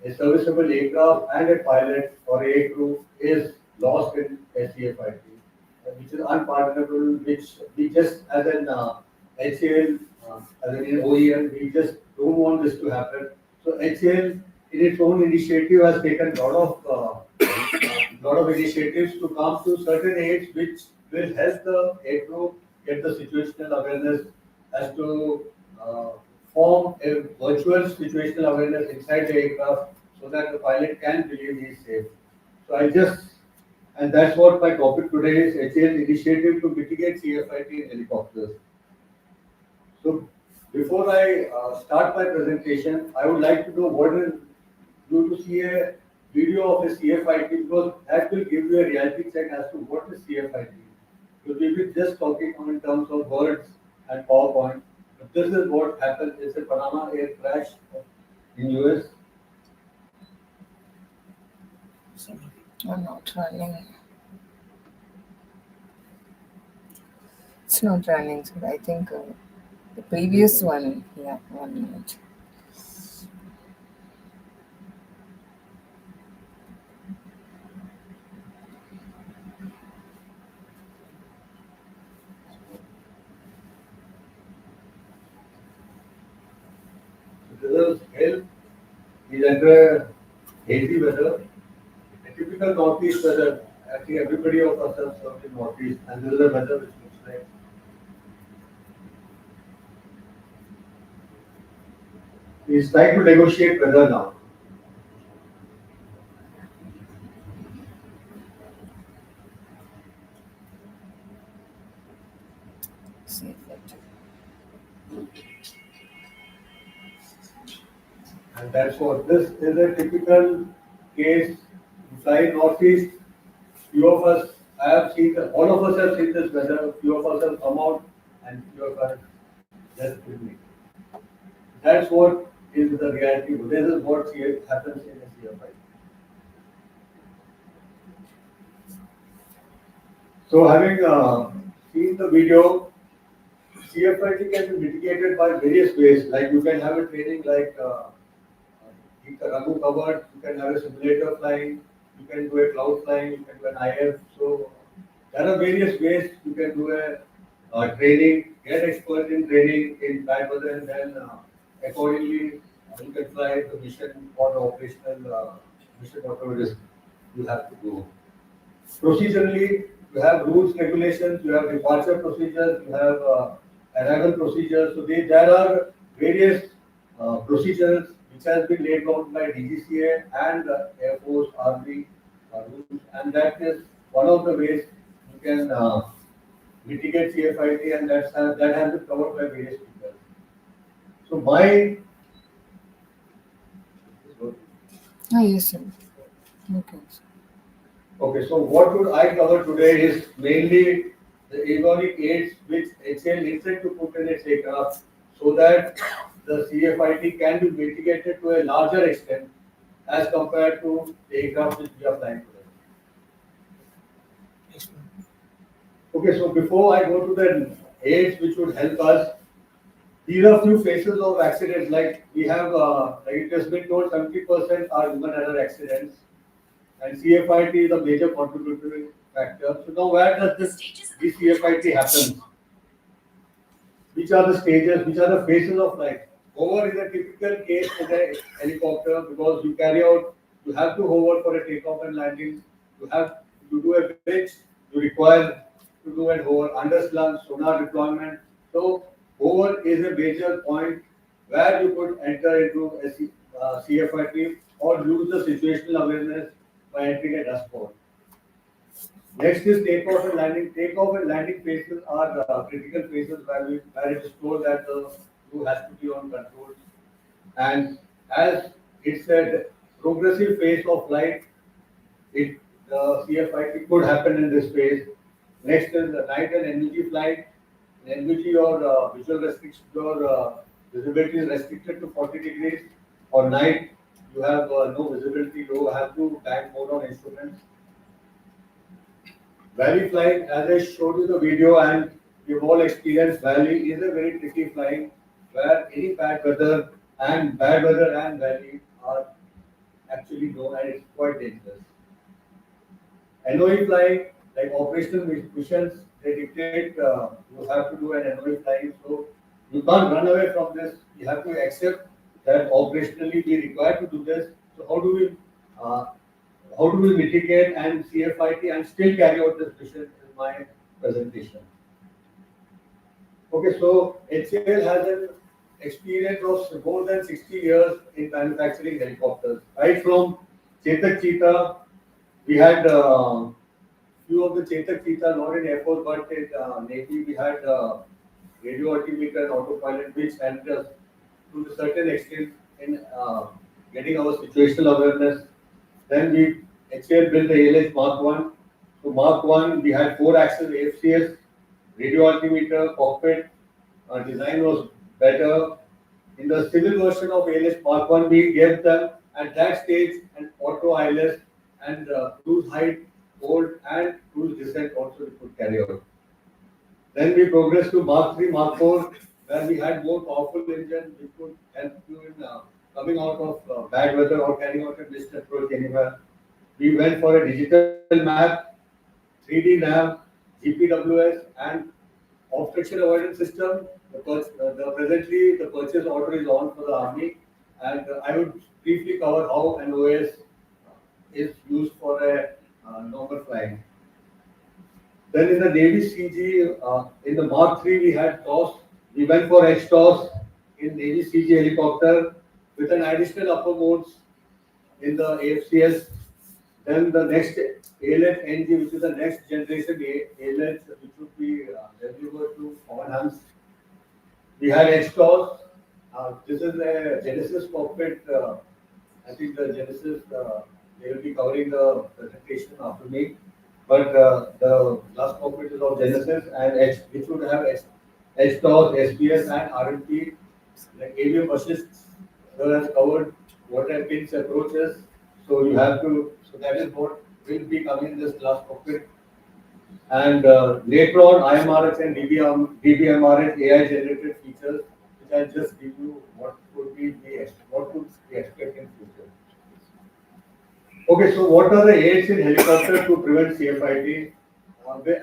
a serviceable aircraft and a pilot or a crew is lost in SCFIT, which is unpardonable, which we just as an HCL, as an OEM, we just don't want this to happen. So HCL, in its own initiative, has taken a lot of initiatives to come to certain aids which will help the aircrew get the situational awareness as to form a virtual situational awareness inside the aircraft so that the pilot can believe he is safe. So and that's what my topic today is, HCL's initiative to mitigate CFIT in helicopters. So before I start my presentation, I would like to know what is you to see a video of a CFIT, because that will give you a reality check as to what is CFIT. So we'll be just talking in terms of words and PowerPoint. But this is what happened. It's a Panama air crash in US. I'm not running. It's not running, so I think the previous one, yeah, 1 minute. This is hell. He's under hazy weather. A typical northeast weather. I think everybody of us has served in northeast, and this is the weather which looks like. He's trying to negotiate weather now. And that's what this is a typical case. You fly northeast. Few of us, I have seen, all of us have seen this weather. Few of us have come out, and few of us just filming. That's what is the reality. This is what happens in a CFI. So having seen the video, CFIT can be mitigated by various ways. Like you can have a training like keep the Ragu covered, you can have a simulator flying, you can do a cloud flying, you can do an IF. So there are various ways you can do a training, get expert in training in bad weather, and then accordingly you can fly the mission or the operational mission, whatever it is you have to do. Procedurally, you have rules, regulations, you have departure procedures, you have arrival procedures. So there are various procedures which has been laid down by DGCA and Air Force, Army rules, and that is one of the ways you can mitigate CFIT, and that has been covered by various people. So Yes, sir. Okay. Okay, so what would I cover today is mainly the avionic aids which HCL intended to put in its aircraft so that the CFIT can be mitigated to a larger extent as compared to the aircraft which we are flying today. Okay, so before I go to the aids which would help us, these are few phases of accidents. Like we have, like it has been told, 70% are human error accidents. and CFIT is a major contributory factor. So now where does this CFIT happen? Which are the stages, which are the phases of flight? Hover is a typical case in a helicopter because you carry out, you have to hover for a takeoff and landing. You do a pitch, you require to do a hover, underslung, sonar deployment. So hover is a major point where you could enter into a CFIT or use the situational awareness by entering a dust port. Next is takeoff and landing. Takeoff and landing phases are critical phases where it is told that the crew has to be on control. And as it's a progressive phase of flight, the CFIT could happen in this phase. Next is the night and NVG flight. In NVG, your visual restriction, your visibility is restricted to 40 degrees. Or night, you have no visibility, you have to bank more on instruments. Valley flying, as I showed you the video and you've all experienced, valley is a very tricky flying where any bad weather and valley are actually known and it's quite dangerous. NOE flying, like operational missions, they dictate you have to do an NOE flying, so you can't run away from this. You have to accept that operationally we required to do this. So how do we mitigate and CFIT and still carry out this mission in my presentation? Okay, so HCL has an experience of more than 60 years in manufacturing helicopters. Right from Chetak Cheetah, we had few of the Chetak Cheetah, not in Air Force, but in Navy, we had radio altimeter and autopilot, which helped us to a certain extent in getting our situational awareness. Then HCL built the ALH Mark 1. So Mark 1, we had 4-axis AFCS, radio altimeter, cockpit. Design was better. In the civil version of ALH Mark 1, we gave them at that stage an auto ILS and cruise height, hold, and cruise descent also we could carry out. Then we progressed to Mark 3, Mark 4, where we had more powerful engine which could help you in coming out of bad weather or carrying out a missed approach anywhere. We went for a digital map, 3D nav, GPWS, and obstruction avoidance system. Presently, the purchase order is on for the Army, and I would briefly cover how an OS is used for a normal flying. Then in the Navy CG, in the Mark 3, we had TOS. We went for HTOS in Navy CG helicopter with an additional upper modes in the AFCS. Then the next ALH NG, which is the next generation ALH, which would be delivered to common hands. We had HTOS. This is a Genesis cockpit. I think the Genesis, they will be covering the presentation after me. But the last cockpit is of Genesis and which would have HTOS, SPS, and RMP, like avium assist. Has covered what are pins approaches. So you have to. So that is what will be coming in this last cockpit. And later on, IMRH and DBMRH AI generated features, which I'll just give you what could we expect in future. Okay, so what are the aids in helicopter to prevent CFIT?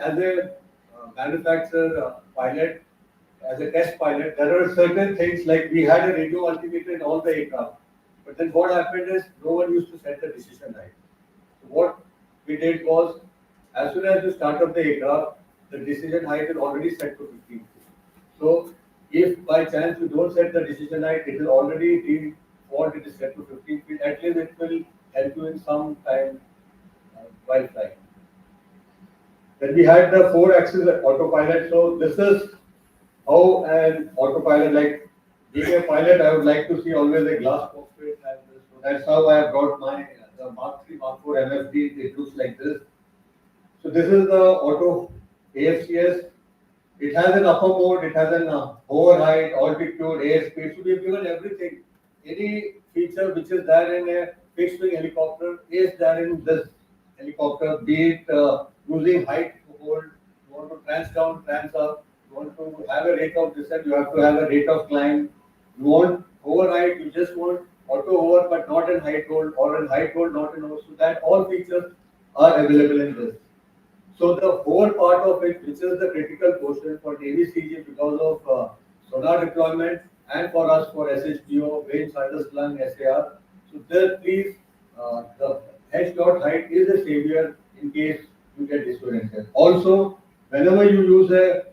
As a manufacturer pilot, as a test pilot, there are certain things like we had a radio altimeter in all the aircraft. But then what happened is no one used to set the decision height. So what we did was, as soon as you start up the aircraft, the decision height is already set to 15 feet. So if by chance you don't set the decision height, it is already default, it is set to 15 feet. At least it will help you in some time while flying. Then we had the 4-axis autopilot. So this is how an autopilot, like being a pilot, I would like to see always a glass cockpit. And so that's how I have brought my the Mark 3, Mark 4 MFD. It looks like this. So this is the auto AFCS. It has an upper mode, it has an hover height, altitude, airspeed. So we've given everything. Any feature which is there in a fixed wing helicopter is there in this helicopter, be it using height to hold, you want to trans down, trans up, you want to have a rate of descent, you have to have a rate of climb, you want hover height, you just want auto hover but not in height hold, or in height hold not in hover. So that all features are available in this. So the whole part of it, which is the critical portion for Navy CG because of sonar deployment, and for us for SHPO, range underslung SAR. So there, please, the hedge dot height is a savior in case you get disoriented. Also, whenever you use a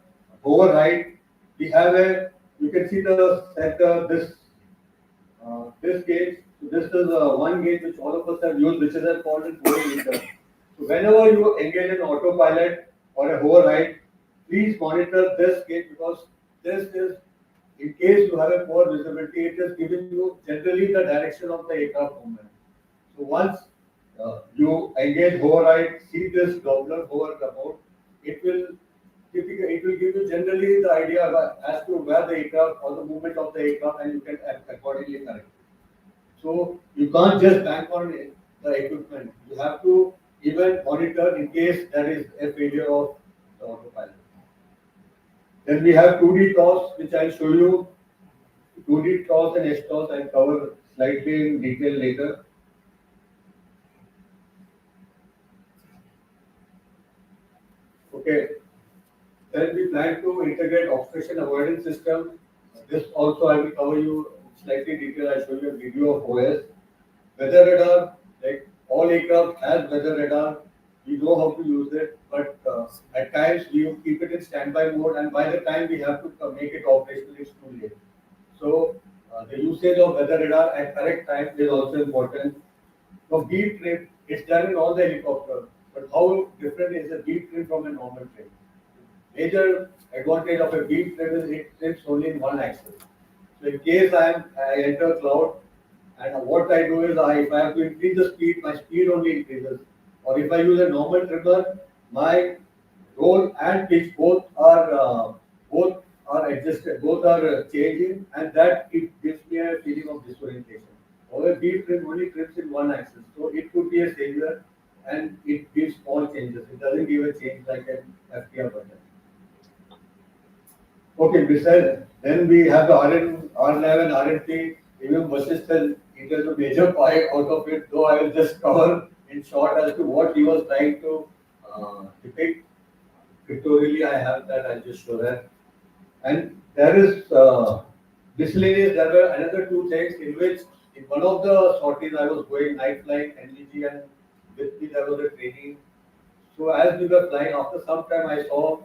hover height, we have a, you can see the center, this gauge. So this is one gauge which all of us have used, which is called a hover meter. So whenever you engage in autopilot or a hover height, please monitor this gauge, because this is, in case you have a poor visibility, it is giving you generally the direction of the aircraft movement. So once you engage hover height, see this Doppler hover about, it will give you generally the idea as to where the aircraft or the movement of the aircraft, and you can accordingly correct it. So you can't just bank on the equipment. You have to even monitor in case there is a failure of the autopilot. Then we have 2D toss, which I'll show you. 2D toss and S toss I'll cover slightly in detail later. Okay. Then we plan to integrate obstruction avoidance system. This also I will cover you slightly detail. I'll show you a video of OS. Weather radar, like all aircraft has weather radar. We know how to use it, but at times we keep it in standby mode, and by the time we have to make it operational, it's too late. So the usage of weather radar at correct time is also important. For beat trim, it's done in all the helicopters, but how different is a beat trim from a normal trim? Major advantage of a beat trim is it trims only in one axis. So in case I enter cloud, and what I do is if I have to increase the speed, my speed only increases. Or if I use a normal trimmer, my roll and pitch both are adjusted, both are changing, and that it gives me a feeling of disorientation. Or a beat trim only trims in one axis, so it could be a savior, and it gives small changes. It doesn't give a change like an FTR button. Okay, besides, then we have the RLAV and RNP. Even Vasisth, it is a major pie out of it, though I will just cover in short as to what he was trying to depict. Pictorially, I have that, I'll just show that. And there is miscellaneous, there were another two things in which, in one of the sorties I was going night flying, NGG, and with me there was a training. So as we were flying, after some time I saw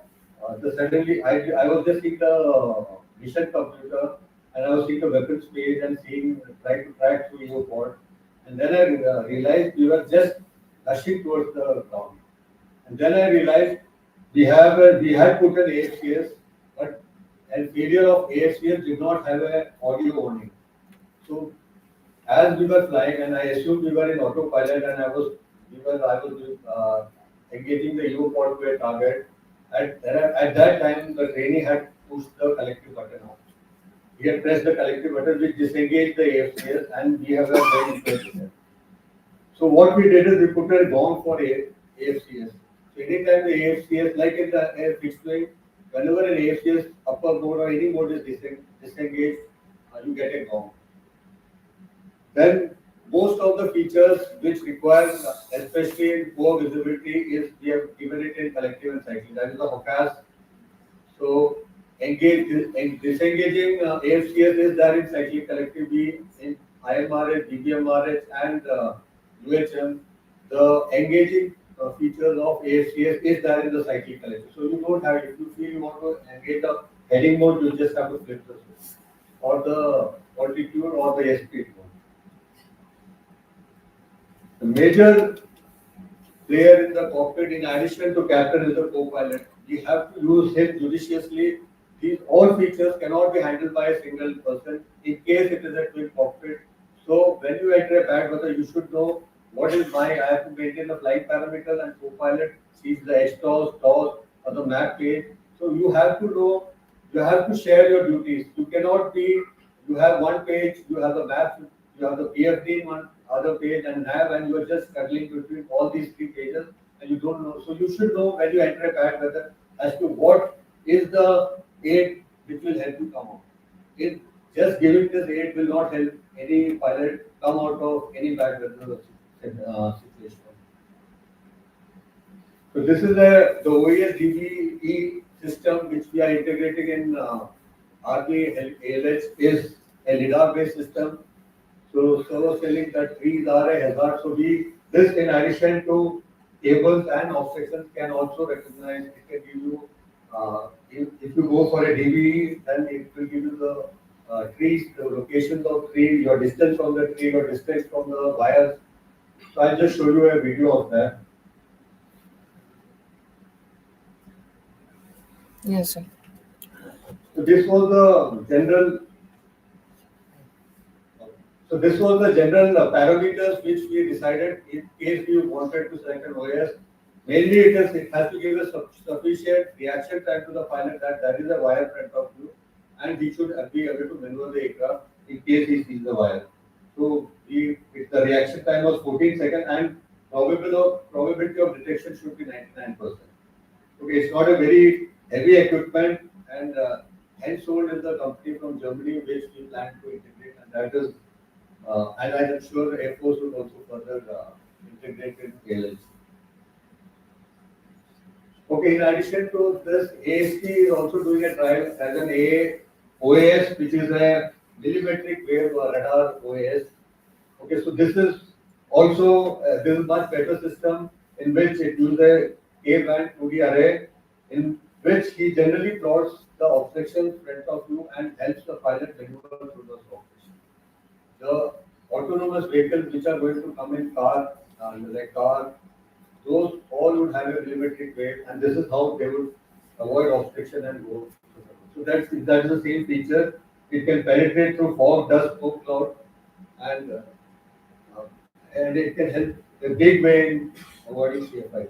suddenly I was just seeing the mission computer, and I was seeing the weapons page and trying to track through EOPod. And then I realized we were just rushing towards the ground. And then I realized we had put an AFCS, but a failure of AFCS did not have an audio warning. So as we were flying, and I assumed we were in autopilot, and I was engaging the EOPod to a target. At that time, the trainee had pushed the collective button off. He had pressed the collective button, which disengaged the AFCS, and we have a very interesting. So what we did is we put a gong for AFCS. So anytime the AFCS, like in the air fixed wing, whenever an AFCS upper mode or any mode is disengaged, you get a gong. Then most of the features which require, especially in poor visibility, is we have given it in collective and cycling. That is the HOCAS. So disengaging AFCS is there in cyclic collective B, in IMRH, DBMRH, and UHM. The engaging features of AFCS is there in the cyclic collective. So you don't have it. If you feel you want to engage the heading mode, you just have to flip the switch, or the altitude, or the speed mode. The major player in the cockpit, in addition to captain, is the co-pilot. We have to use him judiciously. These all features cannot be handled by a single person in case it is a twin cockpit. So when you enter a bad weather, you should know what is I have to maintain the flight parameters, and co-pilot sees the HTOS, TOS, or the map page. So you have to know, you have to share your duties. You cannot be, you have one page, you have the map, you have the PFD in one other page, and nav, and you are just struggling between all these three pages, and you don't know. So you should know when you enter a bad weather as to what is the aid which will help you come out. In just giving this aid will not help any pilot come out of any bad weather situation. So this is the OES DBE system which we are integrating in RB ALH is a LiDAR based system. So Sir was telling that trees are a hazard. So this in addition to cables and obstructions can also recognize, it can give you, if you go for a DBE, then it will give you the trees, the locations of tree, your distance from the tree, your distance from the wires. So I'll just show you a video of that. Yes, sir. So this was the general. So this was the general parameters which we decided in case we wanted to select an OS. Mainly it has to give a sufficient reaction time to the pilot that there is a wire in front of you and he should be able to maneuver the aircraft in case he sees the wire. So the reaction time was 14 seconds and probability of detection should be 99%. Okay, it's not a very heavy equipment and Hensoldt is the company from Germany which we plan to integrate, and that is, and I'm sure Air Force will also further integrate in ALH. Okay, in addition to this, AST is also doing a trial as an OAS, which is a millimetric wave radar OAS. Okay, so this is also this is much better system in which it uses a K-band 2D array in which he generally plots the obstruction in front of you and helps the pilot maneuver through those obstructions. The autonomous vehicles which are going to come in car, those all would have a millimetric wave, and this is how they would avoid obstruction and go. So that's the same feature. It can penetrate through fog, dust, smoke cloud, and it can help a big way in avoiding CFI.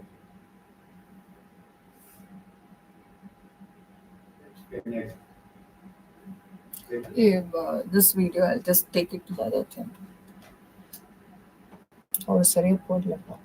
Next. If, this video, I'll just take it to the other thing. Oh, sorry, put laptop.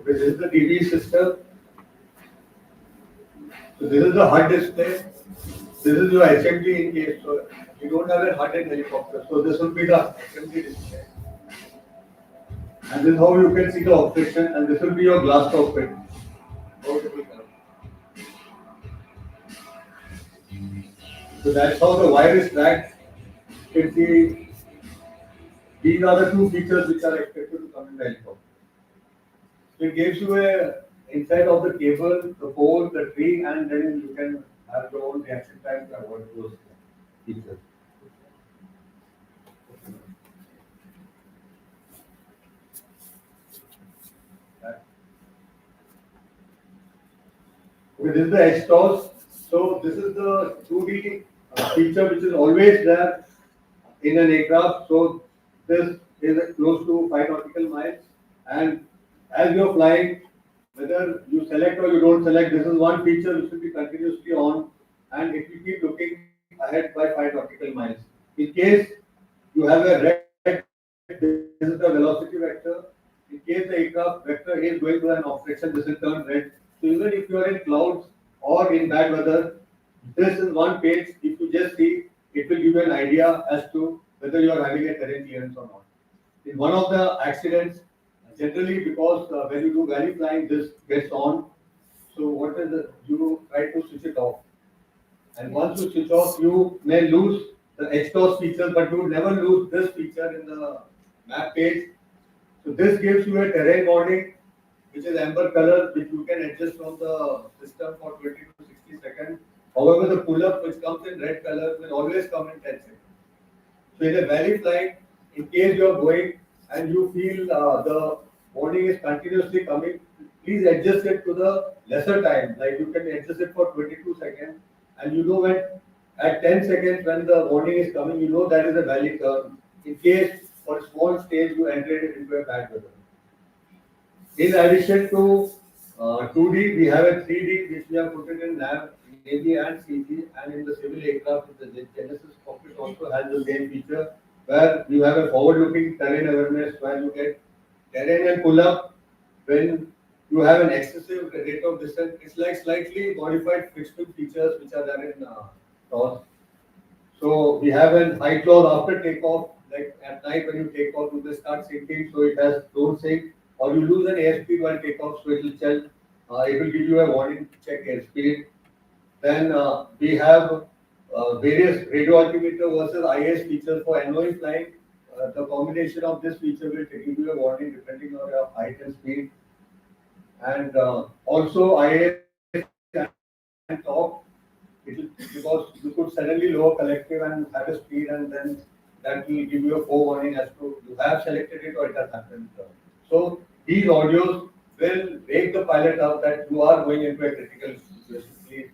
Okay, this is the DB system. So this is the HUD display. This is your HMD in case. So you don't have a HUD in helicopter. So this will be the HMD display. And this is how you can see the obstruction, and this will be your glass cockpit. So that's how the wire is tracked. You can see these are the two features which are expected to come in the helicopter. So it gives you a inside of the cable, the pole, the tree, and then you can have your own reaction time to avoid those features. Okay, this is the HTOS. So this is the 2D feature which is always there in an aircraft. So this is close to 5 nautical miles, and as you are flying, whether you select or you don't select, this is one feature which will be continuously on, and it will keep looking ahead by 5 nautical miles. In case you have a red, this is the velocity vector. In case the aircraft vector is going to an obstruction, this will turn red. So even if you are in clouds or in bad weather, this is one page. If you just see, it will give you an idea as to whether you are having a terrain clearance or not. In one of the accidents, generally because when you do valley flying, this gets on. So what is the, you try to switch it off. And once you switch off, you may lose the HTOS feature, but you never lose this feature in the map page. So this gives you a terrain warning, which is amber color, which you can adjust from the system for 20 to 60 seconds. However, the pull-up, which comes in red color, will always come in 10 seconds. So in a valley flight, in case you are going and you feel the warning is continuously coming, please adjust it to the lesser time. Like you can adjust it for 22 seconds, and you know when at 10 seconds when the warning is coming, you know that is a valley turn. In case for a small stage you enter it into a bad weather. In addition to 2D, we have a 3D which we have put it in nav, AV and CG, and in the civil aircraft, the Genesis cockpit also has the same feature where you have a forward-looking terrain awareness where you get terrain and pull-up. When you have an excessive rate of descent, it's like slightly modified fixed wing features which are there in TOS. So we have an height loss after takeoff, like at night when you take off, you will start sinking, so it has don't sink, or you lose an airspeed while takeoff, so it will tell, it will give you a warning to check airspeed. Then we have various radio altimeter versus IS features for NOA flying. The combination of this feature will give you a warning depending on your height and speed. And also IS and top, because you could suddenly lower collective and have a speed, and then that will give you a forewarning as to you have selected it or it has happened. So these audios will wake the pilot up that you are going into a critical situation. Please,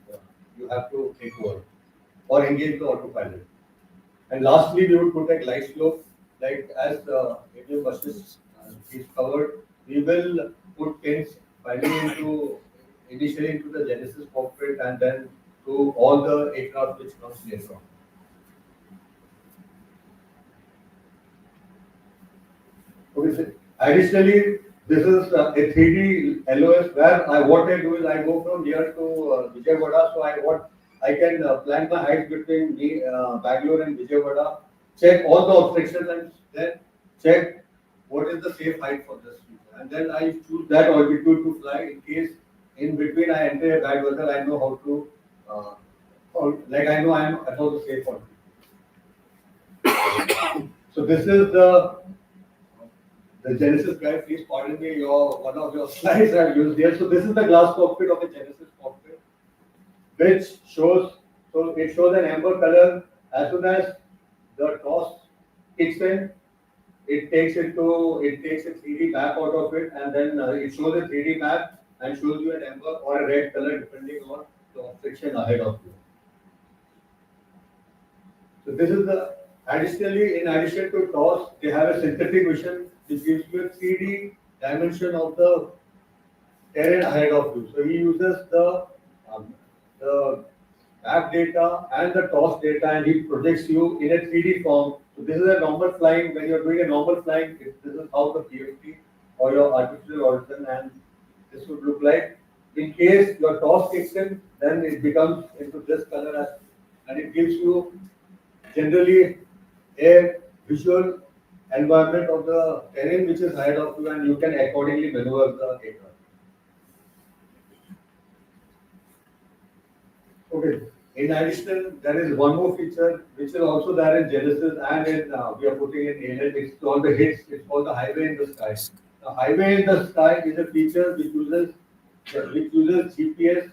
you have to take over or engage the autopilot. And lastly, we would put a glide slope, like as Indian buses is covered. We will put pins finally initially into the Genesis cockpit and then to all the aircraft which comes later on. Okay, so additionally, this is a 3D LOS where what I do is I go from here to Vijayawada, so I can plan my height between Bangalore and Vijayawada, check all the obstructions and then check what is the safe height for this feature. And then I choose that altitude to fly in case in between I enter a bad weather, I know how to, I know I am above the safe altitude. So this is the Genesis guide. Please pardon me, one of your slides I've used here. So this is the glass cockpit of a Genesis cockpit, which shows, so it shows an amber color. As soon as the toss kicks in, it takes a 3D map out of it, and then it shows a 3D map and shows you an amber or a red color depending on the obstruction ahead of you. So this is the, additionally, in addition to toss, they have a synthetic vision which gives you a 3D dimension of the terrain ahead of you. So he uses the map data and the toss data, and he projects you in a 3D form. So this is a normal flying. When you're doing a normal flying, this is how the PFT or your artificial horizon and this would look like. In case your toss kicks in, then it becomes into this color and it gives you generally a visual environment of the terrain which is ahead of you, and you can accordingly maneuver the aircraft. Okay. In addition, there is one more feature which is also there in Genesis and in we are putting in ALN. It's called the HITS. It's called the highway in the sky. The highway in the sky is a feature which uses GPS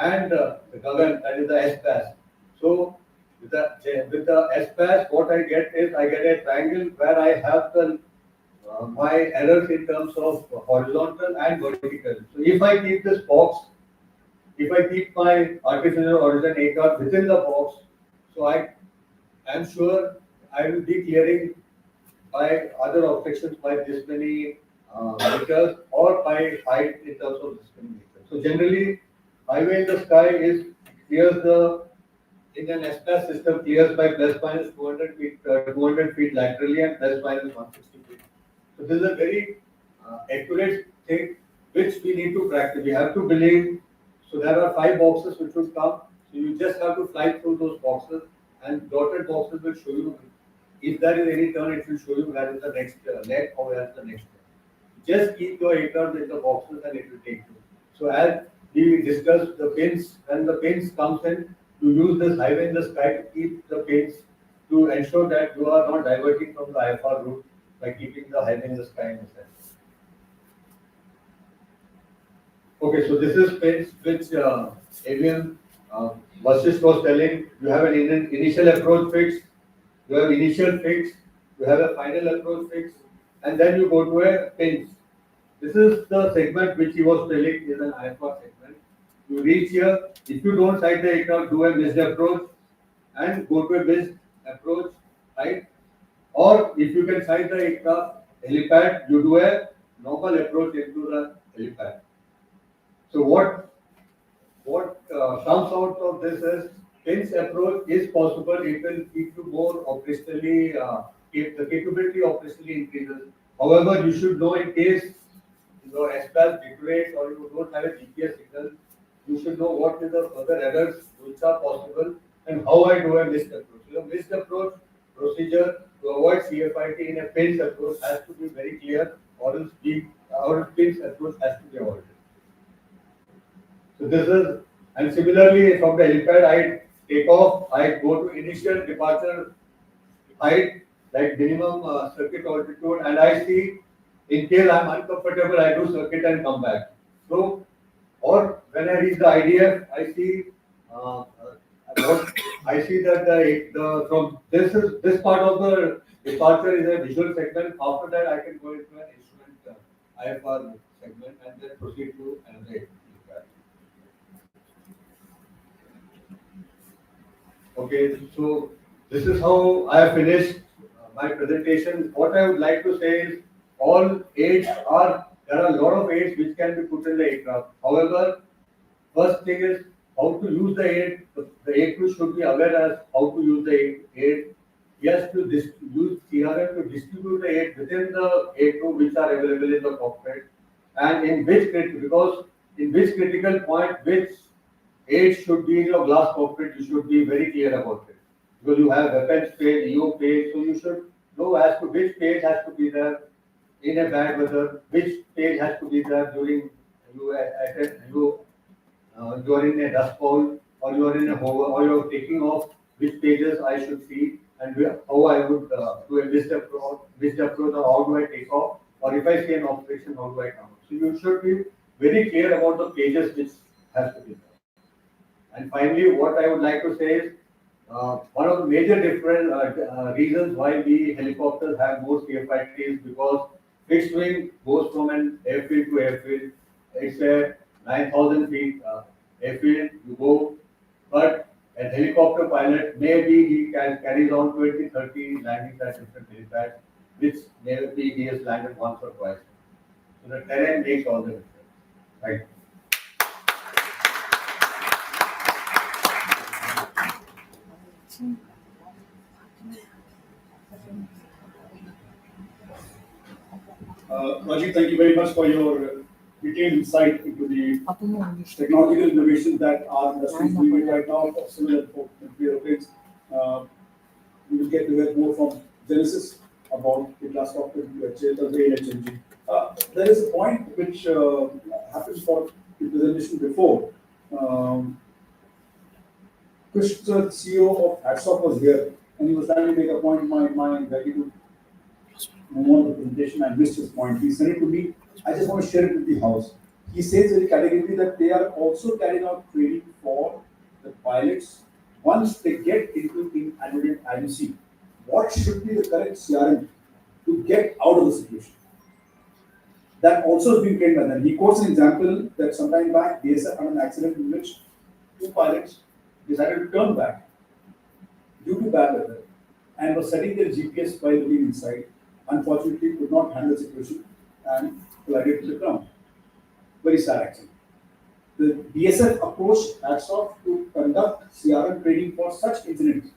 and the Gagan, that is the S-Pass. So with the S-Pass, what I get is I get a triangle where I have the my errors in terms of horizontal and vertical. So if I keep this box, if I keep my artificial horizon aircraft within the box, so I am sure I will be clearing by other objections by this many meters or by height in terms of this many meters. So generally, highway in the sky clears in an S-Pass system clears by plus minus 200 feet laterally and plus minus 160 feet. So this is a very accurate thing which we need to practice. We have to believe. So there are 5 boxes which will come. So you just have to fly through those boxes, and dotted boxes will show you if there is any turn. It will show you where is the next leg or where is the next turn. Just keep your aircraft in the boxes and it will take you. So as we discussed, the pins, when the pins comes in, you use this highway in the sky to keep the pins to ensure that you are not diverting from the IFR route by keeping the highway in the sky in the center. Okay, so this is pins which avian Vasist was telling. You have an initial approach fix, you have initial fix, you have a final approach fix, and then you go to a pins. This is the segment which he was telling is an IFR segment. You reach here, if you don't sight the aircraft, do a missed approach and go to a missed approach, right? Or if you can sight the aircraft helipad, you do a normal approach into the helipad. So what comes out of this is Pins approach is possible. It will keep you more operationally, the capability operationally increases. However, you should know in case your SPAS degrades or you don't have a GPS signal, you should know what is the other errors which are possible and how I do a missed approach. Missed approach procedure to avoid CFIT in a Pins approach has to be very clear, or else Pins approach has to be avoided. So this is, and similarly from the helipad, I take off, I go to initial departure height, like minimum circuit altitude, and I see, in case I'm uncomfortable, I do circuit and come back. So, or when I reach the IDF, I see I see that the from this part of the departure is a visual segment. After that, I can go into an instrument IFR segment and then proceed to another. Okay, so this is how I have finished my presentation. What I would like to say is all aids there are a lot of aids which can be put in the aircraft. However, first thing is how to use the aid. The aircrew should be aware as how to use the aid. He has to use CRM to distribute the aid within the aircrew which are available in the cockpit, and in which critical point which aid should be in your glass cockpit, you should be very clear about it. Because you have weapons page, EO page, so you should know as to which page has to be there in a bad weather, which page has to be there during you are in a dust bowl, or you are in a hover, or you are taking off, which pages I should see, and how I would do a missed approach, or how do I take off, or if I see an obstruction, how do I come out. So you should be very clear about the pages which has to be there. And finally, what I would like to say is one of the major different reasons why we helicopters have more CFIT is because fixed wing goes from an airfield to airfield. It's a 9,000 feet airfield, you go, but a helicopter pilot, maybe he carries on 20, 30 landings at different helipads, which maybe he has landed once or twice. So the terrain makes all the difference. Right. Rajiv, thank you very much for your detailed insight into the technological innovation that our industry is doing right now for similar airplanes. We will get to hear more from Genesis about the glass cockpit, HLG. There is a point which happened for the presentation before. Kush, the CEO of Hatsoft, was here, and he was trying to make a point in my mind that he would move on to the presentation. I missed his point. He sent it to me. I just want to share it with the house. He says very categorically that they are also carrying out training for the pilots once they get into inadequate IMC. What should be the correct CRM to get out of the situation? That also has been trained by them. He quotes an example that sometime back, BSF had an accident in which two pilots decided to turn back due to bad weather and were setting their GPS while looking inside. Unfortunately, could not handle the situation and collided to the ground. Very sad accident. The BSF approached Hatsoft to conduct CRM training for such incidents,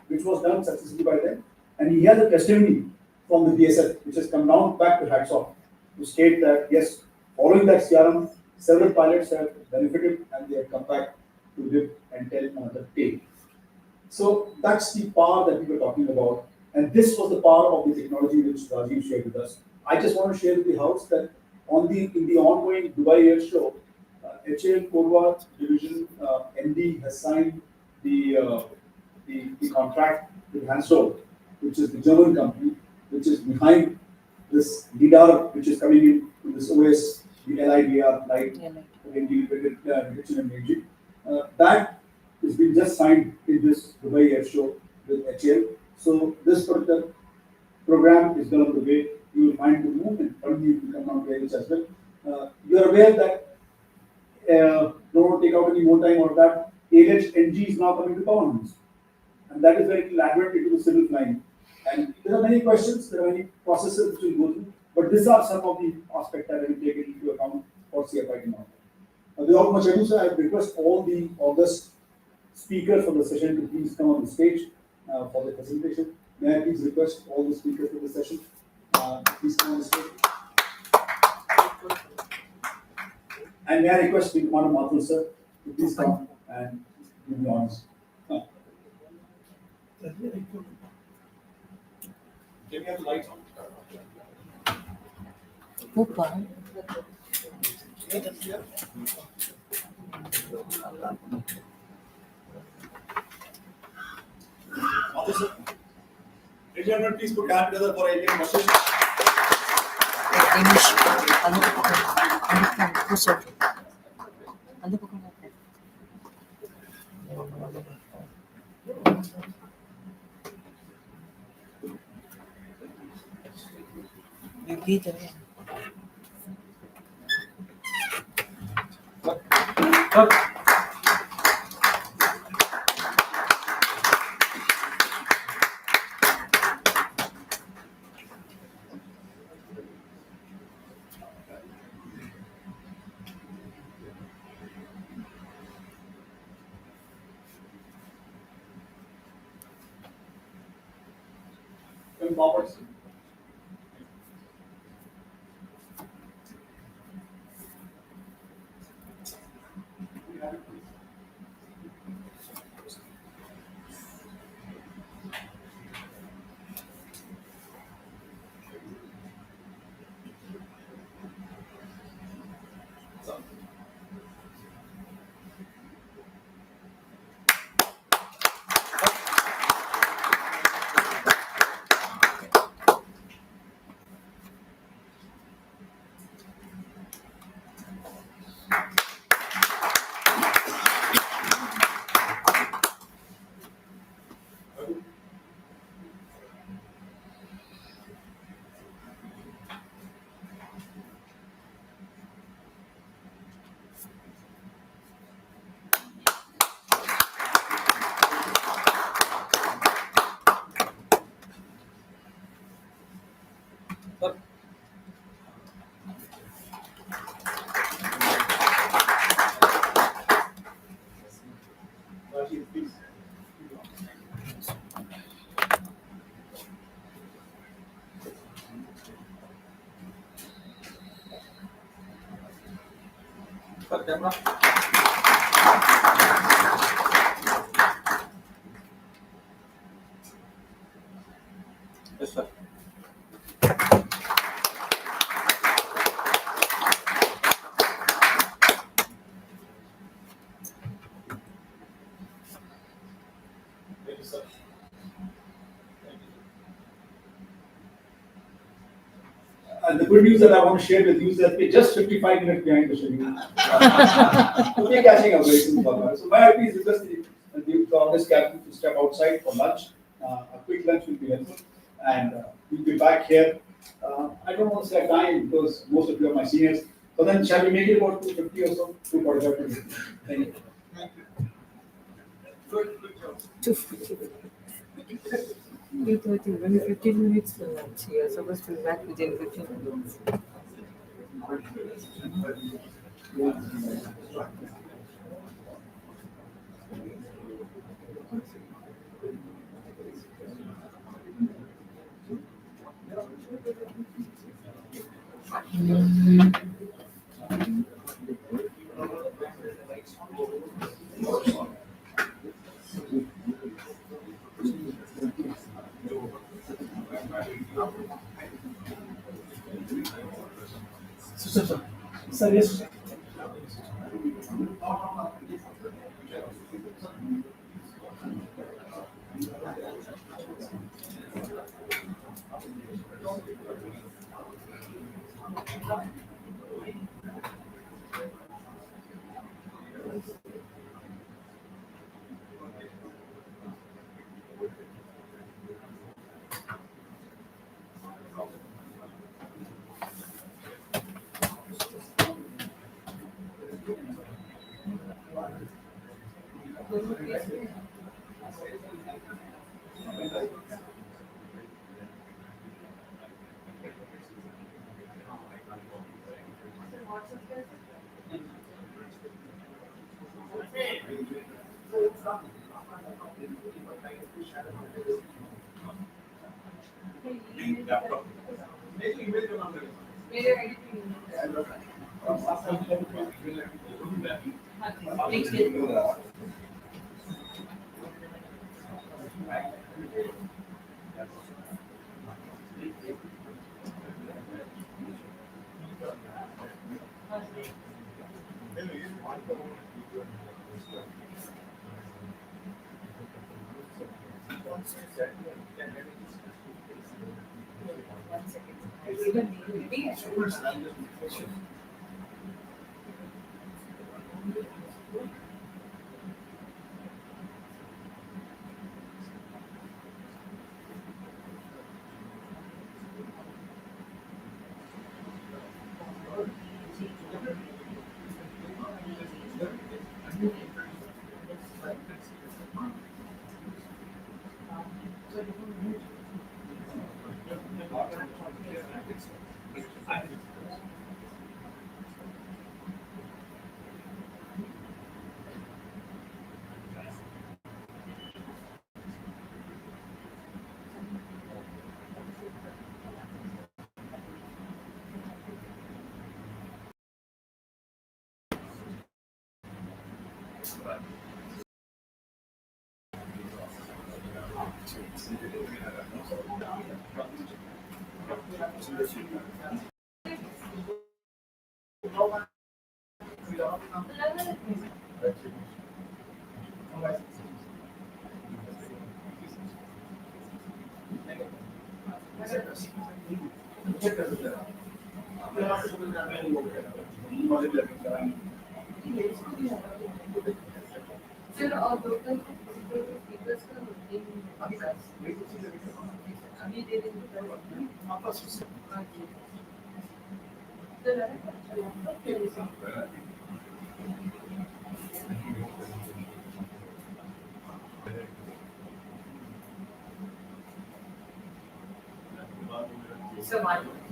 which was done successfully by them. And he has a testimony from the BSF, which has come down back to Hatsoft to state that yes, following that CRM, several pilots have benefited and they have come back to live and tell another tale. So that's the power that we were talking about. And this was the power of the technology which Rajiv shared with us. I just want to share with the house that in the ongoing Dubai Air Show, HAL Korwa Division MD has signed the contract with Hansol, which is the German company, which is behind this LIDAR, which is coming in to this OS, the LIDAR, light integrated detection and imaging. That has been just signed in this Dubai Air Show with HAL. So this particular program is going to be way. You will find the movement. Probably you will come down to ALH as well. You are aware that don't take out any more time on that. ALH NG is now coming to power homes, and that is where it will advert into the civil flying. And there are many questions, there are many processes which will go through, but these are some of the aspects that I will take into account for CFIT now. Without much ado, sir, I request all the august speakers for the session to please come on the stage for the presentation. May I please request all the speakers for the session, please come on the stage. And may I request the Commander Mathur, sir, to please come and give the honors. Can we have the lights on? Opa. Officer, ladies and gentlemen, please put your hand together for Indian message. Come forward. Camera. Yes, sir. Thank you, sir. And the good news that I want to share with you is that we're just 55 minutes behind the schedule. So we're catching up very soon for that. So may I please request the Congress captain to step outside for lunch. A quick lunch will be helpful. And we'll be back here. I don't want to say a time because most of you are my seniors. So then shall we make it about 2:50 or so? 2:45. Thank you. Good job. 2:30, only 15 minutes for lunch. You are supposed to be back within 15 minutes. Sir, yes. laptop.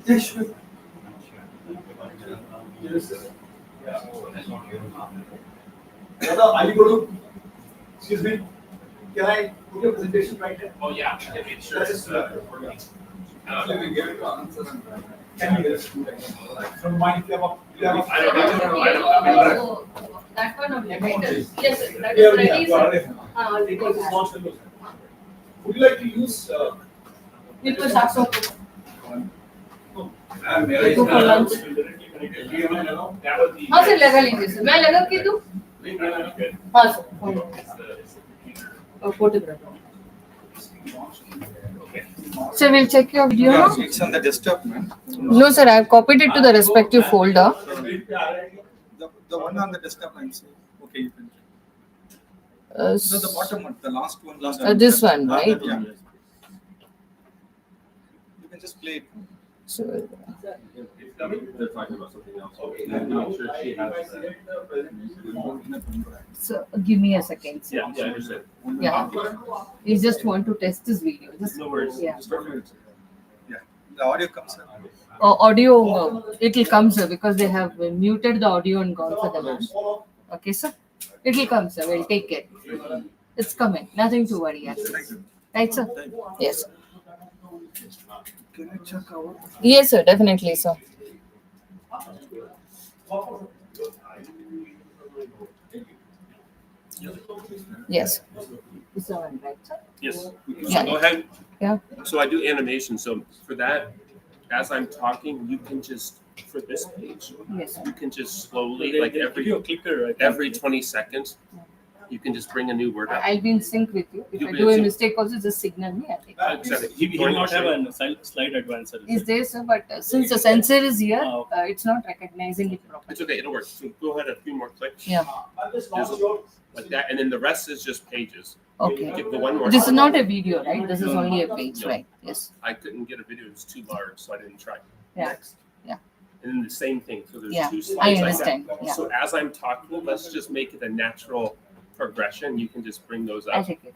Yes, sure. Aligodu, excuse me, can I put your presentation right here? Oh, yeah, sure. Actually, we gave it to answer and can you just do that? From my, if you have a. I don't That one only, right? Yes, sir. That Yeah, is ready, yeah, sir. because it's not simple. Would you like to use? Because that's okay. Go for lunch. हाँ sir लगा लेंगे sir मैं लगा के दूँ हाँ sir photograph So we'll check your video Yeah, now. it's on the desktop, man. No sir, I've copied it to the respective folder. The one on the desktop, I'm saying. Okay, you can. Uh, So the bottom one, the last one. this one, right? Yeah. You can just play it. So, They're talking about something else. Okay. so give me a second. Sir. Yeah, I understand. Yeah. You just want to test this video. Just, No worries. Yeah. Yeah. The audio comes up. Audio, it will come sir because they have muted the audio and gone for the lunch. Okay sir, it will come sir. We'll take it. It's coming. Nothing to worry actually. Right sir? Yes. Can you check out? Yes sir, definitely sir. Yes. This one, right sir? Yes. So Yeah. go ahead. Yeah. So I do animation. So for that, as I'm talking, you can just, for this page, Yes. you can just slowly, like every 20 seconds, you can just bring a new word up. I'll be in sync with you. If You'll I be do in a sync. mistake also, just signal me. I'll take it. Exactly. He will not have a slide advancer. Is there sir? But since the sensor is here, it's not recognizing it properly. It's okay, it'll work. So go ahead, a few more clicks. Yeah. Just like that, and then the rest is just pages. Okay. Give the one more. This is not a video, right? This is only a page, No. right? Yes. I couldn't get a video; it's too large, so I didn't try. Yeah. Next. Yeah. And then the same thing. So there's Yeah, two I slides understand. like that. Yeah. So as I'm talking, let's just make it a natural progression. You can just bring those I'll up. take it.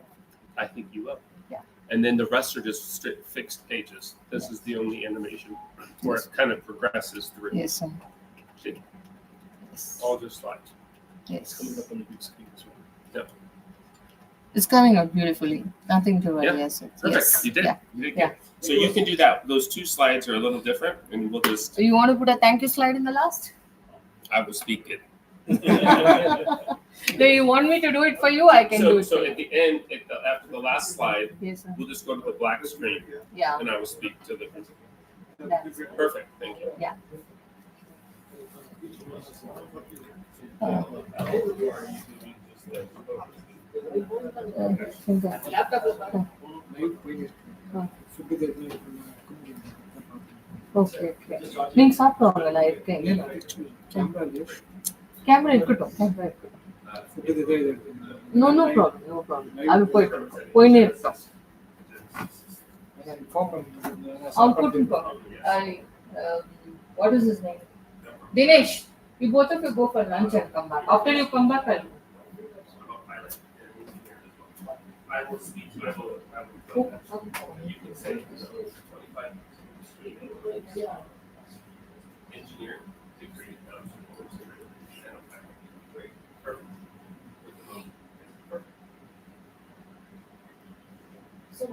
I think you will. Yeah. And then the rest are just strict fixed pages. This is the only animation where it kind of progresses through. Yes, sir. See? Yes. All just slides. Yes. Coming up on the big screen as well. Yeah. It's coming out beautifully. Nothing to worry. Yeah. Yes. Perfect. Yes. You did. Yeah. You did Yeah. good. So you can do that. Those two slides are a little different, and we'll just. So you want to put a thank you slide in the last? I will speak it. No, you want me to do it for you? I can do it. So for at you. the end, after the last slide, Yes, sir. we'll just go to the black screen. Yeah. And I will speak to the. That's Perfect. Thank you. Yeah. Okay. நீங்க சாப்பிடுவாங்களா இருக்கேன் camera இருக்கட்டும் no problem அது போயினே இருக்கட்டும் I'll put him what is his name? Dinesh, you both of you go for lunch and come back. After you come back, I'll I will speak. You can say 25 engineer degree. Great. Perfect. So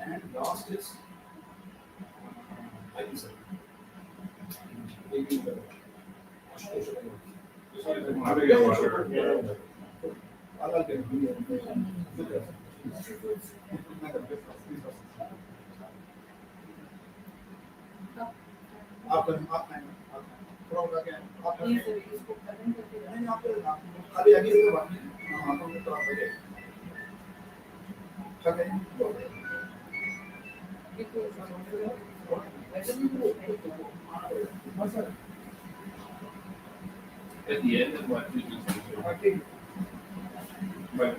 And last is IT sir. At the end of what we do, my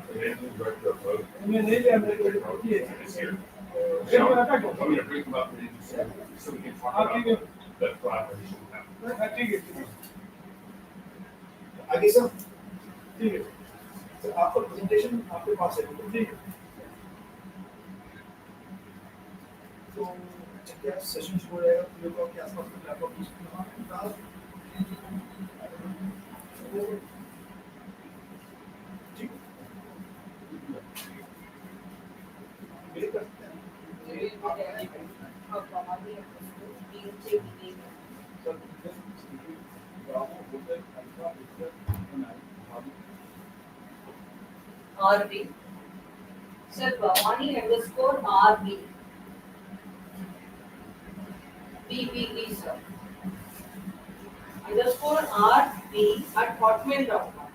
financial director of both is here. So I'm going to bring them up and so we can talk about the collaboration happening. आगे sir ठीक है sir आपका presentation आपके पास है ठीक है तो जब क्या सेशन शुरू हो जाएगा तो लोगों के आसपास में लैपटॉप ठीक मेरे पास RB. Sir, Bhavani _ RB. BBB, sir. _RB @hotmail.com.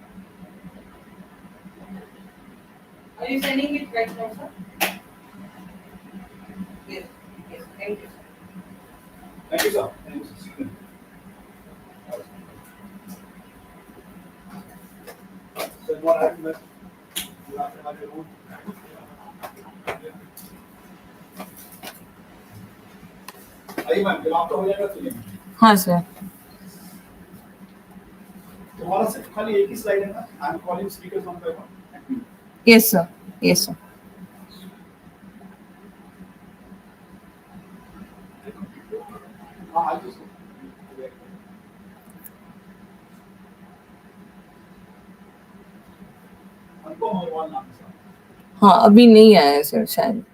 Are you sending it right now, sir? Yes. Thank you, sir. Thank you, sir. Thank you, sir. So what happened? You have to have your own. आइए ma'am जब आपका हो जाएगा तो ये हाँ sir तुम्हारा सिर्फ खाली एक ही स्लाइड है ना I am calling speakers one by one yes sir हाँ आई जस्ट अनुपम अग्रवाल नाम है सर हाँ अभी नहीं आया है सर शायद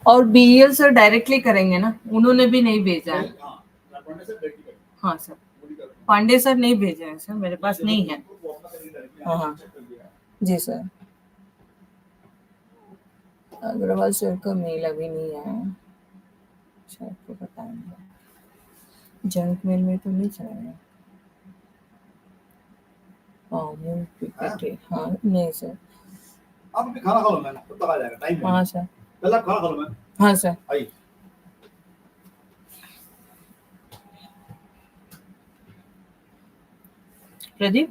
और बीएल सर डायरेक्टली करेंगे ना उन्होंने भी नहीं भेजा है हाँ सर पांडे सर नहीं भेजे हैं सर मेरे पास नहीं है हाँ जी सर अग्रवाल सर का मेल अभी नहीं आया शायद को बताएंगे जंक मेल में तो नहीं चला है मूल पीपीटी हाँ नहीं सर आप भी खाना खा लो मैम तब तक आ जाएगा टाइम हाँ सर पहले आप खाना खा लो मैम हाँ सर आइए प्रदीप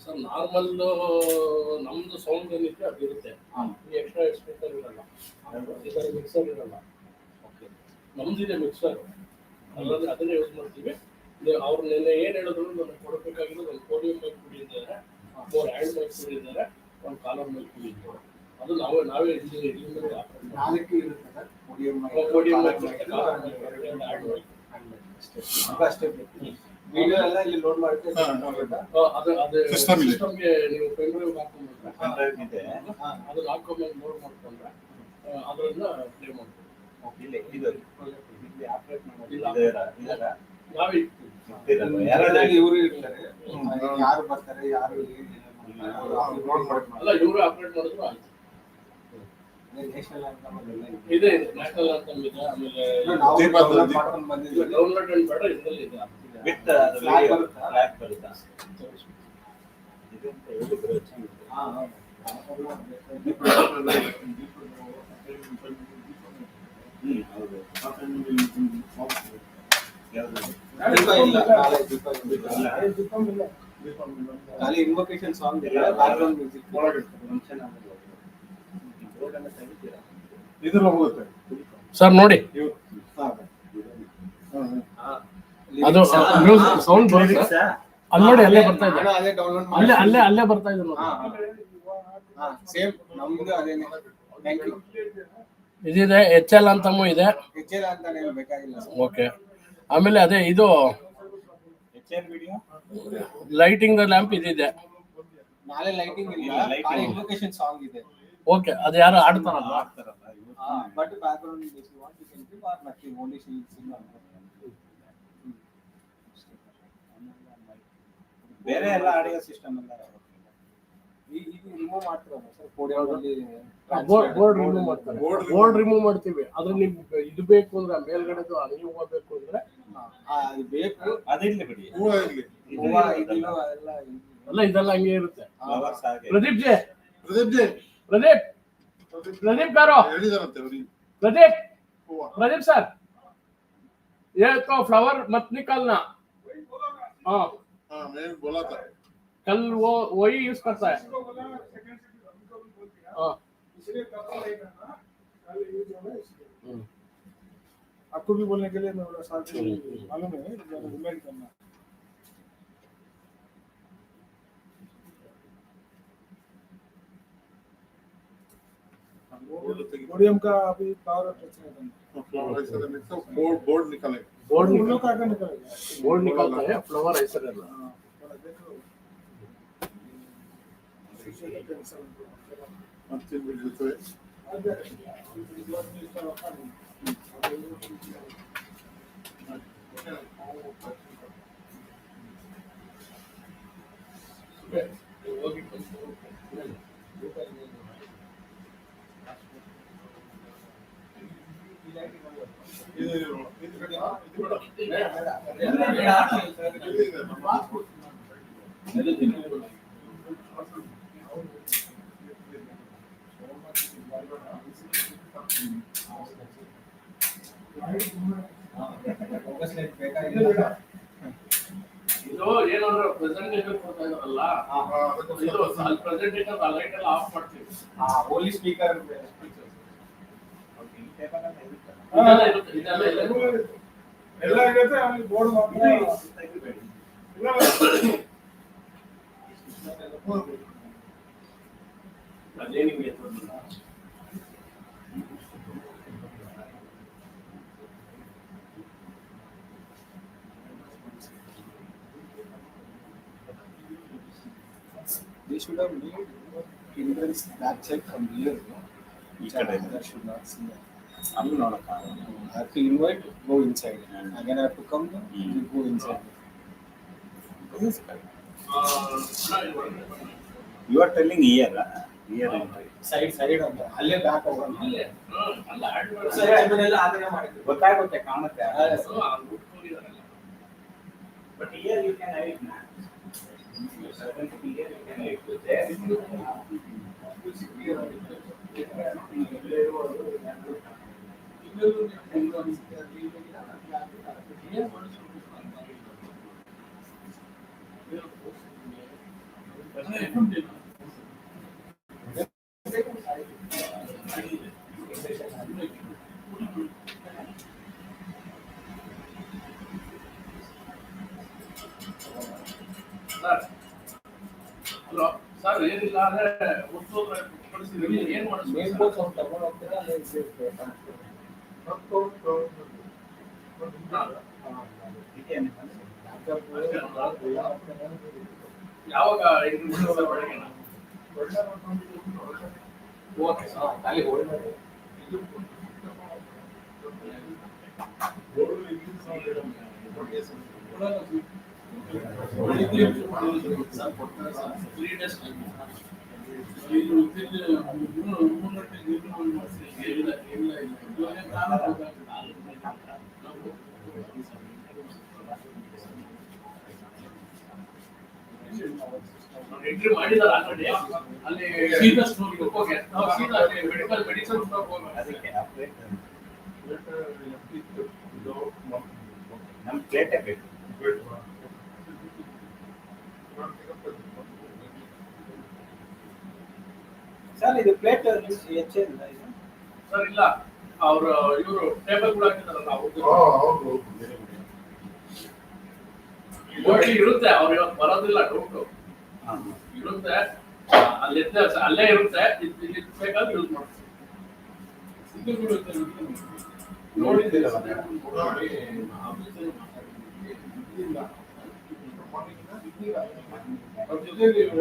ಸರ್ ನಾರ್ಮಲ್ ನಮ್ದು ಸೌಂಡ್ ಏನಿದೆ ಅದು ಇರುತ್ತೆ, ಈ ಎಕ್ಸ್ಟ್ರಾ ಸ್ಪೀಕರ್ ಇರಲ್ಲ, ಇದರ ಮಿಕ್ಸರ್ ಇರಲ್ಲ. ನಮ್ದಿದೆ ಮಿಕ್ಸರ್, ಅಲ್ಲದೆ ಅದನ್ನೇ ಯೂಸ್ ಮಾಡ್ತೀವಿ. ಅವ್ರು ನೆನ್ನೆ ಏನು ಹೇಳಿದ್ರು ನಮಗೆ ಕೊಡಬೇಕಾಗಿರೋದು ಒಂದು ಪೋಡಿಯಂ ಮೈಕ್ ಕೊಟ್ಟಿದ್ದಾರೆ, 4 ಹ್ಯಾಂಡ್ ಮೈಕ್ ಕೊಟ್ಟಿದ್ದಾರೆ, ಒಂದು ಕಾಲರ್ ಮೈಕ್ ಕೊಟ್ಟಿದ್ದಾರೆ. ಅದು ನಾವೇ ನಾಲ್ಕು ಇರುತ್ತೆ sir. Podium mic collar mic hand mic ಅಷ್ಟೇ. ವಿಡಿಯೋ ಎಲ್ಲ ಇಲ್ಲಿ ಲೋಡ್ ಮಾಡ್ತೀವಿ. ಅದು ಸಿಸ್ಟಮ್ಗೆ ನೀವು ಪೆನ್ ಡ್ರೈವ್ ಹಾಕೊಂಡ್ರೆ ಅದನ್ನ ಹಾಕೊಂಡ್ಮೇಲೆ ಲೋಡ್ ಮಾಡ್ಕೊಂಡ್ರೆ ಅದನ್ನ ಪ್ಲೇ ಮಾಡ್ತೀವಿ. ನಾವೇ ಇವರು ಇರ್ತಾರೆ, ಯಾರು ಬರ್ತಾರೆ ಯಾರು ಅಲ್ಲ ಇವರು ಆಪರೇಟ್ ಮಾಡಿದ್ರು ಆಯ್ತು. ಇದೆ ನ್ಯಾಷನಲ್ ಅಂತಮ್ ಇದೆ, ಆಮೇಲೆ ಡೌನ್ಲೋಡ್ ಅಂಡ್ ಬೇಡ ಇದರಲ್ಲಿ ಇದೆ. ಖಾಲಿ ಇನ್ವೊಕೇಶನ್ ಸಾಂಗ್ ಇಲ್ಲ, ಬ್ಯಾಕ್ಗ್ರೌಂಡ್ ಮ್ಯೂಸಿಕ್ ಇದೆಲ್ಲ ಹೋಗುತ್ತೆ ಸರ್. ನೋಡಿ ಅದು ಸೌಂಡ್ ಬರುತ್ತೆ ಅಲ್ಲಿ ನೋಡಿ, ಅಲ್ಲೇ ಬರ್ತಾ ಇದೆ, ಅಲ್ಲೇ ಬರ್ತಾ ಇದೆ ನೋಡಿ. ಸೇಮ್ ನಮ್ದು ಅದೇನೆ. Thank you. ಇದಿದೆ HL ಅಂತಮೂ ಇದೆ. HL ಅಂತಾನೆ ಬೇಕಾಗಿಲ್ಲ. ಓಕೆ. ಆಮೇಲೆ ಅದೇ ಇದು ಲೈಟಿಂಗ್ ಲ್ಯಾಂಪ್ ಇದಿದೆ. ನಾಳೆ ಲೈಟಿಂಗ್ ಇಲ್ಲ, ಖಾಲಿ ಇನ್ವೊಕೇಶನ್ ಸಾಂಗ್ ಇದೆ. ಓಕೆ, ಅದು ಯಾರು ಆಡ್ತಾರಲ್ಲ but background music want you can give or nothing, only sing. ಬೇರೆ ಎಲ್ಲ ಆಡಿಯೋ ಸಿಸ್ಟಮ್ ಎಲ್ಲ ಇದು ರಿಮೂವ್ ಮಾಡ್ತಾರಲ್ಲ ಸರ್, ಪೋಡಿಯೋದಲ್ಲಿ ಬೋರ್ಡ್ ರಿಮೂವ್ ಮಾಡ್ತಾರೆ. ಬೋರ್ಡ್ ರಿಮೂವ್ ಮಾಡ್ತೀವಿ. ಆದ್ರೆ ನಿಮ್ಗೆ ಇದು ಬೇಕು ಅಂದ್ರೆ ಮೇಲ್ಗಡೆದು ನೀವು ಹೋಗ್ಬೇಕು ಅಂದ್ರೆ ಅದು ಬೇಕು, ಅದಿರ್ಲಿ ಬಿಡಿ. ಹೂವ ಇದಿಲ್ಲ ಅಲ್ಲ, ಇದೆಲ್ಲ ಹಂಗೆ ಇರುತ್ತೆ. ಪ್ರದೀಪ್ गारो प्रदीप सर, ये तो फ्लावर मत निकालना। हाँ मैं बोला था कल वो वही यूज करता है। हाँ आपको भी बोलने के लिए मैं बड़ा साथ मालूम है, रिमाइंड करना। पोडियम का अभी पावर बोर्ड निकालेगा, बोर्ड निकालेगा, बोर्ड निकालता है, फ्लावर ऐसा करना। ಇದು ಏನಾದ್ರು ಪ್ರೆಸೆಂಟೇಷನ್ ಕೊಡ್ತಾ ಇದಾರಲ್ಲ, ಇದು ಪ್ರೆಸೆಂಟೇಷನ್ ಲೈಟ್ ಎಲ್ಲ ಆಫ್ ಮಾಡ್ತೀವಿ. ಓನ್ಲಿ ಸ್ಪೀಕರ್ ಎಲ್ಲ ಇರುತ್ತೆ, ಅಲ್ಲಿ ಬೋರ್ಡ್ ಮಾತ್ರ ಅದೇ ನಿಮಗೆ they should have made hindrance that side from here. That should not see that. I'm not a car. I have to invite, go inside. Again, I have to come, you go inside. This is correct. You are telling here, here side ಅಂತ ಅಲ್ಲೇ back ಹೋಗೋಣ. ಗೊತ್ತಾಗುತ್ತೆ, ಕಾಣುತ್ತೆ. But here you can hide now. Certainly here you can hide with there. Hello sir, ಏನಿಲ್ಲ ಅಂದ್ರೆ ಒಟ್ಟು ಪರಿಸ್ಥಿತಿ ಏನ್ ಮಾಡಿಸ್ಬೇಕು ಯಾವಾಗ ಓಕೆ ಸರ್, ಖಾಲಿ ಎಂಟ್ರಿ ಮಾಡಿದಾರ ಆಲ್ರೆಡಿ. ಅಲ್ಲಿ ಸೀದಾ ಸ್ಟೋರ್ ಹೋಗಿ ನಾವು ಸೀದಾ ಅಲ್ಲಿ ಮೆಡಿಕಲ್ ಸ್ಟೋರ್ ಹೋಗೋಣ. ಅದಕ್ಕೆ ನಮ್ಮ ಪ್ಲೇಟೇ ಬೇಕು. ಸರ್ ಇದು ಪ್ಲೇಟ್ ಸರ್ ಇಲ್ಲ, ಅವರು ಇವರು ಟೇಬಲ್ ಕೂಡ ಹಾಕಿದಾರಲ್ಲ ಅವ್ರು ಇರುತ್ತೆ. ಅವ್ರು ಇವತ್ತು ಬರೋದಿಲ್ಲ, ಡೌಟು ಇರುತ್ತೆ. ಅಲ್ಲಿ ಅಲ್ಲೇ ಇರುತ್ತೆ, ಇಲ್ಲಿ ಬೇಕಾದ್ರೆ ಯೂಸ್ ಮಾಡ್ತೀವಿ. ನೋಡಿದ್ದೀರ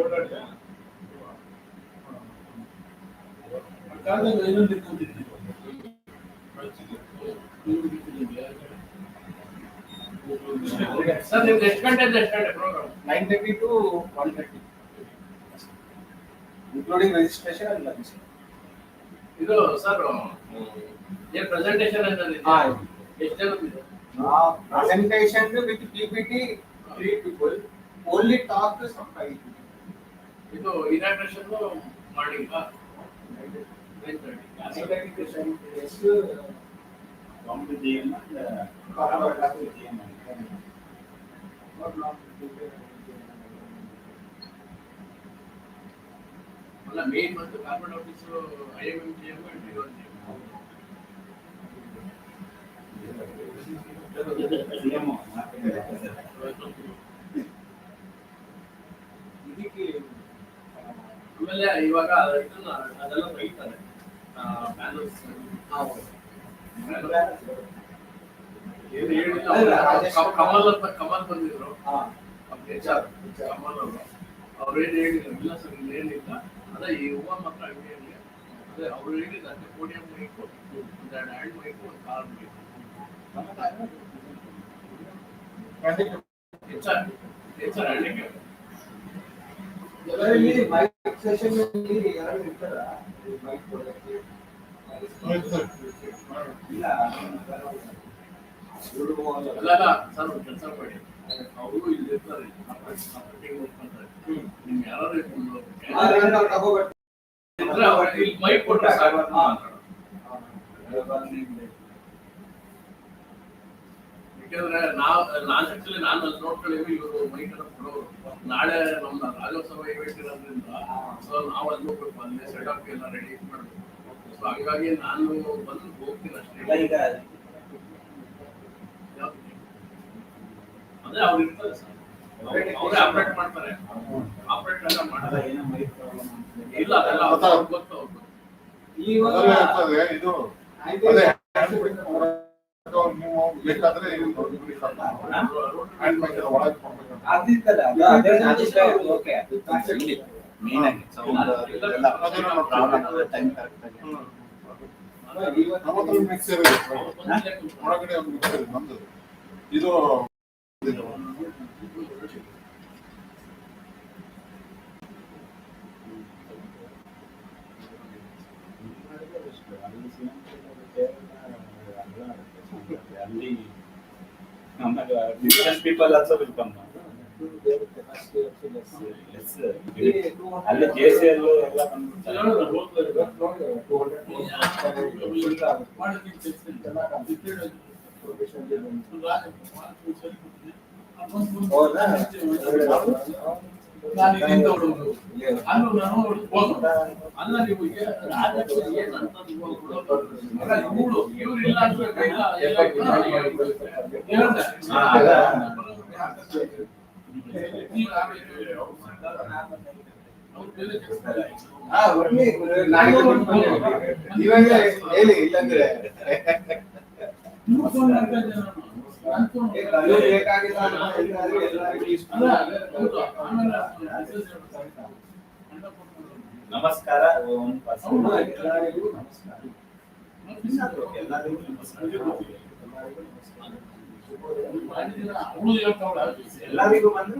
ಓಡಾಡ್ತಾ ಸರ್, ನಿಮ್ದು ಎಷ್ಟು ಗಂಟೆ programme? 9:30 to 1:30, including registration and lunch. ಇದು ಸರ್ ಏನ್ ಪ್ರೆಸೆಂಟೇಷನ್ ಅಂತ ಎಷ್ಟು ಜನ ಇದೆ? Presentation with PPT 3 people, only talk is 5 people. ಇದು ಇನಾಗ್ರೇಷನ್ ಮಾರ್ನಿಂಗ್ 9:30 ಅಲ್ಲ, ಮೇನ್ ಮತ್ತು ಕಾರ್ಪೊರೇಟ್ ಆಫೀಸು IMM GM ಆಮೇಲೆ ಇವಾಗ ಇದನ್ನ ಅದೆಲ್ಲ ತೆಗಿತಾರೆ ಪ್ಯಾನಲ್ಸ್. ಏನು ಹೇಳಿಲ್ಲ, ಕಮಲ್ ಬಂದಿದ್ರು HR ಕಮಲ್ ಅವರು. ಅವ್ರು ಏನು ಹೇಳಿದ್ರು, ಇಲ್ಲ ಸರ್ ಇಲ್ಲಿ ಏನಿಲ್ಲ, ಅದೇ ಈ ಹೂವ ಮಾತ್ರ ಅಂಗಡಿಯಲ್ಲಿ ಅದೇ ಅವ್ರು ಹೇಳಿದ್ದಾರೆ. ಪೋಡಿಯಂ ಮೈಕು, ಒಂದು ಹ್ಯಾಂಡ್ ಮೈಕು, ಒಂದು ಕಾರ್ ಮೈಕು. HR ಹ್ಯಾಂಡಿಕ್ಯಾಪ್ ಎಲ್ಲರಲ್ಲಿ ಮೈಕ್ ಸೆಷನ್ ಅಲ್ಲಿ ಯಾರು ಇರ್ತಾರ ಮೈಕ್ ಕೊಡಕ್ಕೆ? ಇಲ್ಲ ಅಲ್ಲ ಸರ್, ಒಂದು ಕೆಲಸ ಮಾಡಿ, ಅವರು ಇಲ್ಲಿ ಇರ್ತಾರೆ, ನಿಮ್ಗೆ ಯಾರು ಇಲ್ಲಿ ಮೈಕ್ ಕೊಟ್ಟರೆ ಸಾಕು. ಯಾಕಂದ್ರೆ ನಾನು ಅಲ್ಲಿ ನೋಡ್ಕೊಳ್ಳೀವಿ, ಇವರು ಮೈಕ್ ಅನ್ನ ಕೊಡೋರು. ನಾಳೆ ನಮ್ಮ ರಾಜ್ಯೋತ್ಸವ ಇವೆಂಟ್ ಇರೋದ್ರಿಂದ ಸೊ ನಾವು ಅಲ್ಲಿ ಹೋಗ್ಬೇಕು, ಅಲ್ಲಿ ಸೆಟಪ್ ಎಲ್ಲ ರೆಡಿ ಮಾಡಬೇಕು. ಸೊ ಹಂಗಾಗಿ ನಾನು ಬಂದು ಹೋಗ್ತೀನಿ ಅಷ್ಟೇ. ಅದೇ ಅವ್ರು ಇರ್ತಾರೆ ಸರ್, ಅವರೇ ಆಪರೇಟ್ ಮಾಡ್ತಾರೆ. ಆಪರೇಟ್ ಎಲ್ಲ ಮಾಡಲ್ಲ, ಇಲ್ಲ ಅದೆಲ್ಲ ಗೊತ್ತು. ಇದು ನೀವು ಬೇಕಾದ್ರೆ ಮಿಕ್ಸರ್ ಒಳಗಡೆ ಒಂದು ಮಿಕ್ಸರ್ ನಮ್ದು ಇದು people also will come. ಅಲ್ಲಿ JCL ಎಲ್ಲ ಇವಾಗ ಹೇಳಿ ಇಲ್ಲಂದ್ರೆ ಬೇಕಾಗಿಲ್ಲ ನಮಸ್ಕಾರ ಎಲ್ಲರಿಗೂ ನಮಸ್ಕಾರ. ಎಲ್ಲರಿಗೂ ನಮಸ್ಕಾರ. ಎಲ್ಲರಿಗೂ ಬಂದು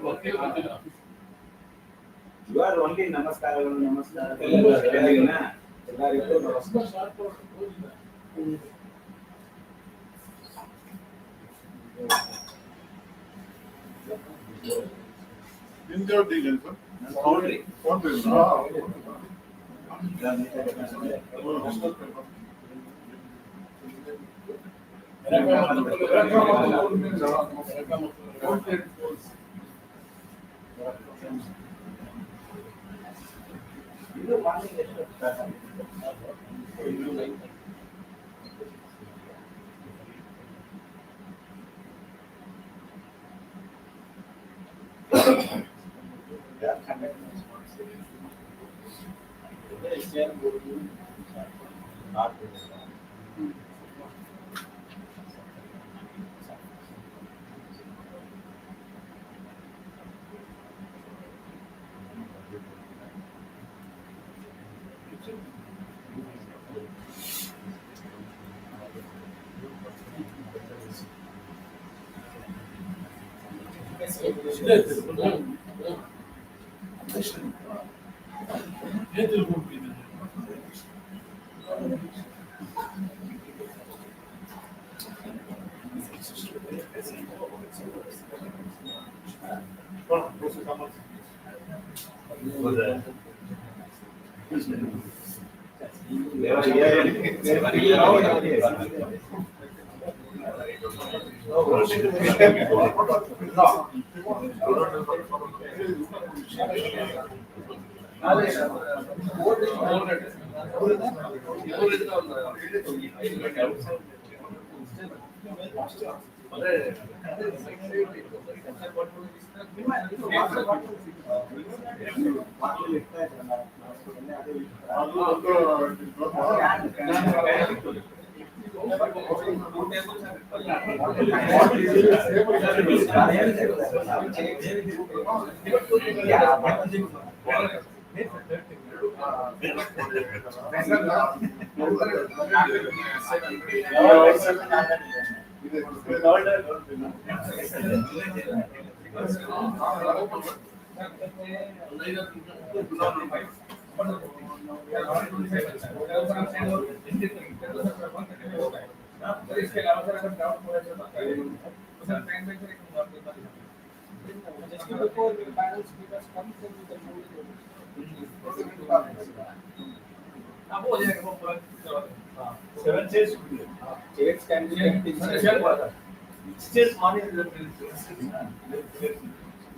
ಯು ಆರ್ ಓನ್ಲಿ ನಮಸ್ಕಾರಗಳು ನಮಸ್ಕಾರ ಎಲ್ಲರಿಗೂ ನಮಸ್ಕಾರ. ನಿಮ್ದು ಡೀಲ್ ಸರ್ ಫೌಂಡ್ರಿ ಇದು ಮಾರ್ನಿಂಗ್ ಎಷ್ಟು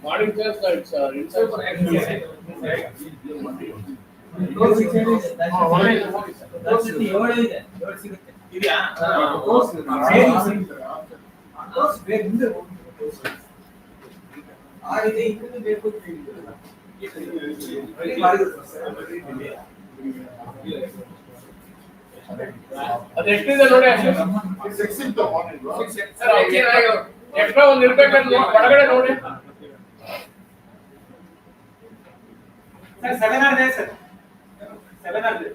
Morning chairs, it's inside. ಅದು ಎಷ್ಟಿದೆ ನೋಡಿ ಎಕ್ಸ್ಟ್ರಾ ಒಂದು ಇರ್ಬೇಕಂದ್ರೆ ಒಳಗಡೆ ನೋಡಿ ಸರ್ 7 ಆರ್ ಇದೆ ಸರ್ 7 ಆರ್ ಇದೆ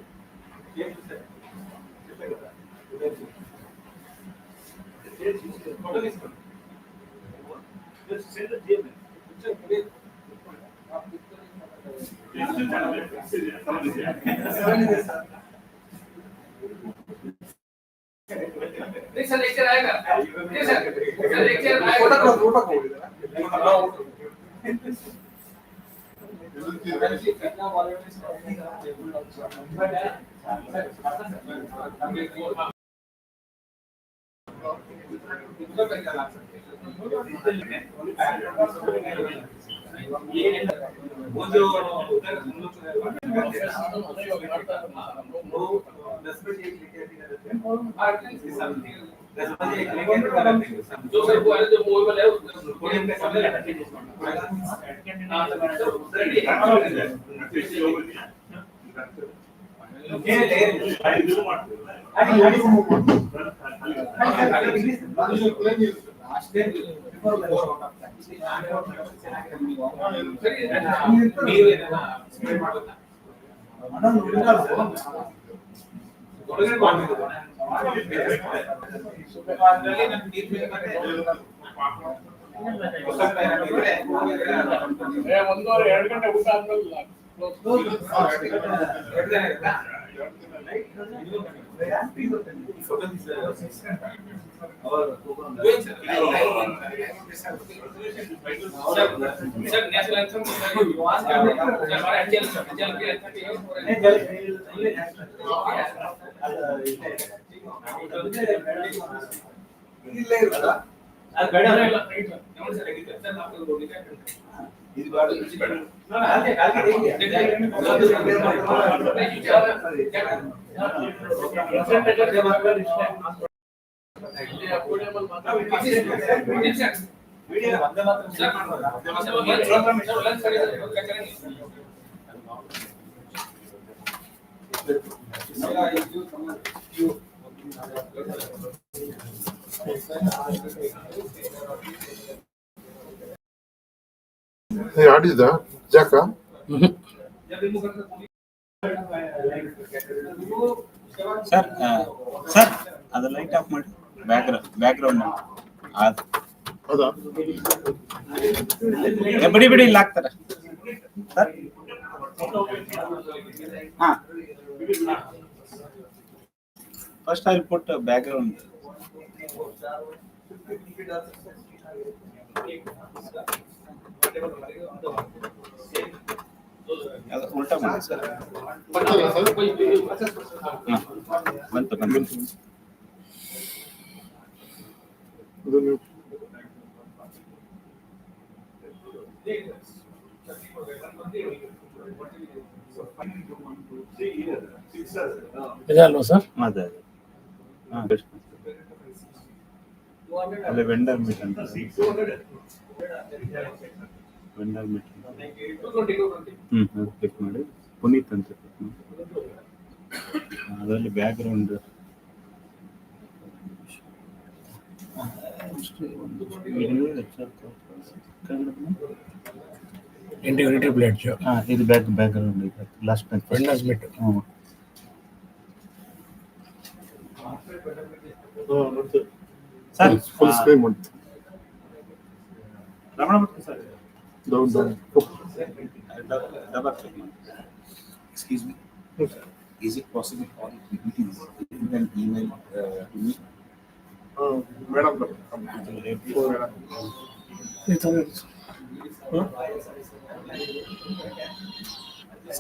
सर लेक्चर आएगा सर लेक्चर आएगा ಒಂದೂವರೆ 2 ಗಂಟೆ ಊಟ ಆದ್ಮೇಲೆ ಇಲ್ಲೇ ಇರುತ್ತಾ ಆಡಿದ ಜಾಕ ಸರ್ ಸರ್ ಅದು ಲೈಟ್ ಆಫ್ ಮಾಡಿ ಬ್ಯಾಕ್ಗ್ರೌಂಡ್ ಹೌದಾ ಬಿಡಿ ಬಿಡಿ ಇಲ್ಲಿ ಹಾಕ್ತಾರೆ ಸರ್ ಹಾ first I will put background ಉಲ್ಟಾ ಮಾಡಿ ಸರ್ ಬಂತು ಇದಲ್ವಾ ಸರ್? ಅದೇ ಅಲ್ಲೇ ವೆಂಡರ್ ಮೀಟ್ ಅಂತ ವೆಂಡರ್ ಮೀಟ್ ಕ್ಲಿಕ್ ಮಾಡಿ ಪುನೀತ್ ಅಂತ ಕ್ಲಿಕ್ ಮಾಡಿ ಅದರಲ್ಲಿ ಬ್ಯಾಕ್ಗ್ರೌಂಡ್ ಇಂಟಿಗ್ರಿಟಿ ಪ್ಲೇಟ್ ಇದು ಬ್ಯಾಕ್ಗ್ರೌಂಡ್ ಇದೆ last Windows meet sir full screen ಮಾಡ್ತೀನಿ ರಮಣ ಮತ್ತೆ sir down double click. Excuse me. Is it possible for PPTs you can email to me? Madam.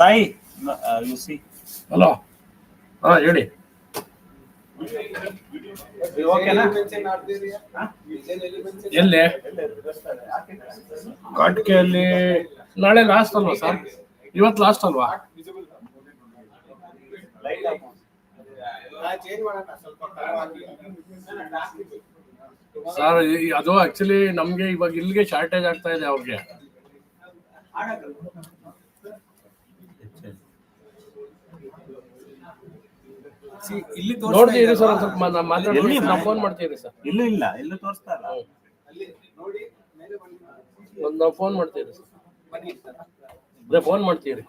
Sai, you see. Hello. ಹೇಳಿ. ಎಲ್ಲಿ ಕಾಟಿಕೆಯಲ್ಲಿ ನಾಳೆ last ಅಲ್ವಾ sir? ಇವತ್ತು last ಅಲ್ವಾ? Sir ಅದು actually ನಮ್ಗೆ ಇವಾಗ ಇಲ್ಲಿಗೆ ಶಾರ್ಟೇಜ್ ಆಗ್ತಾ ಇದೆ ಅವ್ರಿಗೆ. ನೋಡ್ತೀರಿ ಸರ್ ಸ್ವಲ್ಪ ಮಾತಾಡಿ ಫೋನ್ ಮಾಡ್ತೀರಿ ಸರ್. ಇಲ್ಲೂ ಇಲ್ಲ ಎಲ್ಲೂ ತೋರಿಸ್ತಾ ಇಲ್ಲ. ಒಂದು ಫೋನ್ ಮಾಡ್ತೀರಿ ಸರ್. ಅದೇ ಫೋನ್ ಮಾಡ್ತೀರಿ.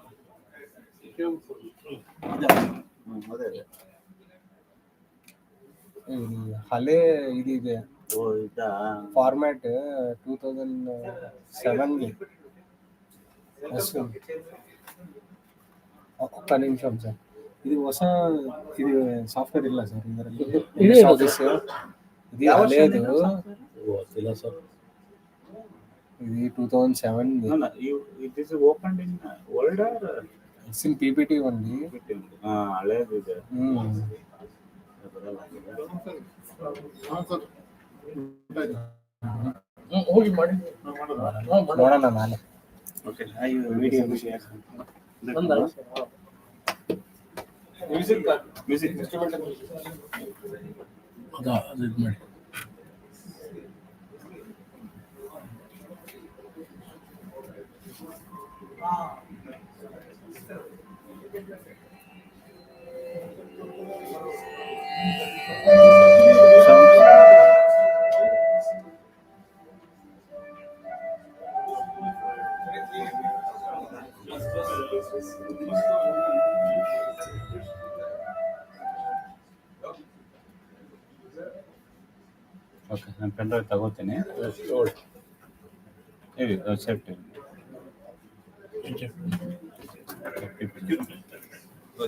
ಹಳೆ ಇದಿದೆ ಫಾರ್ಮ್ಯಾಟ್ 2007 ಒಕ್ಕ ನಿಮಿಷ ಸರ್. ಇದು ಹೊಸ ಇದು ಸಾಫ್ಟ್ವೇರ್ ಇಲ್ಲ ಸರ್ ಇದರಲ್ಲಿ. ಇದು ಹಳೆಯದು ಸರ್. ಇದು 2007 It is opened in old or it's in PPT only. ಹಳೆಯದು ಇದೆ. ಹೋಗಿ ಮಾಡಿ ನೋಡೋಣ ನಾಳೆ. Okay, I video share. Music का Music. instrument ಅದು ಇದು ಮಾಡಿ ಓಕೆ ನಾನು ಪೆನ್ ಡ್ರೈವ್ ತಗೋತೀನಿ ಹೇಳಿ safety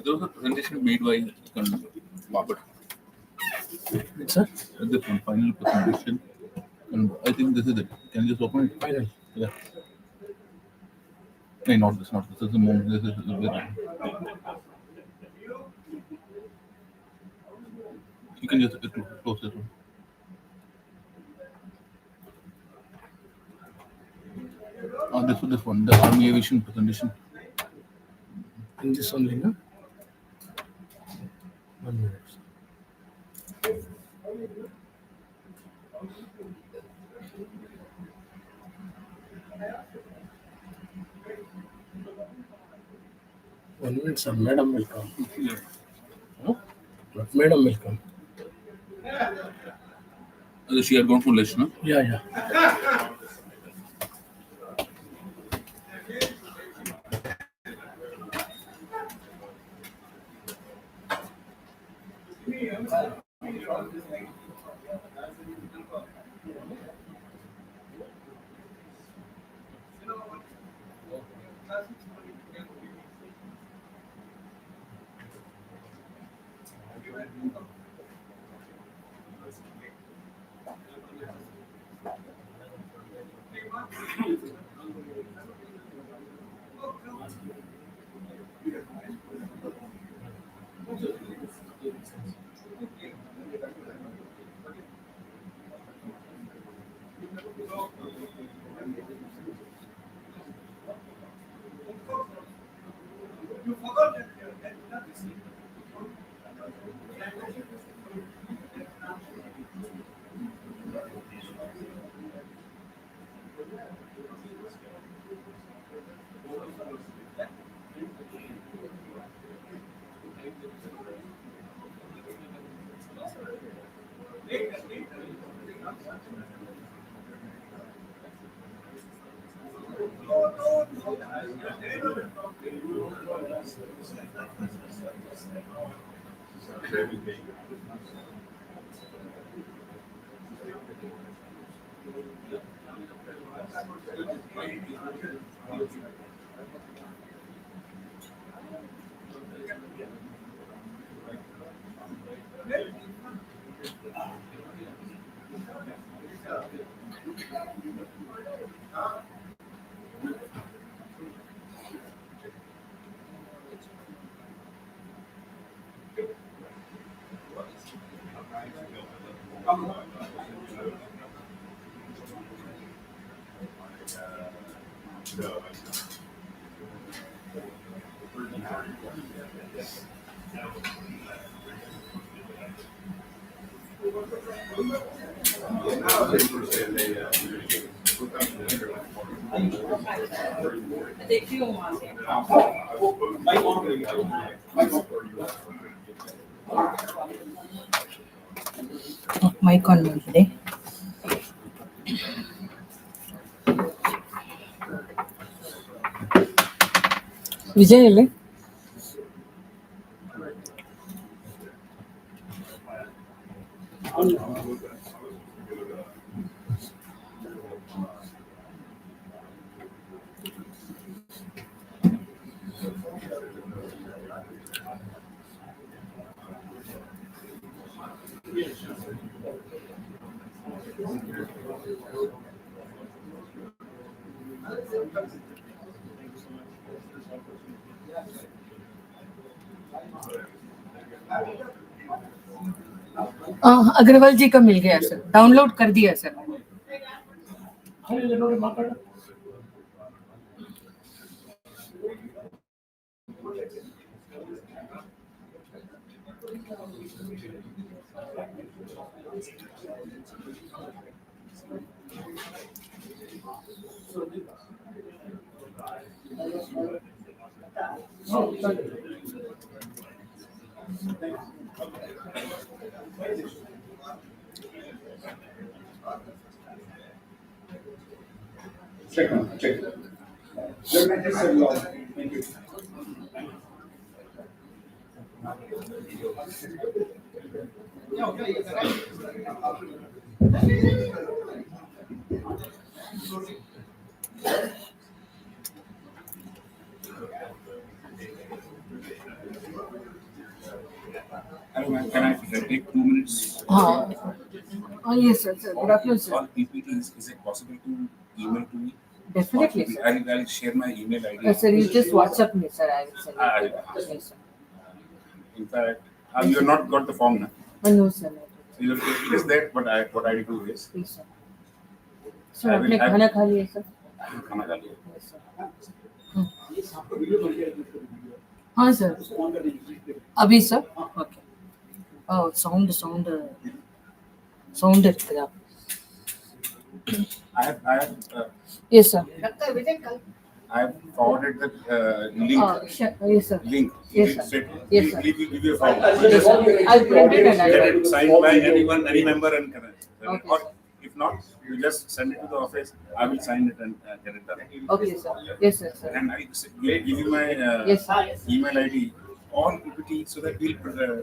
There was a presentation made by Robert. Sir? This one, final presentation. And I think this is it. Can you just open it? Final. Yeah. No, not this. This is the moment. This is the You can just close this one. This one, the Army Aviation presentation. In this only, no? 1 minute. One minute, sir. Madam will come. Yeah. Huh? But Madam will come. She had gone for lunch, no? Yeah. Mic on today. Vijay alle? Agarwal ji का मिल गया sir, download कर दिया sir. Check on, check. Thank you. Hello, ma'am. Can I take 2 minutes? Yes, sir. Good afternoon, sir. All PPTs, is it possible to email to me? Definitely, sir. I'll share my email ID. Sir, you just WhatsApp me, sir. I will send it. Yes, sir. In fact, you have not got the form now. No, sir. So it is there, but what I do is. Yes, sir. Sir, आपने खाना खा लिया, sir? खाना खा लिया. Yes, sir. हाँ, sir. अभी, sir? Okay. Oh, sound इतना. I have. Yes, sir. I have forwarded the link. Yes, sir. Link. Yes, sir. Yes, sir. Please give you a form. Yes, sir. I'll print it and I'll get it signed by anyone, any member, and correct. Okay, Or if not, you just send it to the office. I will sign it and get it done. Okay, sir. Yes, sir. And I will give you my Yes, sir. email ID on PPT so that we'll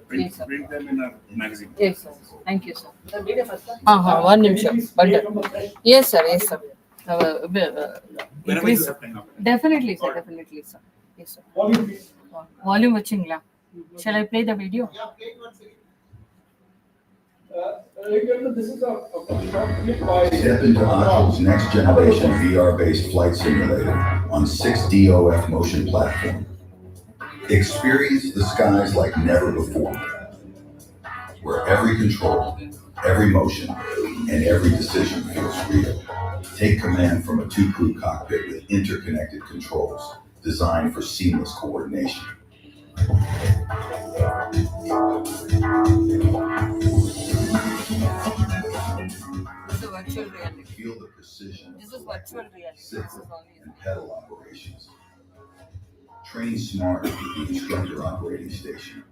print them in our magazine. Yes, sir. Thank you, sir. One minute. Yes, sir. Yes, sir. Increase. Definitely, sir. Definitely, sir. Yes, sir. Volume watching. Shall I play the video? Yeah, play it once again. This is a short clip by. Step into Atral's next generation VR-based flight simulator on 6DOF motion platform. Experience the skies like never before, where every control, every motion, and every decision feels real. Take command from a two-crew cockpit with interconnected controls designed for seamless coordination. Virtual reality. Feel the precision This is virtual reality. signal and pedal operations. Train smart with the instructor operating station.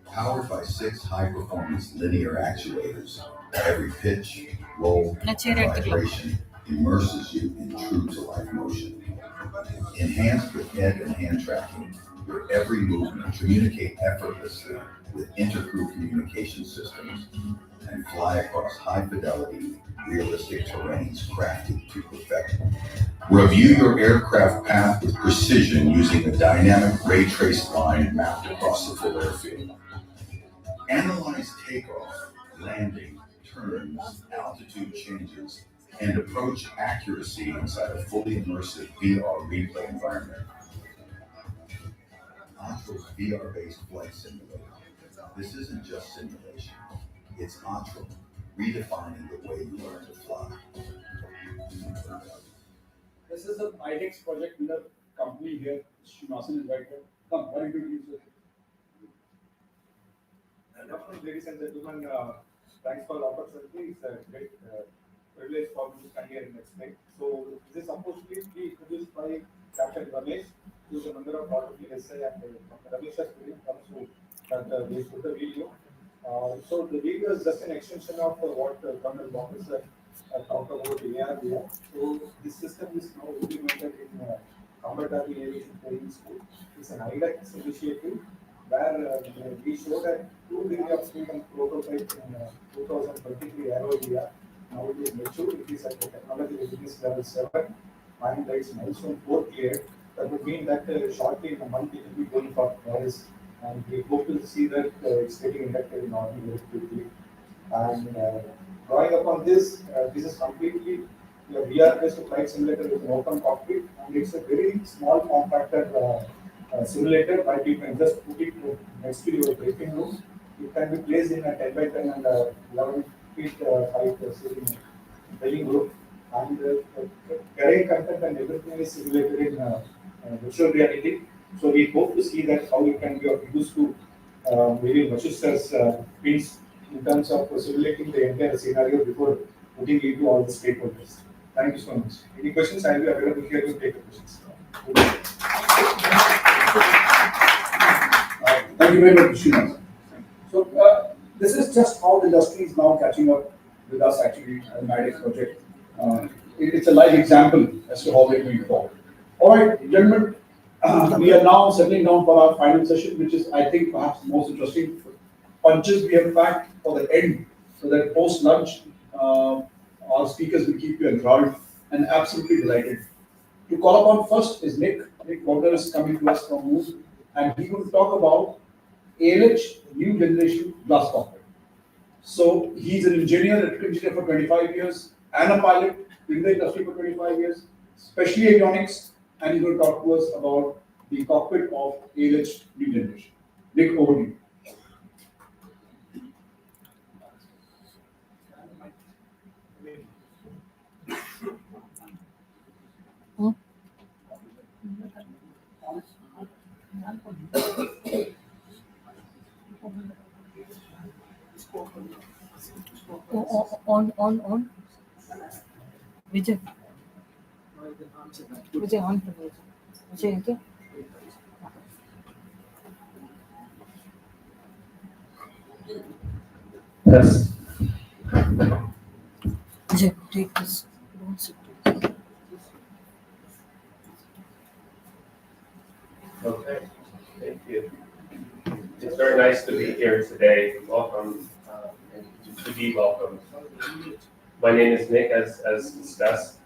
Powered by 6 high-performance linear actuators, every pitch, roll, and vibration immerses you in true-to-life motion. Enhanced with head and hand tracking, your every movement communicate effortlessly with intercrew communication systems and fly across high-fidelity, realistic terrains crafted to perfection. Review your aircraft path with precision using a dynamic ray trace line mapped across the full airfield. Analyze takeoff, landing, turns, altitude changes, and approach accuracy inside a fully immersive VR replay environment. Atral's VR-based flight simulator. This isn't just simulation. It's Atral, redefining the way you learn to fly. This is a IDEX project winner company here. Srinivasan is right here. Come, what do you do? Good afternoon, ladies and gentlemen. Thanks for the opportunity. It's a great privilege for me to stand here and explain. So, this is supposed to be introduced by Captain Ramesh, who is a member of RWSI, and from the Ramesh experience comes to that we put the video. So, the video is just an extension of what Colonel Bombers talked about in ARWSI. So, this system is now implemented in Combat Army Aviation Training School. It's an IDEX initiative where we showed a 2 degree of freedom prototype in 2023 RWSI. Now it is mature, it is at the technology readiness level 7, and it's milestone 4 cleared. That would mean that shortly in a month it will be going for Paris, and we hope to see that it's getting inducted in Army very quickly. And drawing upon this, this is completely a VR-based flight simulator with an open cockpit, and it's a very small, compacted simulator, but you can just put it next to your briefing room. It can be placed in a 10 by 10 and 11 feet height dwelling room, and carrying content and everything is simulated in virtual reality. So we hope to see that how it can be of use to maybe Mashista's piece in terms of simulating the entire scenario before putting it to all the stakeholders. Thank you so much. Any questions? I will be available here to take the questions. Thank you very much, Srinath. So this is just how the industry is now catching up with us actually at the MADEX project. It's a live example as to how we're going forward. All right, gentlemen, we are now settling down for our final session, which is, I think, perhaps the most interesting. Punches we have packed for the end, so that post lunch, our speakers will keep you enthralled and absolutely delighted. To call upon first is Nick. Nick Walter is coming to us from Moose, and he will talk about ALH new generation glass cockpit. So he's an engineer, electrical engineer for 25 years, and a pilot in the industry for 25 years, especially avionics, and he's going to talk to us about the cockpit of ALH new generation. Nick, over to you. On. Vijay. Vijay, on. Vijay, okay? Yes. Vijay, take this. Don't sit. Okay, thank you. It's very nice to be here today. Welcome, and to be welcome. My name is Nick, as discussed.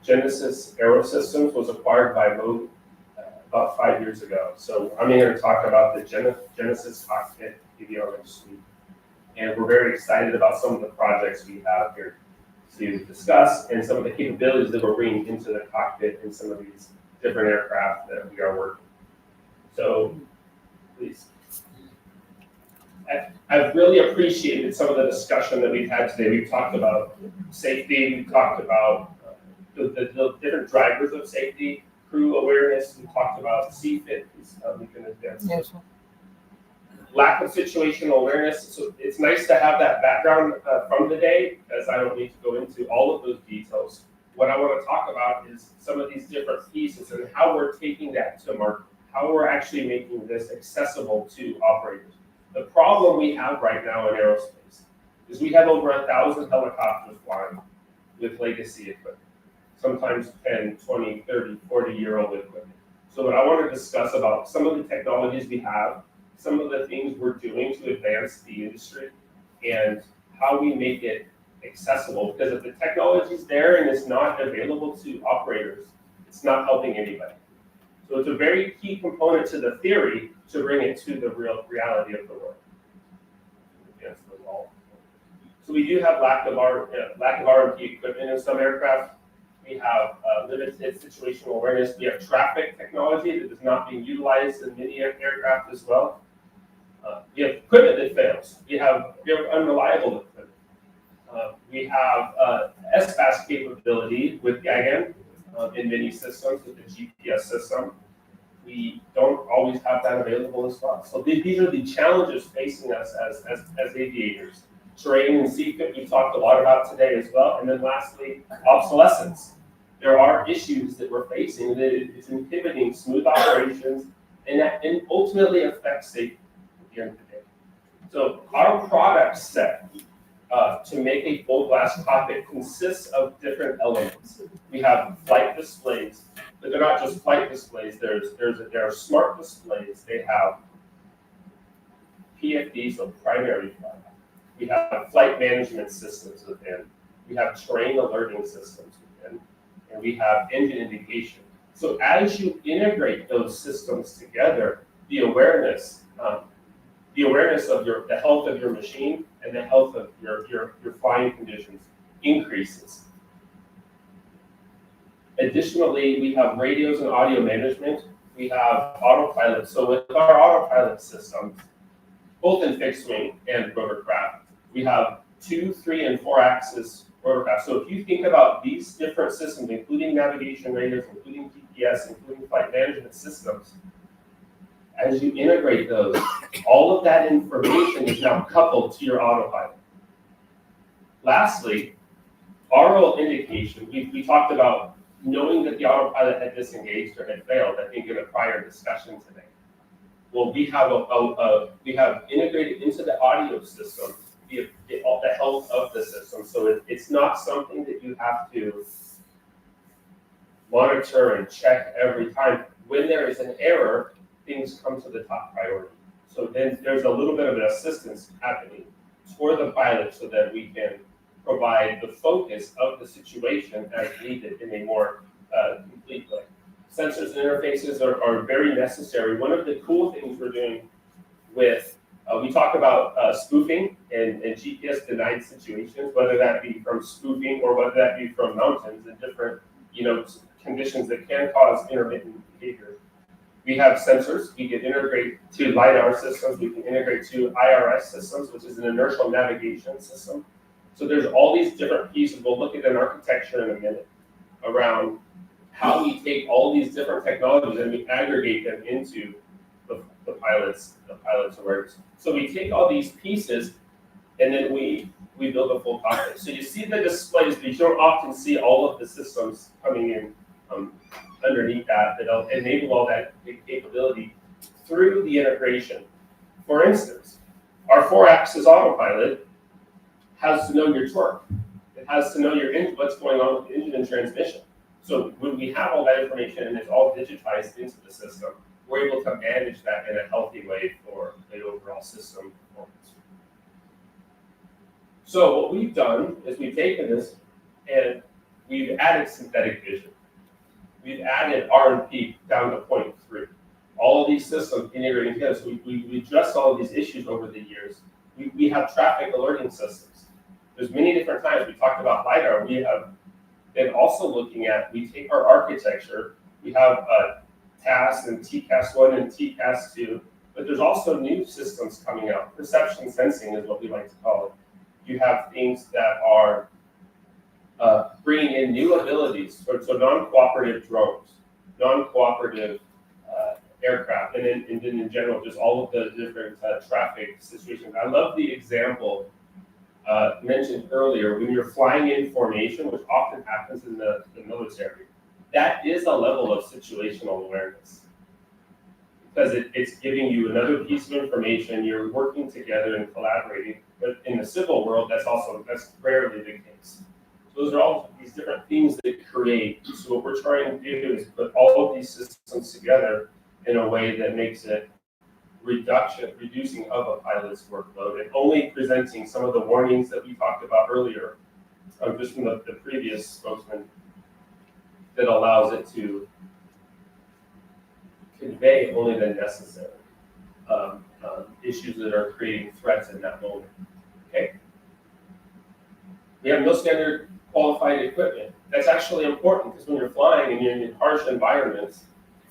Genesis Aerosystems was acquired by Moog about 5 years ago. So I'm here to talk about the Genesis cockpit avionics suite. And we're very excited about some of the projects we have here to discuss and some of the capabilities that we're bringing into the cockpit in some of these different aircraft that we are working. So, please. I've really appreciated some of the discussion that we've had today. We've talked about safety, we've talked about the different drivers of safety, crew awareness, we talked about CFIT, we can advance. Yes. Lack of situational awareness, so it's nice to have that background from the day, as I don't need to go into all of those details. What I want to talk about is some of these different pieces and how we're taking that to market, how we're actually making this accessible to operators. The problem we have right now in aerospace is we have over 1,000 helicopters flying with legacy equipment, sometimes 10, 20, 30, 40-year-old equipment. So what I want to discuss about some of the technologies we have, some of the things we're doing to advance the industry, and how we make it accessible. Because if the technology is there and it's not available to operators, it's not helping anybody. So it's a very key component to the theory to bring it to the real reality of the world. Against the wall. So we do have lack of RMP equipment in some aircraft. We have limited situational awareness. We have traffic technology that is not being utilized in many aircraft as well. We have equipment that fails. We have unreliable equipment. We have SFAS capability with GAGAN in many systems with the GPS system. We don't always have that available as well. So these are the challenges facing us as aviators. Terrain and CFIT we talked a lot about today as well. And then lastly, obsolescence. There are issues that we're facing that is inhibiting smooth operations and that ultimately affects safety at the end of the day. So our product set to make a full glass cockpit consists of different elements. We have flight displays, but they're not just flight displays. There are smart displays. They have PFD, so primary flight. We have flight management systems within. We have terrain alerting systems within, and we have engine indication. So as you integrate those systems together, the awareness of the health of your machine and the health of your flying conditions increases. Additionally, we have radios and audio management. We have autopilot. So with our autopilot system, both in fixed wing and rotorcraft, we have 2, 3, and 4 axis rotorcraft. So if you think about these different systems, including navigation radios, including GPS, including flight management systems, as you integrate those, all of that information is now coupled to your autopilot. Lastly, oral indication, we talked about knowing that the autopilot had disengaged or had failed, I think in a prior discussion today. Well, we have integrated into the audio system the health of the system. So it's not something that you have to monitor and check every time. When there is an error, things come to the top priority. So then there's a little bit of an assistance happening for the pilot so that we can provide the focus of the situation as needed in a more complete way. Sensors and interfaces are very necessary. One of the cool things we're doing with, we talk about spoofing and GPS denied situations, whether that be from spoofing or whether that be from mountains and different, conditions that can cause intermittent behavior. We have sensors. We can integrate to LiDAR systems. We can integrate to IRS systems, which is an inertial navigation system. So there's all these different pieces. We'll look at an architecture in a minute around how we take all these different technologies and we aggregate them into the pilot's awareness. So we take all these pieces and then we build a full cockpit. So you see the displays, but you don't often see all of the systems coming in underneath that'll enable all that capability through the integration. For instance, our 4-axis autopilot has to know your torque. It has to know what's going on with the engine and transmission. So when we have all that information and it's all digitized into the system, we're able to manage that in a healthy way for the overall system performance. So what we've done is we've taken this and we've added synthetic vision. We've added R&P down to 0.3. All of these systems integrating together. So we addressed all of these issues over the years. We have traffic alerting systems. There's many different times we talked about LiDAR. We have been also looking at, we take our architecture, we have TAS and TCAS1 and TCAS2, but there's also new systems coming out. Perception sensing is what we like to call it. You have things that are bringing in new abilities, so non-cooperative drones, non-cooperative aircraft, and then in general, just all of the different traffic situations. I love the example mentioned earlier, when you're flying in formation, which often happens in the military, that is a level of situational awareness. Because it's giving you another piece of information, you're working together and collaborating, but in the civil world, that's rarely the case. Those are all these different things that create. So what we're trying to do is put all of these systems together in a way that makes it reducing of a pilot's workload and only presenting some of the warnings that we talked about earlier, just from the previous spokesman, that allows it to convey only the necessary issues that are creating threats in that moment. Okay. We have no standard qualified equipment. That's actually important because when you're flying and you're in harsh environments,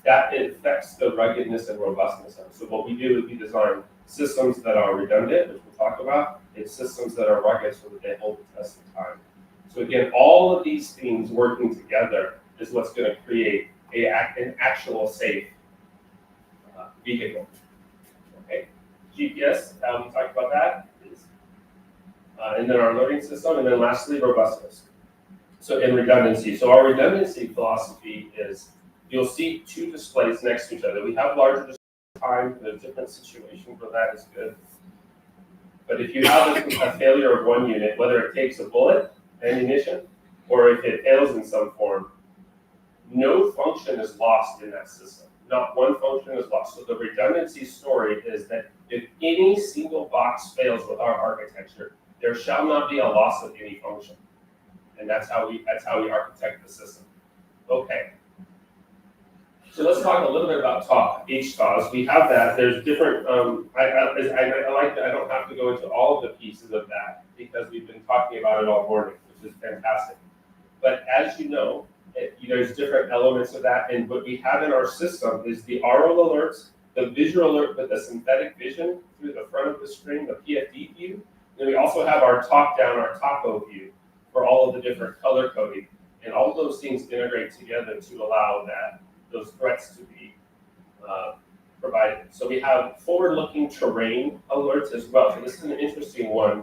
that affects the ruggedness and robustness of it. So what we do is we design systems that are redundant, which we'll talk about, and systems that are rugged so that they hold the test of time. So again, all of these things working together is what's going to create an actual safe vehicle. Okay, GPS, we talked about that. And then our alerting system, and then lastly, robustness. So in redundancy. So our redundancy philosophy is, you'll see two displays next to each other. We have larger displays time for the different situations where that is good. But if you have a failure of one unit, whether it takes a bullet, ammunition, or if it fails in some form, no function is lost in that system. Not one function is lost. So the redundancy story is that if any single box fails with our architecture, there shall not be a loss of any function. And that's how we architect the system. Okay. So let's talk a little bit about HTOS. We have that. There's different. I like that. I don't have to go into all of the pieces of that because we've been talking about it all morning, which is fantastic. But as you know, there's different elements of that. And what we have in our system is the aural alerts, the visual alert with the synthetic vision through the front of the screen, the PFD view. Then we also have our top-down, our topo view for all of the different color coding. And all of those things integrate together to allow those threats to be provided. So we have forward-looking terrain alerts as well. So this is an interesting one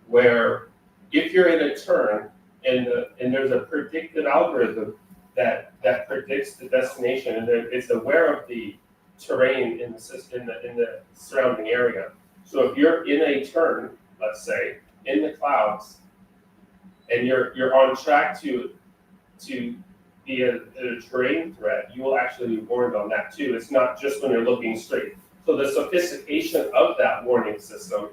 where if you're in a turn and there's a predictive algorithm that predicts the destination and it's aware of the terrain in the system in the surrounding area. So if you're in a turn, let's say, in the clouds, and you're on track to be a terrain threat, you will actually be warned on that too. It's not just when you're looking straight. So the sophistication of that warning system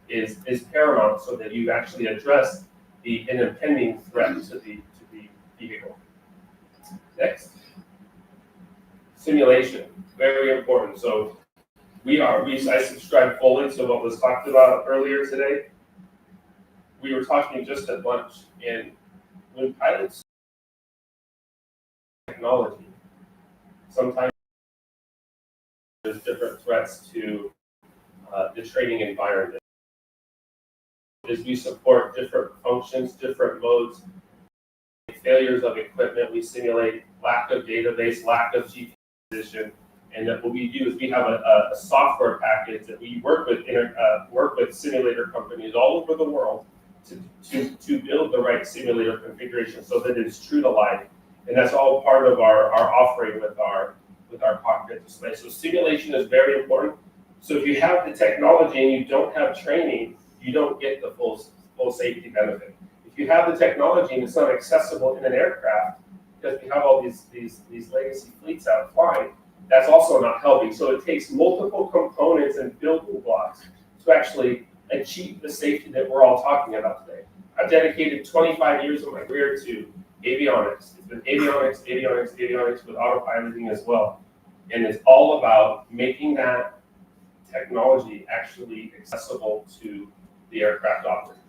is paramount so that you actually address an impending threat to the vehicle. Next. Simulation, very important. So I subscribe fully to what was talked about earlier today. We were talking just at lunch, and when pilots technology, sometimes there's different threats to the training environment. As we support different functions, different modes, failures of equipment, we simulate lack of database, lack of GPS position, and that what we do is we have a software package that we work with simulator companies all over the world to build the right simulator configuration so that it's true to life. And that's all part of our offering with our cockpit display. So simulation is very important. So if you have the technology and you don't have training, you don't get the full safety benefit. If you have the technology and it's not accessible in an aircraft, because we have all these legacy fleets out flying, that's also not helping. So it takes multiple components and building blocks to actually achieve the safety that we're all talking about today. I've dedicated 25 years of my career to avionics. It's been avionics with autopiloting as well. And it's all about making that technology actually accessible to the aircraft operators.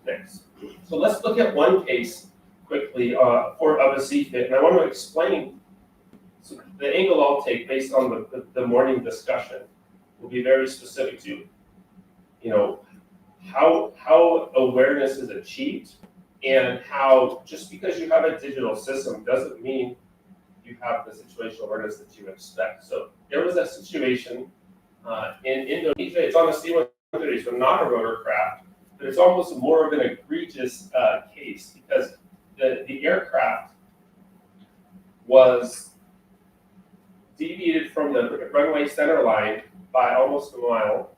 Next. So let's look at one case quickly of a CFIT, and I want to explain the angle I'll take based on the morning discussion will be very specific to, how awareness is achieved and how just because you have a digital system doesn't mean you have the situational awareness that you expect. So there was a situation in Indonesia. It's on a C-130, so not a rotorcraft, but it's almost more of an egregious case because the aircraft was deviated from the runway center line by almost a mile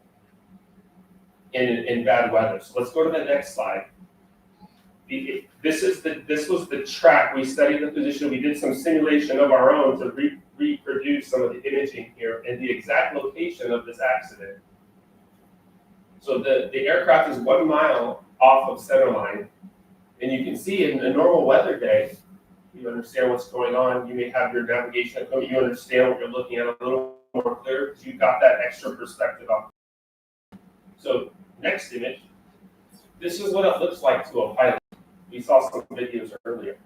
in bad weather. So let's go to the next slide. This was the track. We studied the position. We did some simulation of our own to reproduce some of the imaging here and the exact location of this accident. So the aircraft is 1 mile off of center line, and you can see in a normal weather day, you understand what's going on. You may have your navigation equipment. You understand what you're looking at a little more clear because you've got that extra perspective on. So next image. This is what it looks like to a pilot. We saw some videos earlier.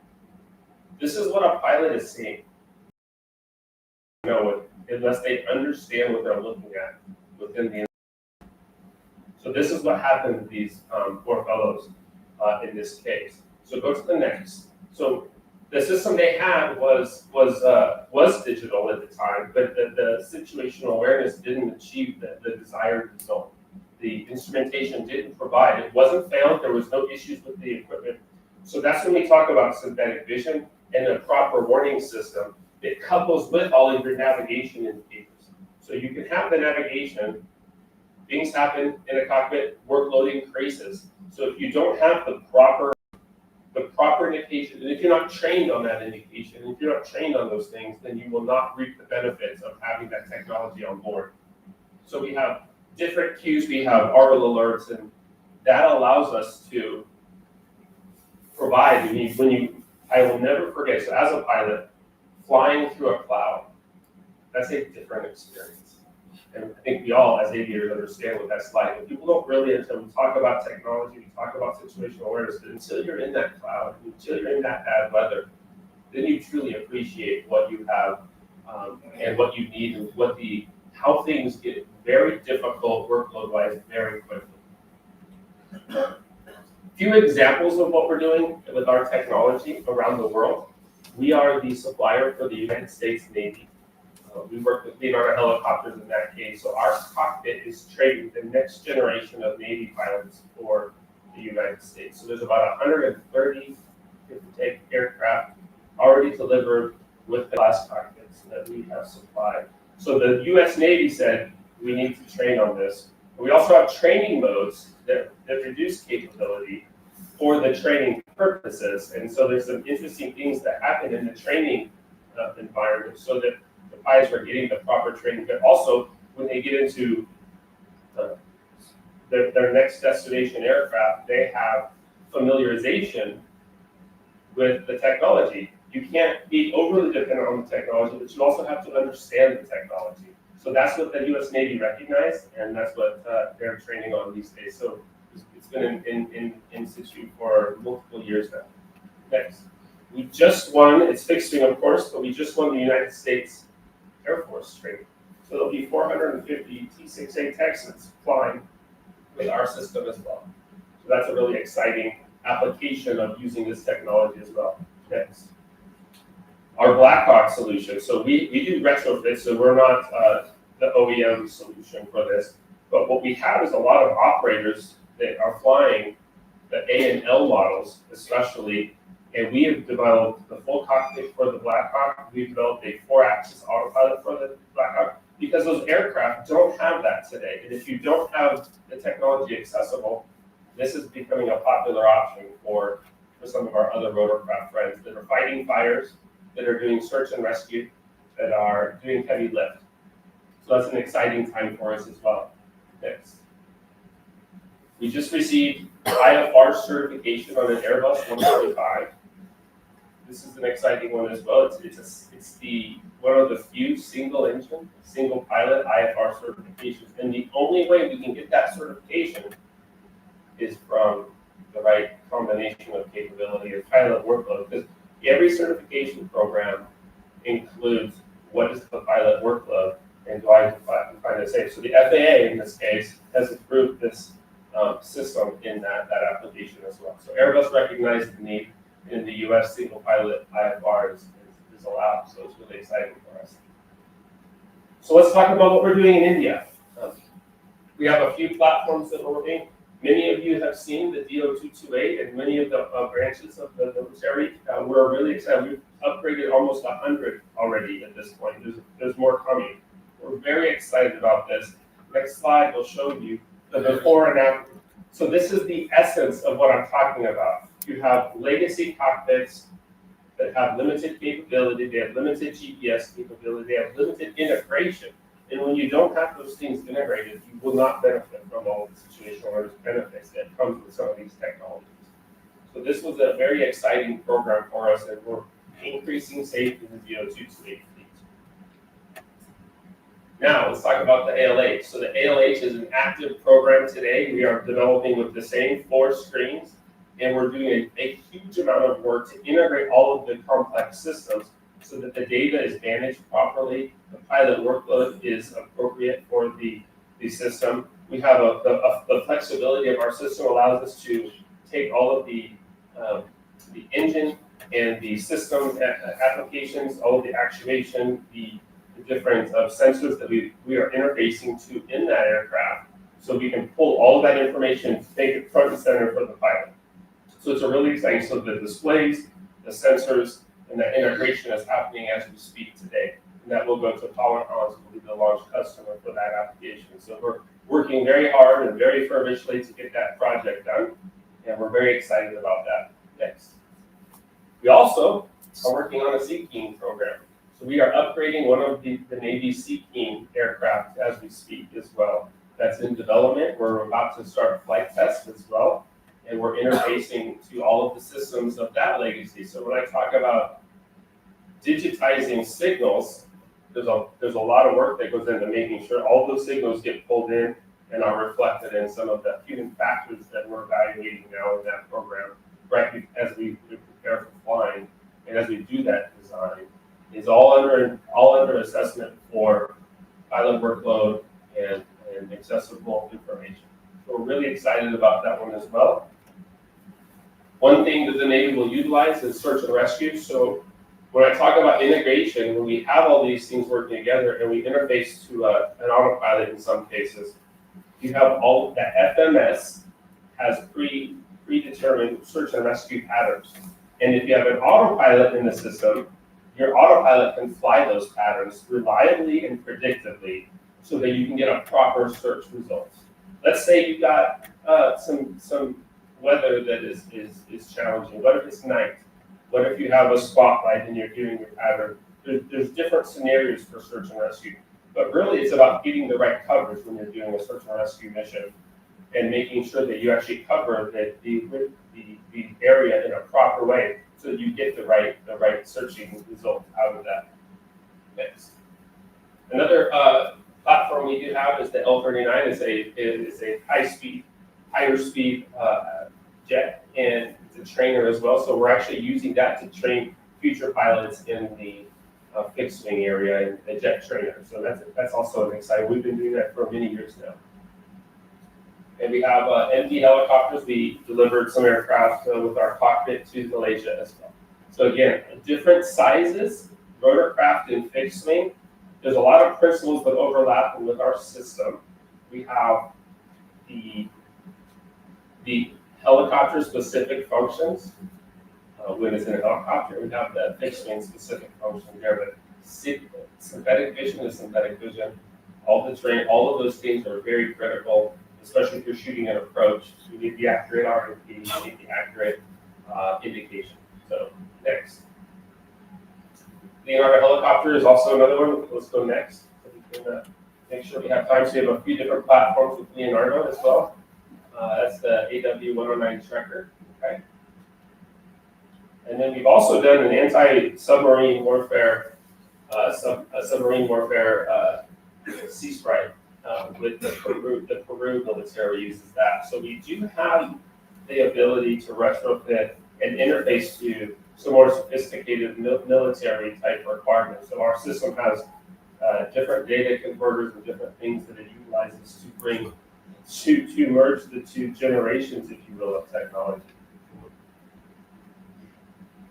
This is what a pilot is seeing. Unless they understand what they're looking at within the. So this is what happened to these poor fellows in this case. So go to the next. So the system they had was digital at the time, but the situational awareness didn't achieve the desired result. The instrumentation didn't provide. It wasn't found. There was no issues with the equipment. So that's when we talk about synthetic vision and a proper warning system. It couples with all of your navigation indicators. So you can have the navigation. Things happen in a cockpit, workload increases. So if you don't have the proper indication, and if you're not trained on that indication, if you're not trained on those things, then you will not reap the benefits of having that technology on board. So we have different cues, we have aural alerts, and that allows us to provide, I will never forget, so as a pilot, flying through a cloud, that's a different experience. And I think we all, as aviators, understand what that's like. But people don't really, until we talk about technology, we talk about situational awareness, but until you're in that cloud, until you're in that bad weather, then you truly appreciate what you have and what you need and how things get very difficult workload-wise very quickly. A few examples of what we're doing with our technology around the world. We are the supplier for the United States Navy. We work with Leonardo helicopters in that case. So our cockpit is training the next generation of Navy pilots for the United States. So there's about 130 aircraft already delivered with glass cockpits that we have supplied. So the U.S. Navy said we need to train on this. We also have training modes that reduce capability for the training purposes. And so there's some interesting things that happen in the training environment so that the pilots are getting the proper training. But also when they get into their next destination aircraft, they have familiarization with the technology. You can't be overly dependent on the technology, but you also have to understand the technology. So that's what the U.S. Navy recognized, and that's what they're training on these days. So it's been in situ for multiple years now. Next. We just won, it's fixed wing of course, but we just won the United States Air Force training. So there'll be 450 T-6A Texans flying with our system as well. So that's a really exciting application of using this technology as well. Next. Our Blackhawk solution. So we do retrofit, so we're not the OEM solution for this. But what we have is a lot of operators that are flying the A and L models, especially, and we have developed the full cockpit for the Blackhawk. We've developed a 4-axis autopilot for the Blackhawk because those aircraft don't have that today. And if you don't have the technology accessible, this is becoming a popular option for some of our other rotorcraft friends that are fighting fires, that are doing search and rescue, that are doing heavy lift. So that's an exciting time for us as well. Next. We just received IFR certification on an Airbus 145. This is an exciting one as well. It's the one of the few single engine, single pilot IFR certifications. And the only way we can get that certification is from the right combination of capability and pilot workload. Because every certification program includes what is the pilot workload and do I define it safe. So the FAA in this case has approved this system in that application as well. So Airbus recognized the need in the US single pilot IFR is allowed. So it's really exciting for us. So let's talk about what we're doing in India. We have a few platforms that we're working. Many of you have seen the DO228 and many of the branches of the military. We're really excited. We've upgraded almost 100 already at this point. There's more coming. We're very excited about this. Next slide will show you the before and after. So this is the essence of what I'm talking about. You have legacy cockpits that have limited capability. They have limited GPS capability. They have limited integration. And when you don't have those things integrated, you will not benefit from all the situational benefits that comes with some of these technologies. So this was a very exciting program for us, and we're increasing safety in the DO228 fleet. Now let's talk about the ALH. So the ALH is an active program today. We are developing with the same 4 screens, and we're doing a huge amount of work to integrate all of the complex systems so that the data is managed properly, the pilot workload is appropriate for the system. We have the flexibility of our system allows us to take all of the engine and the system applications, all of the actuation, the different sensors that we are interfacing to in that aircraft, so we can pull all of that information, take it front and center for the pilot. So it's a really exciting, so the displays, the sensors, and that integration is happening as we speak today. And that will go to Power Hans, who will be the launch customer for that application. So we're working very hard and very fervently to get that project done, and we're very excited about that. Next. We also are working on a Sea King program. So we are upgrading one of the Navy Sea King aircraft as we speak as well. That's in development. We're about to start flight tests as well, and we're interfacing to all of the systems of that legacy. So when I talk about digitizing signals, there's a lot of work that goes into making sure all those signals get pulled in and are reflected in some of the human factors that we're evaluating now in that program, right, as we prepare for flying. And as we do that design, is all under assessment for pilot workload and accessible information. So we're really excited about that one as well. One thing that the Navy will utilize is search and rescue. So when I talk about integration, when we have all these things working together and we interface to an autopilot in some cases, you have all that FMS has predetermined search and rescue patterns. And if you have an autopilot in the system, your autopilot can fly those patterns reliably and predictably so that you can get a proper search results. Let's say you've got some weather that is challenging. What if it's night? What if you have a spotlight and you're doing your pattern? There's different scenarios for search and rescue. But really it's about getting the right coverage when you're doing a search and rescue mission and making sure that you actually cover the area in a proper way so that you get the right searching result out of that mix. Another platform we do have is the L39. Is a higher speed jet, and it's a trainer as well. So we're actually using that to train future pilots in the fixed wing area and the jet trainer. So that's also an exciting. We've been doing that for many years now. And we have MD helicopters. We delivered some aircraft with our cockpit to Malaysia as well. So again, different sizes, rotorcraft and fixed wing. There's a lot of principles that overlap with our system. We have the helicopter specific functions. When it's in a helicopter, we have the fixed wing specific function there. But synthetic vision is synthetic vision. All of those things are very critical, especially if you're shooting an approach. You need the accurate RFP, you need the accurate indication. So next. Leonardo helicopter is also another one. Let's go next. So we can make sure we have time. So we have a few different platforms with Leonardo as well. That's the AW109 Trekker. Okay. And then we've also done an anti-submarine warfare, Sea Sprite with the Peru military uses that. So we do have the ability to retrofit and interface to some more sophisticated military type requirements. So our system has different data converters and different things that it utilizes to merge the two generations, if you will, of technology.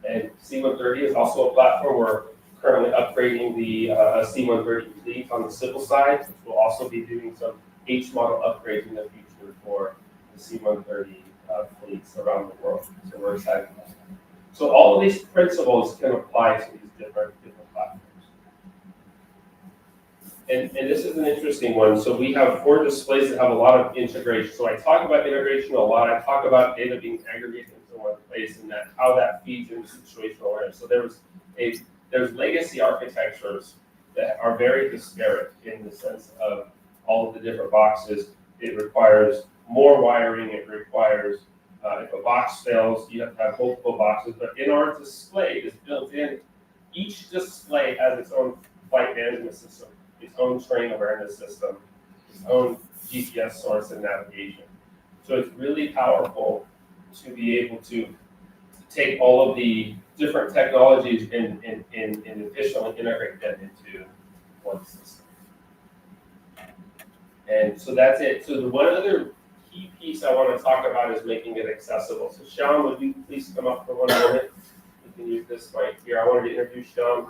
And C-130 is also a platform. We're currently upgrading the C-130 fleet on the civil side, which will also be doing some H model upgrades in the future for the C-130 fleets around the world. So we're excited about that. So all of these principles can apply to these different platforms. And this is an interesting one. So we have 4 displays that have a lot of integration. So I talk about integration a lot. I talk about data being aggregated into one place and how that feeds into situational awareness. So there's legacy architectures that are very disparate in the sense of all of the different boxes. It requires more wiring. It requires, if a box fails, you have to have multiple boxes. But in our display, it's built in. Each display has its own flight management system, its own terrain awareness system, its own GPS source and navigation. So it's really powerful to be able to take all of the different technologies and efficiently integrate them into one system. And so that's it. So the one other key piece I want to talk about is making it accessible. So Sean, would you please come up for 1 minute? You can use this mic here. I wanted to introduce Sean.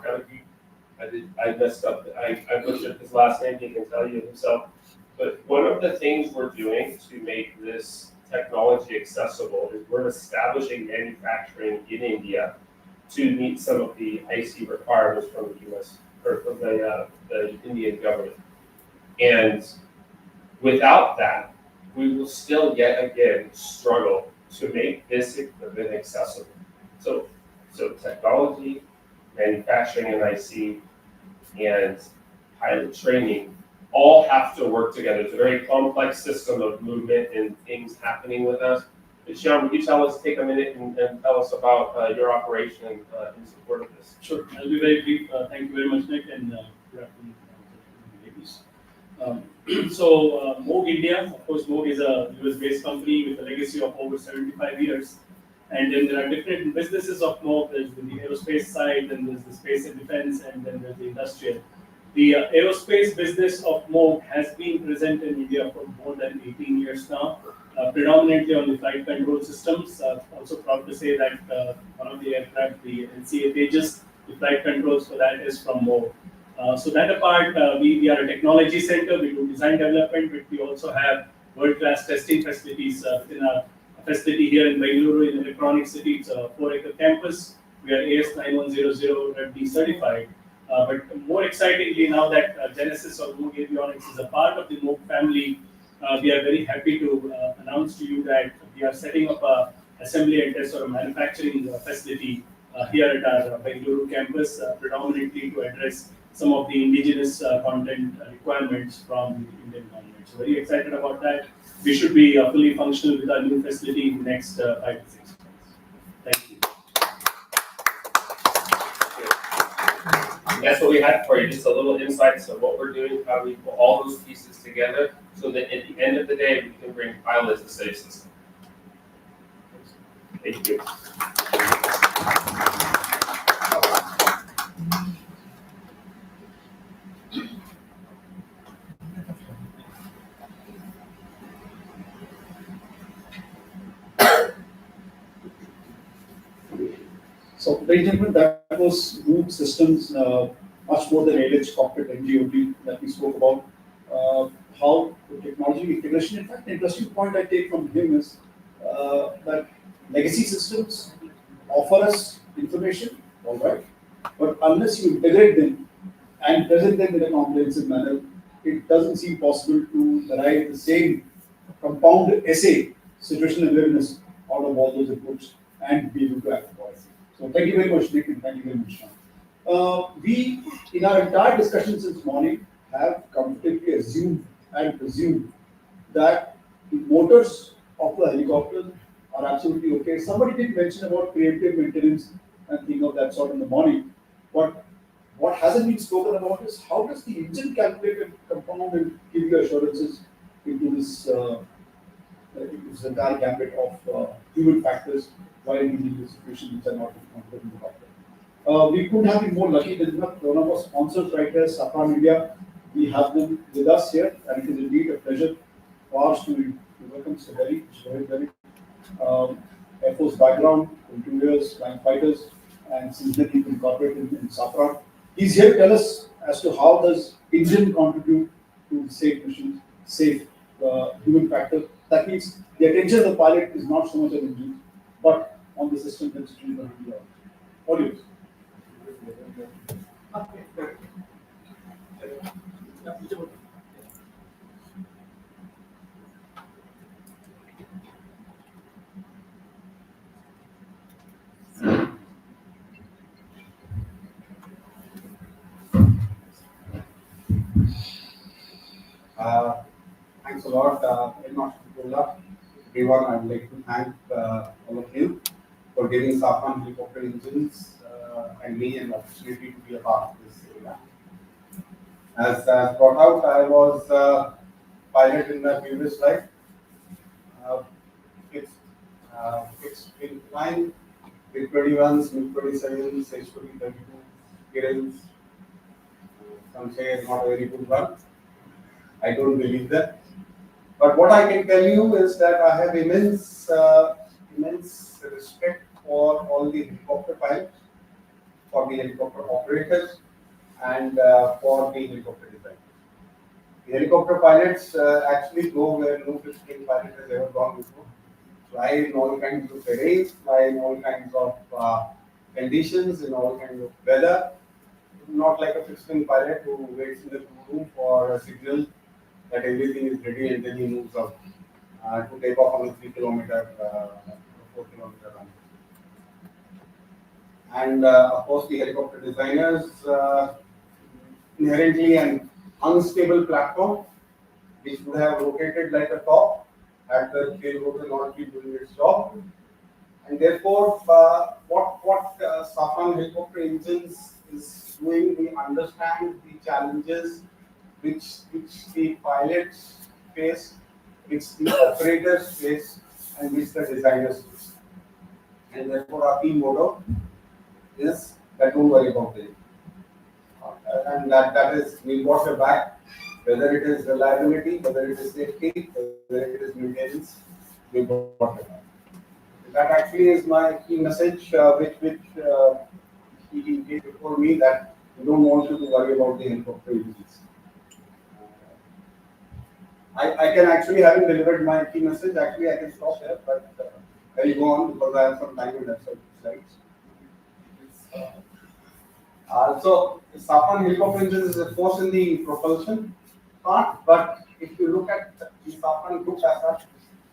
I messed up. I butchered his last name. He can tell you himself. But one of the things we're doing to make this technology accessible is we're establishing manufacturing in India to meet some of the IC requirements from the U.S. or from the Indian government. And without that, we will still yet again struggle to make this equipment accessible. So technology, manufacturing and IC, and pilot training all have to work together. It's a very complex system of movement and things happening with us. But Sean, would you take a minute and tell us about your operation in support of this? Sure, I'll be very brief. Thank you very much, Nick, and good afternoon, ladies. Moog India, of course, Moog is a US-based company with a legacy of over 75 years. And then there are different businesses of Moog. There's the aerospace side, then there's the space and defense, and then there's the industrial. The aerospace business of Moog has been present in India for more than 18 years now, predominantly on the flight control systems. Also proud to say that one of the aircraft, the NCA Tejas, if flight controls for that is from Mo. So that apart, we are a technology center. We do design development, but we also have world-class testing facilities within our facility here in Bengaluru in Electronic City. It's a 4-acre campus. We are AS9100 certified. But more excitingly, now that Genesis or Moog Avionics is a part of the Moog family, we are very happy to announce to you that we are setting up a assembly and test or a manufacturing facility here at our Bengaluru campus, predominantly to address some of the indigenous content requirements from the Indian government. So very excited about that. We should be fully functional with our new facility in the next 5 to 6 months. Thank you. That's what we had for you, just a little insights of what we're doing, how we put all those pieces together, so that at the end of the day, we can bring pilots a safe system. Thank you. So, ladies and gentlemen, that was Moog Systems, much more than ALH cockpit NGOD that we spoke about. How the technology integration, in fact, the interesting point I take from him is that legacy systems offer us information, all right, but unless you integrate them and present them in a comprehensive manner, it doesn't seem possible to derive the same compound essay, situational awareness out of all those inputs and be able to act upon it. So thank you very much, Nick, and thank you very much, Sean. We, in our entire discussion since morning, have comfortably assumed and presumed that the motors of the helicopter are absolutely okay. Somebody did mention about preemptive maintenance and things of that sort in the morning, but what hasn't been spoken about is how does the engine calculate and compound and give you assurances into this entire gambit of human factors while dealing with situations which are not controlled in the cockpit. We couldn't have been more lucky than one of our sponsors right here, Safran India. We have them with us here, and it is indeed a pleasure for us to welcome Mr. Berry. Air Force background, 22 years, flying fighters, and since then he's been incorporated in Safran. He's here to tell us as to how does engine contribute to safe missions, safe human factor. That means the attention of the pilot is not so much on engine, but on the system that's doing the audio. Thanks a lot, everyone. I'd like to thank all of you for giving Safran Helicopter Engines and me an opportunity to be a part of this area. As brought out, I was a pilot in my previous life. It's been flying with 21s, MiG-27s, H-32 Kirans. Some say not a very good one. I don't believe that. But what I can tell you is that I have immense respect for all the helicopter pilots, for the helicopter operators, and for the helicopter designers. The helicopter pilots actually go where no fixed-wing pilot has ever gone before. Fly in all kinds of terrains, fly in all kinds of conditions, in all kinds of weather. Not like a fixed-wing pilot who waits in the room for a signal that everything is ready and then he moves out to take off on a 4 kilometer run. And of course, the helicopter designers inherently an unstable platform which would have rotated like a top had the tail rotor not been doing its job. And therefore, what Safran helicopter engines is doing, we understand the challenges which the pilots face, which the operators face, and which the designers face. And therefore, our team motto is that don't worry about it. And that is, we'll watch your back, whether it is reliability, whether it is safety, whether it is maintenance, we'll watch your back. That actually is my key message, which speaking before me that we don't want you to worry about the helicopter engines. I can actually, having delivered my key message, actually I can stop here, but I will go on because I have some time and have some slides. So Safran helicopter engines is of course in the propulsion part, but if you look at the Safran group as such,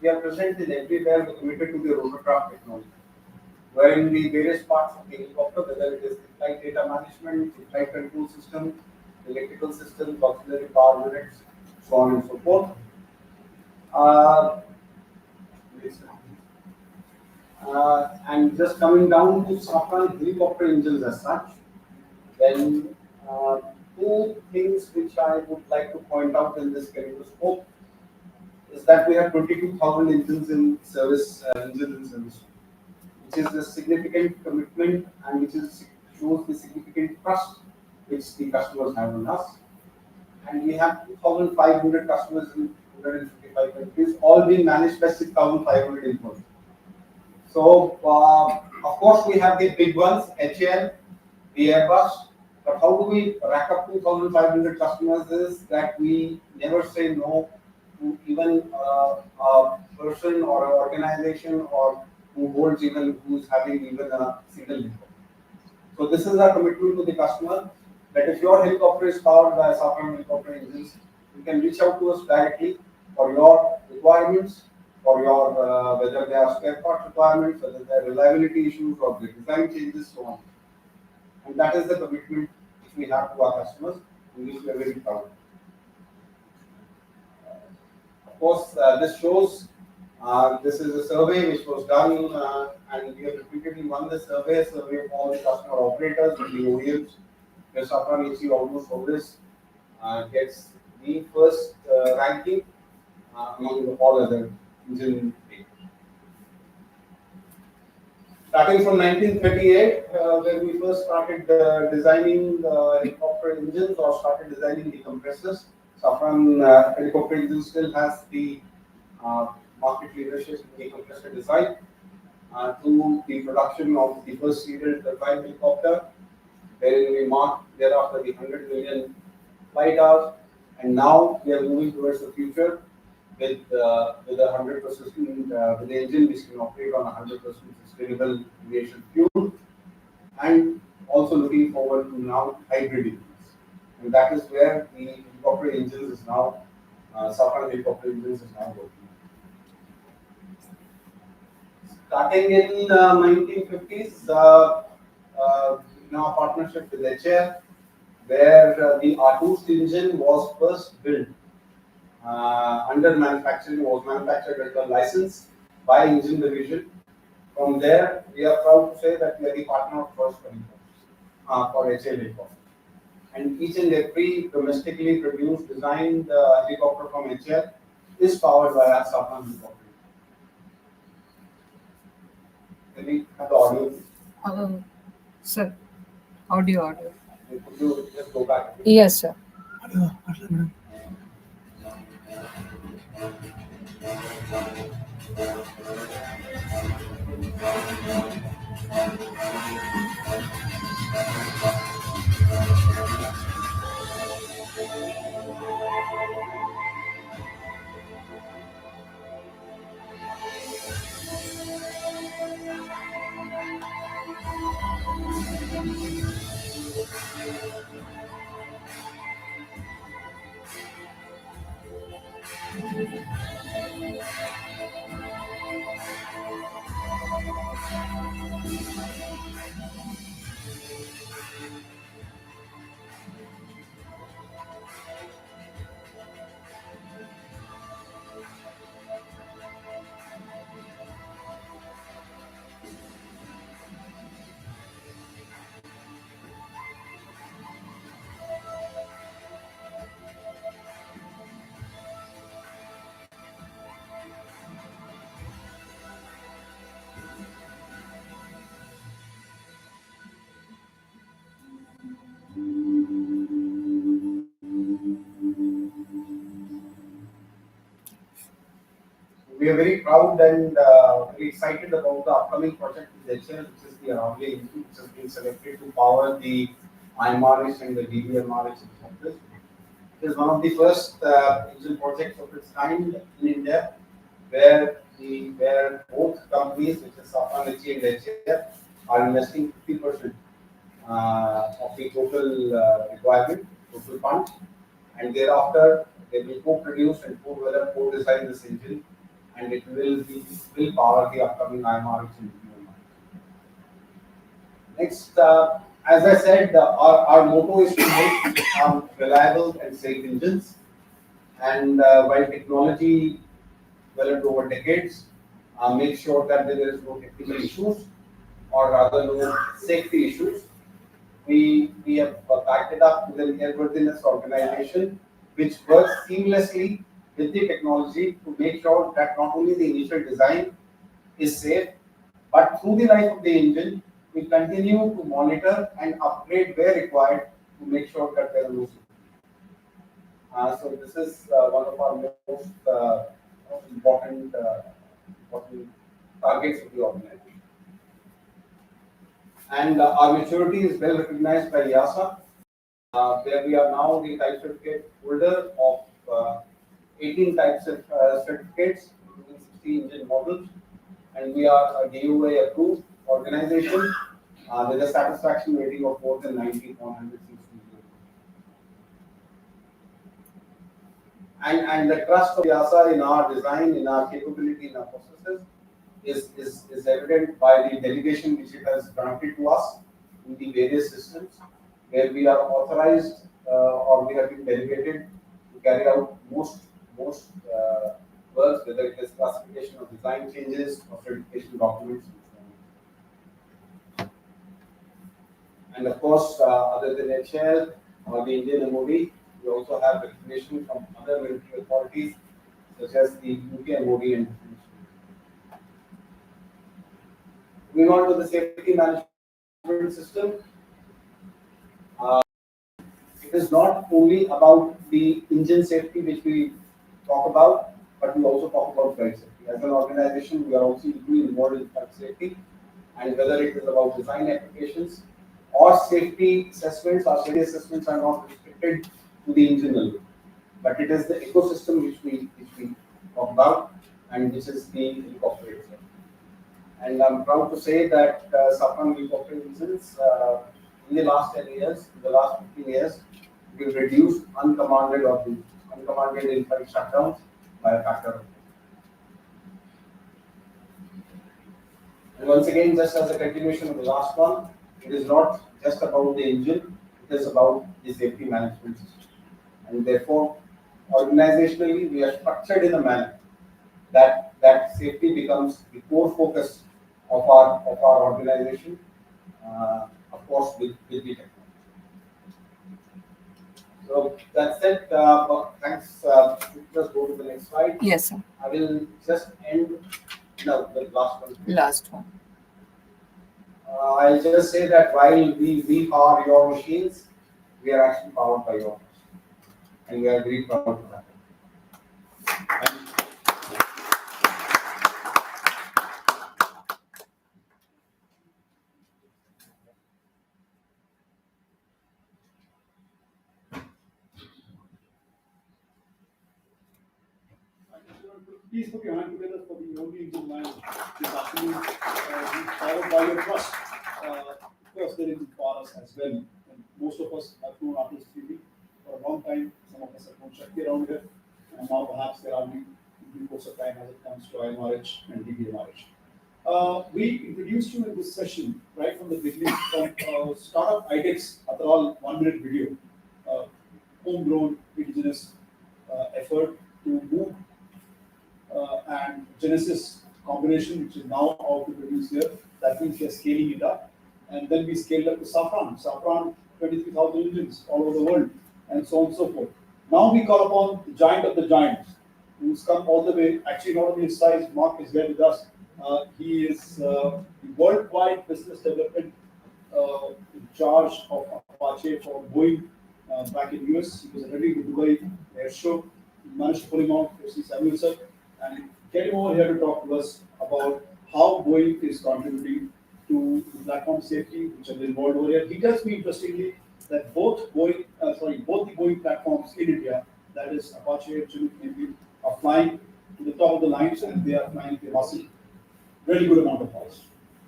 we are present in everywhere committed to the rotorcraft technology, wherein the various parts of the helicopter, whether it is the flight data management, the flight control system, electrical systems, auxiliary power units, so on and so forth. And just coming down to Safran helicopter engines as such, then two things which I would like to point out in this kaleidoscope is that we have 22,000 engines in service, which is a significant commitment and which shows the significant trust which the customers have on us. And we have 2,500 customers in 155 countries, all being managed by 6,500 employees. So, of course, we have the big ones, HAL, the Airbus, but how do we rack up 2,500 customers is that we never say no to even a person or an organization or who's having even a single helicopter. So this is our commitment to the customer, that if your helicopter is powered by Safran helicopter engines, you can reach out to us directly for your requirements, for your whether they are spare part requirements, whether they are reliability issues or the design changes, so on. And that is the commitment which we have to our customers, and which we are very proud of. Of course, this shows, this is a survey which was done, and we have repeatedly won the survey of all the customer operators and the OEMs. The Safran AC almost always gets the first ranking among all other engine makers. Starting from 1938, when we first started designing helicopter engines or started designing the compressors, Safran helicopter engine still has the market leadership in the compressor design to the production of the first serial turbine helicopter, wherein we marked thereafter the 100 million flight hours, and now we are moving towards the future with 100% with the engine which can operate on 100% sustainable aviation fuel, and also looking forward to now hybrid engines. And that is where the helicopter engines is now, Safran helicopter engines is now working. Starting in 1950s, in our partnership with HAL, where the R2 engine was first built under manufacturing, was manufactured under license by engine division. From there, we are proud to say that we are the partner of choice for HAL helicopter. And each and every domestically produced, designed helicopter from HAL is powered by our Safran helicopter. Can we have the audio? Sir, audio. Could you just go back? Yes, sir. We are very proud and very excited about the upcoming project with HL, which is the RWSI engine, which has been selected to power the IMRH and the DBMRH helicopters. It is one of the first engine projects of its kind in India, where both companies, which is Safran HE and HAL, are investing 50% of the total requirement, total fund, and thereafter they will co-produce and co-design this engine, and it will power the upcoming IMRH and DBMRH. Next, as I said, our motto is to make reliable and safe engines, and while technology developed over decades, make sure that there is no technical issues, or rather no safety issues. We have backed it up with an airworthiness organization which works seamlessly with the technology to make sure that not only the initial design is safe, but through the life of the engine, we continue to monitor and upgrade where required to make sure that there are no issues. So this is one of our most important targets of the organization. And our maturity is well recognized by EASA, where we are now the type certificate holder of 18 types of certificates, including 60 engine models, and we are a DOA approved organization with a satisfaction rating of more than 90 on 100 seats. And the trust of EASA in our design, in our capability, in our processes is evident by the delegation which it has granted to us in the various systems, where we are authorized or we have been delegated to carry out most works, whether it is classification of design changes or certification documents. And of course, other than HAL or the Indian MOD, we also have recognition from other military authorities such as the UK MOD and Defence. Moving on to the safety management system, it is not only about the engine safety which we talk about, but we also talk about flight safety. As an organization, we are also equally involved in flight safety, and whether it is about design applications or safety assessments, our safety assessments are not restricted to the engine alone, but it is the ecosystem which we talk about, and which is the helicopter itself. And I'm proud to say that Safran helicopter engines in the last 10 years, in the last 15 years, we've reduced uncommanded in-flight shutdowns by a factor of 10. And once again, just as a continuation of the last one, it is not just about the engine, it is about the safety management system. And therefore, organizationally, we are structured in a manner that safety becomes the core focus of our organization, of course, with the technology. So that's it. Thanks. Just go to the next slide. Yes, sir. I will just end the last one. Last one. I'll just say that while we power your machines, we are actually powered by yours, and we are very proud of that. Please put your hand together for the only engine line this afternoon, powered by your trust. Of course, there is for us as well. And most of us have known Artist 3D for a long time. Some of us have known Shakti around here, and now perhaps there are in due course of time as it comes to IMRH and DBMRH. We introduced you in this session right from the beginning from startup IDEX, after all 1 minute video, homegrown indigenous effort to move and Genesis combination, which is now out to produce here. That means we are scaling it up. And then we scaled up to Safran, 23,000 engines all over the world, and so on and so forth. Now we call upon the giant of the giants, who's come all the way, actually not only his size, Mark is here with us. He is the worldwide business development in charge of Apache for Boeing back in US. He was already to Dubai air show. We managed to pull him out, Samuel sir, and get him over here to talk to us about is contributing to platform safety, which are involved over here. He tells me interestingly that both the Boeing platforms in India, that is Apache and Chinook, are flying to the top of the lines, and they are flying a massive, very good amount of hours.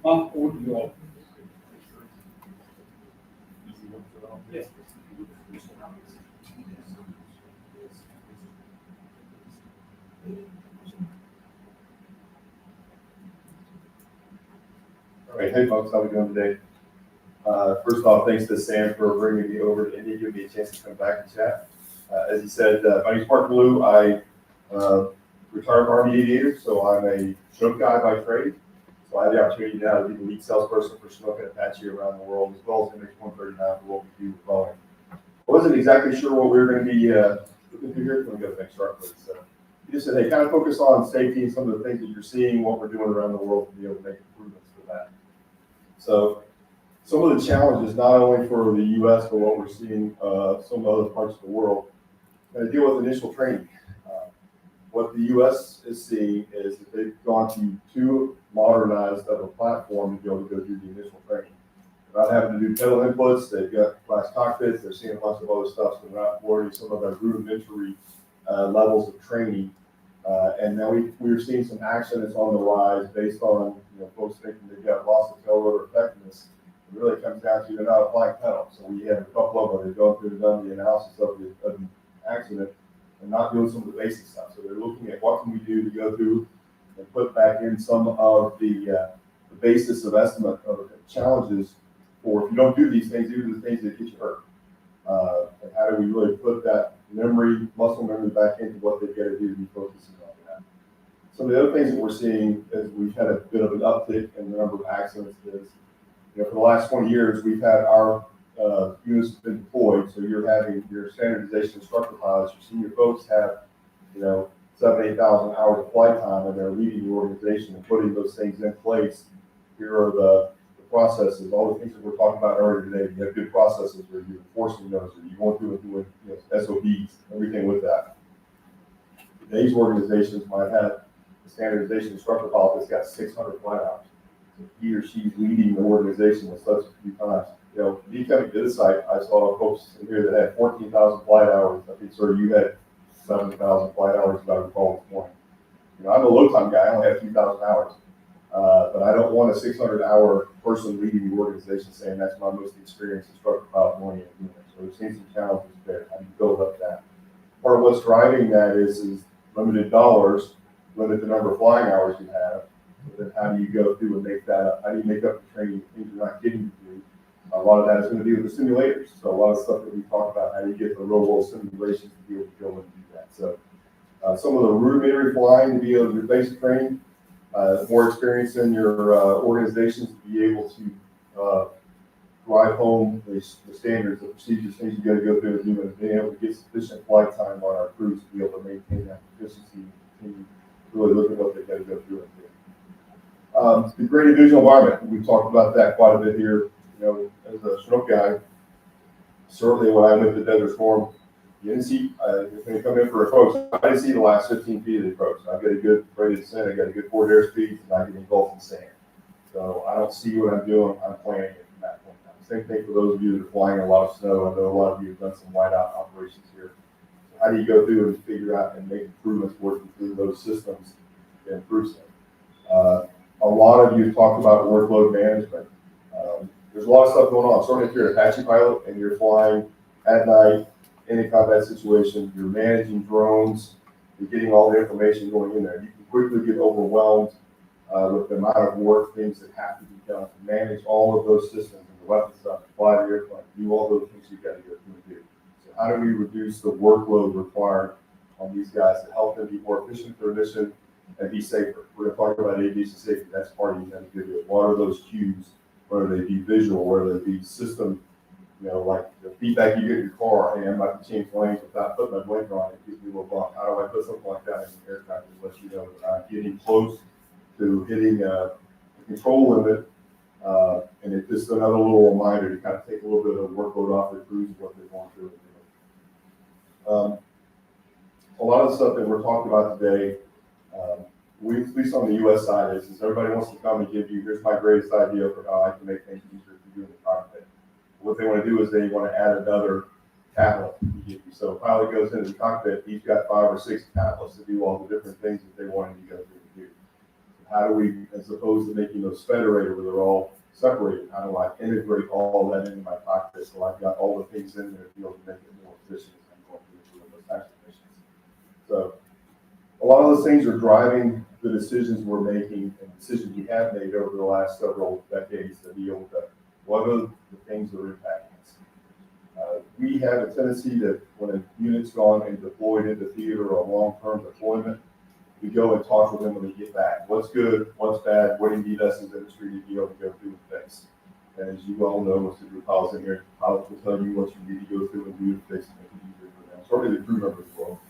Mark, over to you all. Yes. All right, hey folks, how we doing today? First off, thanks to Sam for bringing me over to India, giving me a chance to come back and chat. As he said, my name is Mark Blue. I retired Army aviator, so I'm a Chinook guy by trade. So I have the opportunity now to be the lead salesperson for Chinook and Apache around the world, as well as MX-139 for what we do with Boeing. I wasn't exactly sure what we were going to be looking through here. Let me go to the next chart, please. He just said, hey, kind of focus on safety and some of the things that you're seeing, what we're doing around the world to be able to make improvements for that. So some of the challenges, not only for the U.S., but what we're seeing some other parts of the world, to deal with initial training. What the U.S. is seeing is that they've gone to too modernized of a platform to be able to go through the initial training. They're not having to do pedal inputs, they've got glass cockpits, they're seeing lots of other stuff, so they're not worrying some of our rudimentary levels of training. And now we're seeing some accidents on the rise based on folks thinking they've got loss of tail rotor effectiveness. It really comes down to they're not applying pedal. So we have a couple of them, they've gone through and done the analysis of the accident and not doing some of the basic stuff. So they're looking at what can we do to go through and put back in some of the basis of estimate of challenges for if you don't do these things, these are the things that get you hurt. And how do we really put that muscle memory back into what they've got to do to be focusing on that. Some of the other things that we're seeing is we've had a bit of an uptick in the number of accidents is, for the last 20 years, we've had our units have been deployed, so you're having your standardization instructor pilots, your senior folks have, 7,000 to 8,000 hours of flight time, and they're leading the organization and putting those things in place. Here are the processes, all the things that we're talking about earlier today. You have good processes where you're enforcing those, or you're going through and doing SOPs, everything with that. Today's organizations might have a standardization instructor pilot that's got 600 flight hours. So he or she's leading the organization with such a few times. Me coming to this site, I saw folks in here that had 14,000 flight hours. I think, sir, you had 7,000 flight hours, if I recall this morning. I'm a low time guy, I only have a few thousand hours. But I don't want a 600-hour person leading the organization saying that's my most experienced instructor pilot morning and doing it. So we've seen some challenges there. How do you build up that? Part of what's driving that is limited dollars, limit the number of flying hours you have. But then how do you go through and make that up? How do you make up the training things you're not getting to do? A lot of that is going to be with the simulators. So a lot of stuff that we talk about, how do you get the real world simulations to be able to go and do that. So some of the rudimentary flying to be able to do basic training, more experience in your organizations to be able to drive home the standards, the procedures, things you got to go through and do, and being able to get sufficient flight time on our crews to be able to maintain that efficiency and continue to really look at what they got to go through and do. The graded visual environment, we've talked about that quite a bit here. As a Chinook guy, certainly when I went to Desert Storm, you didn't see, when you come in for approach, I didn't see the last 15 feet of the approach. I get a good rated descent, I got a good forward airspeed, and I get engulfed in sand. So I don't see what I'm doing, I'm planning it from that point on. Same thing for those of you that are flying a lot of snow. I know a lot of you have done some whiteout operations here. So how do you go through and figure out and make improvements working through those systems to improve them? A lot of you have talked about workload management. There's a lot of stuff going on. Certainly if you're an Apache pilot and you're flying at night in a combat situation, you're managing drones, you're getting all the information going in there. You can quickly get overwhelmed with the amount of work, things that have to be done to manage all of those systems and the weapon stuff, fly the airplane, do all those things you've got to go through and do. So how do we reduce the workload required on these guys to help them be more efficient for their mission and be safer? We're going to talk about aviation safety. That's part of it. What are those cues? Whether they be visual, whether they be system, like the feedback you get in your car, hey, I'm about to change lanes without putting my blinker on, it gives me a little bump. How do I put something like that in the aircraft to let you know that I'm getting close to hitting the control limit? And it's just another little reminder to kind of take a little bit of the workload off the crews of what they're going through. A lot of the stuff that we're talking about today, we, at least on the US side, is everybody wants to come and give you, here's my greatest idea for how I can make things easier for you in the cockpit. What they want to do is they want to add another tablet to give you. So a pilot goes into the cockpit, he's got 5 or 6 tablets to do all the different things that they want him to go through and do. How do we, as opposed to making those federated where they're all separated, how do I integrate all that into my cockpit so I've got all the things in there to be able to make it more efficient as I'm going through those types of missions. So a lot of those things are driving the decisions we're making and decisions we have made over the last several decades to be able to, what are the things that are impacting us? We have a tendency that when a unit's gone and deployed into theater or a long-term deployment, we go and talk with them when they get back. What's good, what's bad, what do you need us as industry to be able to go through and fix? And as you well know, most of your pilots in here, pilots will tell you what you need to go through and do to fix and make it easier for them. Certainly the crew members will.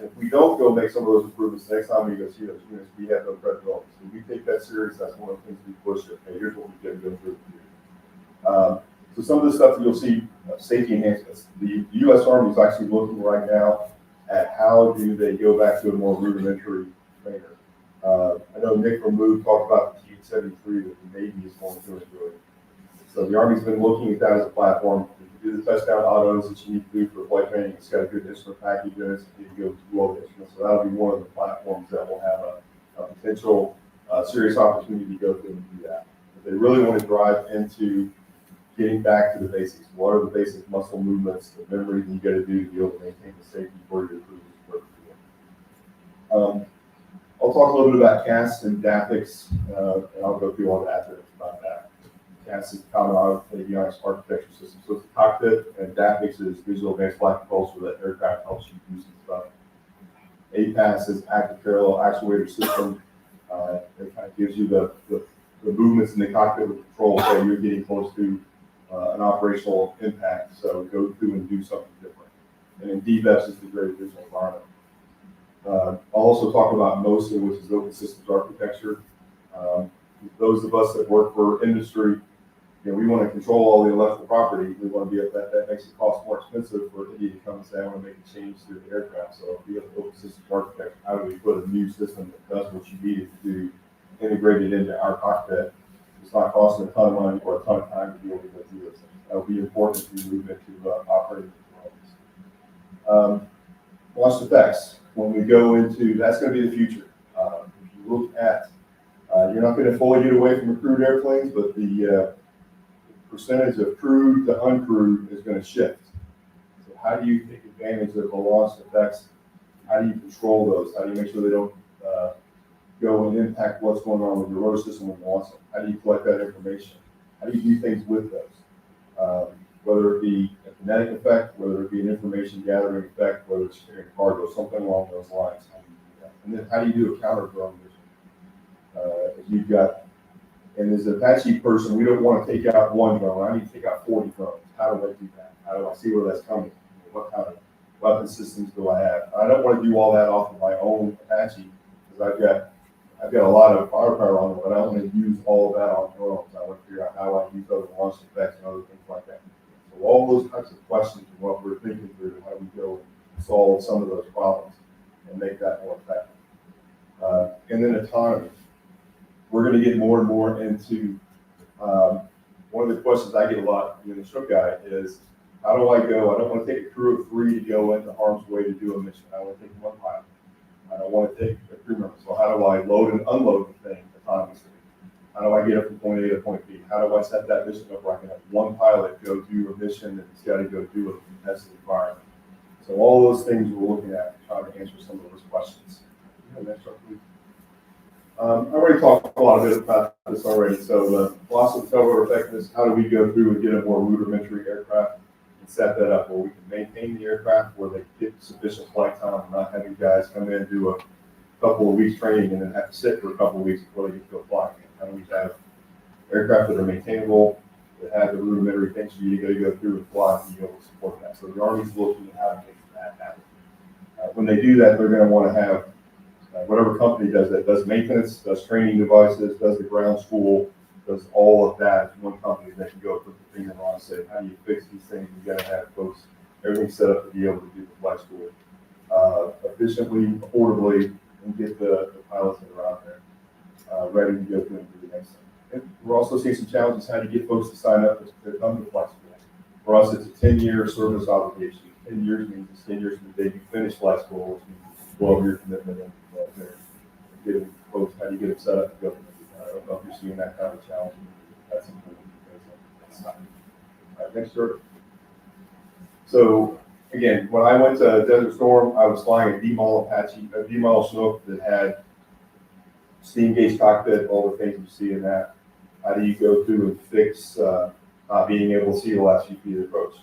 If we don't go make some of those improvements, the next time we go see those units, we have no credibility. So we take that serious. That's one of the things we push. Okay, here's what we can go through. So some of the stuff that you'll see, safety enhancements. The U.S. Army is actually looking right now at how do they go back to a more rudimentary trainer. I know Nick from Move talked about the T-73 that the Navy is going to enjoy. So the Army's been looking at that as a platform. You do the touchdown autos that you need to do for flight training. It's got a good instrument package in it. You can go through all the instruments. So that'll be one of the platforms that will have a potential serious opportunity to go through and do that. But they really want to drive into getting back to the basics. What are the basic muscle movements, the memory that you got to do to be able to maintain the safety for your crew? I'll talk a little bit about CAS and DAPIX, and I'll go through all the acronyms about that. CAS is Common Avionics Architecture System. So it's the cockpit, and DAPIX is Visual Advanced Flight Control, so that aircraft helps you do some stuff. APAS is Active Parallel Actuator System. It kind of gives you the movements in the cockpit with control, so you're getting close to an operational impact. So go through and do something different. And then DVEPS is the Great Visual Environment. I'll also talk about MOSA, which is Open Systems Architecture. Those of us that work for industry, we want to control all the intellectual property. We want to be able that makes it cost more expensive for India to come and say, I want to make a change to the aircraft. So if we have Open Systems Architecture, how do we put a new system that does what you need it to do, integrated into our cockpit? It's not costing a ton of money or a ton of time to be able to go through this. That would be important as we move into operating performance. Launch effects. When we go into, that's going to be the future. If you look at, you're not going to fully get away from crewed airplanes, but the percentage of crewed to uncrewed is going to shift. So how do you take advantage of the launch effects? How do you control those? How do you make sure they don't go and impact what's going on with your rotor system when you launch them? How do you collect that information? How do you do things with those? Whether it be a kinetic effect, whether it be an information gathering effect, whether it's carrying cargo, something along those lines. How do you do that? And then how do you do a counter drone mission? If you've got, and as an Apache person, we don't want to take out one drone. I need to take out 40 drones. How do I do that? How do I see where that's coming? What kind of weapon systems do I have? I don't want to do all that off of my own Apache because I've got a lot of firepower on it, but I don't want to use all of that on drones. I want to figure out how I use other launch effects and other things like that. So all those types of questions are what we're thinking through, how we go and solve some of those problems and make that more effective. And then autonomy. We're going to get more and more into, one of the questions I get a lot in the ship guy is, how do I go? I don't want to take a crew of 3 to go into harm's way to do a mission. I want to take one pilot. I don't want to take a crew member. So how do I load and unload the thing autonomously? How do I get it from point A to point B? How do I set that mission up where I can have one pilot go do a mission and he's got to go do it in a contested environment? So all those things we're looking at, trying to answer some of those questions. Next one, please. I already talked a lot of bit about this already. So loss of failover effectiveness, how do we go through and get a more rudimentary aircraft and set that up where we can maintain the aircraft, where they get sufficient flight time and not having guys come in and do a couple of weeks training and then have to sit for a couple of weeks before they get to go fly again. How do we have aircraft that are maintainable, that have the rudimentary things for you to go through and fly and be able to support that? So the Army's looking at how to make that happen. When they do that, they're going to want to have whatever company does that, does maintenance, does training devices, does the ground school, does all of that as one company that can go put the finger on and say, how do you fix these things? You got to have folks, everything set up to be able to do the flight school efficiently, affordably, and get the pilots that are out there ready to go through and do the next thing. And we're also seeing some challenges how to get folks to sign up to come to flight school. For us, it's a 10-year service obligation. 10 years means it's 10 years from the day you finish flight school, which means it's a 12-year commitment and getting folks, how do you get them set up to go? I don't know if you're seeing that kind of challenge. That's something all right, next story. So again, when I went to Desert Storm, I was flying a D-Model Apache, a D-Model Chinook that had steam gauge cockpit, all the things you see in that. How do you go through and fix not being able to see the last few feet of the approach?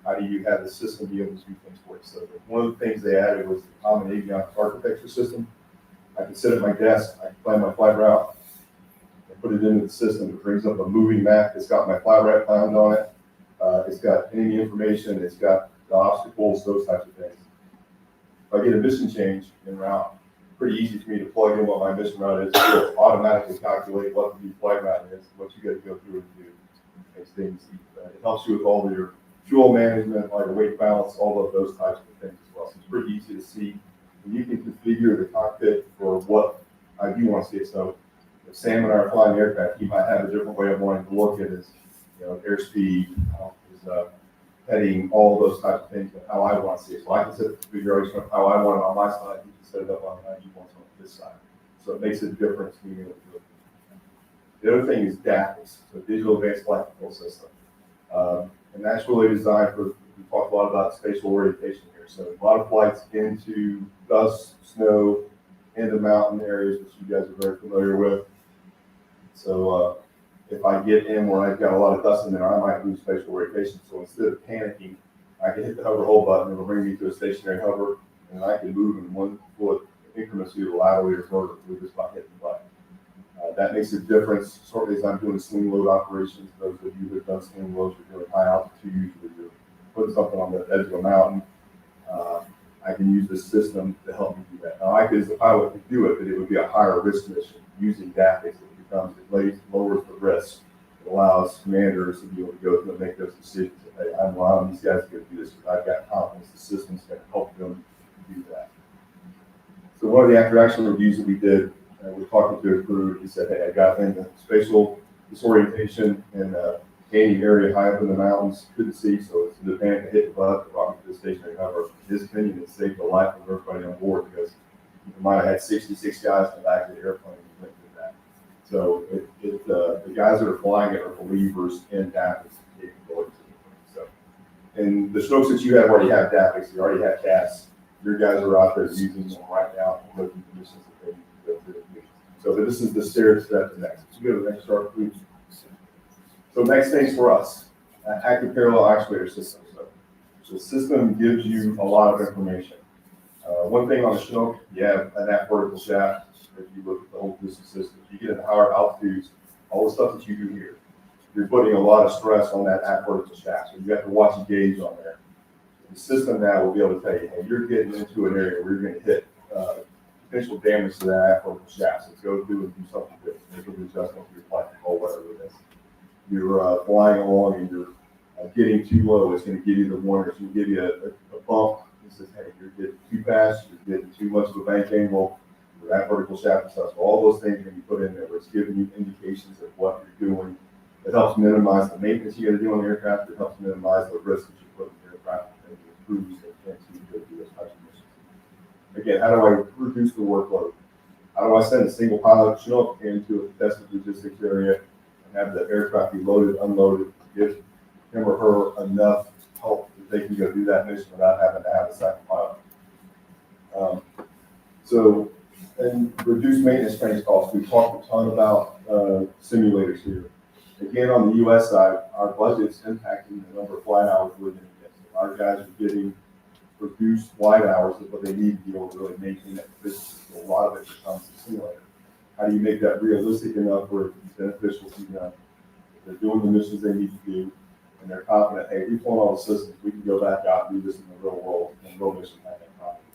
How do you have the system be able to do things for you? So one of the things they added was the common avionics architecture system. I can sit at my desk, I can plan my flight route, I put it into the system. It brings up a moving map. It's got my flight route planned on it. It's got enemy information. It's got the obstacles, those types of things. If I get a mission change en route, pretty easy for me to plug in what my mission route is. It'll automatically calculate what the flight route is, what you got to go through and do. Makes things, it helps you with all of your fuel management, like weight balance, all of those types of things as well. So it's pretty easy to see. And you can configure the cockpit for what I do want to see. So if Sam and I are flying the aircraft, he might have a different way of wanting to look at his, airspeed, his heading, all those types of things, but how I want to see it. So I can set the configuration of how I want it on my side. He can set it up on how he wants it on his side. So it makes a difference being able to do it. The other thing is DAPS, so Digital Advanced Flight Control System. And that's really designed for, we talked a lot about spatial orientation here. So a lot of flights into dust, snow, into mountain areas, which you guys are very familiar with. So if I get in where I've got a lot of dust in there, I might lose spatial orientation. So instead of panicking, I can hit the hover hold button. It'll bring me to a stationary hover, and I can move in 1 foot increments either laterally or vertically just by hitting the button. That makes a difference. Certainly as I'm doing swing load operations, those of you that have done swing loads are doing high altitude, you're putting something on the edge of a mountain. I can use this system to help me do that. Now, I could, as a pilot, could do it, but it would be a higher risk mission. Using DAPS, it lowers the risk. It allows commanders to be able to go through and make those decisions. Hey, I'm allowing these guys to go do this because I've got confidence the system's going to help them do that. So one of the after-action reviews that we did, we're talking to a crew. He said, "Hey, I got in the spatial disorientation in a canyon area high up in the mountains. Couldn't see, so it's the panic to hit the button, brought me to the stationary hover. His opinion, it saved the life of everybody on board because you might have had 66 guys in the back of the airplane who went through that. So the guys that are flying it are believers in DAPS capabilities. So, and the Chinooks that you have already have DAPS. You already have CAS. Your guys are out there using them right now to go through the missions that they need to go through. So this is the stair step to next. So go to the next chart, please. So next things for us, active parallel actuator system. So the system gives you a lot of information. One thing on the Chinook, you have an aft vertical shaft. If you look at the whole system, if you get into higher altitudes, all the stuff that you do here, you're putting a lot of stress on that aft vertical shaft. So you have to watch a gauge on there. The system now will be able to tell you, hey, you're getting into an area where you're going to hit potential damage to that aft vertical shaft. So go through and do something different. Make an adjustment to your flight control, whatever it is. You're flying along and you're getting too low. It's going to give you the warning. It's going to give you a bump. It says, hey, you're getting too fast. You're getting too much of a bank angle. That vertical shaft and stuff. So all those things can be put in there where it's giving you indications of what you're doing. It helps minimize the maintenance you got to do on the aircraft. It helps minimize the risk that you put in the aircraft and the crews that can't see to do those types of missions. Again, how do I reduce the workload? How do I send a single pilot Chinook into a contested logistics area and have the aircraft be loaded, unloaded, give him or her enough help that they can go do that mission without having to have a second pilot? And reduce maintenance training costs. We talked a ton about simulators here. Again, on the U.S. side, our budget's impacting the number of flight hours we're going to get. So our guys are getting reduced flight hours of what they need to be able to really maintain that efficiency. So a lot of it becomes the simulator. How do you make that realistic enough where it's beneficial to them? They're doing the missions they need to do, and they're confident, hey, we've flown all the systems, we can go back out and do this in the real world, and real mission have that confidence.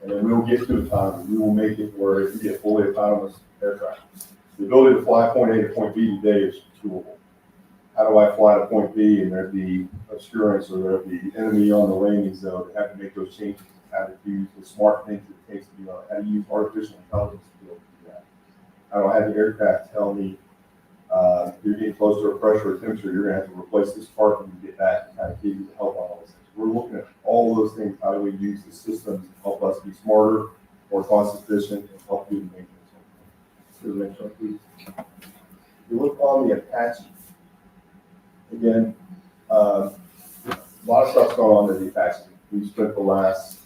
And then we'll get to a time where we will make it where if you get fully autonomous aircraft, the ability to fly point A to point B today is doable. How do I fly to point B and there be obscurance or there be enemy on the landing zone to have to make those changes? how to do the smart things it takes to do it, how to use artificial intelligence to be able to do that. How do I have the aircraft tell me you're getting close to a pressure or temperature, you're gonna have to replace this part when you get back and kind of give you the help on all those things. We're looking at all of those things. How do we use the systems to help us be smarter, more cost efficient, and help do the maintenance? To the next one, please. If you look on the Apache, again, a lot of stuff's going on in the Apache. We've spent the last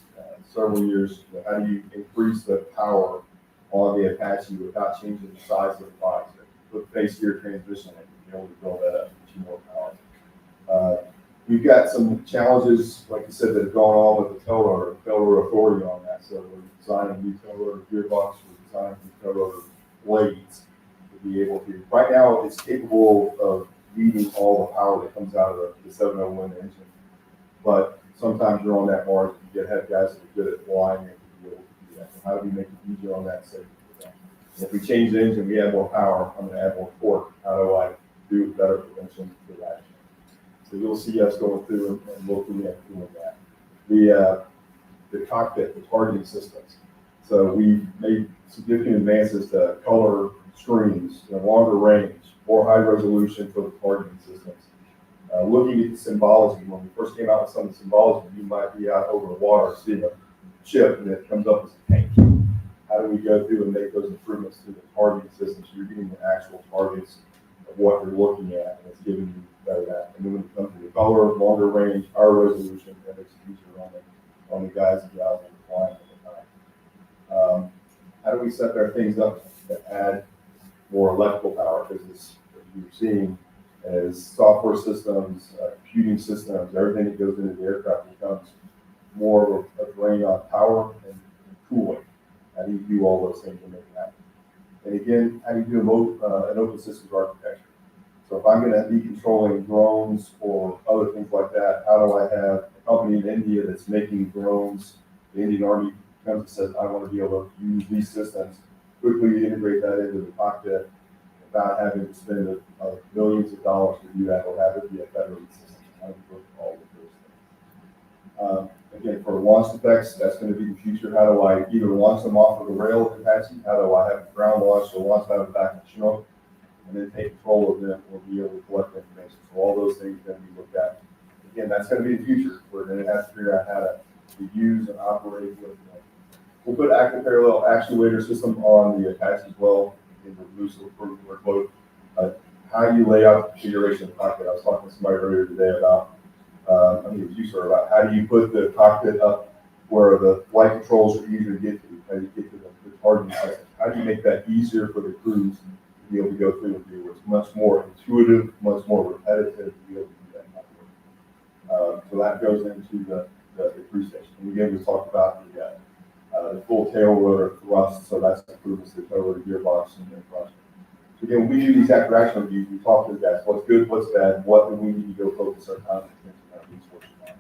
several years, how do you increase the power on the Apache without changing the size of the body? So put face gear transmission in, you know, to build that up to more power. We've got some challenges, like you said, that have gone on with the tail rotor authority on that. So we're designing new tail rotor gearbox, we're designing new tail rotor blades to be able to. Right now, it's capable of meeting all the power that comes out of the 701 engine. But sometimes you're on that margin, you get have guys that are good at flying and be able to do that. So how do we make it easier on that safety? If we change the engine, we add more power, I'm going to add more torque. How do I do better prevention for that? So you'll see us going through and looking at doing that. The cockpit, the targeting systems. So we made significant advances to color screens, longer range, more high resolution for the targeting systems. Looking at the symbology, when we first came out with some of the symbology, you might be out over the water seeing a ship and it comes up as a tank. How do we go through and make those improvements to the targeting system so you're getting the actual targets of what you're looking at, and it's giving you better that. And then when it comes to the color, longer range, higher resolution, that makes it easier on the guys and gals that are flying at the time. How do we set our things up to add more electrical power? Because as you're seeing, as software systems, computing systems, everything that goes into the aircraft becomes more of a drain on power and cooling. How do you do all those things to make it happen? And again, how do you do an open systems architecture? So if I'm going to be controlling drones or other things like that, how do I have a company in India that's making drones? The Indian Army comes and says, I want to be able to use these systems, quickly integrate that into the cockpit without having to spend millions of dollars to do that or have it be a federal system. How do we look at all of those things? Again, for launch effects, that's going to be the future. How do I either launch them off of the rail at Apache? How do I have ground launch or launch out of the back of the Chinook and then take control of them or be able to collect information? So all those things are going to be looked at. Again, that's going to be the future. We're going to have to figure out how to use and operate with them. We'll put active parallel actuator system on the Apache as well in the loose workload. How you lay out the configuration of the cockpit. I was talking to somebody earlier today about I think it was you, sir, about how do you put the cockpit up where the flight controls are easier to get to, how do you get to the targeting system? How do you make that easier for the crews to be able to go through and do? It's much more intuitive, much more repetitive to be able to do that kind of work. So that goes into the crew station. And again, we talked about the full tail rotor thrust, so that's improvements to the tail rotor gearbox and the thrust. So again, when we do these after-action reviews, we talk to the guys, what's good, what's bad, what do we need to go focus our time and resources on.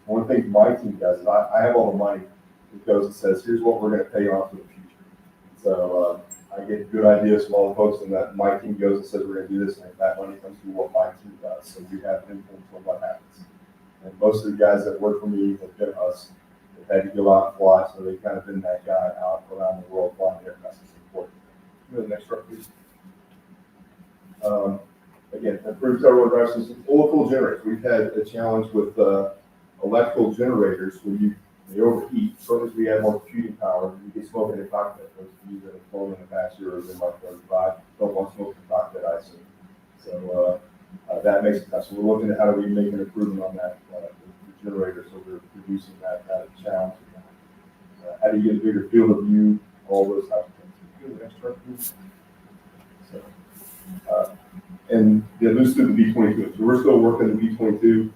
One of the things my team does is I have all the money that goes and says, here's what we're going to pay off for the future. So I get good ideas from all the folks, and that my team goes and says, we're going to do this, and that money comes through what my team does. So we have influence on what happens. And most of the guys that work for me have been us. They've had to go out and fly, so they've kind of been that guy out around the world flying aircraft. It's important. Go to the next chart, please. Again, improved railroad drive system, full generators. We've had a challenge with electrical generators when they overheat. So as we add more computing power, you get smoke in the cockpit. Those of you that have flown in the past year or in Mark 35 don't want smoke in the cockpit, I assume. So that makes it tough. So we're looking at how do we make an improvement on that the generator, so we're reducing that challenge. How do you get a bigger field of view? All those types of things. Go to the next chart, please. And the loose to the V-22. So we're still working the V-22.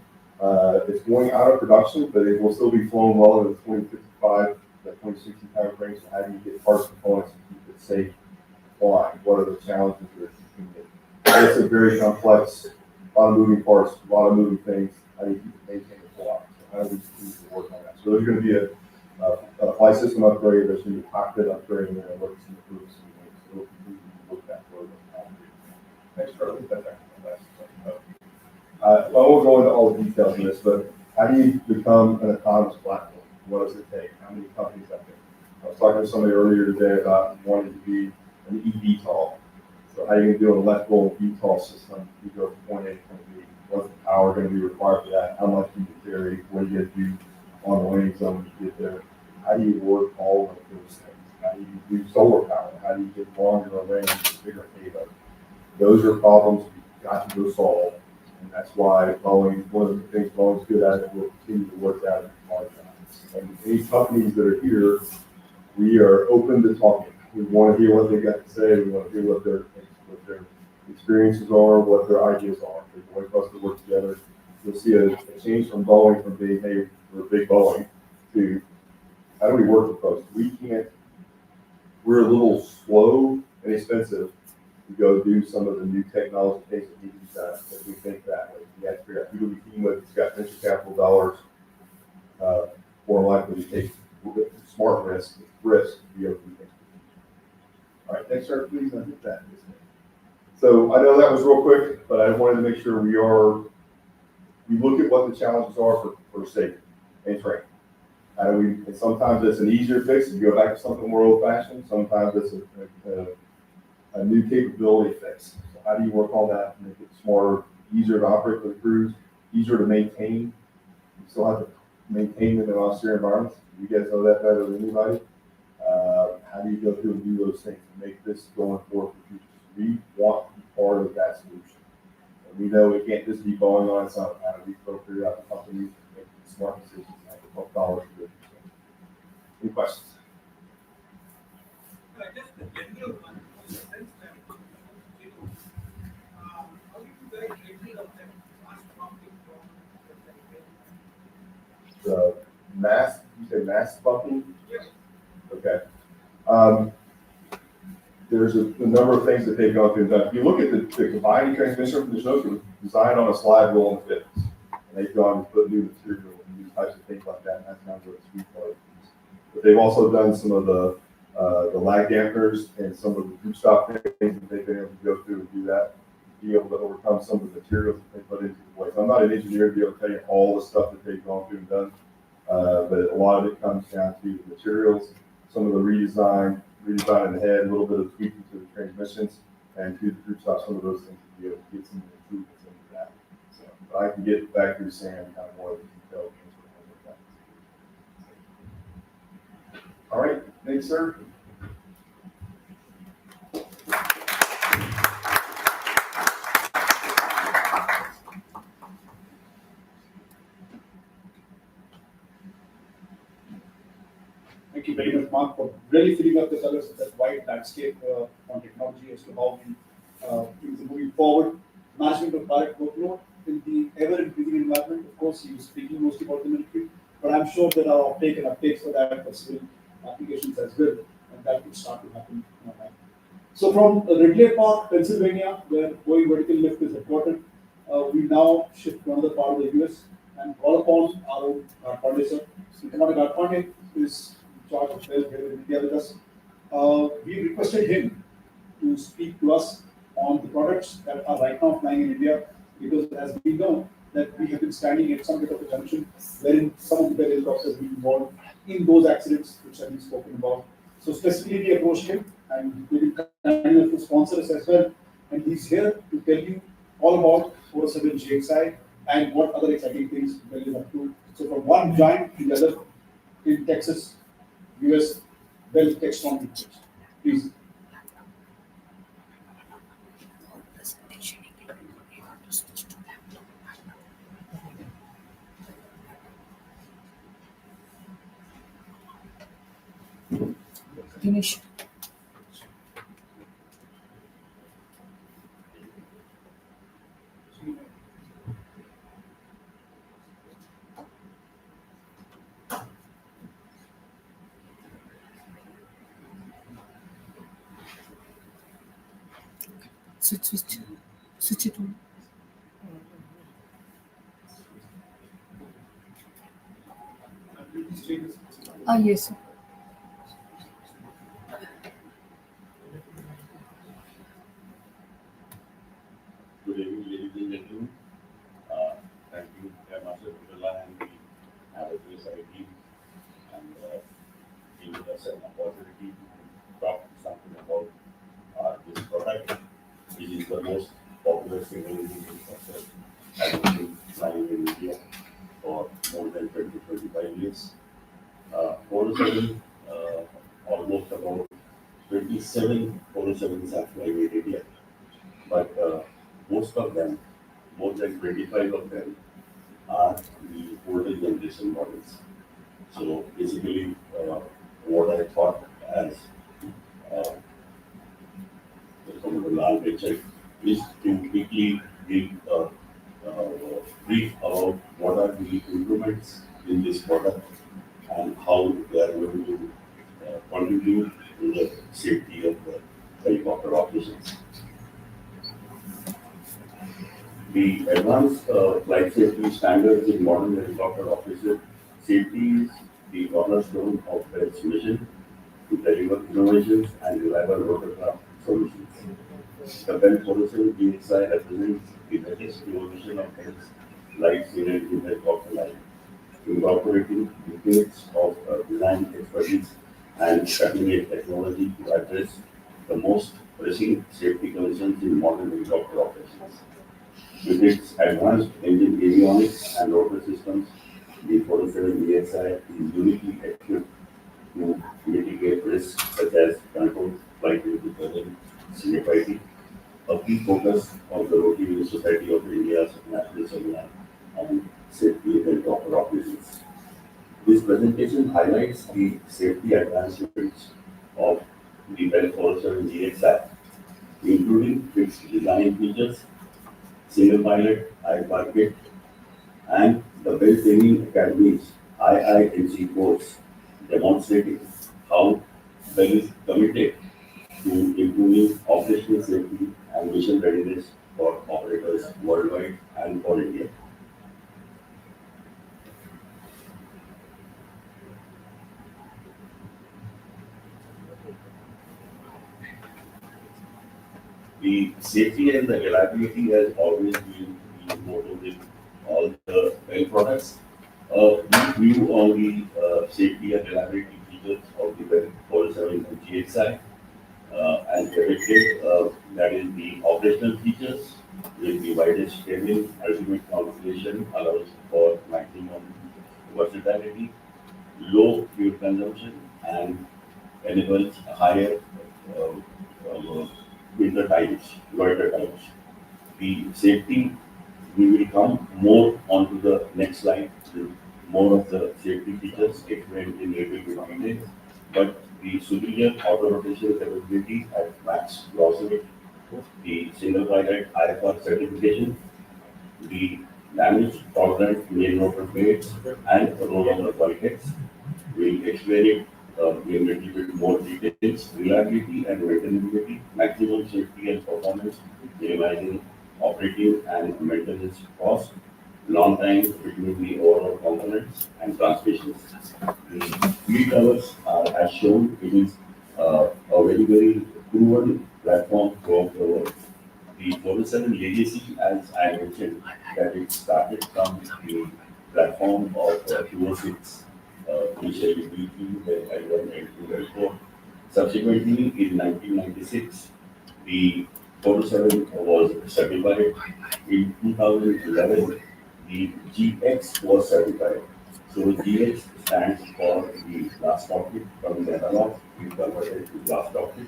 It's going out of production, but it will still be flown well in the 2055, the 2060 time frame. So how do you get parts components and keep it safe flying? What are the challenges that you can get? It's a very complex, a lot of moving parts, a lot of moving things. How do you keep it maintained and fly? So how do we continue to work on that? So there's going to be a flight system upgrade. There's going to be a cockpit upgrade, and then look some improvements. So we'll continue to look at further. Next chart, I won't go into all the details of this, but how do you become an autonomous platform? What does it take? How many companies out there? I was talking to somebody earlier today about wanting to be an eVTOL. So how are you going to do an electrical VTOL system? You go from point A to point B. What's the power going to be required for that? How much do you carry? What do you have to do on the landing zone when you get there? How do you work all of those things? How do you do solar power? How do you get longer range, bigger payload? Those are problems we've got to go solve. And that's why Boeing, one of the things Boeing's good at, it will continue to work at it hard times. And any companies that are here, we are open to talking. We want to hear what they got to say. We want to hear what their experiences are, what their ideas are. There's a way for us to work together. You'll see a change from Boeing from being, hey, we're big Boeing, to how do we work with folks? We're a little slow and expensive to go do some of the new technology things that need to be done if we think that way. We have to figure out who do we team with, who's got venture capital dollars, more likely to take smart risk to be able to do things. All right, next chart, please. I hit that. So I know that was real quick, but I wanted to make sure we look at what the challenges are for safety and training. How do we? And sometimes it's an easier fix. You go back to something more old-fashioned. Sometimes it's a new capability fix. So how do you work on that and make it smarter, easier to operate for the crews, easier to maintain? You still have to maintain them in austere environments. You guys know that better than anybody. How do you go through and do those things and make this going forward for the future? We want to be part of that solution. And we know it can't just be going on its own. How do we figure out the companies and make smart decisions and help dollars to do it? Any questions? The mass, you say mass bumping? Yes. Okay. There's a number of things that they've gone through and done. If you look at the combining transmission, there's no design on a slide rule and fits. And they've gone and put new material and these types of things like that, and that's not what it's sweet part. But they've also done some of the lag dampers and some of the group stop things that they've been able to go through and do that, be able to overcome some of the materials that they put into the place. I'm not an engineer to be able to tell you all the stuff that they've gone through and done, but a lot of it comes down to the materials, some of the redesign in the head, a little bit of tweaking to the transmissions, and to the group stop, some of those things to be able to get some improvements into that. So, but I can get back through Sam kind of more of the detailed answer. All right, thanks, sir. Thank you very much, Mark, for really filling up the colors of that wide landscape on technology as to how things are moving forward. Management of direct workload in the ever-increasing environment. Of course, he was speaking mostly about the military, but I'm sure there are uptake and uptakes for that for civil applications as well, and that could start to happen. So from Ridley Park, Pennsylvania, where Boeing Vertical Lift is headquartered, we now shift to another part of the US and call upon our own Gardpande sir. Commander Gardpande is in charge of Bell here in India with us. We requested him to speak to us on the products that are right now flying in India, because as we know that we have been standing at some bit of a junction wherein some of the Bell helicopters have been involved in those accidents which have been spoken about. So specifically we approached him, and we will continue to sponsor us as well. And he's here to tell you all about 47 RWSI and what other exciting things Bell is up to. So from one giant to the other in Texas, US, Bell Textron. Please. Finish. Switch it on. Yes, sir. Good evening, ladies and gentlemen. Thank you, Master Abdullah and the RWSI team us an opportunity to talk something about this product, which is the most popular single engine helicopter has been flying in India for more than 25 years. 407, almost about 27 407s are flying in India, but most of them, more than 25 of them, are the older generation models. So basically, what I thought as the last lecture is to quickly give brief about what are the improvements in this product and how they are going to contribute to the safety of the helicopter operations. The advanced flight safety standards in modern helicopter operation safety is the cornerstone of its mission to deliver innovations and reliable rotorcraft solutions. The Bell 407 GXI represents the latest evolution of its light in helicopter line, incorporating decades of design expertise and cutting-edge technology to address the most pressing safety concerns in modern helicopter operations. With its advanced engine avionics and rotor systems, the 407 GXI is uniquely equipped to mitigate risks such as controlled flight into CFIT, a key focus of the Rotary Society of India's National Seminar on Safety in Helicopter Operations. This presentation highlights the safety advancements of the Bell 407 GXI, including its design features, single pilot, IFR kit, and the Bell Training Academy's IINC course, demonstrating how Bell is committed to improving operational safety and mission readiness for operators worldwide and for India. The safety and the reliability has always been the motto with all the Bell products. Brief view on the safety and reliability features of the Bell 407 and GXI. As predicted, that is the operational features with the widest cabin, ultimate configuration allows for maximum versatility, low fuel consumption, and enables higher winter times, loiter times. The safety, we will come more onto the next slide with more of the safety features explained in little bit detail. But the superior auto rotation capability at max velocity, the single pilot IFR certification, the damage tolerant main rotor blades and rollover bulkheads. We'll explain it in a little bit more details. Reliability and maintainability, maximum safety and performance, minimizing operating and maintenance costs, long time between the overall components and transmissions. The fleet hours are as shown. It is a very proven platform throughout the world. The 407 legacy, as I mentioned, that it started from the platform of 206, initially B3, then L1, L2, L4. Subsequently, in 1996, the 407 was certified. In 2011, the GX was certified. So GX stands for the glass cockpit. From the analog, we converted to glass cockpit.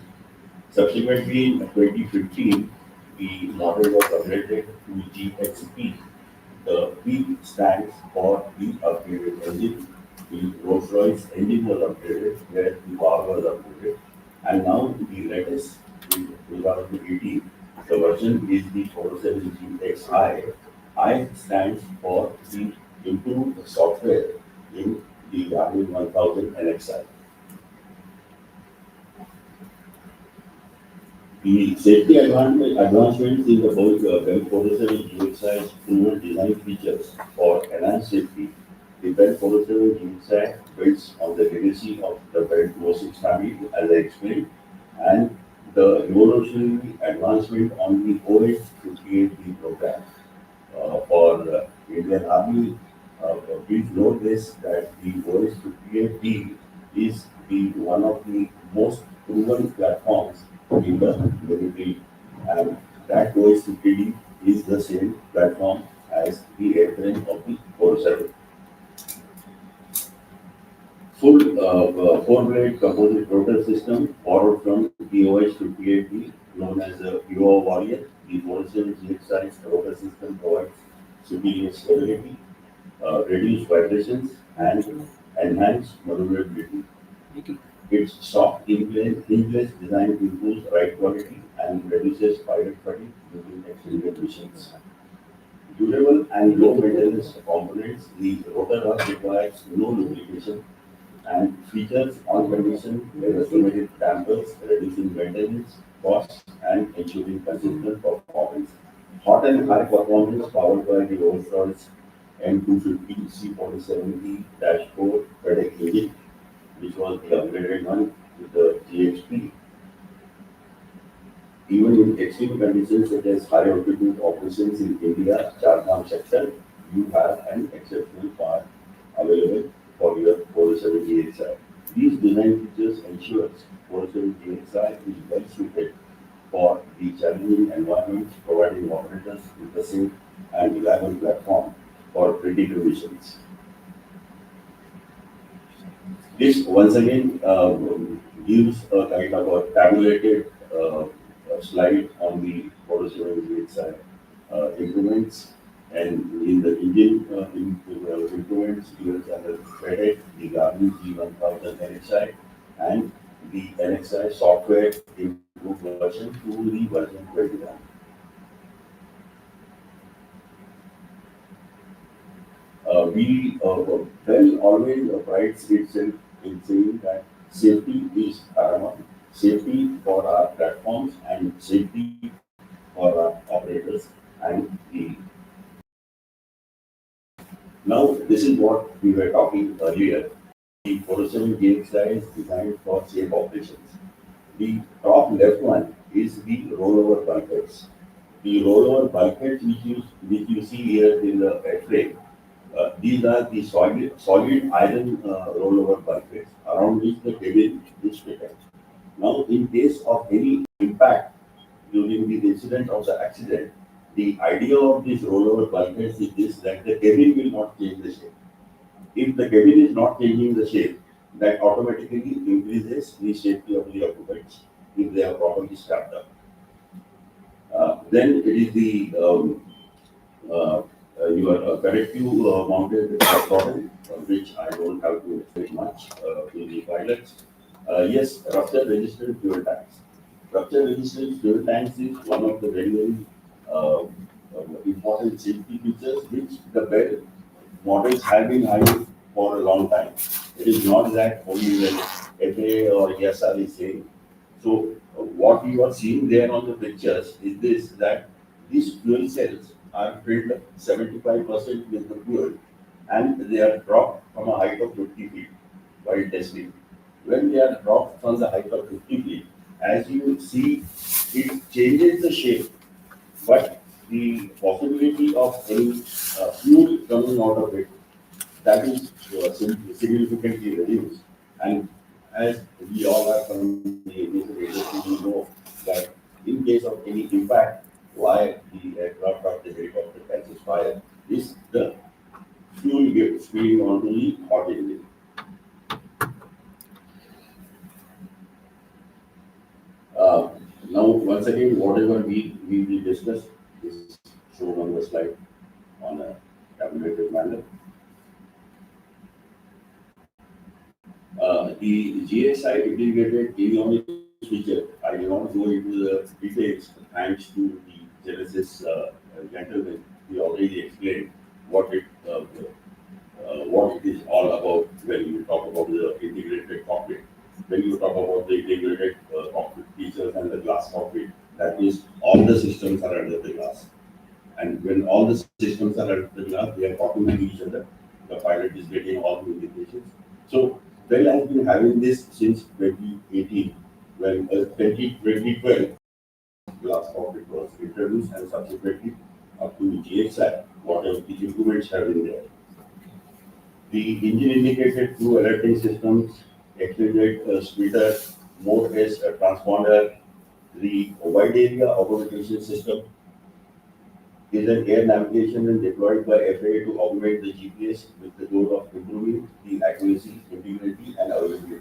Subsequently, in 2015, the model was upgraded to GXP. The P stands for the upgraded engine. The Rolls-Royce engine was upgraded, where the power was upgraded. And now the latest, in 2018, the version is the 407 GXI. I stands for the improved software in the Garmin 1000 NXI. The safety advancements in the both Bell 407 GXI's proven design features for enhanced safety. The Bell 407 GXI builds on the legacy of the Bell 206 family, as I explained, and the revolutionary advancement on the OS-58D program for Indian Army. Please note this, that the OS-58D is the one is the same platform as the airframe of the 407. Full four-blade composite rotor system borrowed from POH 58B, known as the PO Warrior. The 407 GXI rotor system provides superior stability, reduced vibrations, and enhanced maneuverability. Its soft in-place design improves ride quality and reduces pilot fatigue during extended missions. Durable and low maintenance components, the rotor hub requires no lubrication and features on condition estimated dampers, reducing maintenance costs and ensuring consistent performance. Hot and high performance powered by the Rolls-Royce M250 C47E-4 FedEx engine, which was the upgraded one with the GHP. Even in extreme conditions such as high altitude operations in India, Chardham sector, you have an exceptional part available for your 407 GXI. These design features ensures 407 GXI is well suited for the challenging environments, providing operators with a safe and reliable platform for critical missions. This once again gives a kind of a tabulated slide on the 407 GXI improvements, and in the engine improvements, here are the credit, the Garmin G1000 NXI, and the NXI software improved version to the version 21. Bell always prides itself in saying that safety is paramount, safety for our platforms and safety for our operators and the. Now, this is what we were talking earlier. The 407 GXI is designed for safe operations. The top left one is the rollover bulkheads. The rollover bulkheads which you see here in the frame, these are the solid iron rollover bulkheads around which the cabin is fitted. Now, in case of any impact during the incident of the accident, the idea of these rollover bulkheads is this, that the cabin will not change the shape. If the cabin is not changing the shape, that automatically increases the safety of the occupants if they are properly strapped up. Then it is the your corrective mounted throttle, which I don't have to explain much to the pilots. Yes, rupture resistant fuel tanks. Rupture resistant fuel tanks is one of the very important safety features which the Bell models have been having for a long time. It is not that only when FAA or ESR is saying. So what you are seeing there on the pictures is this, that these fuel cells are filled 75% with the fuel and they are dropped from a height of 50 feet while testing. When they are dropped from the height of 50 feet, as you see, it changes the shape, but the possibility of any fuel coming out of it, that is significantly reduced. And as we all are from the aviation industry, we know that in case of any impact, why the aircraft or the helicopter catches fire, is the fuel gets spilling onto the hot engine. Now, once again, whatever we discussed is shown on the slide on a tabulated manner. The GXI integrated avionics feature, I will not go into the details thanks to the Genesis gentleman. He already explained what it is all about when you talk about the integrated cockpit. When you talk about the integrated cockpit features and the glass cockpit, that is all the systems are under the glass. And when all the systems are under the glass, they are talking to each other. The pilot is getting all the indications. So Bell has been having this since 2018, when 2012 glass cockpit was introduced, and subsequently up to GXI, whatever the improvements have been there. The engine indicated through alerting systems, extended speeder, mode transponder, the wide area accommodation system, is an air navigation and deployed by FAA to augment the GPS with the goal of improving the accuracy, integrity, and availability.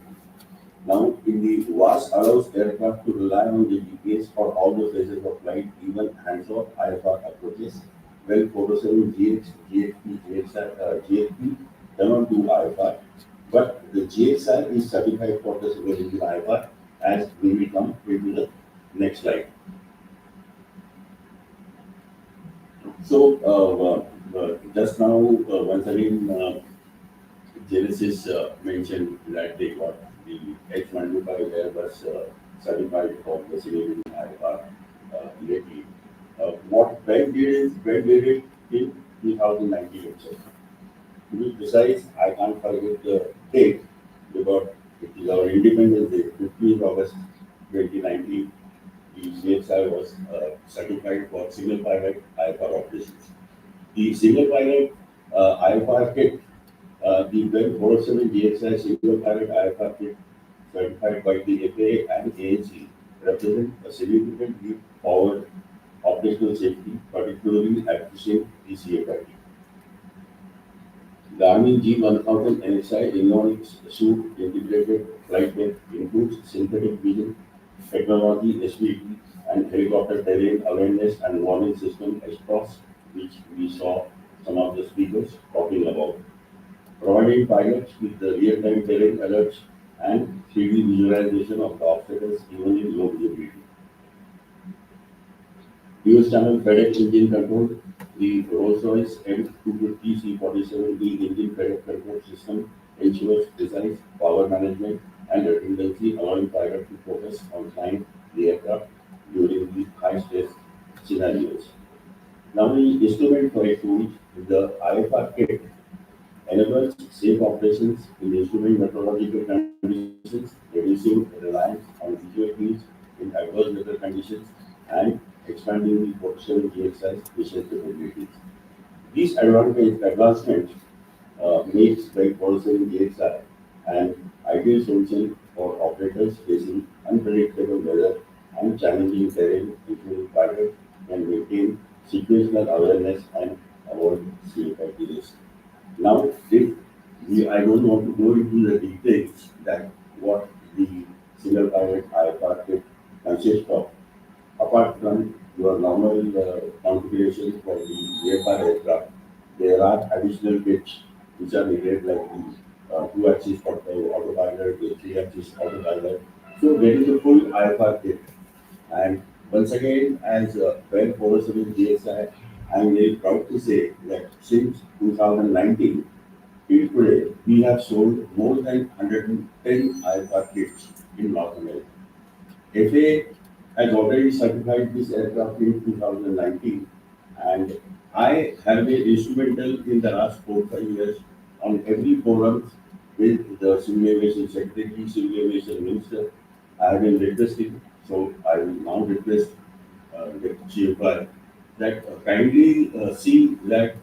Now, in the WAS allows aircraft to rely on the GPS for all the phases of flight, even hands-off IFR approaches. Well, 407 GX, GXP, GXP cannot do IFR, but the GXI is certified for the single engine IFR, as we will come into the next slide. So, just now, once again, Genesis mentioned that they got the H125 Airbus certified for the single engine IFR lately. When did it in 2019 itself? To be precise, I can't forget the date because it is our Independence Day, 15th August 2019. The GXI was certified for single pilot IFR operations. The single pilot IFR kit, the Bell 407 GXI single pilot IFR kit certified by the FAA and ANC represent a significant leap forward operational safety, particularly at pushing the CFIT. The Army G1000 NSI avionics suite integrated flight deck includes synthetic vision technology, SVT, and helicopter terrain awareness and warning system extras, which we saw some of the speakers talking about, providing pilots with the real-time terrain alerts and 3D visualization of the obstacles even in low visibility. US channel FedEx engine control, the Rolls-Royce M250 C47B engine FedEx control system ensures precise power management and redundancy, allowing pilot to focus on flying the aircraft during the high-stress scenarios. Now, the instrument flight tool, the IFR kit, enables safe operations in instrument meteorological conditions, reducing reliance on visual cues in adverse weather conditions, and expanding the 47 GXI's mission capabilities. These advancements makes the 47 GXI an ideal solution for operators facing unpredictable weather and challenging terrain, including pilots can maintain situational awareness and avoid CFIT risk. Now, I don't want to go into the details that what the single pilot IFR kit consists of. Apart from your normal configuration for the VFR aircraft, there are additional kits which are needed like the 2-axis autopilot, the 3-axis autopilot. So there is a full IFR kit. And once again, as Bell 407 GSI, I am very proud to say that since 2019, till today, we have sold more than 110 IFR kits in North America. FAA has already certified this aircraft in 2019, and I have been instrumental in the last 4-5 years on every forum with the Civil Aviation Secretary, Civil Aviation Minister. I have been requesting, so I will now request the GFI that kindly see that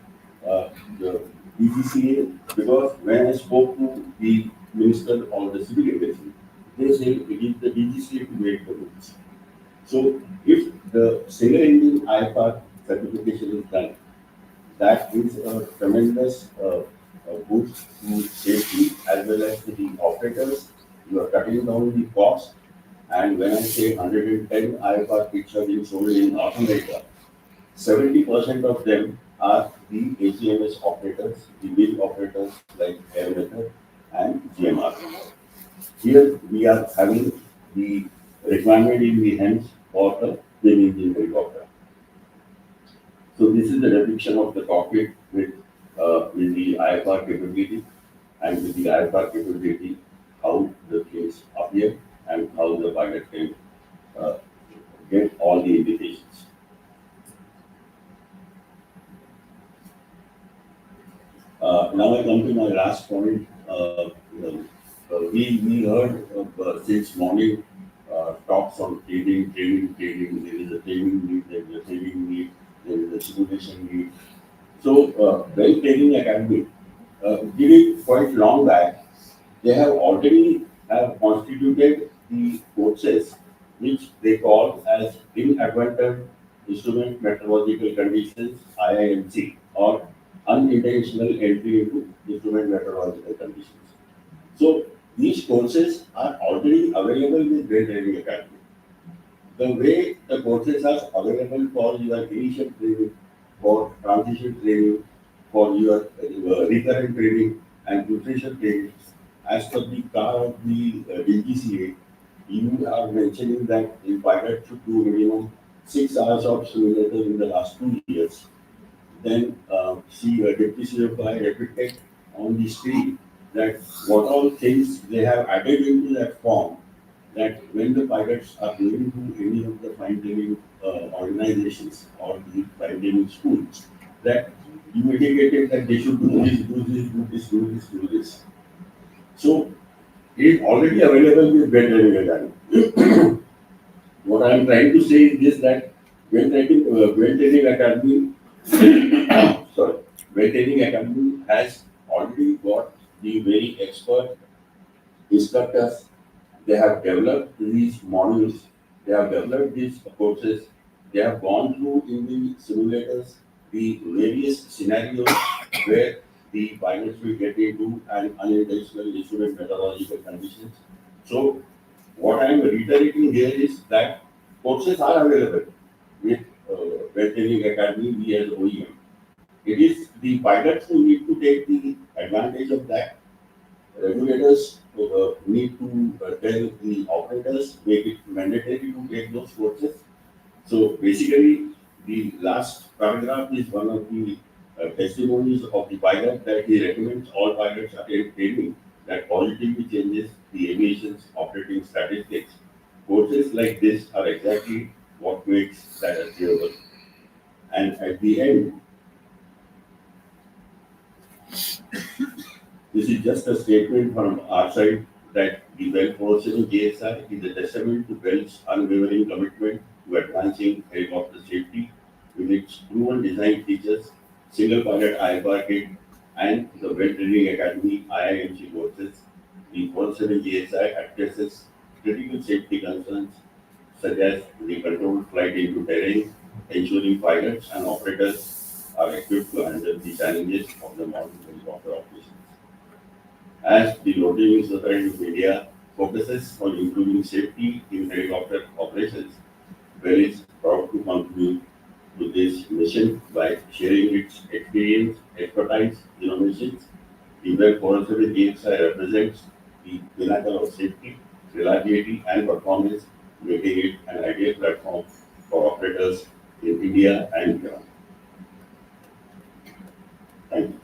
the DGCA, because when I spoke to the Minister or the Civil Aviation, they say it is the DGCA to make the rules. So if the single engine IFR certification is done, that is a tremendous boost to safety as well as to the operators. You are cutting down the cost. And when I say 110 IFR kits are being sold in North America, 70% of them are the ACMS operators, the big operators like Air Method and GMR. Here we are having the requirement in the hands for the twin engine helicopter. So this is the depiction of the cockpit with the IFR capability, and with the IFR capability, how the things appear and how the pilot can get all the indications. Now I come to my last point. We heard since morning talks on training. There is a training need, there is a training need, there is a simulation need. So, Well Training Academy did it quite long back. They have already constituted the courses which they call as in adventure instrument meteorological conditions, IIMC, or unintentional entry into instrument meteorological conditions. So these courses are already available with Brain Training Academy. The way the courses are available for your initial training, for transition training, for your recurrent training and nutrition training, as per the car of the DGCA, you are mentioning that the pilot should do minimum 6 hours of simulator in the last 2 years. Then see a deputy CFI repeated on the screen that what all things they have added into that form, that when the pilots are going to any of the flight training organizations or the flight training schools, that you indicated that they should do this, do this, do this, do this, do this. So it is already available with Brain Training Academy. What I am trying to say is this, that Brain Training Academy, sorry, Brain Training Academy has already got the very expert instructors. They have developed these modules, they have developed these courses, they have gone through in the simulators the various scenarios where the pilots will get into an unintentional instrument meteorological conditions. So what I am reiterating here is that courses are available with Brain Training Academy, we as OEM. It is the pilots who need to take the advantage of that. Regulators need to tell the operators, make it mandatory to take those courses. So basically, the last paragraph is one of the testimonies of the pilot that he recommends all pilots attend training that positively changes the aviation's operating statistics. Courses like this are exactly what makes that achievable. And at the end, this is just a statement from our side that the Bell 407 JSI is a testament to Bell's unwavering commitment to advancing helicopter safety with its proven design features, single pilot IFR kit, and the Bell Training Academy IIMC courses. The 407 JSI addresses critical safety concerns such as the controlled flight into terrain, ensuring pilots and operators are equipped to handle the challenges of the modern helicopter operations. As the Rotary Society of India focuses on improving safety in helicopter operations, Bell is proud to contribute to this mission by sharing its experience, expertise, innovations. The Bell 407 GXI represents the pinnacle of safety, reliability, and performance, making it an ideal platform for operators in India and beyond. Thank you.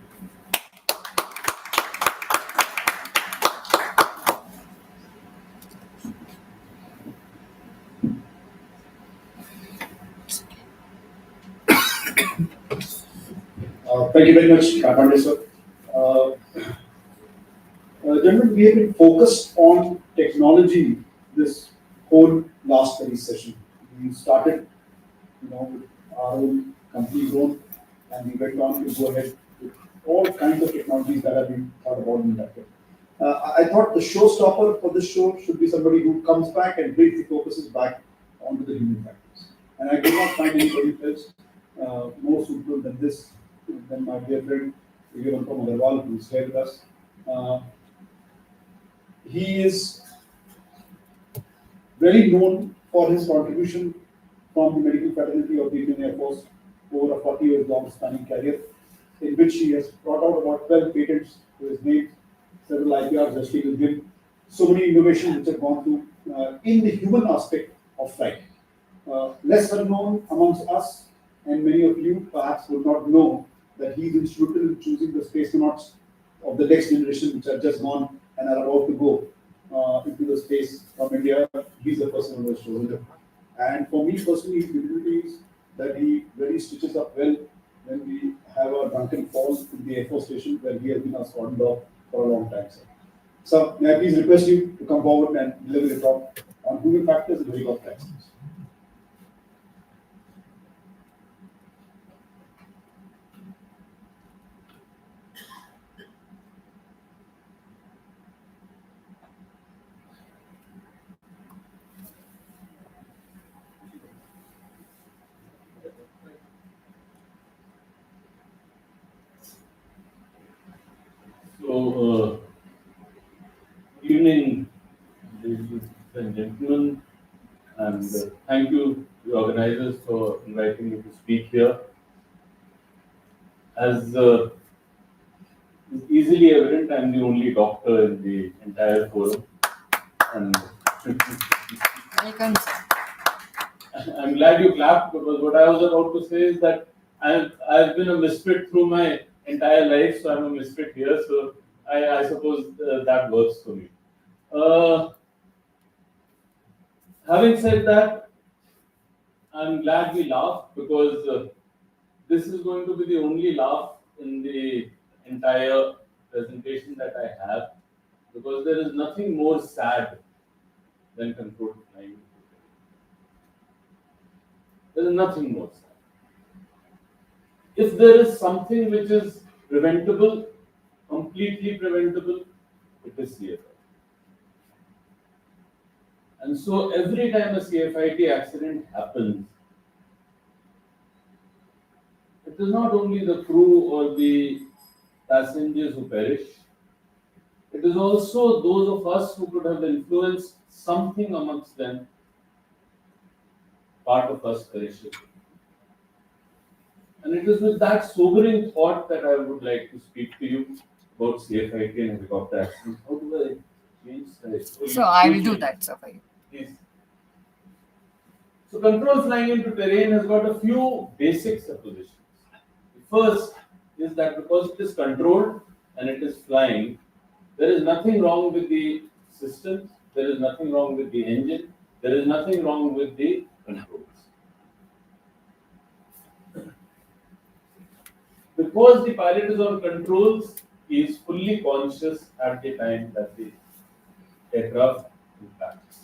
Thank you very much, Pandey sir. Gentlemen, we have been focused on technology this whole last study session. We started, with our own company zone, and we went on to go ahead with all kinds of technologies that have been thought about in that way. I thought the showstopper for this show should be somebody who comes back and brings the focuses back onto the human factors. And I did not find anybody else more suitable than this, than my dear friend Vivekanand Agarwal, who is here with us. He is very known for his contribution from the medical fraternity of the Indian Air Force over a 40 years long spanning career, in which he has brought out about 12 patents to his name, several IPRs resting with him, so many innovations which have gone through in the human aspect of flight. Less unknown amongst us, and many of you perhaps would not know that he is instrumental in choosing the astronauts of the next generation which have just gone and are about to go into the space from India. He's the person who has chosen them. And for me personally, his ability is that he really stitches up well when we have a drunken fall in the Air Force station where he has been our squadron dog for a long time. So may I please request you to come forward and deliver a talk on human factors in helicopter accidents. and gentlemen, and thank you, the organizers, for inviting me to speak here. As is easily evident, I'm the only doctor in the entire forum, and Welcome, sir. I'm glad you clapped, because what I was about to say is that I've been a misfit through my entire life, so I'm a misfit here. So I suppose that works for me. Having said that, I'm glad we laughed, because this is going to be the only laugh in the entire presentation that I have, because there is nothing more sad than controlled flying. There is nothing more sad. If there is something which is preventable, completely preventable, it is CFI. And so every time a CFIT accident happens, it is not only the crew or the passengers who perish, it is also those of us who could have influenced something amongst them, part of us perishes. And it is with that sobering thought that I would like to speak to you about CFIT and helicopter accidents. How do I change that? So I will do that, sir, for you. Please. So control flying into terrain has got a few basic suppositions. The first is that because it is controlled and it is flying, there is nothing wrong with the systems, there is nothing wrong with the engine, there is nothing wrong with the controls. Because the pilot is on controls, he is fully conscious at the time that the aircraft impacts.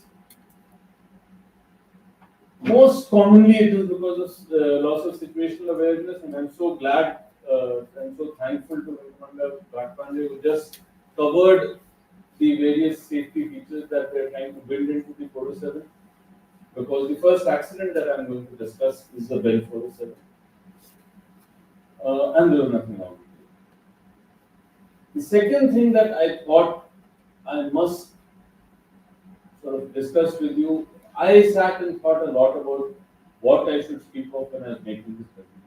Most commonly, it is because of loss of situational awareness, and I'm so glad, I'm so thankful to Commander Ghatpande, who just covered the various safety features that we're trying to build into the 407. Because the first accident that I'm going to discuss is the Bell 407. And there was nothing wrong with it. The second thing that I thought I must sort of discuss with you, I sat and thought a lot about what I should speak of when I was making this presentation.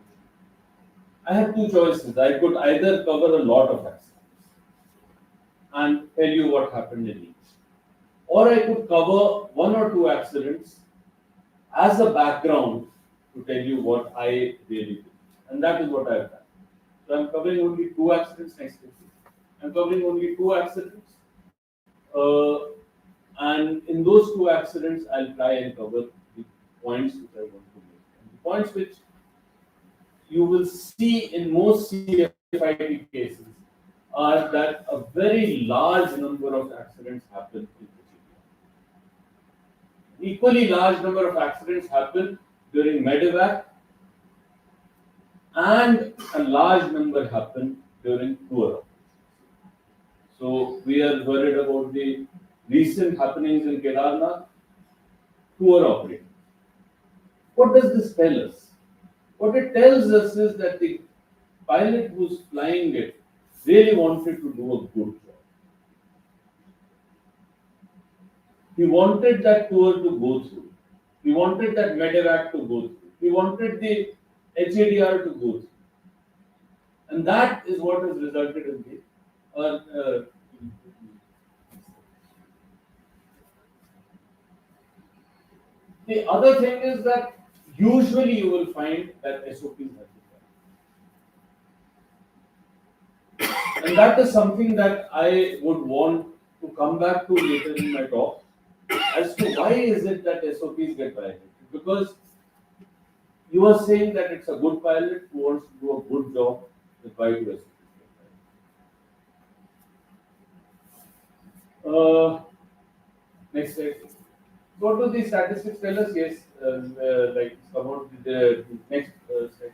I had two choices. I could either cover a lot of accidents and tell you what happened in each, or I could cover one or two accidents as a background to tell you what I really did. And that is what I have done. So I'm covering only two accidents next week. I'm covering only two accidents. And in those two accidents, I'll try and cover the points which I want to make. And the points which you will see in most CFIT cases are that a very large number of accidents happen in the equally large number of accidents happen during medevac, and a large number happen during tour operations. So we are worried about the recent happenings in Kedarnath, tour operations. What does this tell us? What it tells us is that the pilot who's flying it really wanted to do a good job. He wanted that tour to go through. He wanted that medevac to go through. He wanted the HADR to go through. And that is what has resulted in the the other thing is that usually you will find that SOPs have been done. And that is something that I would want to come back to later in my talk as to why is it that SOPs get violated. Because you are saying that it's a good pilot who wants to do a good job, then why do SOPs get violated? Next slide. What do the statistics tell us? Yes, like about the next slide.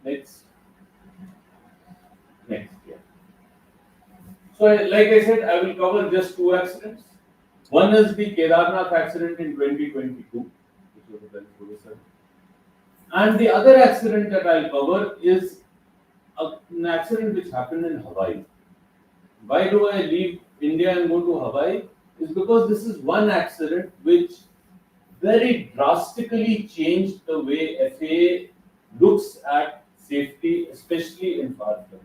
Next, yeah. So, like I said, I will cover just two accidents. One is the Kedarnath accident in 2022, which was a Bell 407. And the other accident that I'll cover is an accident which happened in Hawaii. Why do I leave India and go to Hawaii is because this is one accident which very drastically changed the way FAA looks at safety, especially in far flight.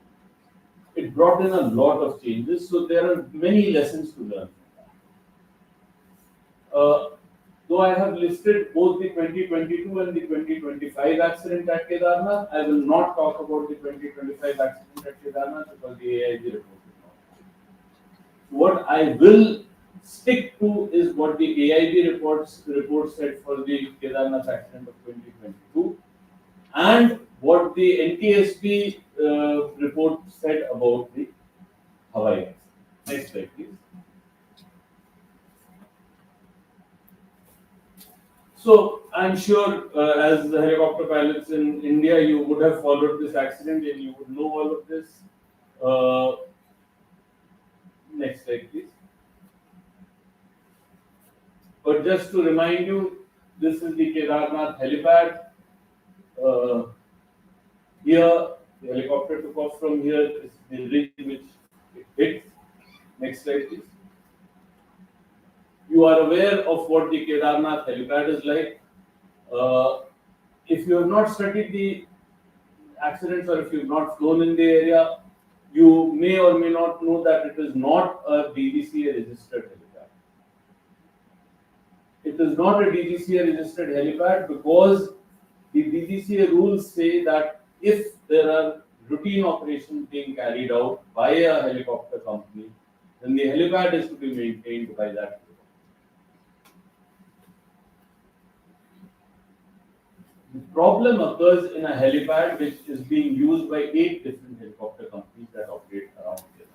It brought in a lot of changes, so there are many lessons to learn. Though I have listed both the 2022 and the 2025 accident at Kedarnath, I will not talk about the 2025 accident at Kedarnath because the AIG report is not. What I will stick to is what the AIB report said for the Kedarnath accident of 2022 and what the NTSB report said about the Hawaii accident. Next slide, please. So I'm sure as the helicopter pilots in India, you would have followed this accident and you would know all of this. Next slide, please. But just to remind you, this is the Kedarnath helipad. Here, the helicopter took off from here. This is the ridge which it hit. Next slide, please. You are aware of what the Kedarnath helipad is like. If you have not studied the accidents or if you have not flown in the area, you may or may not know that it is not a DGCA registered helipad. It is not a DGCA registered helipad because the DGCA rules say that if there are routine operations being carried out by a helicopter company, then the helipad is to be maintained by that. The problem occurs in a helipad which is being used by 8 different helicopter companies that operate around here.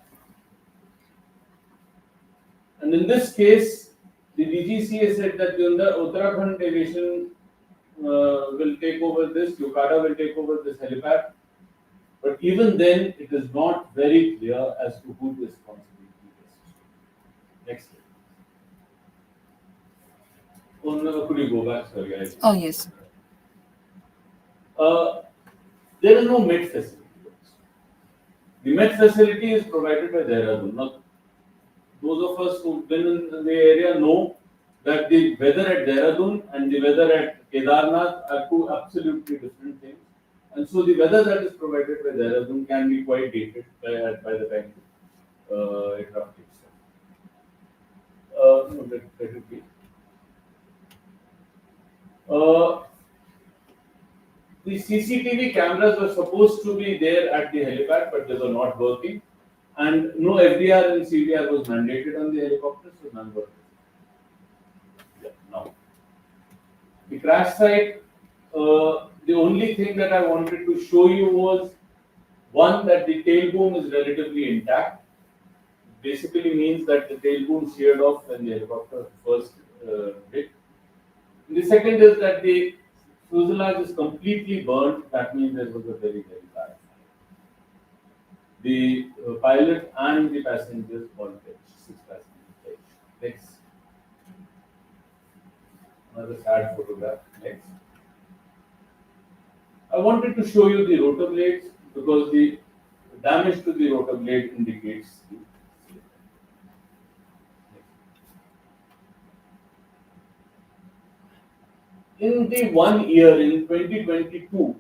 And in this case, the DGCA said that the Uttarakhand Aviation will take over this, UCADA will take over this helipad. But even then, it is not very clear as to who the responsibility is. Next slide. Could you go back? Sorry. Oh, yes. There is no Met facility. The Met facility is provided by Dehradun. Now, those of us who've been in the area know that the weather at Dehradun and the weather at Kedarnath are two absolutely different things. And so the weather that is provided by Dehradun can be quite dated by the time aircraft takes off. No, let it be. The CCTV cameras were supposed to be there at the helipad, but they were not working. And no FDR and CDR was mandated on the helicopter, so none were. Yeah, now. The crash site, the only thing that I wanted to show you was, one, that the tail boom is relatively intact. Basically means that the tail boom sheared off when the helicopter first hit. The second is that the fuselage is completely burnt. That means there was a very, very bad fire. The pilot and the passengers all perished. 6 passengers perished. Next. Another sad photograph. Next. I wanted to show you the rotor blades because the damage to the rotor blade indicates the in the 1 year, in 2022,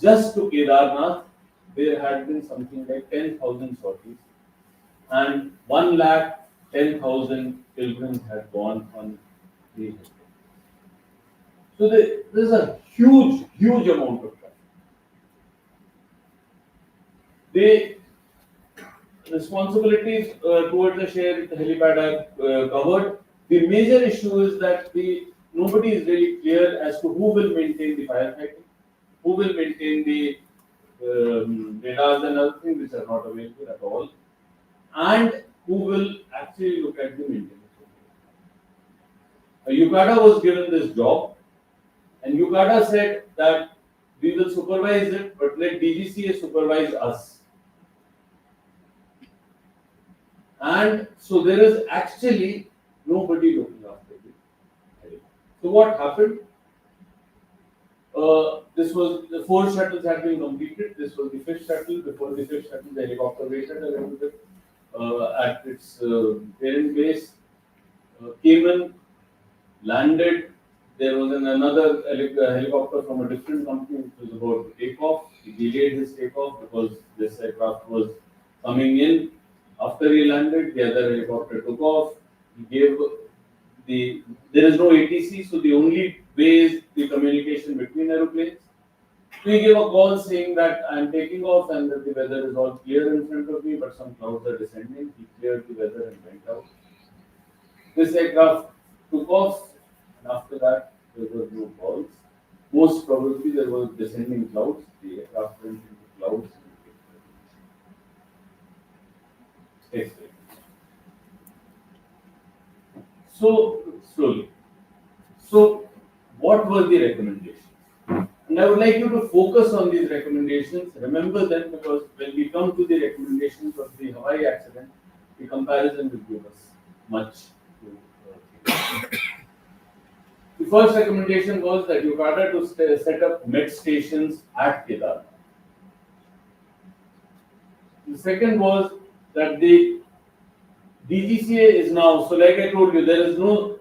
just to Kedarnath, there had been something like 10,000 sorties and 1,10,000 pilgrims had gone on the hill. So there is a huge, huge amount of traffic. The responsibilities towards the shared helipad are covered. The major issue is that nobody is really clear as to who will maintain the firefighting, who will maintain the radars and other things which are not available at all, and who will actually look at the maintenance. UCADA was given this job, and UCADA said that we will supervise it, but let DGCA supervise us. And so there is actually nobody looking after it. So what happened? This was the 4 shuttles had been completed. This was the 5th shuttle. Before the 5th shuttle, the helicopter waited a little bit. at its parent base, came in, landed. There was another helicopter from a different company which was about to take off. He delayed his takeoff because this aircraft was coming in. After he landed, the other helicopter took off. He gave there is no ATC, so the only way is the communication between aeroplanes. So he gave a call saying that I am taking off and that the weather is all clear in front of me, but some clouds are descending. He cleared the weather and went out. This aircraft took off, and after that, there were no calls. Most probably, there were descending clouds. The aircraft went into clouds. So, slowly. So, what were the recommendations? And I would like you to focus on these recommendations. Remember them, because when we come to the recommendations of the Hawaii accident, the comparison will give us much. The first recommendation was that you got to set up med stations at Kedarnath. The second was that the DGCA is now, so like I told you, there is no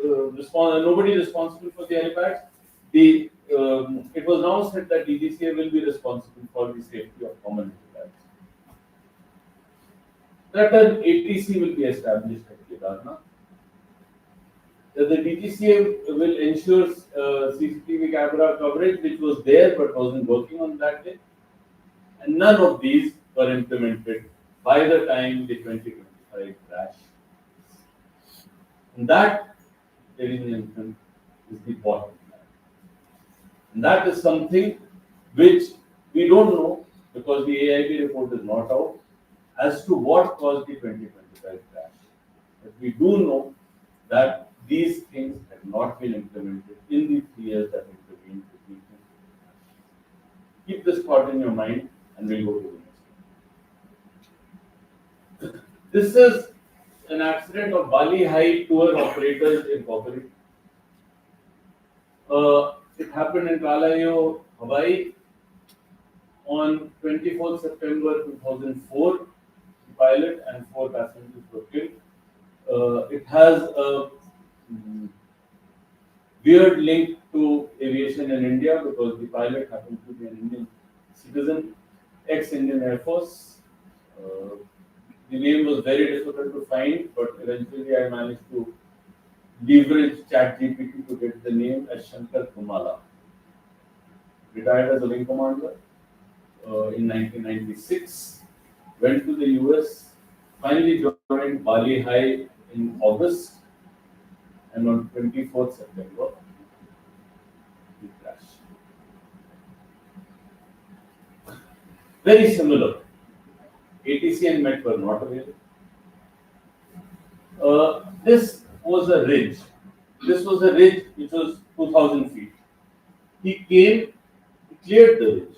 nobody responsible for the helipads. It was now said that DGCA will be responsible for the safety of common helipads. That an ATC will be established at Kedarnath. That the DGCA will ensure CCTV camera coverage, which was there but wasn't working on that day. And none of these were implemented by the time the 2025 crash. And that, ladies and gentlemen, is the bottom line. And that is something which we don't know, because the AIB report is not out, as to what caused the 2025 crash. But we do know that these things have not been implemented in the 3 years that intervened between. Keep this thought in your mind, and we'll go to the next one. This is an accident of Bali High Tour Operators Incorporated. It happened in Kalayo, Hawaii on 24th September 2004. The pilot and 4 passengers were killed. It has a weird link to aviation in India, because the pilot happened to be an Indian citizen, ex-Indian Air Force. The name was very difficult to find, but eventually I managed to leverage ChatGPT to get the name as Shankar Kumala. Retired as a wing commander in 1996, went to the US, finally joined Bali High in August, and on 24th September, he crashed. Very similar. ATC and MET were not available. This was a ridge. This was a ridge which was 2,000 feet. He came, he cleared the ridge.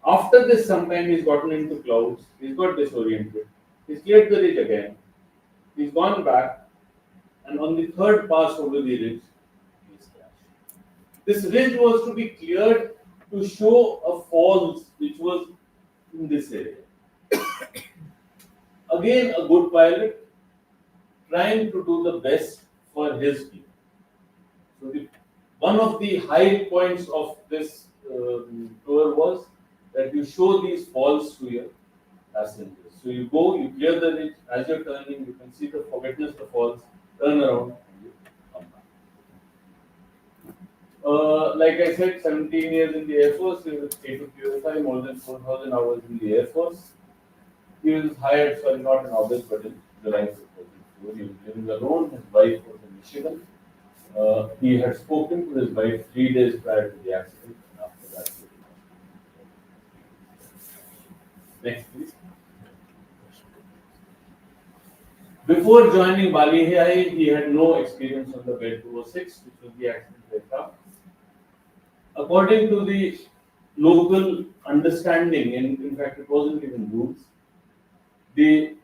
After this, sometime he's gotten into clouds, he's got disoriented. He's cleared the ridge again. He's gone back, and on the third pass over the ridge, he's crashed. This ridge was to be cleared to show a falls which was in this area. Again, a good pilot trying to do the best for his team. So one of the high points of this tour was that you show these falls to your passengers. So you go, you clear the ridge, as you're turning, you can see witness the falls, turn around, and you come back. Like I said, 17 years in the Air Force, he was A2QSI, more than 4,000 hours in the Air Force. He was hired, sorry, not in August, but in July 2004. He was living alone. His wife was in Michigan. He had spoken to his wife 3 days prior to the accident, and after that, next, please. Before joining Bali High, he had no experience on the Bell 206, which was the accident aircraft. According to the local understanding, in fact, it wasn't even rules, the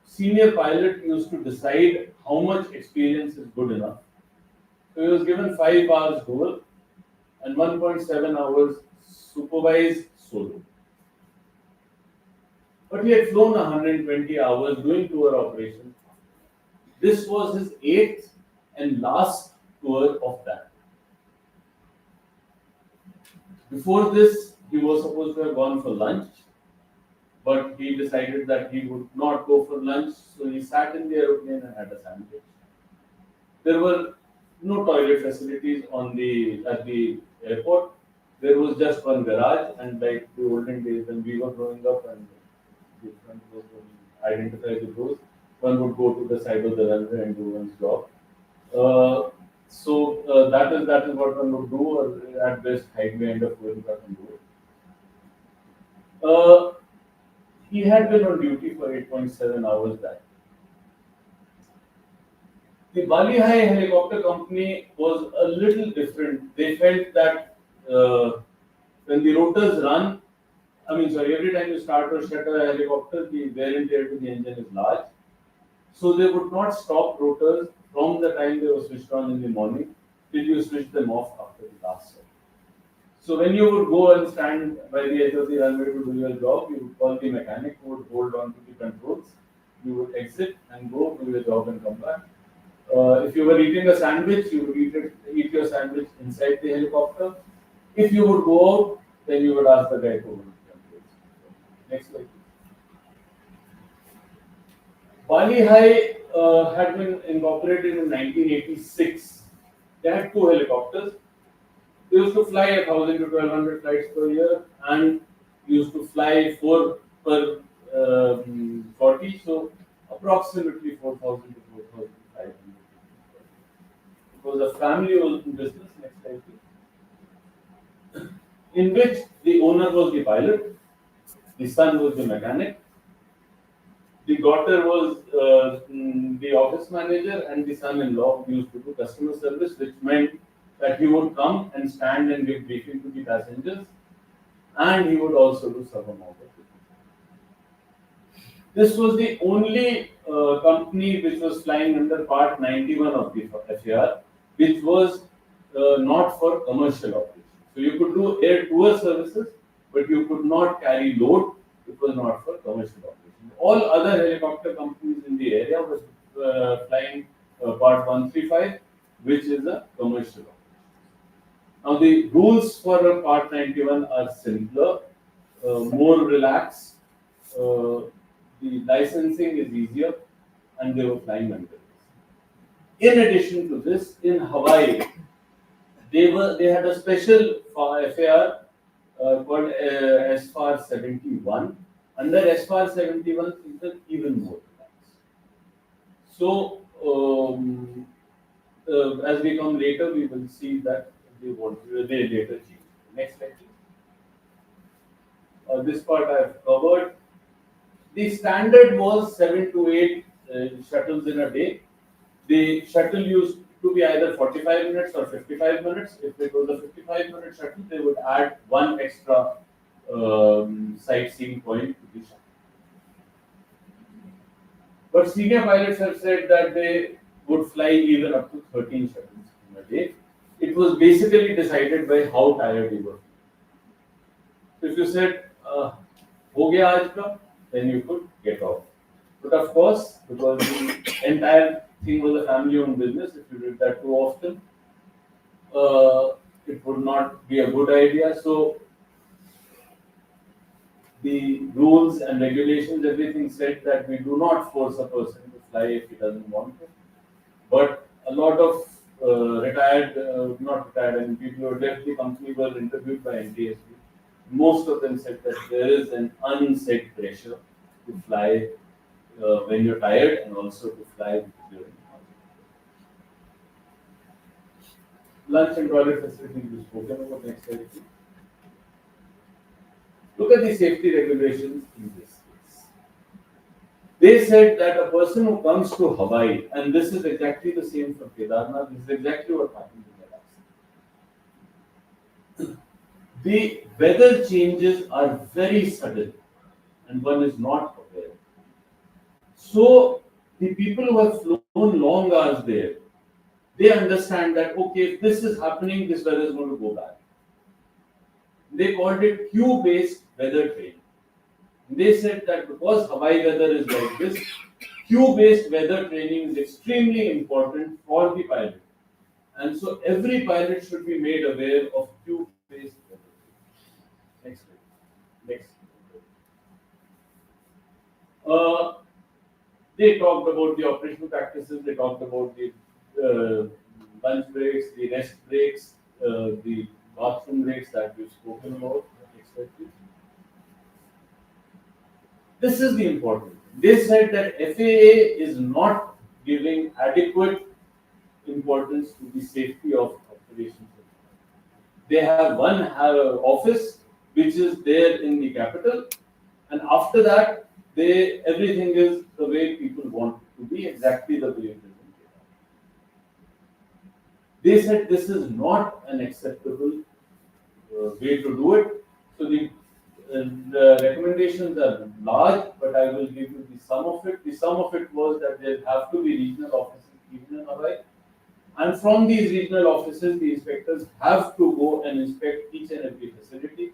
senior pilot used to decide how much experience is good enough. So he was given 5 hours dual and 1.7 hours supervised solo. But he had flown 120 hours doing tour operations. This was his 8th and last tour of that. Before this, he was supposed to have gone for lunch, but he decided that he would not go for lunch, so he sat in the aeroplane and had a sandwich. There were no toilet facilities at the airport. There was just one garage, and like the olden days when we were growing up and the front was identify the roads, one would go to the side of the runway and do one's job. That is what one would do, or at best hide behind a fuel truck and do it. He had been on duty for 8.7 hours that. The Bali High helicopter company was a little different. They felt that when the rotors run, every time you start or shut a helicopter, the wear and tear to the engine is large. So they would not stop rotors from the time they were switched on in the morning till you switch them off after the last set. So when you would go and stand by the edge of the runway to do your job, you would call the mechanic who would hold on to the controls. You would exit and go do your job and come back. If you were eating a sandwich, you would eat your sandwich inside the helicopter. If you would go out, then you would ask the guy to hold the controls. Next slide. Bali High had been incorporated in 1986. They had 2 helicopters. They used to fly 1,000 to 1,200 flights per year and used to fly 4 per 40, so approximately 4,000 to 4,500. It was a family-owned business, next slide please, in which the owner was the pilot, the son was the mechanic, the daughter was the office manager, and the son-in-law used to do customer service, which meant that he would come and stand and give briefing to the passengers, and he would also do some amount of it. This was the only company which was flying under Part 91 of the FAR, which was not for commercial operations. So you could do air tour services, but you could not carry load. It was not for commercial operations. All other helicopter companies in the area were flying Part 135, which is a commercial operation. Now the rules for a Part 91 are simpler, more relaxed. The licensing is easier, and they were flying under this. In addition to this, in Hawaii, they had a special FAR called SFAR 71. Under SFAR 71, things are even more relaxed. So, as we come later, we will see that they later change. Next slide, please. This part I have covered. The standard was 7 to 8 shuttles in a day. The shuttle used to be either 45 minutes or 55 minutes. If it was a 55-minute shuttle, they would add 1 extra sightseeing point to the shuttle. But senior pilots have said that they would fly even up to 13 shuttles in a day. It was basically decided by how tired you were. So if you said, "Ho gaya aaj ka," then you could get off. But of course, because the entire thing was a family-owned business, if you did that too often, it would not be a good idea. So the rules and regulations, everything said that we do not force a person to fly if he doesn't want to. But a lot of people who had left the company were interviewed by NTSB. Most of them said that there is an unsaid pressure to fly when you're tired and also to fly during lunch and toilet facilities we've spoken about. Next slide, please. Look at the safety regulations in this case. They said that a person who comes to Hawaii, and this is exactly the same for Kedarnath, this is exactly what happened in Kedarnath. The weather changes are very sudden, and one is not aware. So the people who have flown long hours there, they understand that, okay, if this is happening, this weather is going to go bad. They called it queue-based weather training. They said that because Hawaii weather is like this, queue-based weather training is extremely important for the pilot. And so every pilot should be made aware of queue-based weather. Next slide. Next. They talked about the operational practices, they talked about the lunch breaks, the rest breaks, the bathroom breaks that we've spoken about. Next slide, please. This is the important. They said that FAA is not giving adequate importance to the safety of operations. They have one office which is there in the capital, and after that, everything is the way people want it to be, exactly the way it is. They said this is not an acceptable way to do it. So the recommendations are large, but I will give you the sum of it. The sum of it was that there have to be regional offices even in Hawaii. And from these regional offices, the inspectors have to go and inspect each and every facility.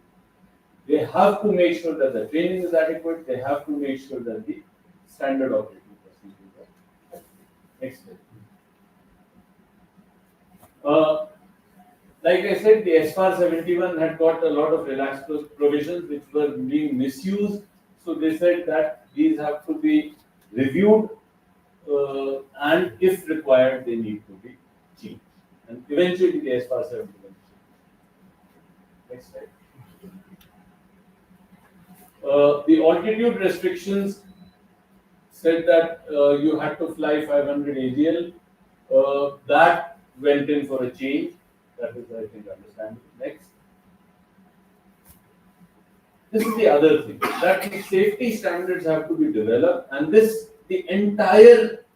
They have to make sure that the training is adequate. They have to make sure that the standard operating procedures are adequate. Next slide. Like I said, the SFAR 71 had got a lot of relaxed provisions which were being misused. So they said that these have to be reviewed and if required, they need to be changed. And eventually the SFAR 71 changed. Next slide. The altitude restrictions said that you had to fly 500 AGL. That went in for a change. That is, I think, understandable. Next. This is the other thing, that the safety standards have to be developed, and the entire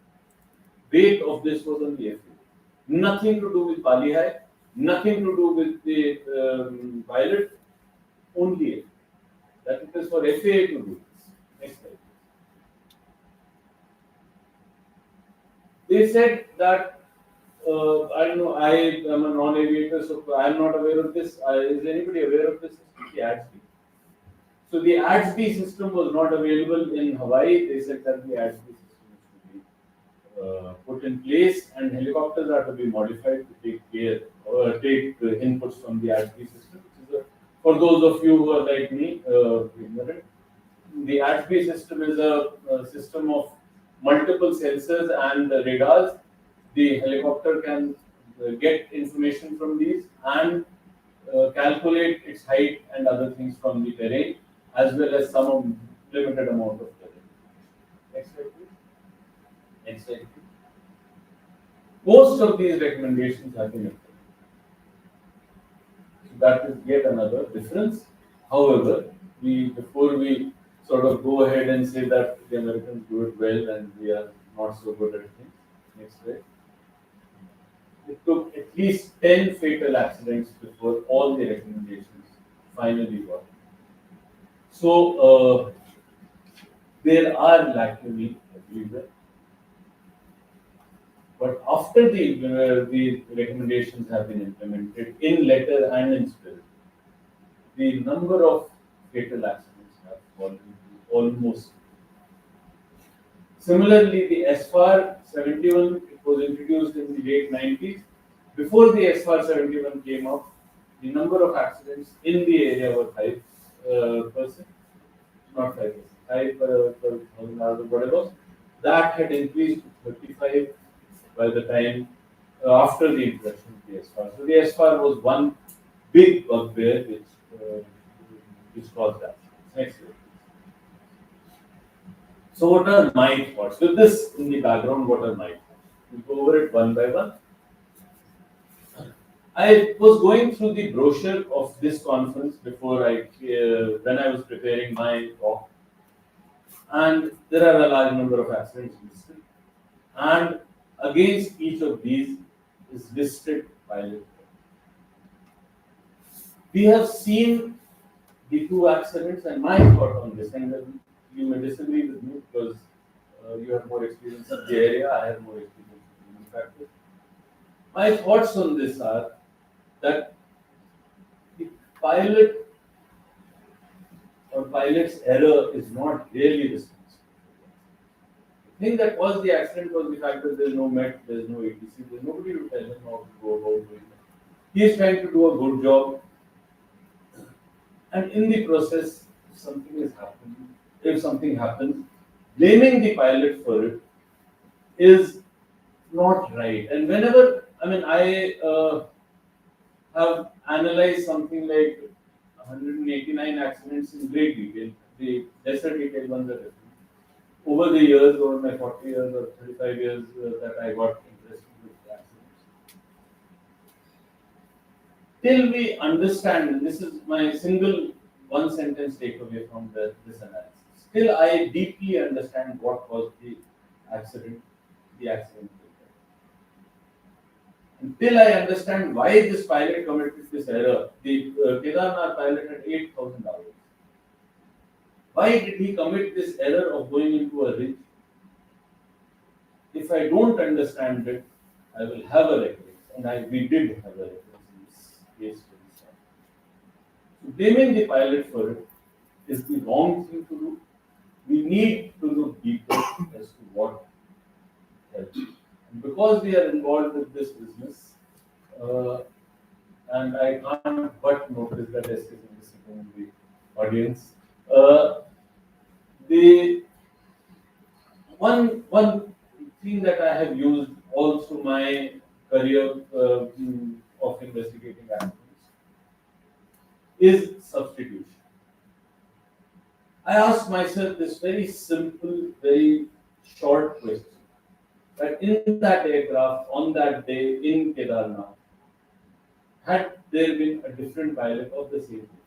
weight of this was on the FAA. Nothing to do with Pali High, nothing to do with the pilot, only FAA. That it is for FAA to do this. Next slide. They said that, I don't know, I am a non-aviator, so I am not aware of this. Is anybody aware of this? The ADS-B. So the ADS-B system was not available in Hawaii. They said that the ADS-B system is to be put in place, and helicopters are to be modified to take care or take inputs from the ADS-B system. For those of you who are like me, ignorant, the ADS-B system is a system of multiple sensors and radars. The helicopter can get information from these and calculate its height and other things from the terrain, as well as some limited amount of terrain. Next slide, please. Next slide, please. Most of these recommendations have been implemented. So that is yet another difference. However, before we sort of go ahead and say that the Americans do it well and we are not so good at things. Next slide. It took at least 10 fatal accidents before all the recommendations finally got. So there are lacunae everywhere. But after the recommendations have been implemented in letter and in spirit, the number of fatal accidents have fallen to almost. Similarly, the SFAR 71, it was introduced in the late 90s. Before the SFAR 71 came out, the number of accidents in the area were 5%, not 5%, 5 per 1,000 hours or whatever. That had increased to 35 by the time after the introduction of the SFAR. So the SFAR was one big bugbear which caused that. Next slide. So what are my thoughts? With this in the background, what are my thoughts? We'll go over it one by one. I was going through the brochure of this conference before when I was preparing my talk, and there are a large number of accidents listed, and against each of these is listed pilot. We have seen the two accidents, and my thought on this, and you may disagree with me because you have more experience in the area, I have more experience in human factors. My thoughts on this are that the pilot or pilot's error is not really responsible. The thing that caused the accident was the fact that there's no MET, there's no ATC, there's nobody to tell him how to go about doing it. He is trying to do a good job, and in the process, something is happening. If something happens, blaming the pilot for it is not right. And whenever, I have analyzed something like 189 accidents in great detail. The lesser detailed ones are different. Over the years, over my 40 years or 35 years that I got interested with accidents. Till we understand, and this is my single one sentence takeaway from this analysis. Till I deeply understand what caused the accident. Until I understand why this pilot committed this error, the Kedarnath pilot had 8,000 hours. Why did he commit this error of going into a ridge? If I don't understand it, I will have a reference, and we did have a reference in this case. So blaming the pilot for it is the wrong thing to do. We need to look deeper as to what helps. And because we are involved with this business, and I can't but notice that SK is sitting in the audience. The one thing that I have used all through my career of investigating accidents is substitution. I asked myself this very simple, very short question. That in that aircraft, on that day in Kedarnath, had there been a different pilot of the same day?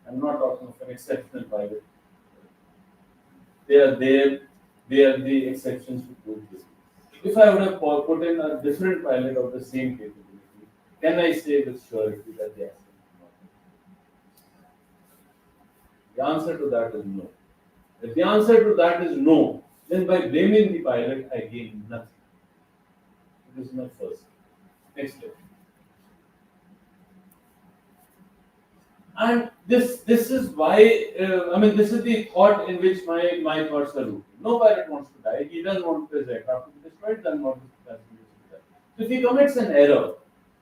I'm not talking of an exceptional pilot. They are there, they are the exceptions to prove this. If I would have put in a different pilot of the same capability, can I say with surety that the accident will not happen? The answer to that is no. If the answer to that is no, then by blaming the pilot, I gain nothing. This is my first. Next step. And this is why, this is the thought in which my thoughts are rooted. No pilot wants to die. He doesn't want his aircraft to be destroyed, doesn't want his passengers to die. So if he commits an error,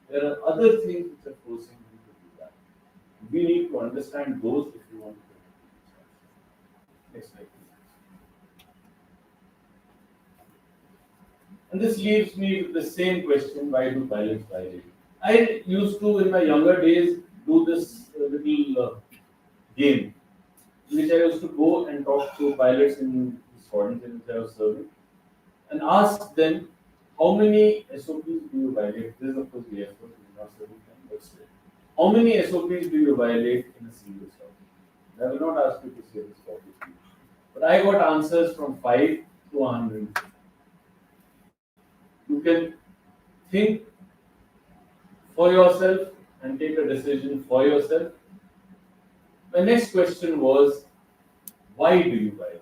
there are other things which are forcing him to do that. We need to understand those if we want to do it. Next slide, please. And this leaves me with the same question: why do pilots violate? I used to, in my younger days, do this little game, in which I used to go and talk to pilots in the squadrons in which I was serving, and ask them, how many SOPs do you violate? This is, of course, the Air Force, is not serving them, but still. How many SOPs do you violate in a single stop? I will not ask you to say this publicly, but I got answers from 5 to 100. You can think for yourself and take a decision for yourself. My next question was, why do you violate?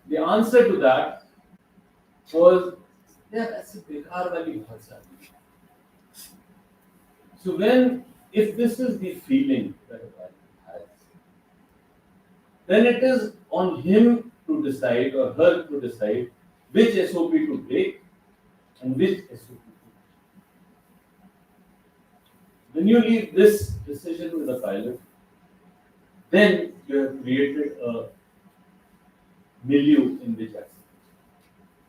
The answer to that was, yeah, that's a bekar wali bhasha. So if this is the feeling that a pilot has, then it is on him to decide or her to decide which SOP to break and which SOP to. When you leave this decision with a pilot, then you have created a milieu in which accidents.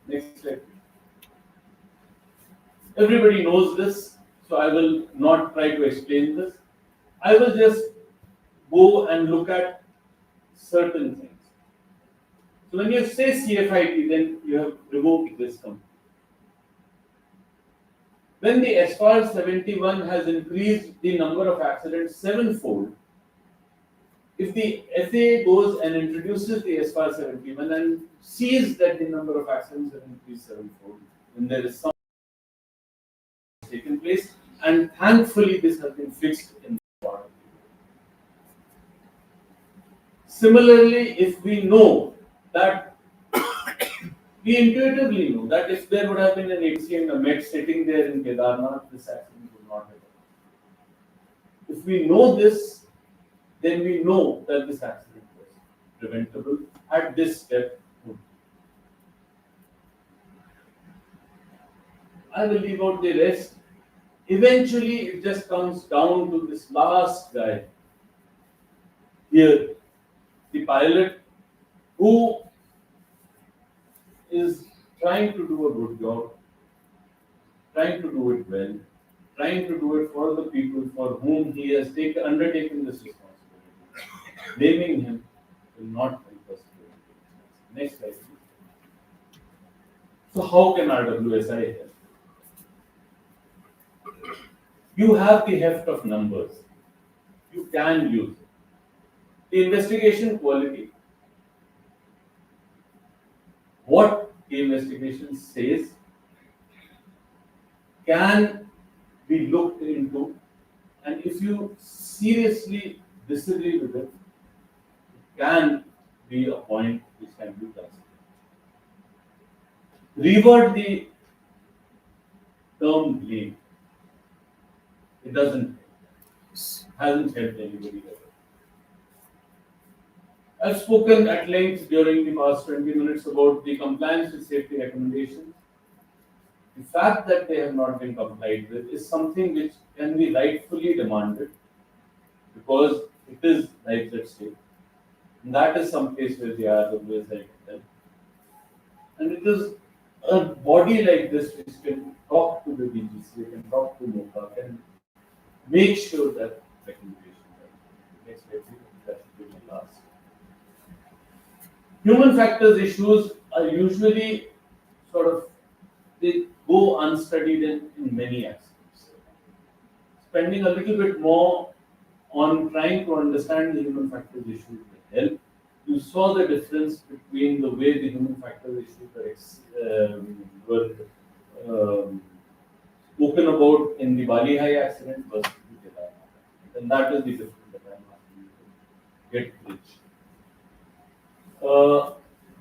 Next slide. Everybody knows this, so I will not try to explain this. I will just go and look at certain things. So when you say CFIT, then you have revoked this company. When the SFAR 71 has increased the number of accidents 7-fold, if the FAA goes and introduces the SFAR 71 and sees that the number of accidents have increased 7-fold, then there is some taken place, and thankfully this has been fixed in the part. Similarly, if we know that we intuitively know that if there would have been an ATC and a MET sitting there in Kedarnath, this accident would not have happened. If we know this, then we know that this accident was preventable at this step. I will leave out the rest. Eventually, it just comes down to this last guy here, the pilot, who is trying to do a good job, trying to do it well, trying to do it for the people for whom he has undertaken this responsibility. Blaming him will not help us. Next slide, please. So how can RWSI help? You have the heft of numbers. You can use it. The investigation quality, what the investigation says, can be looked into, and if you seriously disagree with it, it can be a point which can be considered. Revert the term blame. It hasn't helped anybody ever. I've spoken at length during the past 20 minutes about the compliance with safety recommendations. The fact that they have not been complied with is something which can be rightfully demanded because it is lives at stake. And that is some place where the RWSI can help. And it is a body like this which can talk to the DGC, can talk to MOCA, can make sure that recommendations are next slide, that should be my last. Human factors issues are usually they go unstudied in many aspects. Spending a little bit more on trying to understand the human factors issues will help. You saw the difference between the way the human factors issues were spoken about in the Bali High accident versus the Jeddah accident. And that is the difference that I'm asking you to get bridged.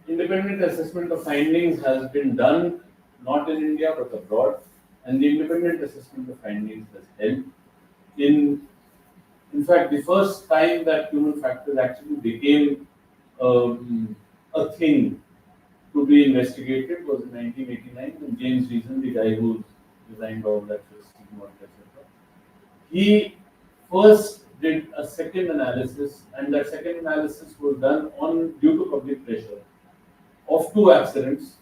Independent assessment of findings has been done, not in India but abroad, and the independent assessment of findings has helped. In fact, the first time that human factors actually became a thing to be investigated was in 1989 when James Reason, the guy who designed all that system, etc. He first did a second analysis, and that second analysis was done due to public pressure of two accidents.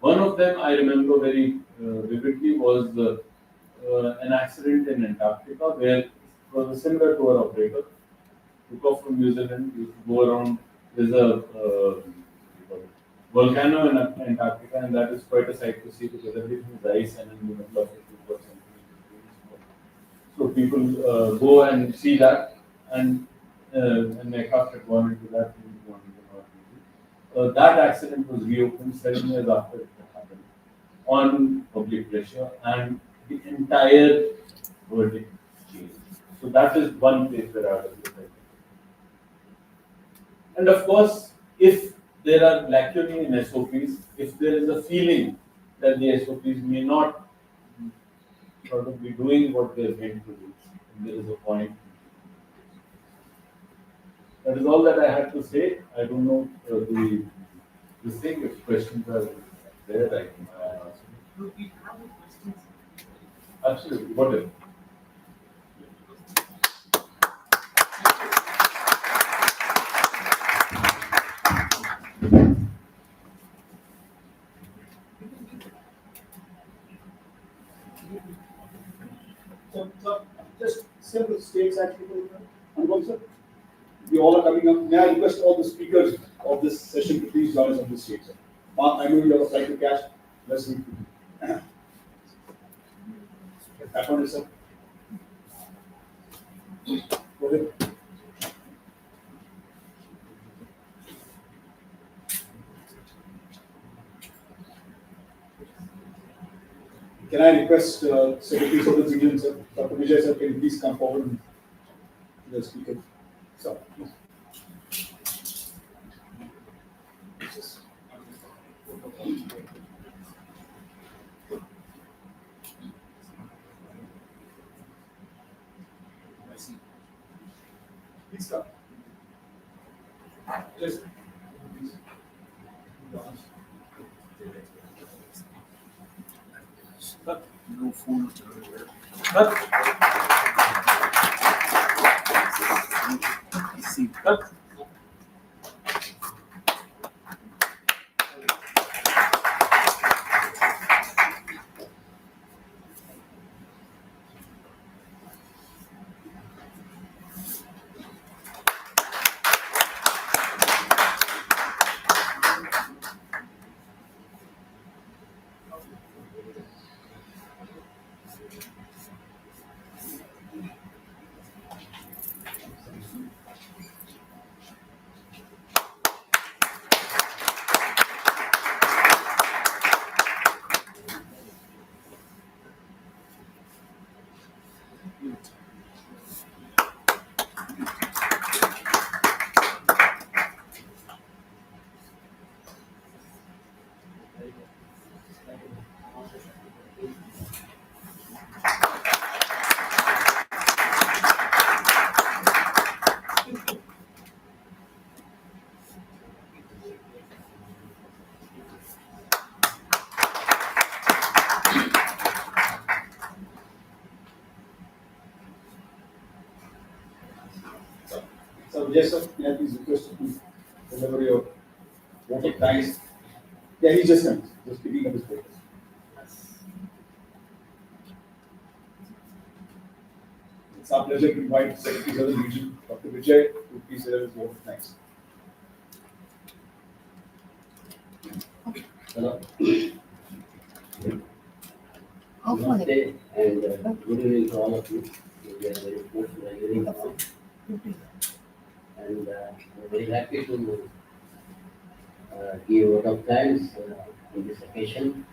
One of them I remember very vividly was an accident in Antarctica where it was a similar tour operator took off from New Zealand, used to go around. There's a volcano in Antarctica, and that is quite a sight to see because everything is ice, and in the middle of it you've got something. So people go and see that, and an aircraft had gone into that. That accident was reopened 7 years after it had happened on public pressure, and the entire verdict changed. So that is one place where RWSI. And of course, if there are lacunae in SOPs, if there is a feeling that the SOPs may not be doing what they are meant to do, there is a point. That is all that I had to say. I don't know the thing. If questions are there, I can answer. Do we have any questions? Absolutely. Whatever. So just simple states actually. And sir, we all are coming up. May I request all the speakers of this session to please join us on this stage, sir. Mark, I know you have a flight to catch. Let's meet you. That one is, sir. Go ahead. Can I request Secretary of the Region, sir, Dr. Vijay, sir, can you please come forward to the speaker? Sir, please. Please come. Just. No phone. See. So yes, sir, can I please request to deliver your vote of thanks? Yeah, he just comes, just picking up his papers. It's our pleasure to invite Secretary Southern Region, Dr. Vijay, to please deliver his vote of thanks. Hello. Namaste and good evening to all of you. We are very close to the evening now. And we're very happy to give a vote of thanks on this occasion.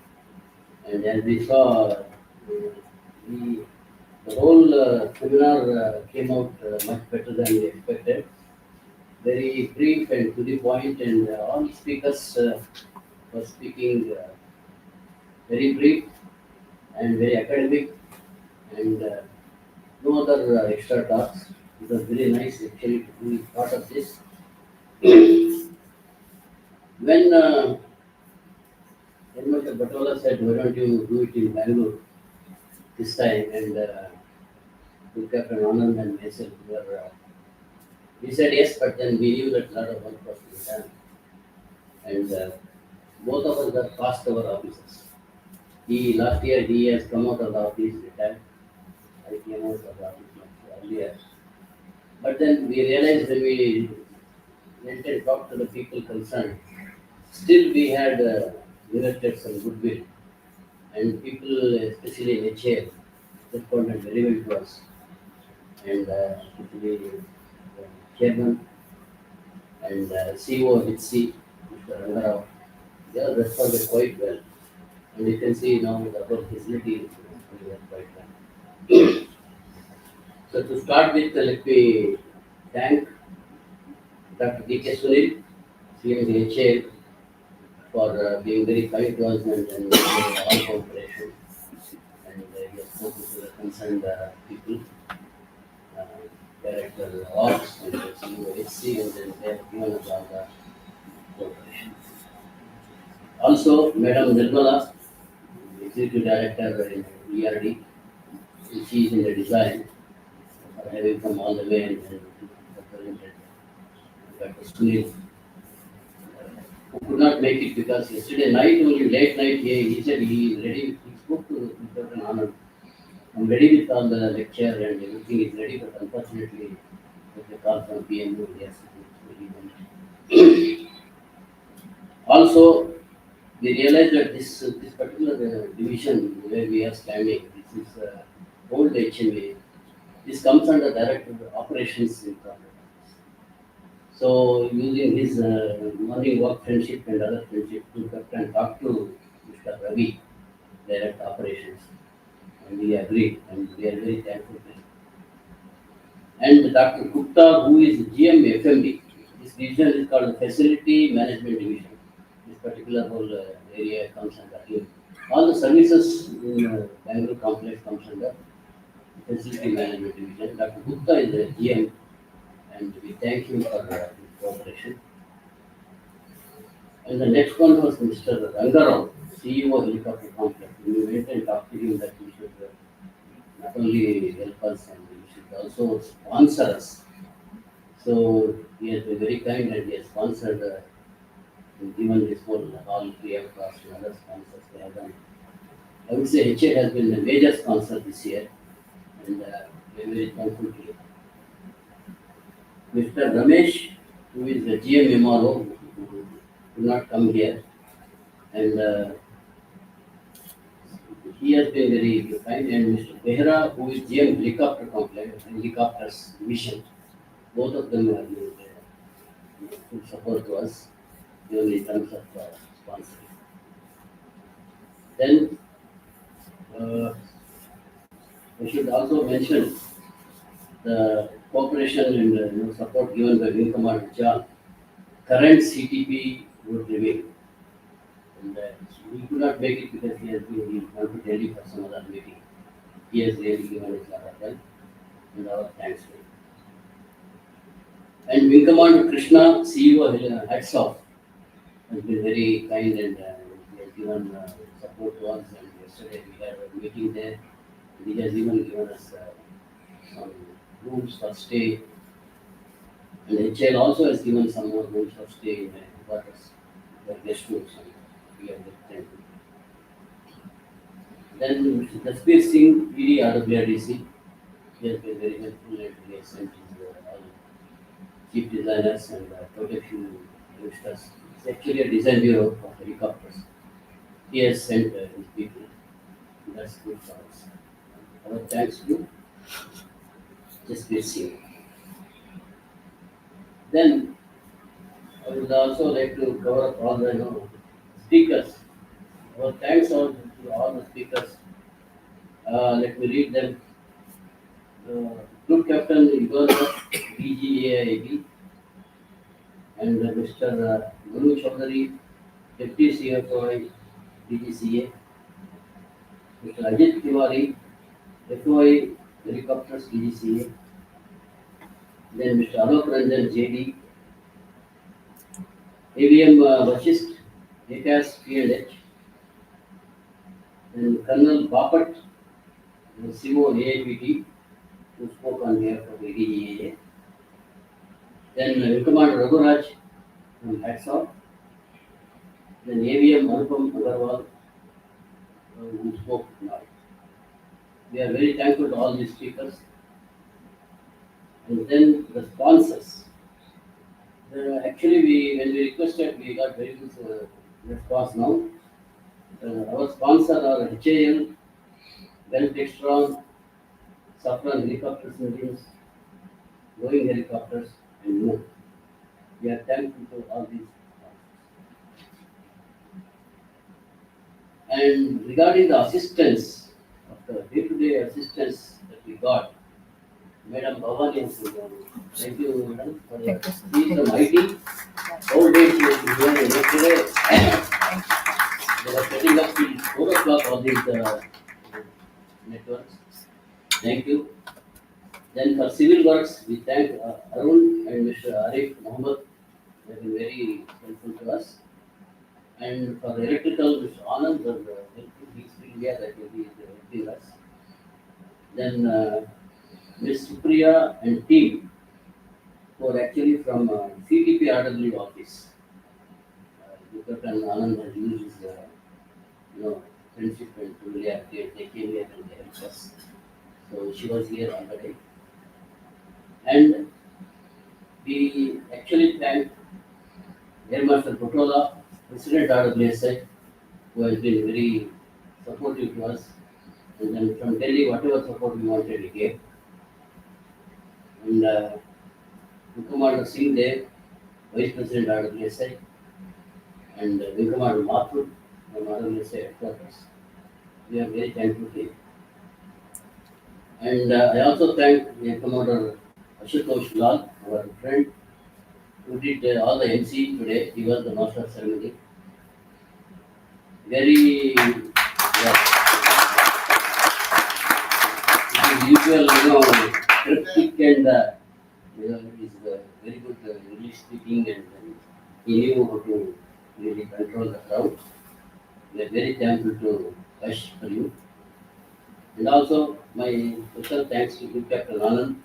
And as we saw, the whole seminar came out much better than we expected. Very brief and to the point, and all speakers were speaking very brief and very academic, and no other extra talks. It was very nice actually to be part of this. When Mr. Batola said, why don't you do it in Bengaluru this time, and we kept an honor and myself were, we said yes, but then we knew that a lot of work was to be done. And both of us were past our offices. Last year he has come out of the office, retired. I came out of the office much earlier. But then we realized when we went and talked to the people concerned, still we had invested some goodwill. And people, especially in HAL, responded very well to us. And especially the chairman and CEO of HC, Mr. Rangarao, they have responded quite well. And you can see now the whole facility is doing quite well. So to start with, let me thank Dr. D.K. Sunil, CMHA, for being very kind to us and all cooperation. And he has spoken to the concerned people, Director Ops and the CEO HC, and then they have given us all the cooperation. Also, Madam Nirmala, Executive Director in ERD, she is in the design, having come all the way and represented Dr. Sunil, who could not make it because yesterday night, only late night, he said he is ready. He spoke to Dr. Anand. I'm ready with all the lecture and everything is ready, but unfortunately, with the call from PMU, yes, also, we realized that this particular division where we are standing, this is old HMA. This comes under Director of Operations in Corporate. So, using his morning walk friendship and other friendship, to come and talk to Mr. Ravi, Director of Operations, and we agreed, and we are very thankful to him. And Dr. Gupta, who is GM FMD, this division is called the Facility Management Division. This particular whole area comes under him. All the services in Bengaluru complex comes under Facility Management Division. Dr. Gupta is the GM, and we thank him for his cooperation. And the next one was Mr. Rangarao, CEO Helicopter Complex. We went and talked to him that he should not only help us and he should also sponsor us. So he has been very kind and he has sponsored given this whole all free of cost to other sponsors they have done. I would say HA has been a major sponsor this year and we are very thankful to him. Mr. Ramesh, who is the GM MRO, who could not come here, and he has been very kind, and Mr. Behra, who is GM Helicopters Division, both of them have been good support to us, even in terms of sponsoring. Then I should also mention the cooperation and support given by Wing Commander John. Current CTP would remain. And he could not make it because he has been to Delhi for some other meeting. He has really given his lot of help and our thanks to him. And Wing Commander Krishna, CEO, hats off, has been very kind and he has given support to us. And yesterday we had a meeting there. And he has even given us some rooms for stay. And HL also has given some more rooms for stay in quarters, the guest rooms. We are very thankful. Then Mr. Jasbir Singh, PD RWSI, he has been very helpful and he has sent his all chief designers and quite a few youngsters. It's actually a design bureau of helicopters. He has sent his people. That's good for us. Our thanks to Jasbir Singh. Then I would also like to cover up all the speakers. Our thanks to all the speakers. Let me read them. Group Captain Ivan DGAIB and Mr. Guru Chaudhary, Deputy CFO DGCA, Mr. Ajit Tiwari, FOI Helicopters DGCA, then Mr. Alok Ranjan JD, AVM Vashist, ACAS PLH, and Colonel Bapat, the CO AIPT, who spoke on behalf of the ADGAA. Then Commander Raguraj from Hacksaw. Then AVM Anupam Agarwal, who spoke now. We are very thankful to all these speakers. And then the sponsors. Actually, when we requested, we got very good response now. Our sponsors are HAL, Bell Textron, Safran Helicopters Engines, Boeing Helicopters, and more. We are thankful to all these sponsors. And regarding the assistance, of the day-to-day assistance that we got, Madam Bhavani, thank you, Madam, for your speech from IT. Whole day she was here, and yesterday they were setting up till 4 o'clock all these networks. Thank you. Then for civil works, we thank Arun and Mr. Arif Mohammed. They have been very helpful to us. And for electrical, Mr. Anand was helpful. He's still here, that will be helping us. Then Ms. Supriya and team, who are actually from CTP RW office. Captain Anand has used his friendship and familiarity. They came here and they helped us. So she was here on the day. And we actually thank Air Marshal Potola, President RWSI, who has been very supportive to us. And then from Delhi, whatever support we wanted, he gave. And Commander Singh Dev, Vice President RWSI, and Wing Commander Mathur from RWSI headquarters. We are very thankful to him. And I also thank Air Commander Ashutosh Lal, our friend, who did all the MC today. He was the master of ceremony. Very, usual, cryptic and he's very good English speaking, and he knew how to really control the crowd. We are very thankful to Ash for you. And also my special thanks to Group Captain Anand,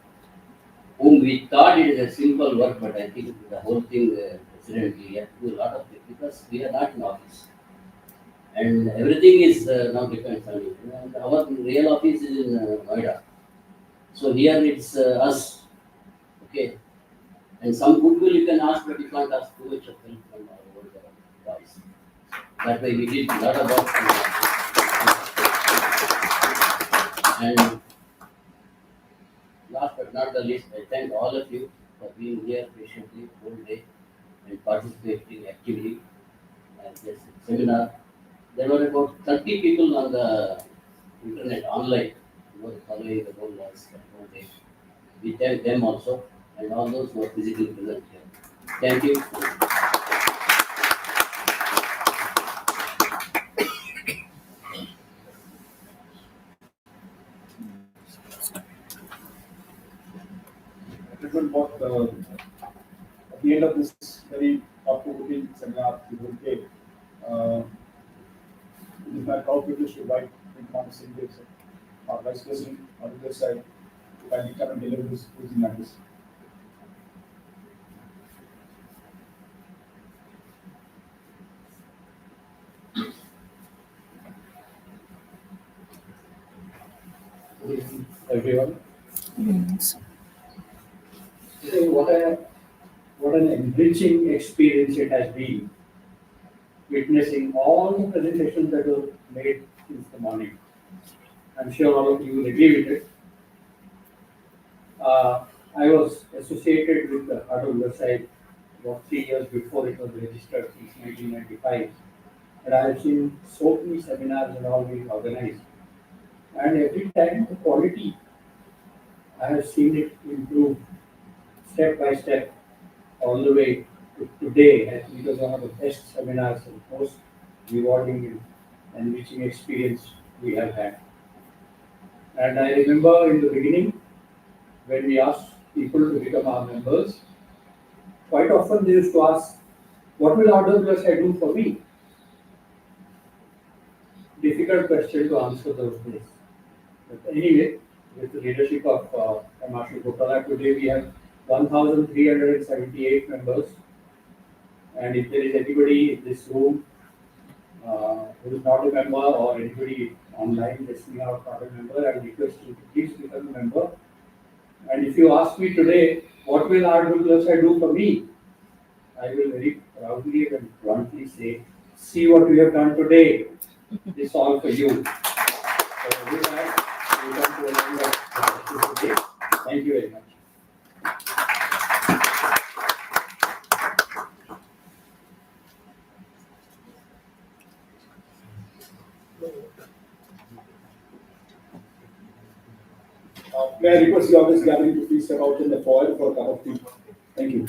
whom we thought it is a simple work, but I think the whole thing, President, we have to do a lot of it because we are not in office. And everything is now depends on it. And our real office is in Noida. So here it's us. Okay. And some goodwill you can ask, but you can't ask too much of help from our old guys. That way we did a lot of work. And last but not the least, I thank all of you for being here patiently whole day and participating actively at this seminar. There were about 30 people on the internet online who were following the whole day. We thank them also and all those who are physically present here. Thank you. At the end of this very thought-provoking seminar, we will take. It is my proud privilege to invite Thomas Singh, our Vice President, RWSI, to kindly come and deliver this closing address. Good evening, everyone. Yes. So what an enriching experience it has been, witnessing all the presentations that were made since the morning. I'm sure all of you will agree with it. I was associated with the RWSI about 3 years before it was registered, since 1995. And I have seen so many seminars and all being organized. And every time the quality, I have seen it improve step by step all the way to today. I think it was one of the best seminars and most rewarding and enriching experience we have had. And I remember in the beginning, when we asked people to become our members, quite often they used to ask, what will RWSI do for me? Difficult question to answer those days. But anyway, with the leadership of Marshal Gopala, today we have 1,378 members. And if there is anybody in this room who is not a member or anybody online listening out not a member, I request you to please become a member. And if you ask me today, what will RWSI do for me? I will very proudly and bluntly say, see what we have done today. It's all for you. So with that, we come to an end of today. Thank you very much. May I request the audience gathering to please step out in the foyer for a cup of tea. Thank you.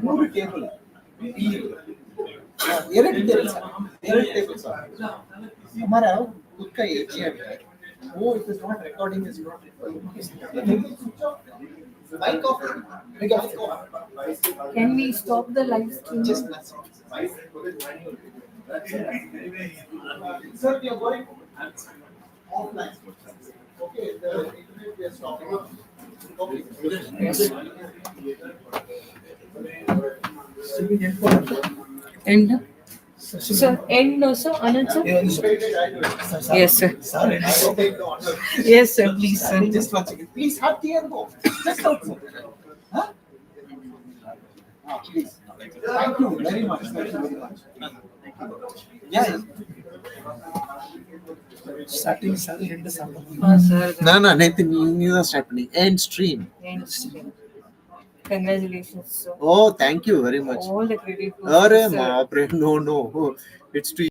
ಮೂರು table ಎರಡು table sir ಎರಡು table sir हमारा खुद का ATM है वो it is not recording is not mic off Can we stop the live stream? Just sir, we are going offline. Okay, the internet we are stopping. Okay. Yes. End. Sir, end also, Anand sir? Yes, sir. Yes, sir, please, sir. Just one second. Please have tea and go. Just outside. Huh? Please. Thank you very much. Thank you very much. Yeah. Starting end sir. No, Nathan, you are starting. End stream. End stream. Congratulations, sir. Oh, thank you very much. All the credit goes to Arre, sir. no. It's to